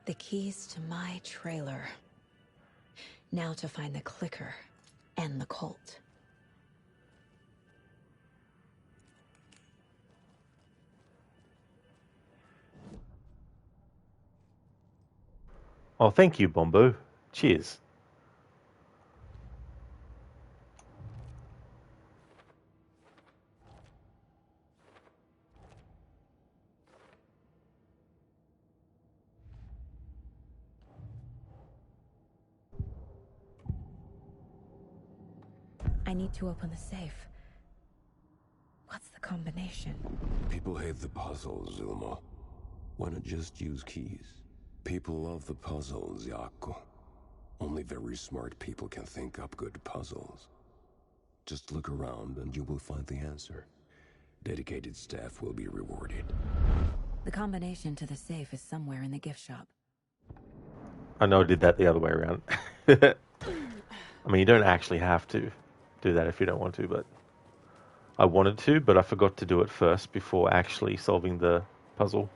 The keys to my trailer. Now to find the clicker and the Colt. Oh, thank you, Bombo. Cheers. I need to open the safe. What's the combination? People hate the puzzles, Ilmo. Why not just use keys? People love the puzzles, Jaakko. Only very smart people can think up good puzzles. Just look around and you will find the answer. Dedicated staff will be rewarded. The combination to the safe is somewhere in the gift shop. I know I did that the other way around. I mean, you don't actually have to do that if you don't want to, but I wanted to, but I forgot to do it first before actually solving the puzzle.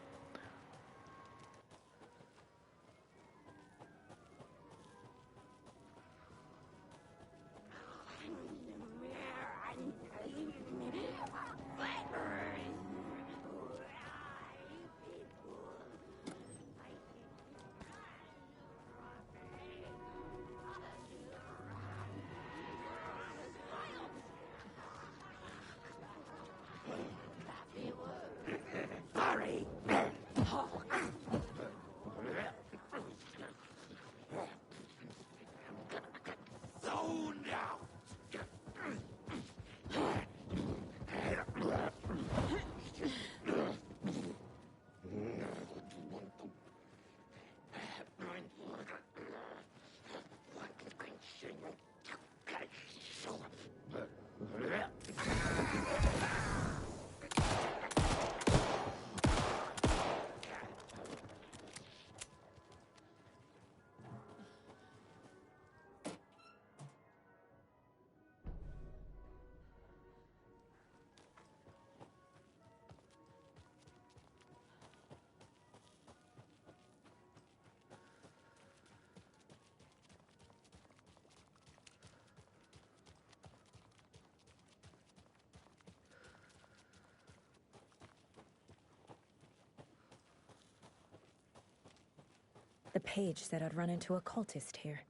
The page said I'd run into a cultist here.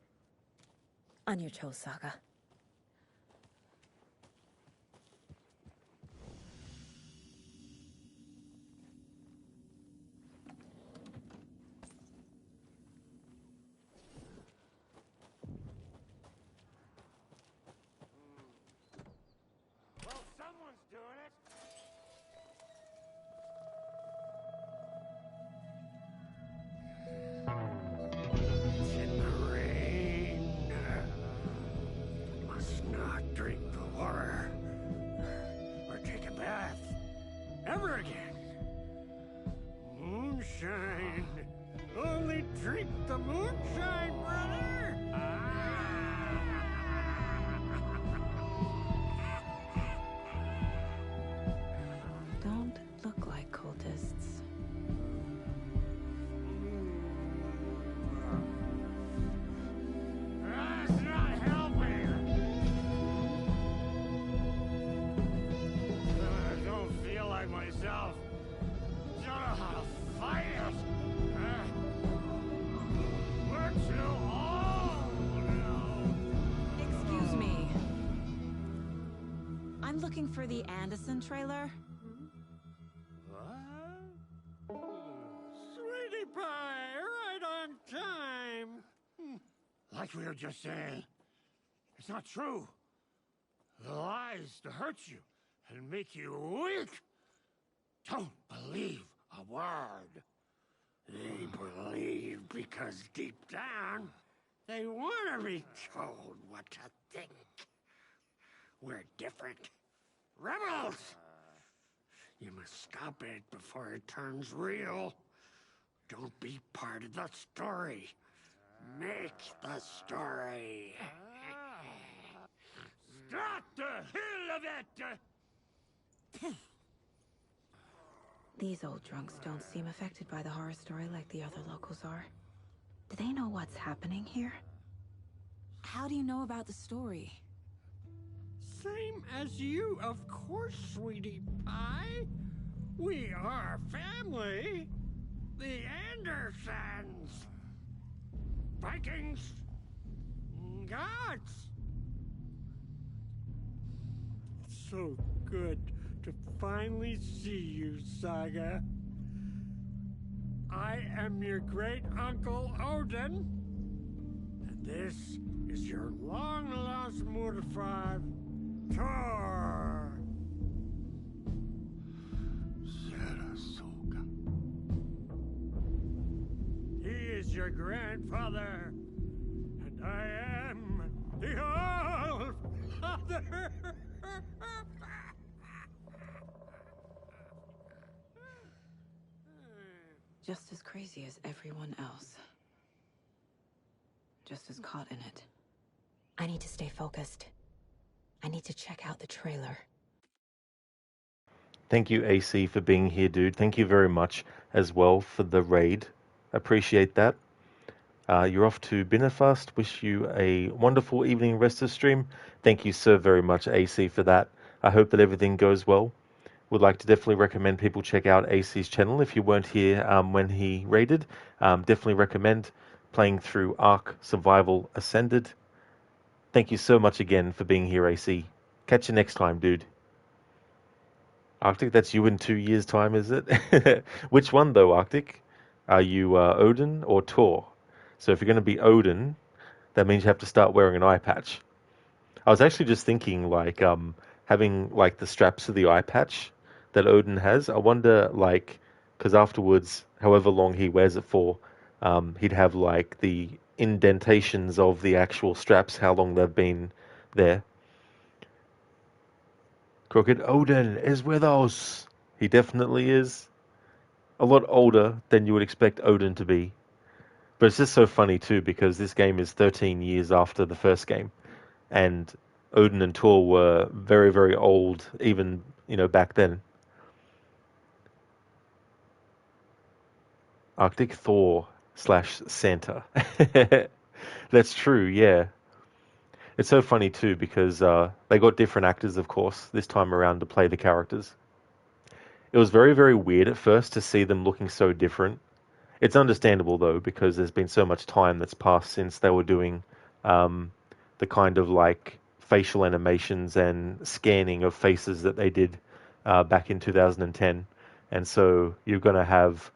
On your Cho saga. Well, someone's doing it. It's in the rain. Must not drink the water or take a bath ever again. Moonshine. Only drink the moonshine, brother. Don't look like cultists. That's not helping. I don't feel like myself. Don't know how to fight it. We're too old now. Excuse me. I'm looking for the Anderson trailer. Sweetie pie, right on time. Like we were just saying, it's not true. The lies to hurt you and make you weak. Don't believe a word. They believe because deep down, they want to be told what to think. We're different. Rebels! You must stop it before it turns real. Don't be part of the story. Make the story. Stop the hell of it! These old drunks don't seem affected by the horror story like the other locals are. Do they know what's happening here? How do you know about the story? Same as you, of course, sweetie pie. We are family. The Andersons. Vikings. Gods. So good to finally see you, Saga. I am your great uncle Odin. And this is your long-lost Murfar, Thor. Sarasota. He is your grandfather, and I am the All-Father. Just as crazy as everyone else. Just as caught in it. I need to stay focused. I need to check out the trailer. Thank you, AC, for being here, dude. Thank you very much as well for the raid. Appreciate that. You're off to Binnerfast. Wish you a wonderful evening rest of stream. Thank you so very much, AC, for that. I hope that everything goes well. Would like to definitely recommend people check out AC's channel. If you weren't here when he raided, definitely recommend playing through Ark Survival Ascended. Thank you so much again for being here, AC. Catch you next time, dude. Arctic, that's you in 2 years' time, is it? Which one, though, Arctic? Are you Odin or Thor? So if you're going to be Odin, that means you have to start wearing an eye patch. I was actually just thinking, like, having, like, the straps of the eye patch that Odin has. I wonder, like, because afterwards, however long he wears it for, he'd have, like, the indentations of the actual straps, how long they've been there. Crooked Odin is with us. He definitely is. A lot older than you would expect Odin to be. But it's just so funny too, because this game is 13 years after the first game. And Odin and Thor were very, very old, even, back then. Arctic Thor / Santa. That's true, yeah. It's so funny too, because they got different actors, of course, this time around to play the characters. It was very, very weird at first to see them looking so different. It's understandable though, because there's been so much time that's passed since they were doing the kind of like facial animations and scanning of faces that they did back in 2010. And so you're going to have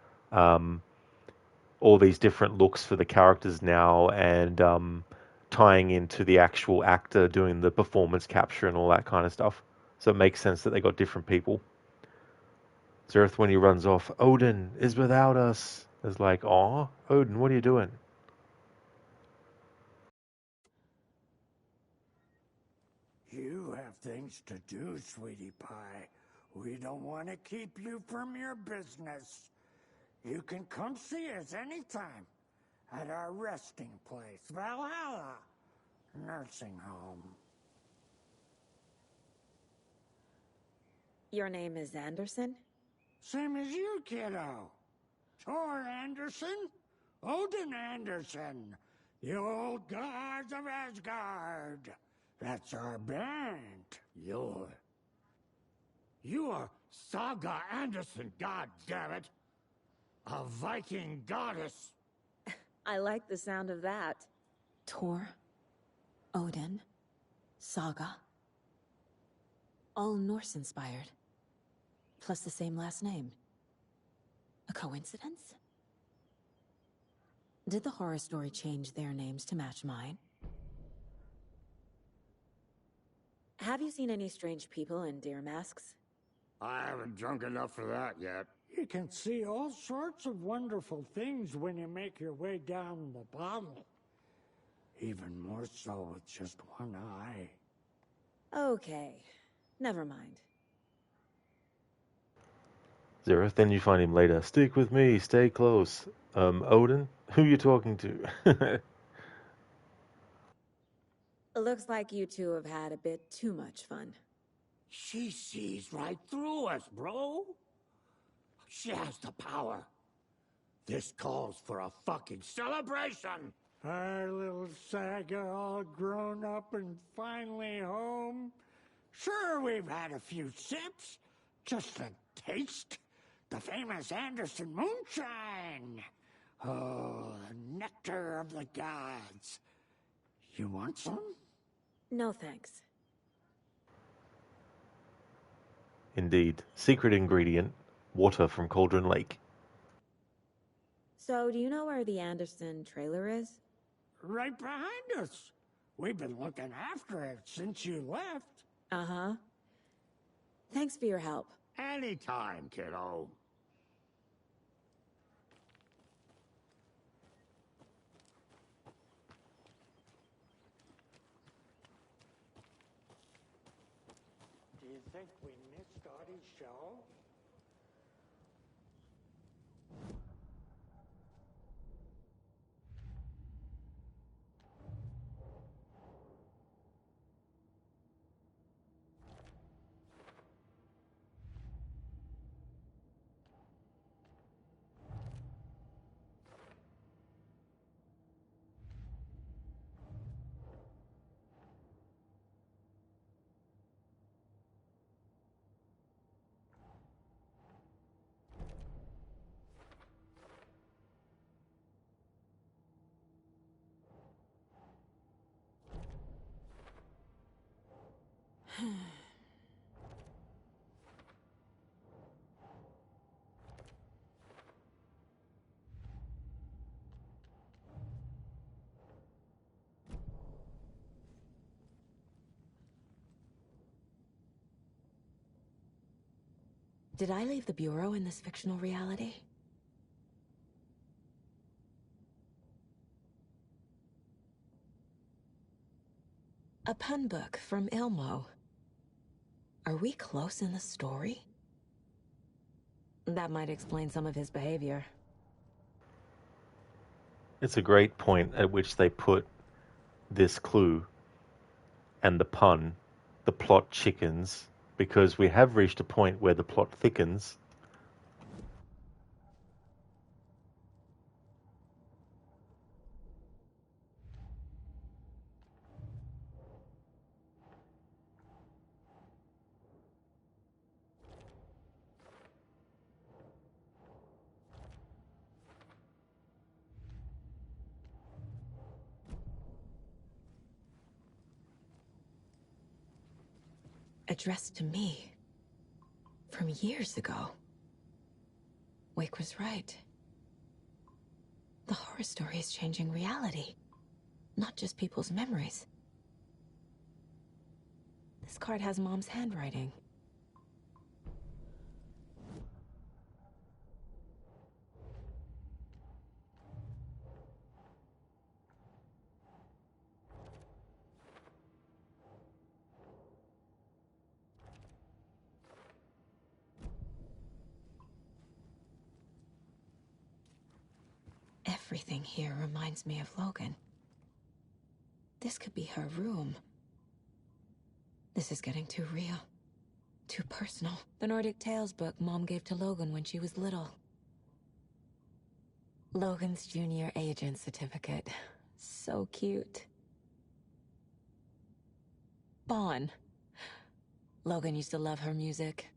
all these different looks for the characters now, and tying into the actual actor doing the performance capture and all that kind of stuff. So it makes sense that they got different people. Zereth, when he runs off, Odin is without us. It's like, aw, Odin, what are you doing? You have things to do, sweetie pie. We don't want to keep you from your business. You can come see us anytime at our resting place, Valhalla Nursing Home. Your name is Anderson? Same as you, kiddo. Thor Anderson, Odin Anderson, the old gods of Asgard. That's our band. You are Saga Anderson, goddammit. A Viking goddess. I like the sound of that. Thor, Odin, Saga. All Norse-inspired. Plus the same last name. A coincidence? Did the horror story change their names to match mine? Have you seen any strange people in deer masks? I haven't drunk enough for that yet. You can see all sorts of wonderful things when you make your way down the bottle. Even more so with just one eye. Okay, never mind. Zereth, then you find him later. Stick with me, stay close. Odin, who you talking to? It looks like you two have had a bit too much fun. She sees right through us, bro. She has the power. This calls for a fucking celebration. Our little Saga all grown up and finally home. Sure, we've had a few sips. Just a taste. The famous Anderson moonshine. Oh, the nectar of the gods. You want some? No thanks. Indeed. Secret ingredient, water from Cauldron Lake. So, do you know where the Anderson trailer is? Right behind us. We've been looking after it since you left. Uh-huh. Thanks for your help. Anytime, kiddo. Do you think we missed Audie's show? Did I leave the Bureau in this fictional reality? A pun book from Ilmo. Are we close in the story? That might explain some of his behavior. It's a great point at which they put this clue and the pun, the plot chickens, because we have reached a point where the plot thickens. addressed to me. From years ago. Wake was right. The horror story is changing reality. Not just people's memories. This card has Mom's handwriting. Everything here reminds me of Logan. This could be her room. This is getting too real. Too personal. The Nordic Tales book Mom gave to Logan when she was little. Logan's junior agent certificate. So cute. Bon. Logan used to love her music.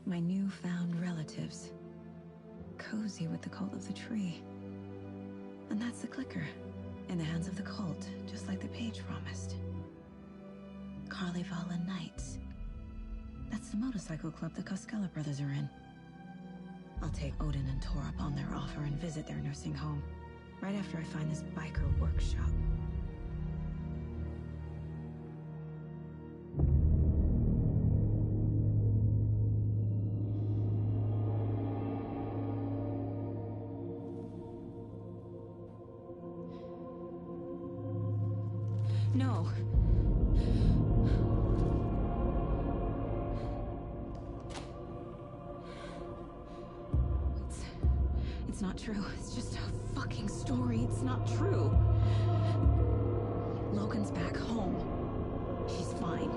My newfound relatives. Cozy with the cult of the tree. And that's the clicker. In the hands of the cult, just like the page promised. Carnival Knights. That's the motorcycle club the Koskela brothers are in. I'll take Odin and Tor up on their offer and visit their nursing home. Right after I find this biker workshop. No. It's not true. It's just a fucking story. It's not true. Logan's back home. She's fine.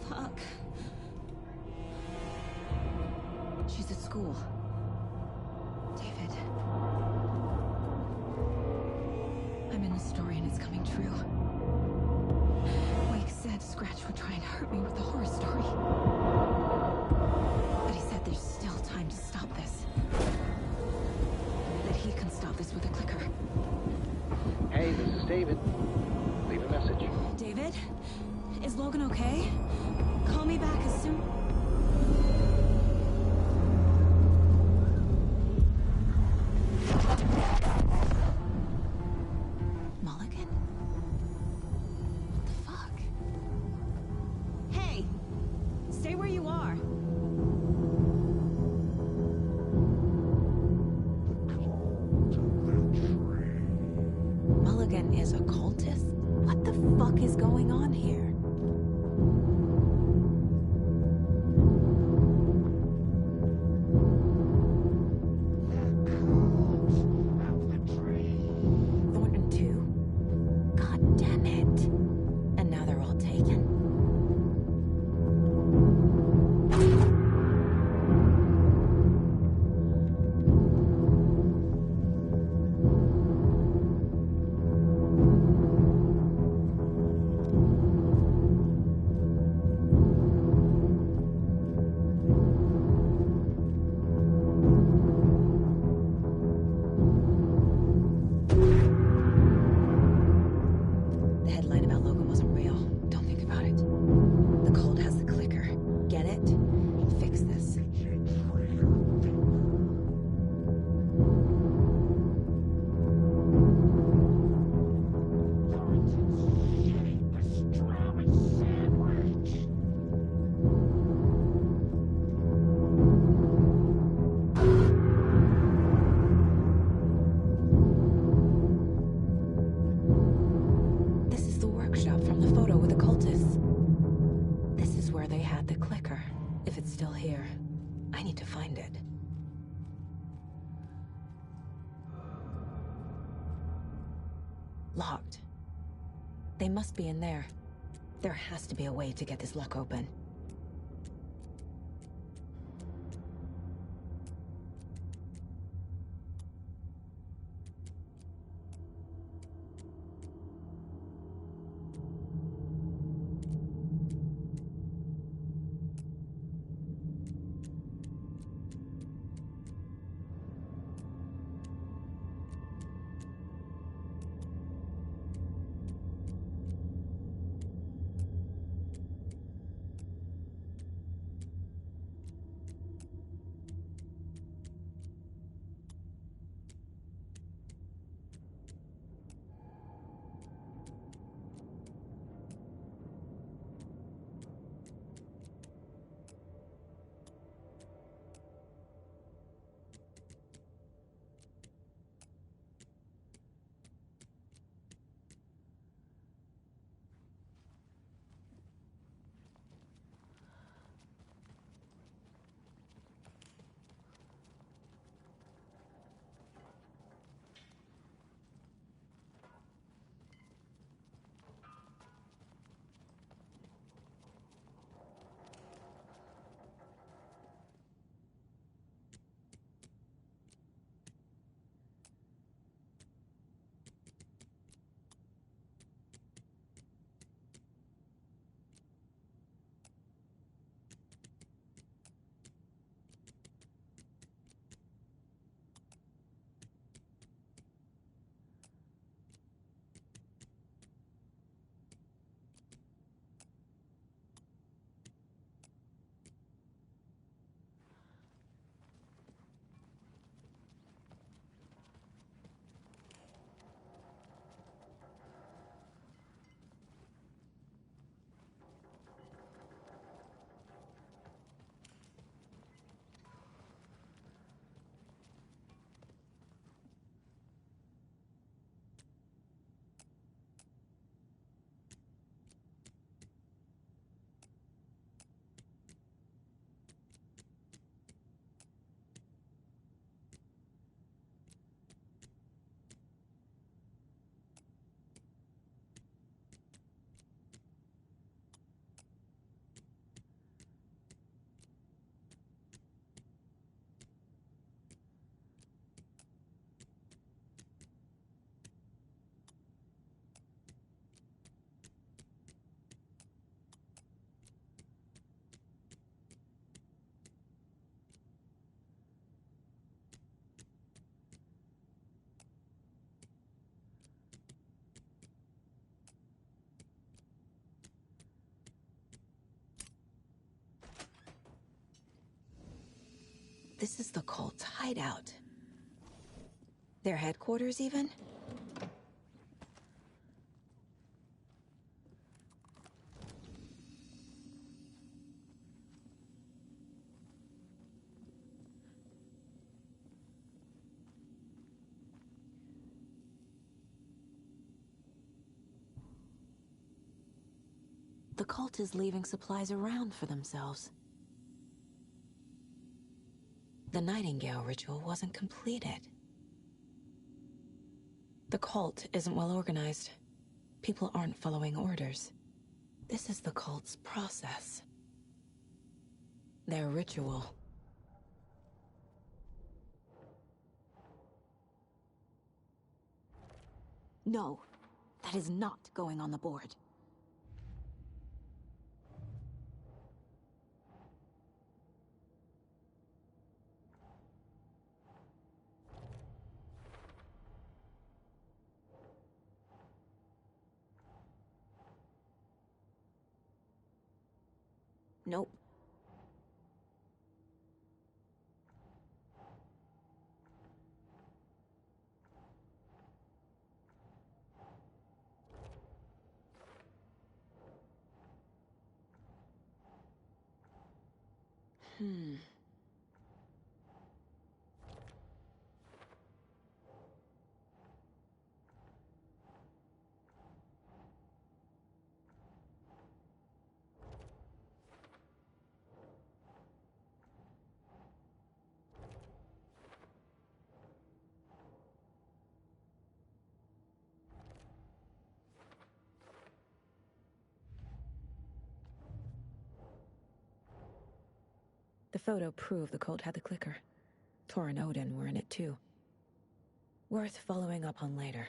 Fuck. She's at school. David. I'm in the story and it's coming true. Wake said Scratch would try and hurt me with the horror story. But he said there's still time to stop this. That he can stop this with a clicker. Hey, this is David. Leave a message. David? Is Logan okay? Call me back as soon... Mulligan? What the fuck? Hey! Stay where you are! Mulligan is a cultist? What the fuck is going on here? Thornton too? God damn it. And now they're all taken? The headline about Logan wasn't real. Don't think about it. The cult has the clicker. Get it? Fix this. This is the workshop from the photo with the cultists. This is where they had the clicker. If it's still here, I need to find it. Locked. They must be in there. There has to be a way to get this lock open. this is the cult's hideout. Their headquarters, even? The cult is leaving supplies around for themselves. The Nightingale ritual wasn't completed. The cult isn't well organized. People aren't following orders. This is the cult's process. Their ritual. No, that is not going on the board. Nope. The photo proved the cult had the clicker. Tor and Odin were in it too. Worth following up on later.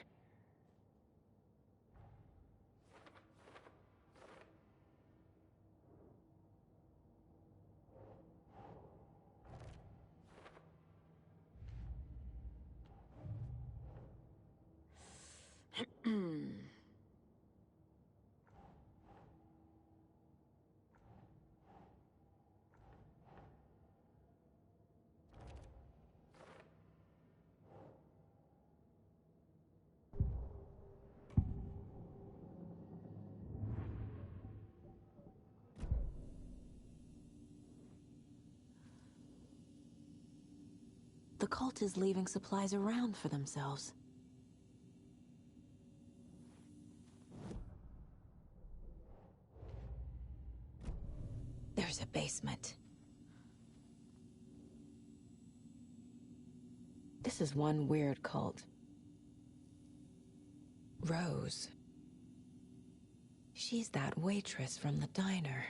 The cult is leaving supplies around for themselves. There's a basement. This is one weird cult. Rose. She's that waitress from the diner.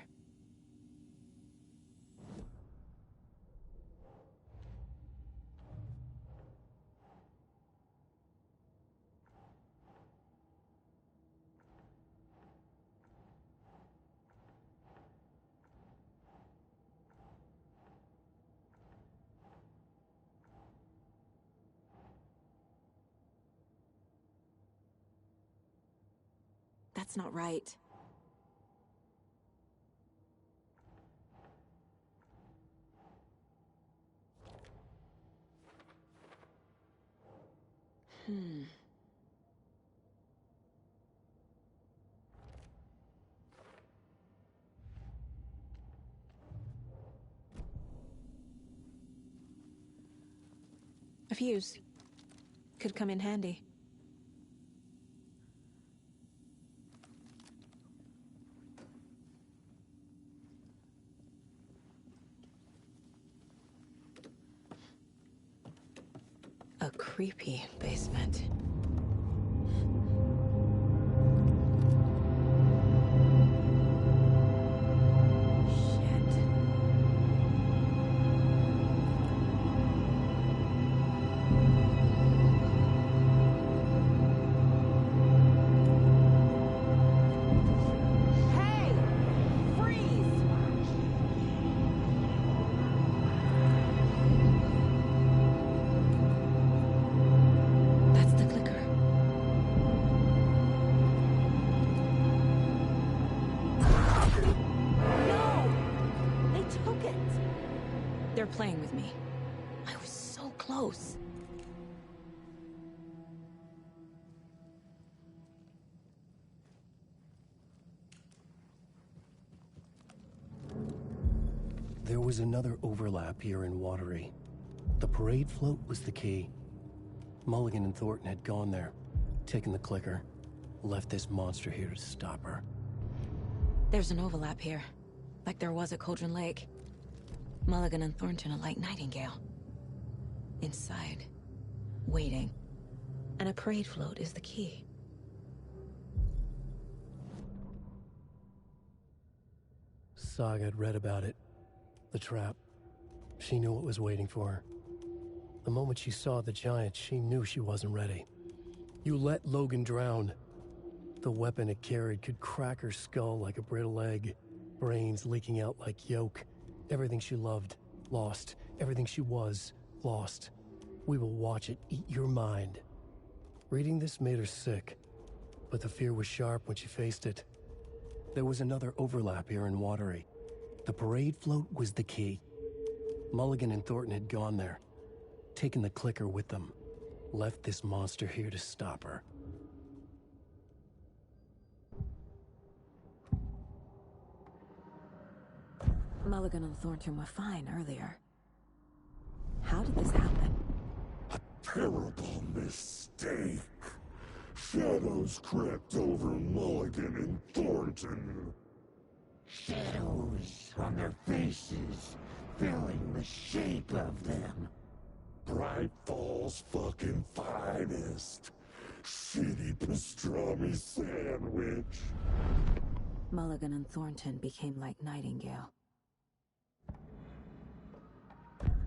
That's not right. A fuse. Could come in handy. A creepy basement. They're playing with me. close. There was another overlap here in Watery. The parade float was the key. Mulligan and Thornton had gone there, taken the clicker, left this monster here to stop her. There's an overlap here, like there was at Cauldron Lake. Mulligan and Thornton are like Nightingale. Inside, waiting. And a parade float is the key. Saga had read about it. The trap. She knew what was waiting for her. The moment she saw the giant, she knew she wasn't ready. You let Logan drown. The weapon it carried could crack her skull like a brittle egg. Brains leaking out like yolk. Everything she loved, lost. Everything she was, lost. We will watch it eat your mind. Reading this made her sick, but the fear was sharp when she faced it. There was another overlap here in Watery. The parade float was the key. Mulligan and Thornton had gone there, taken the clicker with them, left this monster here to stop her. Mulligan and Thornton were fine earlier. How did this happen? A terrible mistake. Shadows crept over Mulligan and Thornton. Shadows on their faces, filling the shape of them. Bright Falls fucking finest. Shitty pastrami sandwich. Mulligan and Thornton became like Nightingale.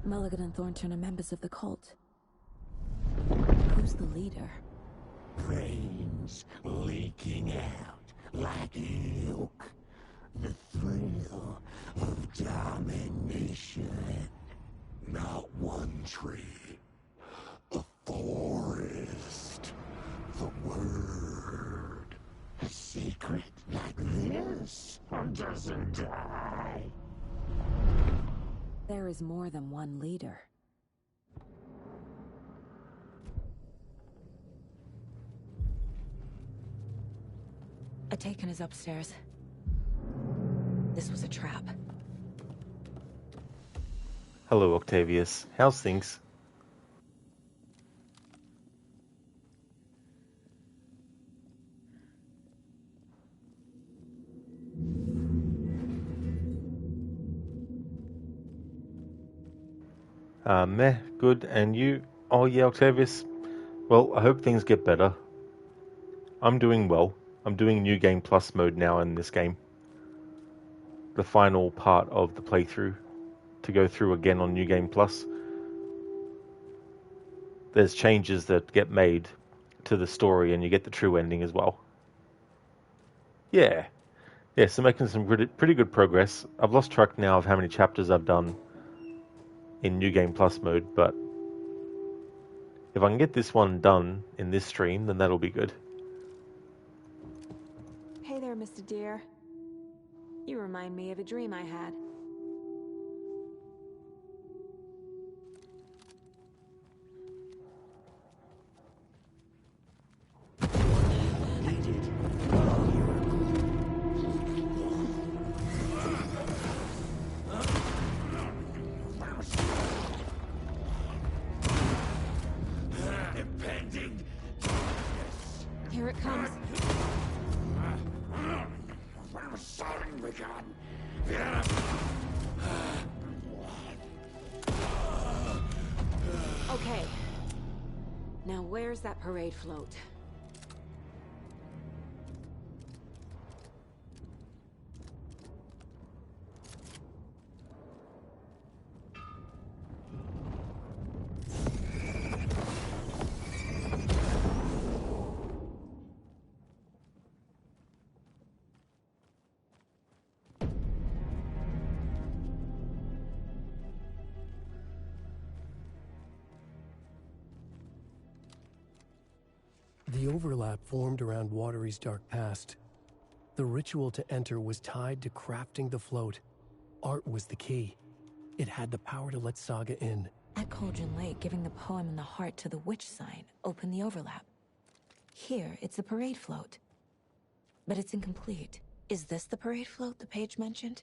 Mulligan and Thornton are members of the cult. Who's the leader? Brains leaking out like milk. The thrill of domination. Not one tree. A forest. The word. A secret like this doesn't die. There is more than one leader. Atakan is upstairs. This was a trap. Hello, Octavius. How's things? Meh, good. And you? Oh yeah, Octavius. Well, I hope things get better. I'm doing well. I'm doing New Game Plus mode now in this game. The final part of the playthrough to go through again on New Game Plus. There's changes that get made to the story and you get the true ending as well. Yeah, so making some pretty good progress. I've lost track now of how many chapters I've done in New Game Plus mode, but if I can get this one done in this stream, then that'll be good. Hey there, Mr. Deer. You remind me of a dream I had. Here it comes. Okay. Now where's that parade float? The overlap formed around Watery's dark past. The ritual to enter was tied to crafting the float. Art was the key. It had the power to let Saga in. At Cauldron Lake, giving the poem and the heart to the witch sign opened the overlap. Here, it's the parade float. But it's incomplete. Is this the parade float the page mentioned?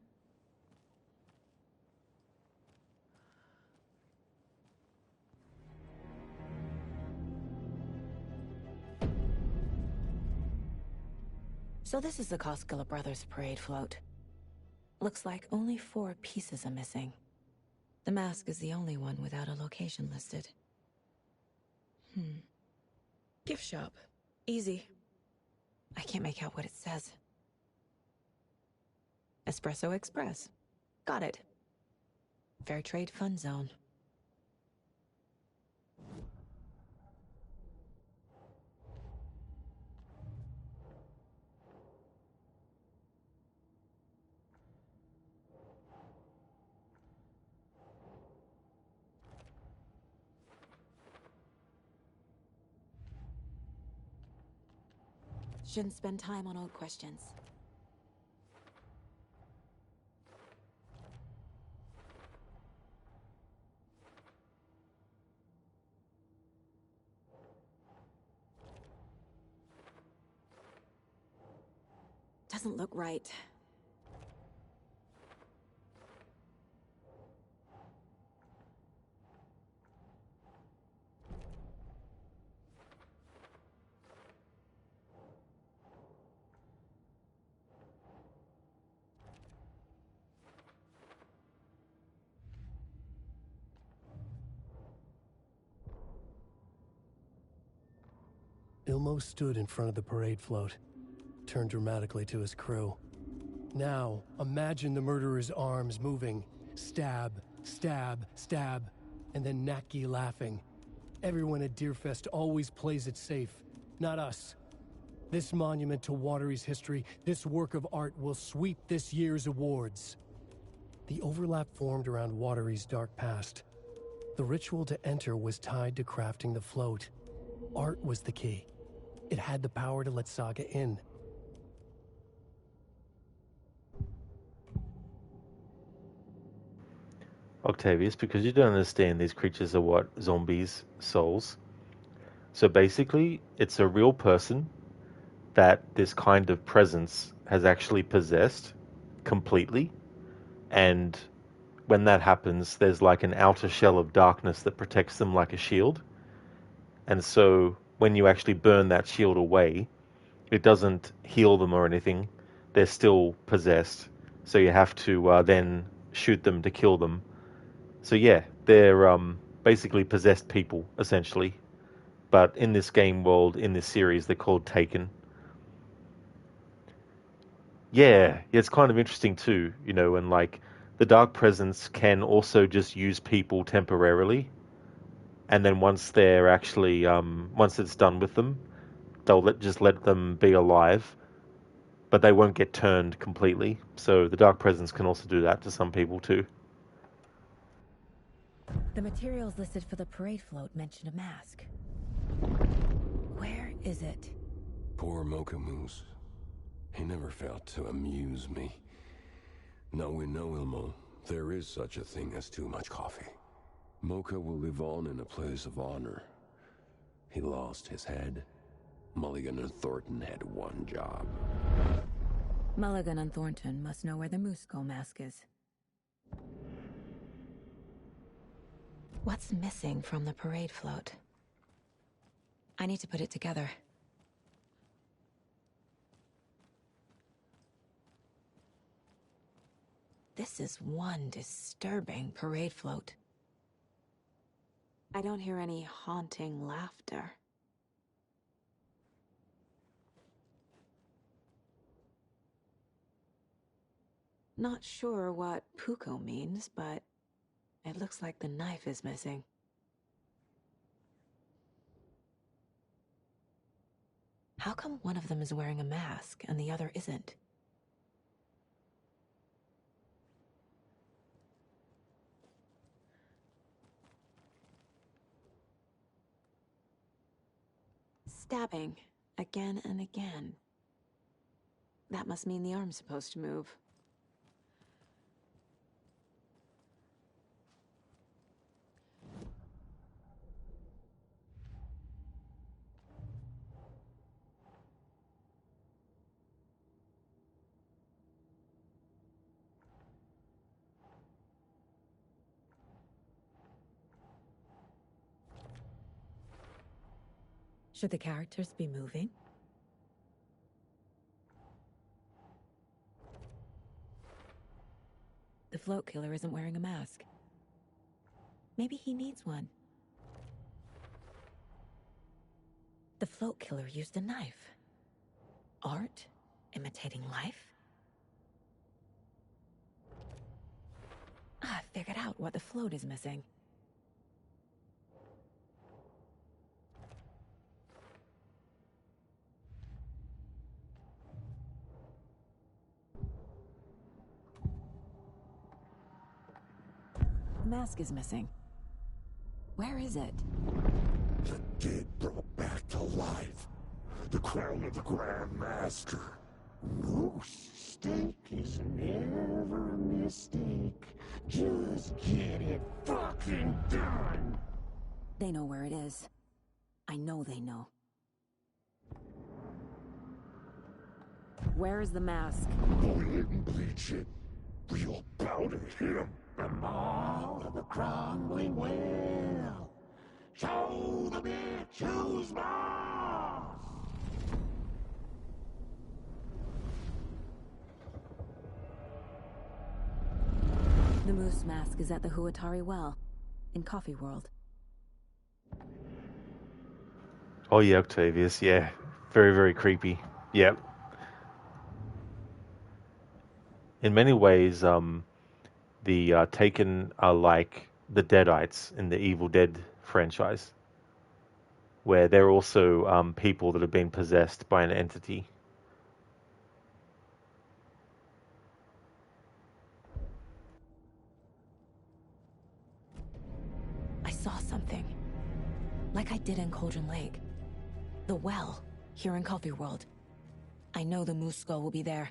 So this is the Koskela Brothers parade float. Looks like only 4 pieces are missing. The mask is the only one without a location listed. Gift shop. Easy. I can't make out what it says. Espresso Express. Got it. Fair Trade Fun Zone. Shouldn't spend time on old questions. Doesn't look right. Ilmo stood in front of the parade float, turned dramatically to his crew. Now, imagine the murderer's arms moving. Stab, stab, stab, and then Naki laughing. Everyone at Deerfest always plays it safe, not us. This monument to Watery's history, this work of art will sweep this year's awards. The overlap formed around Watery's dark past. The ritual to enter was tied to crafting the float. Art was the key. It had the power to let Saga in. Octavius, because you don't understand these creatures are what? Zombies, souls. So basically, it's a real person that this kind of presence has actually possessed completely. And when that happens, there's like an outer shell of darkness that protects them like a shield. And so when you actually burn that shield away, it doesn't heal them or anything. They're still possessed. So you have to then shoot them to kill them. So yeah, they're basically possessed people, essentially. But in this game world, in this series, they're called Taken. Yeah, it's kind of interesting too, you know, and like the Dark Presence can also just use people temporarily. And then once they're actually, once it's done with them, they'll just let them be alive, but they won't get turned completely. So the Dark Presence can also do that to some people too. The materials listed for the parade float mention a mask. Where is it? Poor Mocha Moose. He never failed to amuse me. Now we know, Ilmo, there is such a thing as too much coffee. Mocha will live on in a place of honor. He lost his head. Mulligan and Thornton had one job. Mulligan and Thornton must know where the Musco mask is. What's missing from the parade float? I need to put it together. This is one disturbing parade float. I don't hear any haunting laughter. Not sure what Puko means, but it looks like the knife is missing. How come one of them is wearing a mask and the other isn't? Stabbing again and again. That must mean the arm's supposed to move. Should the characters be moving? The float killer isn't wearing a mask. Maybe he needs one. The float killer used a knife. Art? Imitating life? I figured out what the float is missing. The mask is missing. Where is it? The dead brought back to life. The crown of the Grand Master. Moose steak is never a mistake. Just get it fucking done. They know where it is. I know they know. Where is the mask? Go ahead and bleach it. Real bout to hit him. The mall of the crumbling well. Show the bitch who's boss. The moose mask is at the Huatari Well, in Coffee World. Oh yeah, Octavius, yeah. Very, very creepy. Yep. In many ways, the Taken are like the Deadites in the Evil Dead franchise, where they're also people that have been possessed by an entity. I saw something. Like I did in Cauldron Lake. The well, here in Coffee World. I know the moose skull will be there.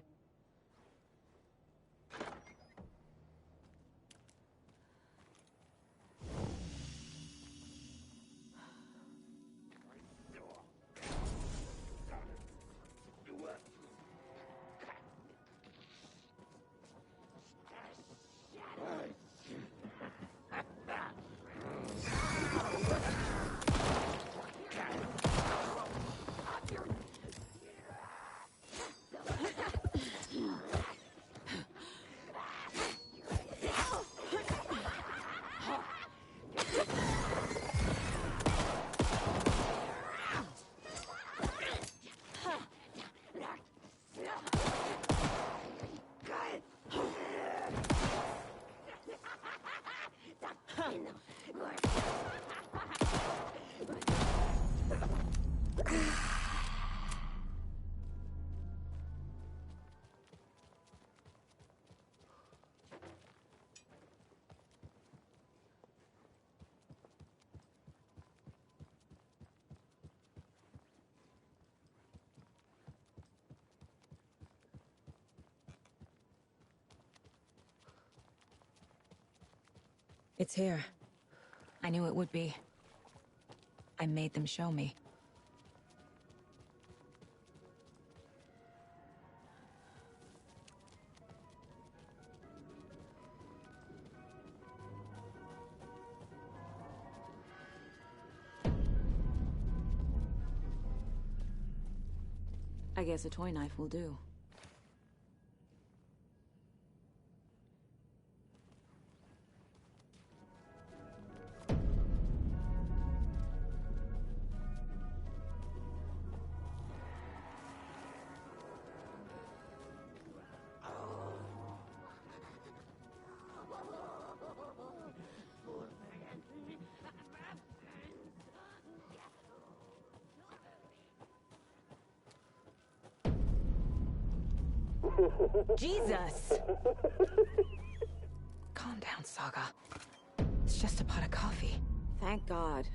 It's here. I knew it would be. I made them show me. I guess a toy knife will do. Jesus! Calm down, Saga. It's just a pot of coffee. Thank God.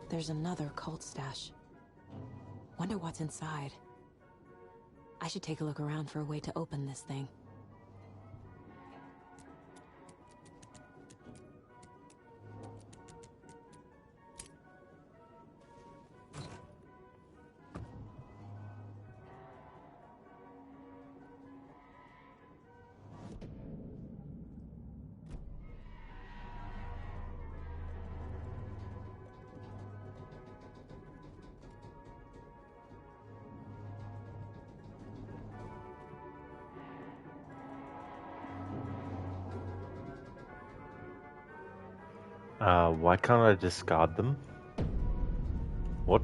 There's another cult stash. Wonder what's inside. I should take a look around for a way to open this thing. Why can't I discard them? What?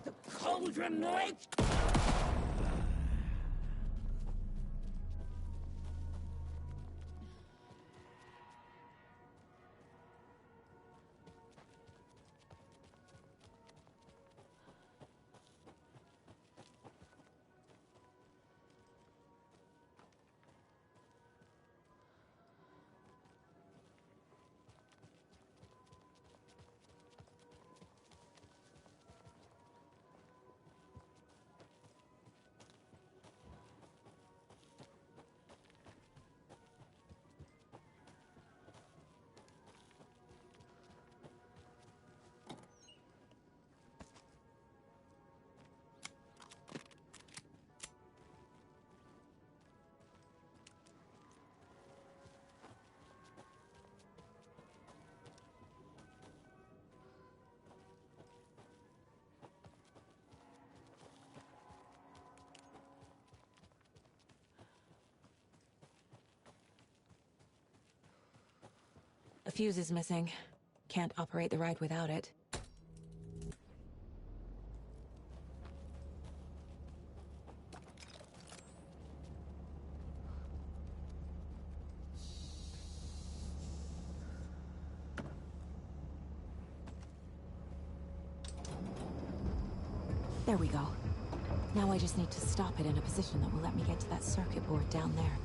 The Cauldron Lake! A fuse is missing. Can't operate the ride without it. There we go. Now I just need to stop it in a position that will let me get to that circuit board down there.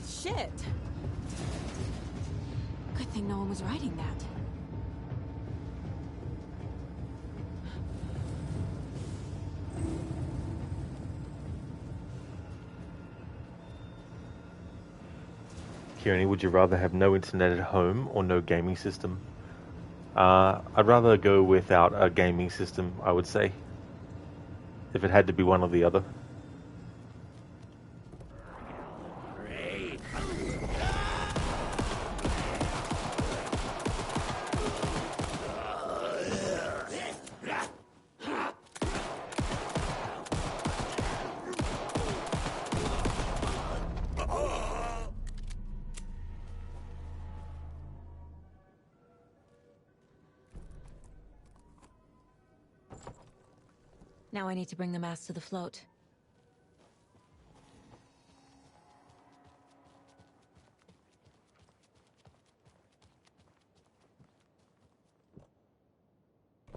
Shit! Good thing no one was riding that. Kearney, would you rather have no internet at home or no gaming system? I'd rather go without a gaming system, I would say. If it had to be one or the other. Now I need to bring the mask to the float.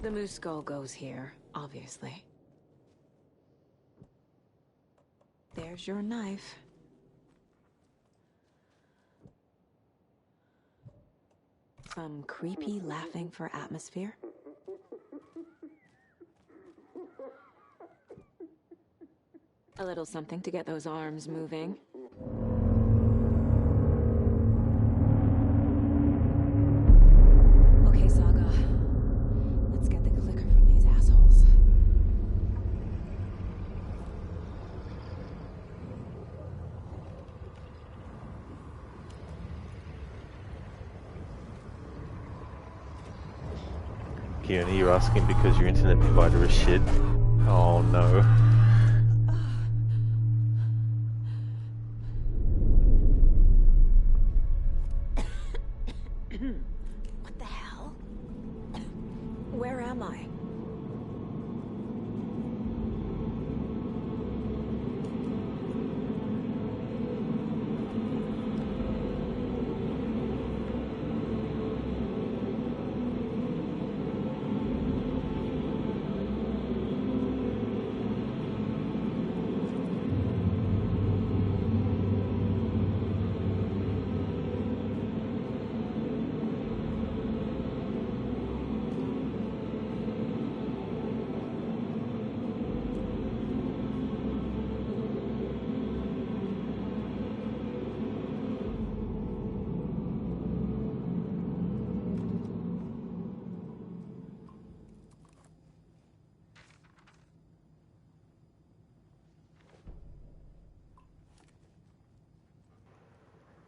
The moose skull goes here, obviously. There's your knife. Some creepy laughing for atmosphere. A little something to get those arms moving. Okay, Saga. Let's get the clicker from these assholes. Keone, you're asking because your internet provider is shit? Oh no. What the hell? Where am I?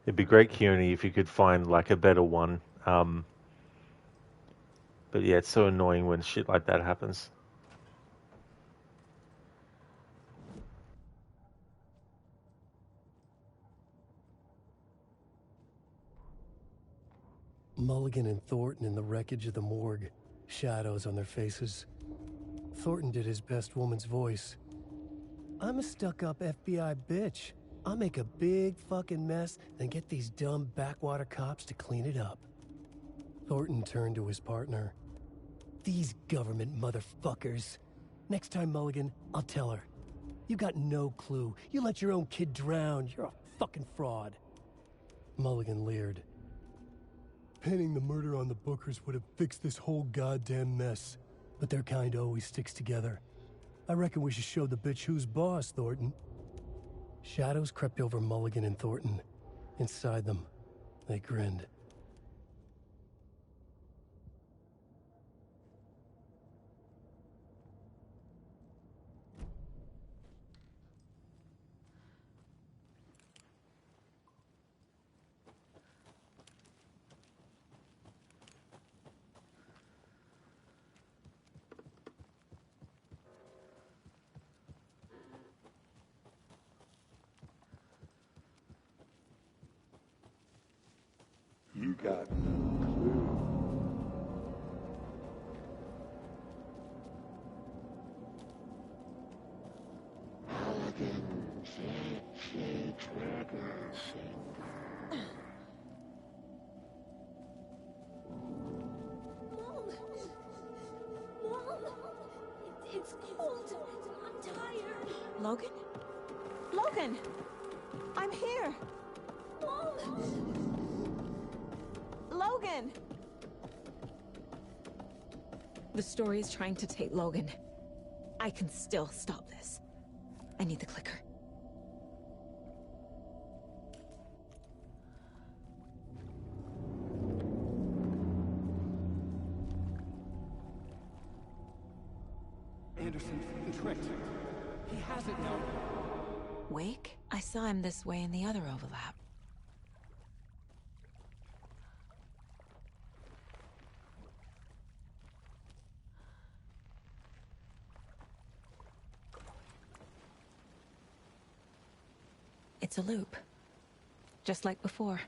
It'd be great, Keone, if you could find like a better one. But yeah, it's so annoying when shit like that happens. Mulligan and Thornton in the wreckage of the morgue. Shadows on their faces. Thornton did his best woman's voice. I'm a stuck-up FBI bitch. I'll make a big fucking mess, then get these dumb backwater cops to clean it up. Thornton turned to his partner. These government motherfuckers. Next time, Mulligan, I'll tell her. You got no clue. You let your own kid drown. You're a fucking fraud. Mulligan leered. Pinning the murder on the Bookers would have fixed this whole goddamn mess. But their kind always sticks together. I reckon we should show the bitch who's boss, Thornton. Shadows crept over Mulligan and Thornton. Inside them, they grinned. You got no clue. It's cold. I'm tired. Logan? Logan! I'm here! Logan! The story is trying to take Logan. I can still stop this. I need the clicker. Anderson, tricked. He has it now. Wake? I saw him this way in the other overlap. It's a loop. Just like before.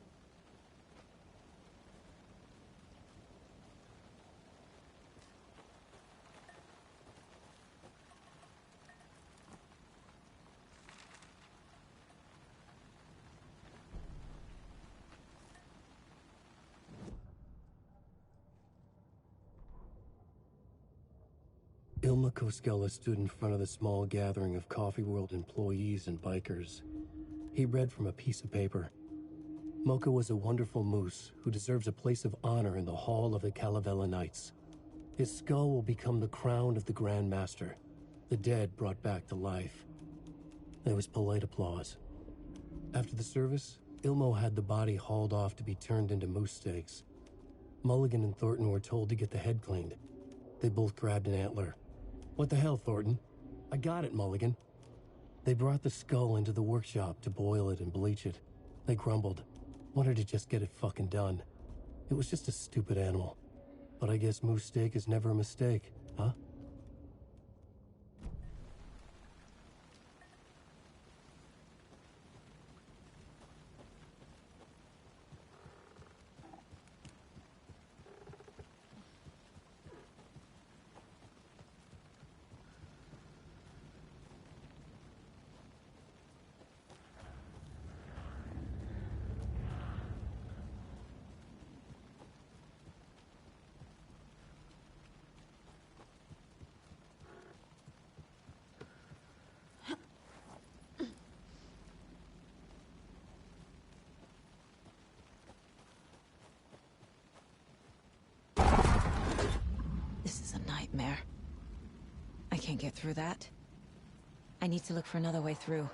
Ilma Koskela stood in front of the small gathering of Coffee World employees and bikers. He read from a piece of paper. Mocha was a wonderful moose who deserves a place of honor in the hall of the Calavella Knights. His skull will become the crown of the Grand Master, the dead brought back to life. There was polite applause. After the service, Ilmo had the body hauled off to be turned into moose steaks. Mulligan and Thornton were told to get the head cleaned. They both grabbed an antler. What the hell, Thornton? I got it, Mulligan. They brought the skull into the workshop to boil it and bleach it. They grumbled. Wanted to just get it fucking done. It was just a stupid animal. But I guess moose steak is never a mistake, huh? This is a nightmare. I can't get through that. I need to look for another way through.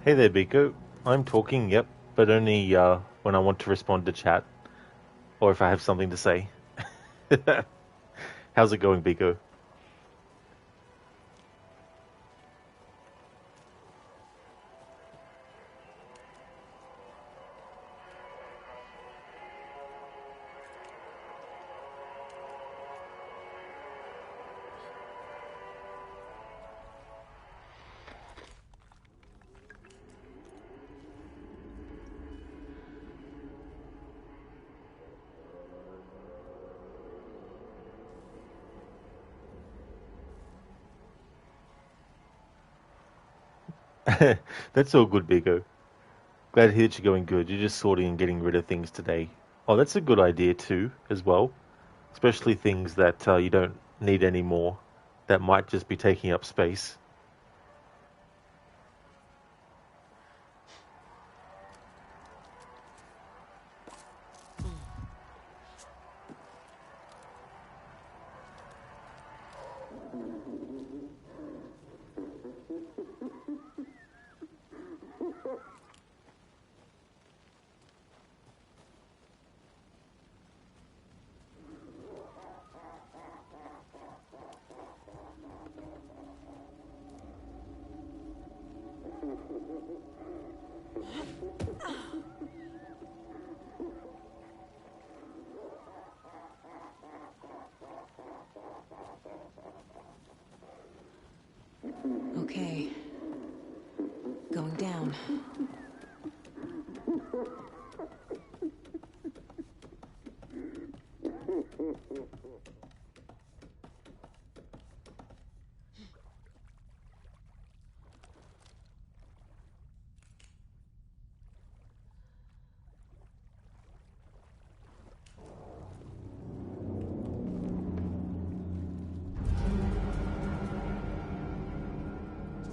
Hey there, Biko. I'm talking, yep, but only when I want to respond to chat, or if I have something to say. How's it going, Biko? That's all good, Biko. Glad to hear that you're going good. You're just sorting and getting rid of things today. Oh, that's a good idea too, as well. Especially things that you don't need anymore, that might just be taking up space.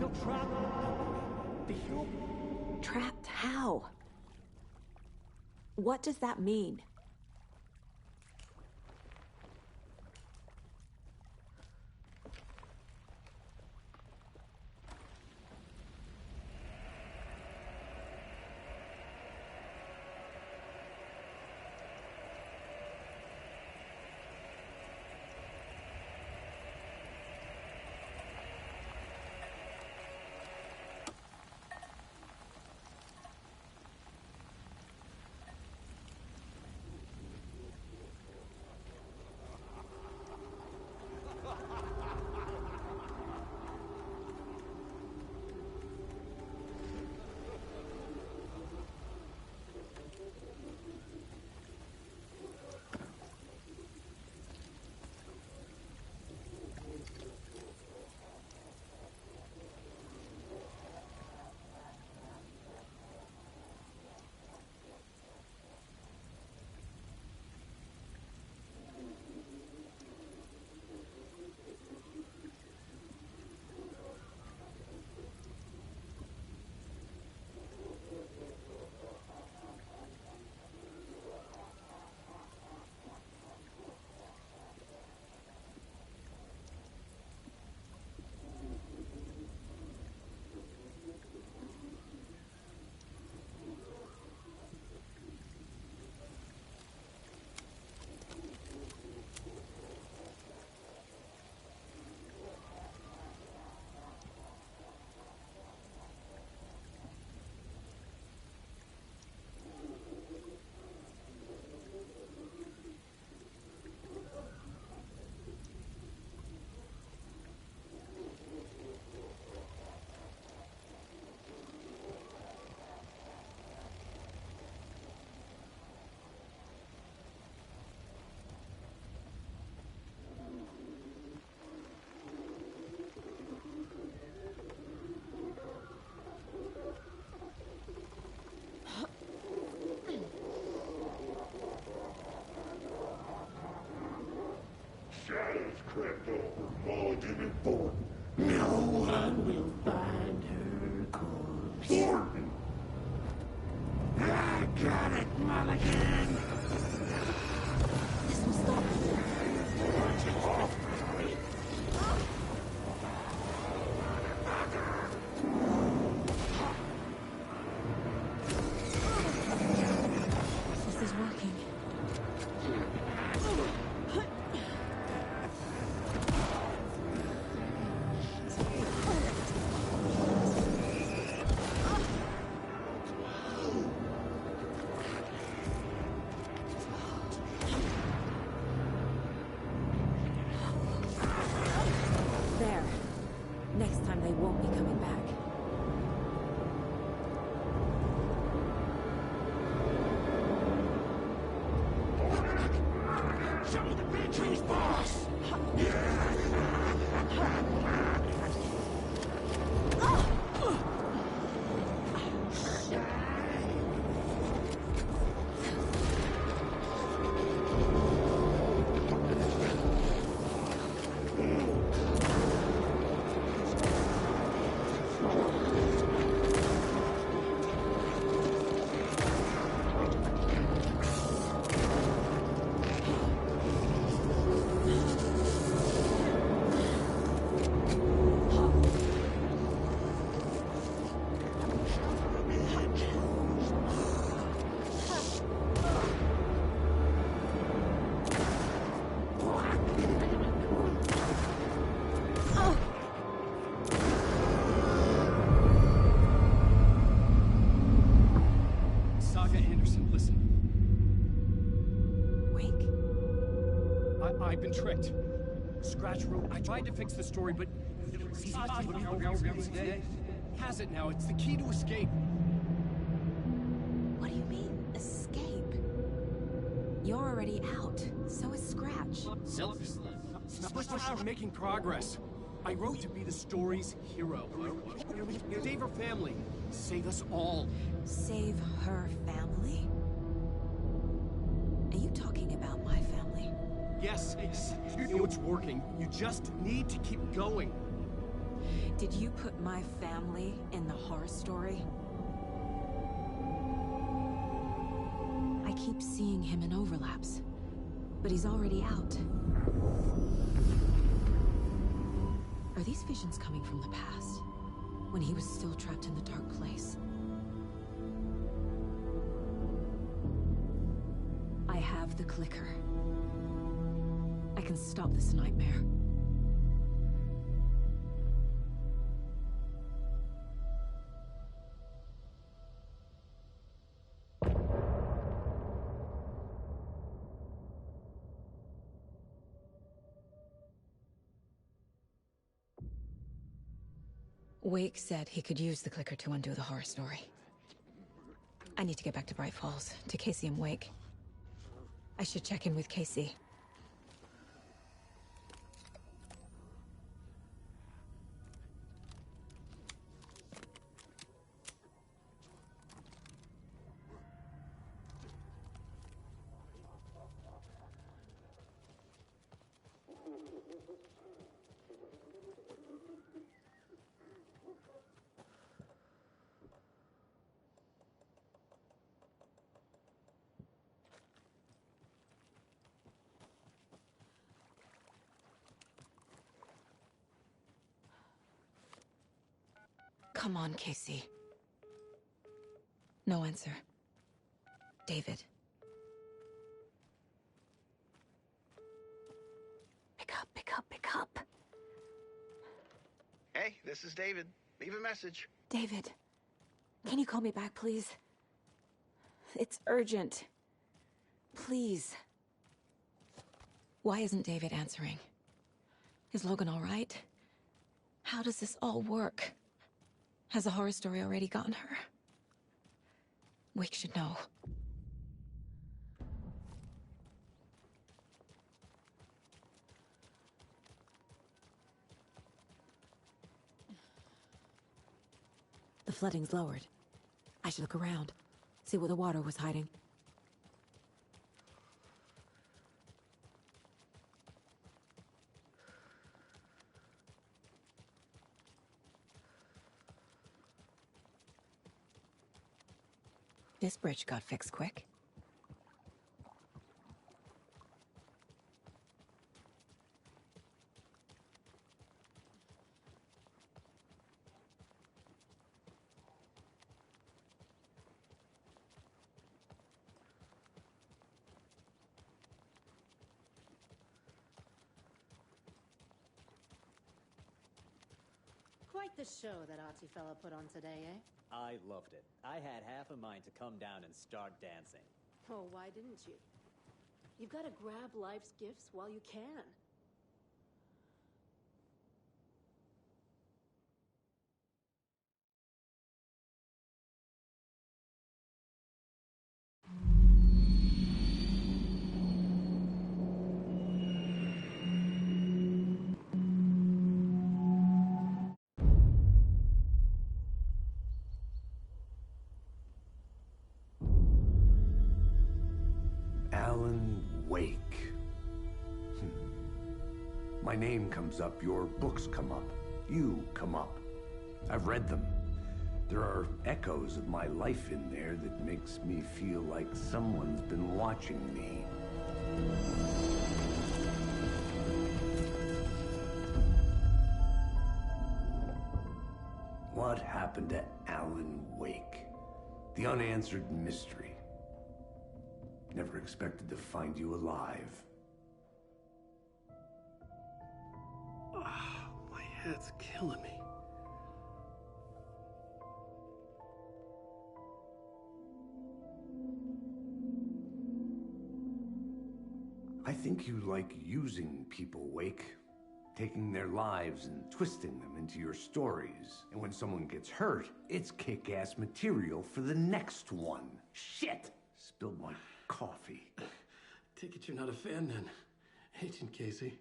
feel trapped. The hero... Trapped how? What does that mean? Shadows crept over Mulligan and Thornton. No one will find her corpse. Thornton! I got it, Mulligan! This will stop them. Watch it off, Mary. This is working. There. Next time they won't be coming back. Show the bitch who's boss! Saga Anderson, listen. Wake? I've been tricked. Scratch wrote, I tried to fix the story, but... has it now. It's the key to escape. What do you mean, escape? You're already out. So is Scratch. We're making progress. I wrote to be the story's hero. Save her family. Save us all. Save her family? Are you talking about my family? Yes, you know it's working. You just need to keep going. Did you put my family in the horror story? I keep seeing him in overlaps, but he's already out. Are these visions coming from the past, when he was still trapped in the dark place? I have the clicker. I can stop this nightmare. Wake said he could use the clicker to undo the horror story. I need to get back to Bright Falls, to Casey and Wake. I should check in with Casey. Come on, Casey. No answer. David. Pick up, pick up, pick up. Hey, this is David. Leave a message. David, can you call me back, please? It's urgent. Please. Why isn't David answering? Is Logan all right? How does this all work? Has the horror story already gotten her? Wake should know. The flooding's lowered. I should look around, see where the water was hiding. This bridge got fixed quick. Quite the show that artsy fella put on today, eh? I loved it. I had half a mind to come down and start dancing. Oh, why didn't you? You've got to grab life's gifts while you can. Alan Wake. My name comes up, your books come up, you come up. I've read them. There are echoes of my life in there that makes me feel like someone's been watching me. What happened to Alan Wake? The unanswered mystery. Never expected to find you alive. My head's killing me. I think you like using people, Wake. Taking their lives and twisting them into your stories. And when someone gets hurt, it's kick-ass material for the next one. Shit! Spilled my coffee. Take it you're not a fan then, Agent Casey.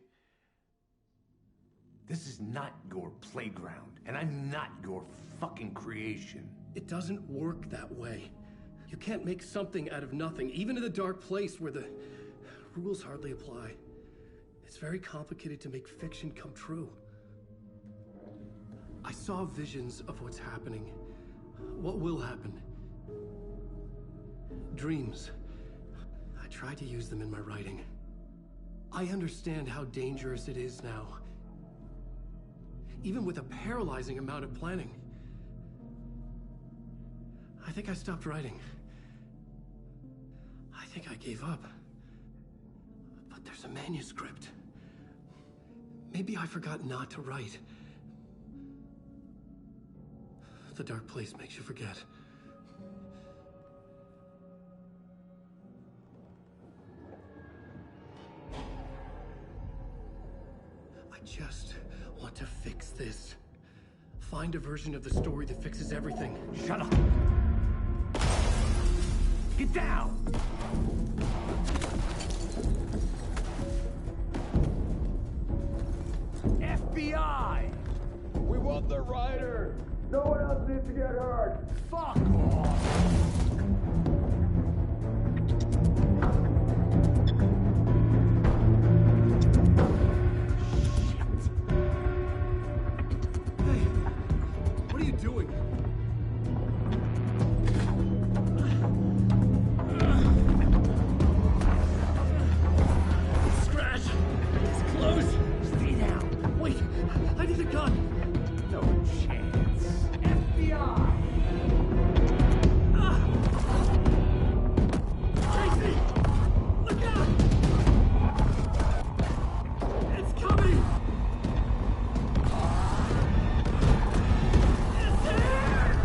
This is not your playground, and I'm not your fucking creation. It doesn't work that way. You can't make something out of nothing, even in the dark place where the rules hardly apply. It's very complicated to make fiction come true. I saw visions of what's happening. What will happen. Dreams. I tried to use them in my writing. I understand how dangerous it is now. Even with a paralyzing amount of planning. I think I stopped writing. I think I gave up. But there's a manuscript. Maybe I forgot not to write. The dark place makes you forget. I just want to fix this. Find a version of the story that fixes everything. Shut up! Get down! FBI! We want the rider! No one else needs to get hurt! Fuck off! What are you doing? Scratch! It's close! Stay down! Wait! I need a gun! No chance. FBI! Casey! Look out! It's coming! It's there!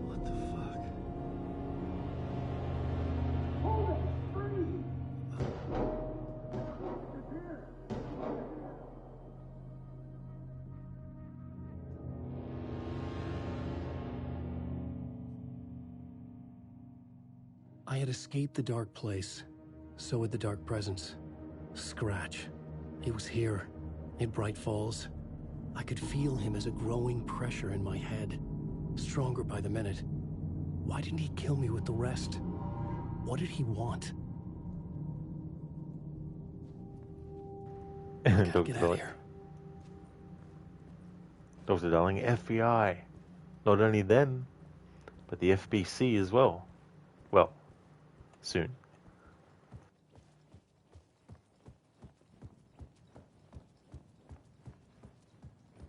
What the fuck? I had escaped the dark place. So had the dark presence. Scratch. He was here, in Bright Falls. I could feel him as a growing pressure in my head. Stronger by the minute. Why didn't he kill me with the rest? What did he want? Dr. Get out of Darling. here. Dr. Darling, FBI. Not only them, but the FBC as well. Well, soon.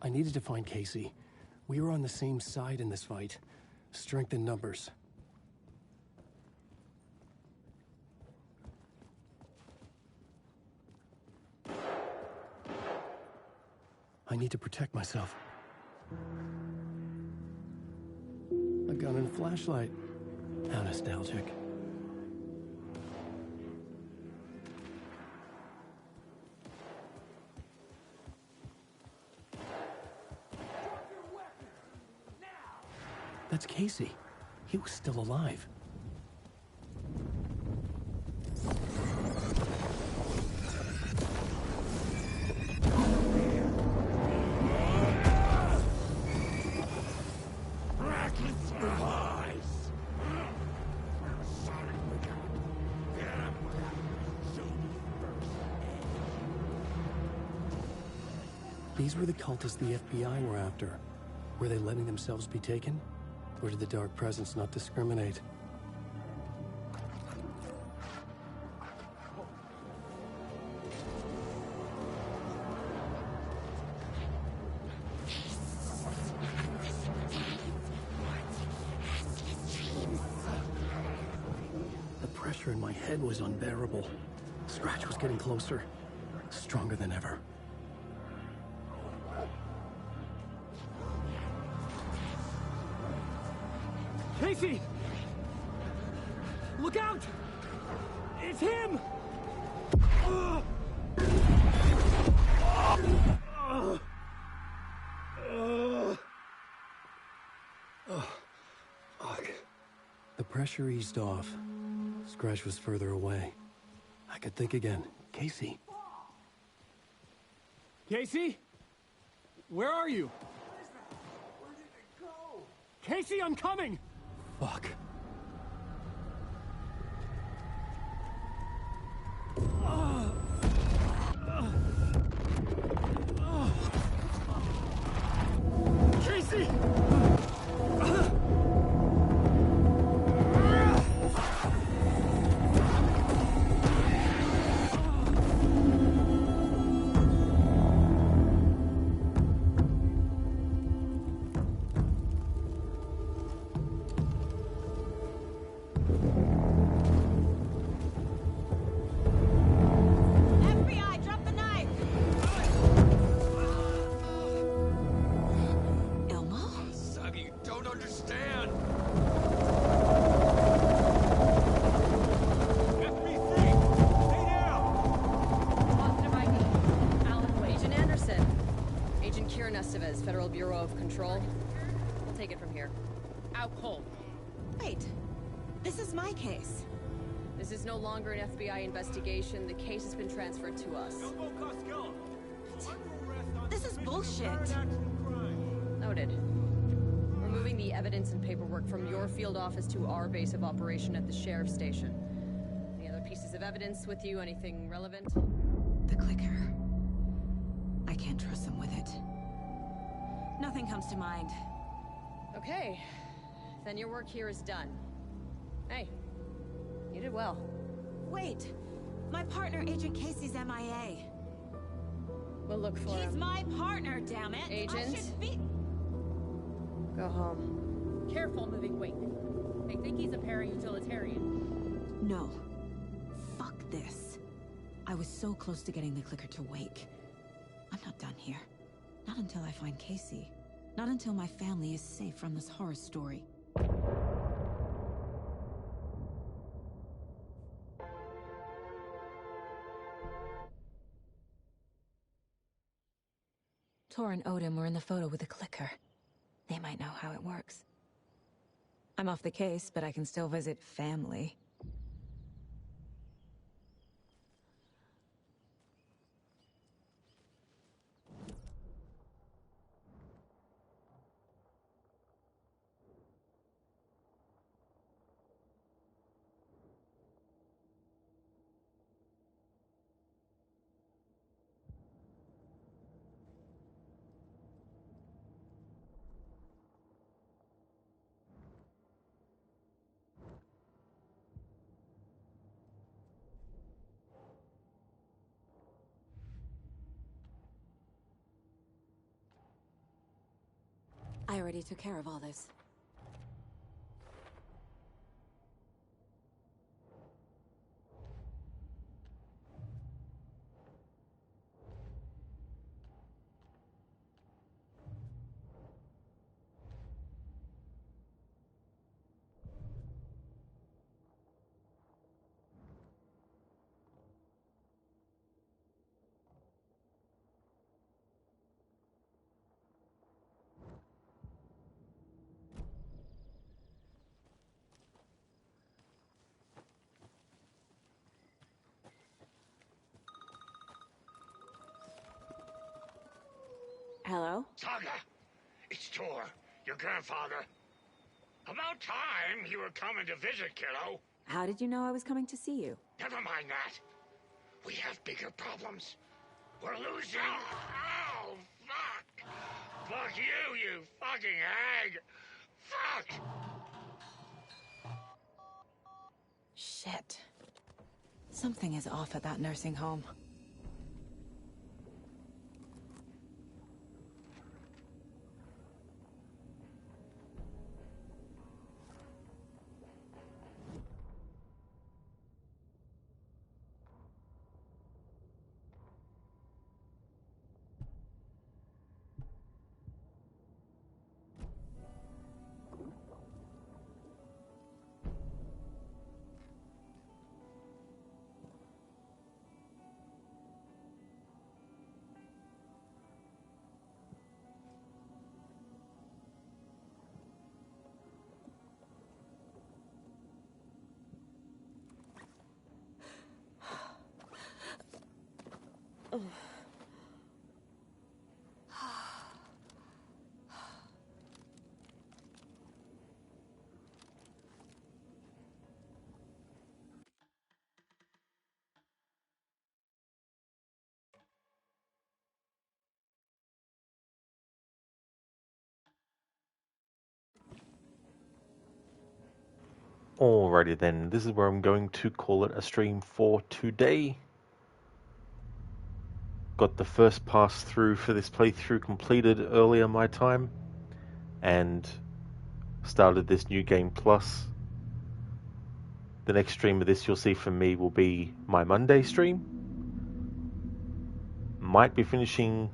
I needed to find Casey. We were on the same side in this fight. Strength in numbers. I need to protect myself. A gun and a flashlight. How nostalgic. That's Casey. He was still alive. These were the cultists the FBI were after. Were they letting themselves be taken? Or did the Dark Presence not discriminate? The pressure in my head was unbearable. Scratch was getting closer. Stronger than ever. Casey! Look out! It's him! Fuck. The pressure eased off. Scratch was further away. I could think again. Casey. Casey? Where are you? Where did it go? Casey, I'm coming! Fuck. Casey! FBI, drop the knife! Elmo? Suggy, you don't understand. Positive ID. Alan Wake. Agent Anderson. Agent Kieran Estevez, Federal Bureau of Control. We'll take it from here. Out cold. Wait. This is my case. This is no longer an FBI investigation. The case has been transferred to us. This is bullshit. Noted. We're moving the evidence and paperwork from your field office to our base of operation at the sheriff's station. Any other pieces of evidence with you? Anything relevant? The clicker. I can't trust them with it. Nothing comes to mind. Okay. Then your work here is done. Hey, you did well. Wait! My partner, Agent Casey's MIA. We'll look for him. He's my partner, damn it! Agent? I should be... Go home. Careful, moving Wake. They think he's a para-utilitarian. No. Fuck this. I was so close to getting the clicker to Wake. I'm not done here. Not until I find Casey. Not until my family is safe from this horror story. Tor and Odin were in the photo with the clicker. They might know how it works. I'm off the case, but I can still visit family. I already took care of all this. Hello? Saga! It's Tor, your grandfather. About time you were coming to visit, kiddo. How did you know I was coming to see you? Never mind that. We have bigger problems. We're losing... Oh, fuck! Fuck you, you fucking hag! Fuck! Shit. Something is off at that nursing home. Alrighty then, this is where I'm going to call it a stream for today. Got the first pass through for this playthrough completed earlier my time, and started this New Game Plus. The next stream of this you'll see from me will be my Monday stream. Might be finishing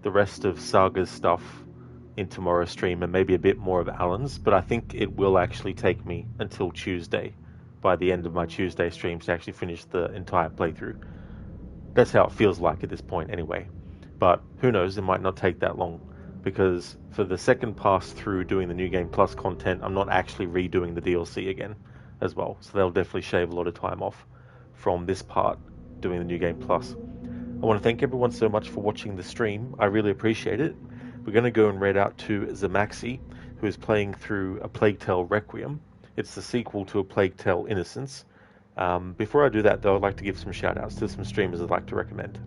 the rest of Saga's stuff in tomorrow's stream and maybe a bit more of Alan's, but I think it will actually take me until Tuesday, by the end of my Tuesday streams, to actually finish the entire playthrough. That's how it feels like at this point anyway. But who knows, it might not take that long, because for the second pass through doing the New Game Plus content, I'm not actually redoing the DLC again as well, so they'll definitely shave a lot of time off from this part doing the New Game Plus. I want to thank everyone so much for watching the stream. I really appreciate it. We're going to go and read out to Zamaxi, who is playing through A Plague Tale Requiem. It's the sequel to A Plague Tale Innocence. Before I do that, though, I'd like to give some shout-outs to some streamers I'd like to recommend.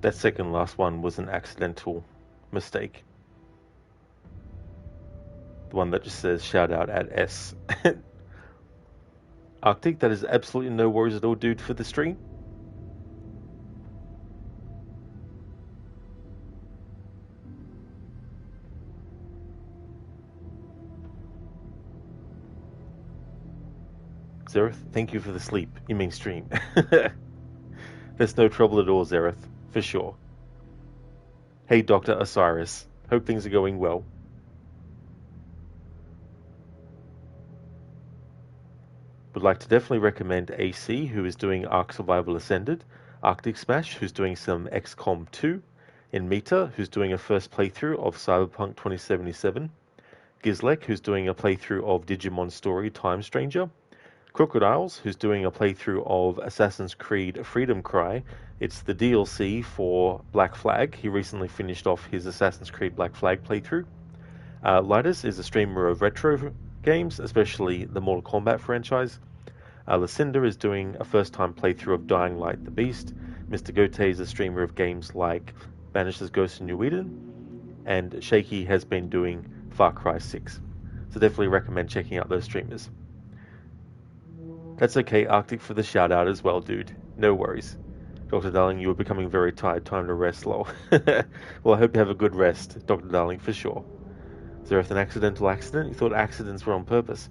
That second last one was an accidental mistake. The one that just says shout out at S. Arctic, that is absolutely no worries at all, dude, for the stream. Zereth, thank you for the sleep. You mean stream. There's no trouble at all, Zereth. For sure. Hey, Dr. Osiris. Hope things are going well. Would like to definitely recommend AC, who is doing Ark Survival Ascended, Arctic Smash, who's doing some XCOM 2, Inmita, who's doing a first playthrough of Cyberpunk 2077, Gizlek, who's doing a playthrough of Digimon Story Time Stranger, Crocodiles, who's doing a playthrough of Assassin's Creed Freedom Cry. It's the DLC for Black Flag. He recently finished off his Assassin's Creed Black Flag playthrough. Lidus is a streamer of retro games, especially the Mortal Kombat franchise. Lucinda is doing a first-time playthrough of Dying Light the Beast. Mr. Gote is a streamer of games like Banish's Ghost in New Eden. And Shaky has been doing Far Cry 6. So definitely recommend checking out those streamers. That's okay, Arctic, for the shout out as well, dude. No worries. Dr. Darling, you are becoming very tired. Time to rest, lol. Well, I hope you have a good rest, Dr. Darling, for sure. Is there an accidental accident? You thought accidents were on purpose.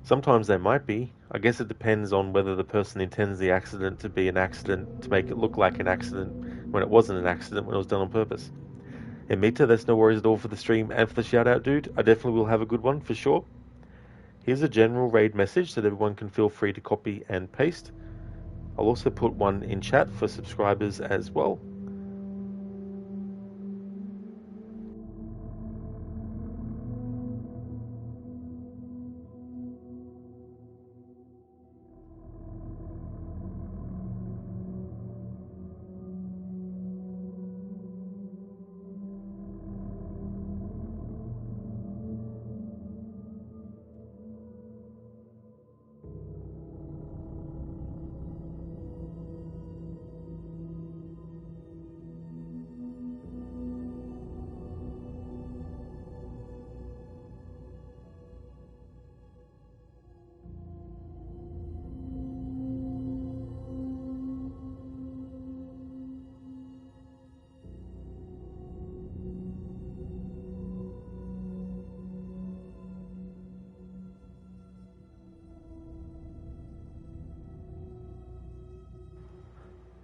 Sometimes they might be. I guess it depends on whether the person intends the accident to be an accident to make it look like an accident when it wasn't an accident when it was done on purpose. And Mita, that's no worries at all for the stream and for the shout out, dude. I definitely will have a good one for sure. here's a general raid message that everyone can feel free to copy and paste. I'll also put one in chat for subscribers as well.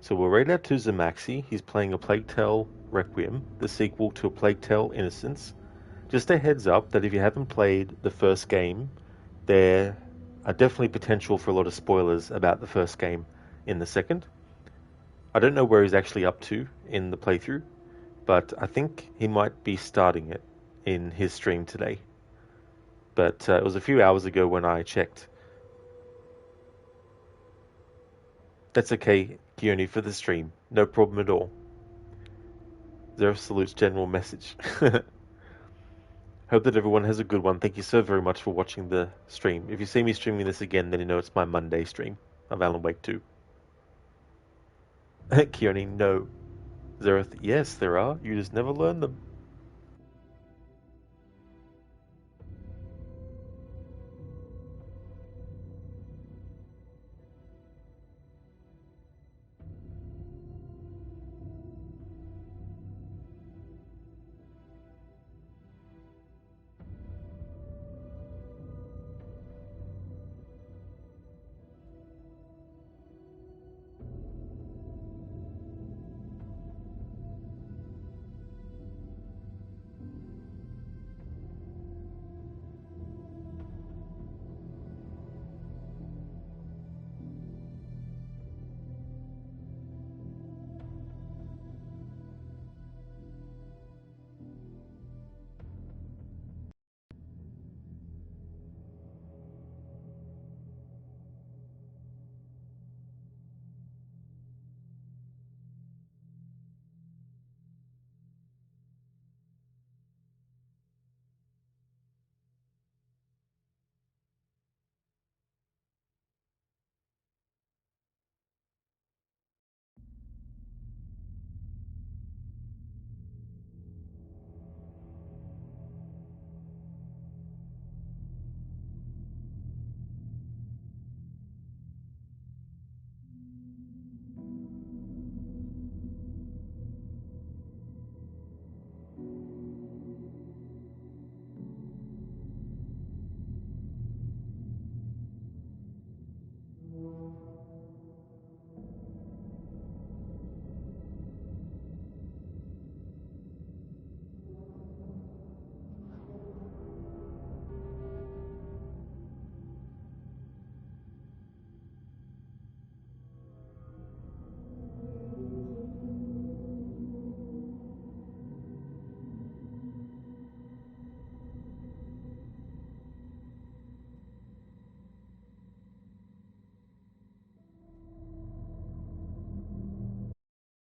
So we're right out to Zamaxi. He's playing A Plague Tale Requiem, the sequel to A Plague Tale Innocence. Just a heads up that if you haven't played the first game, there are definitely potential for a lot of spoilers about the first game in the second. I don't know where he's actually up to in the playthrough, but I think he might be starting it in his stream today. But it was a few hours ago when I checked. That's okay, Keone, for the stream. No problem at all. Zero Salute's general message. Hope that everyone has a good one. Thank you so very much for watching the stream. If you see me streaming this again, then you know it's my Monday stream of Alan Wake 2. Keone, no. Zereth, yes, there are. You just never learn them.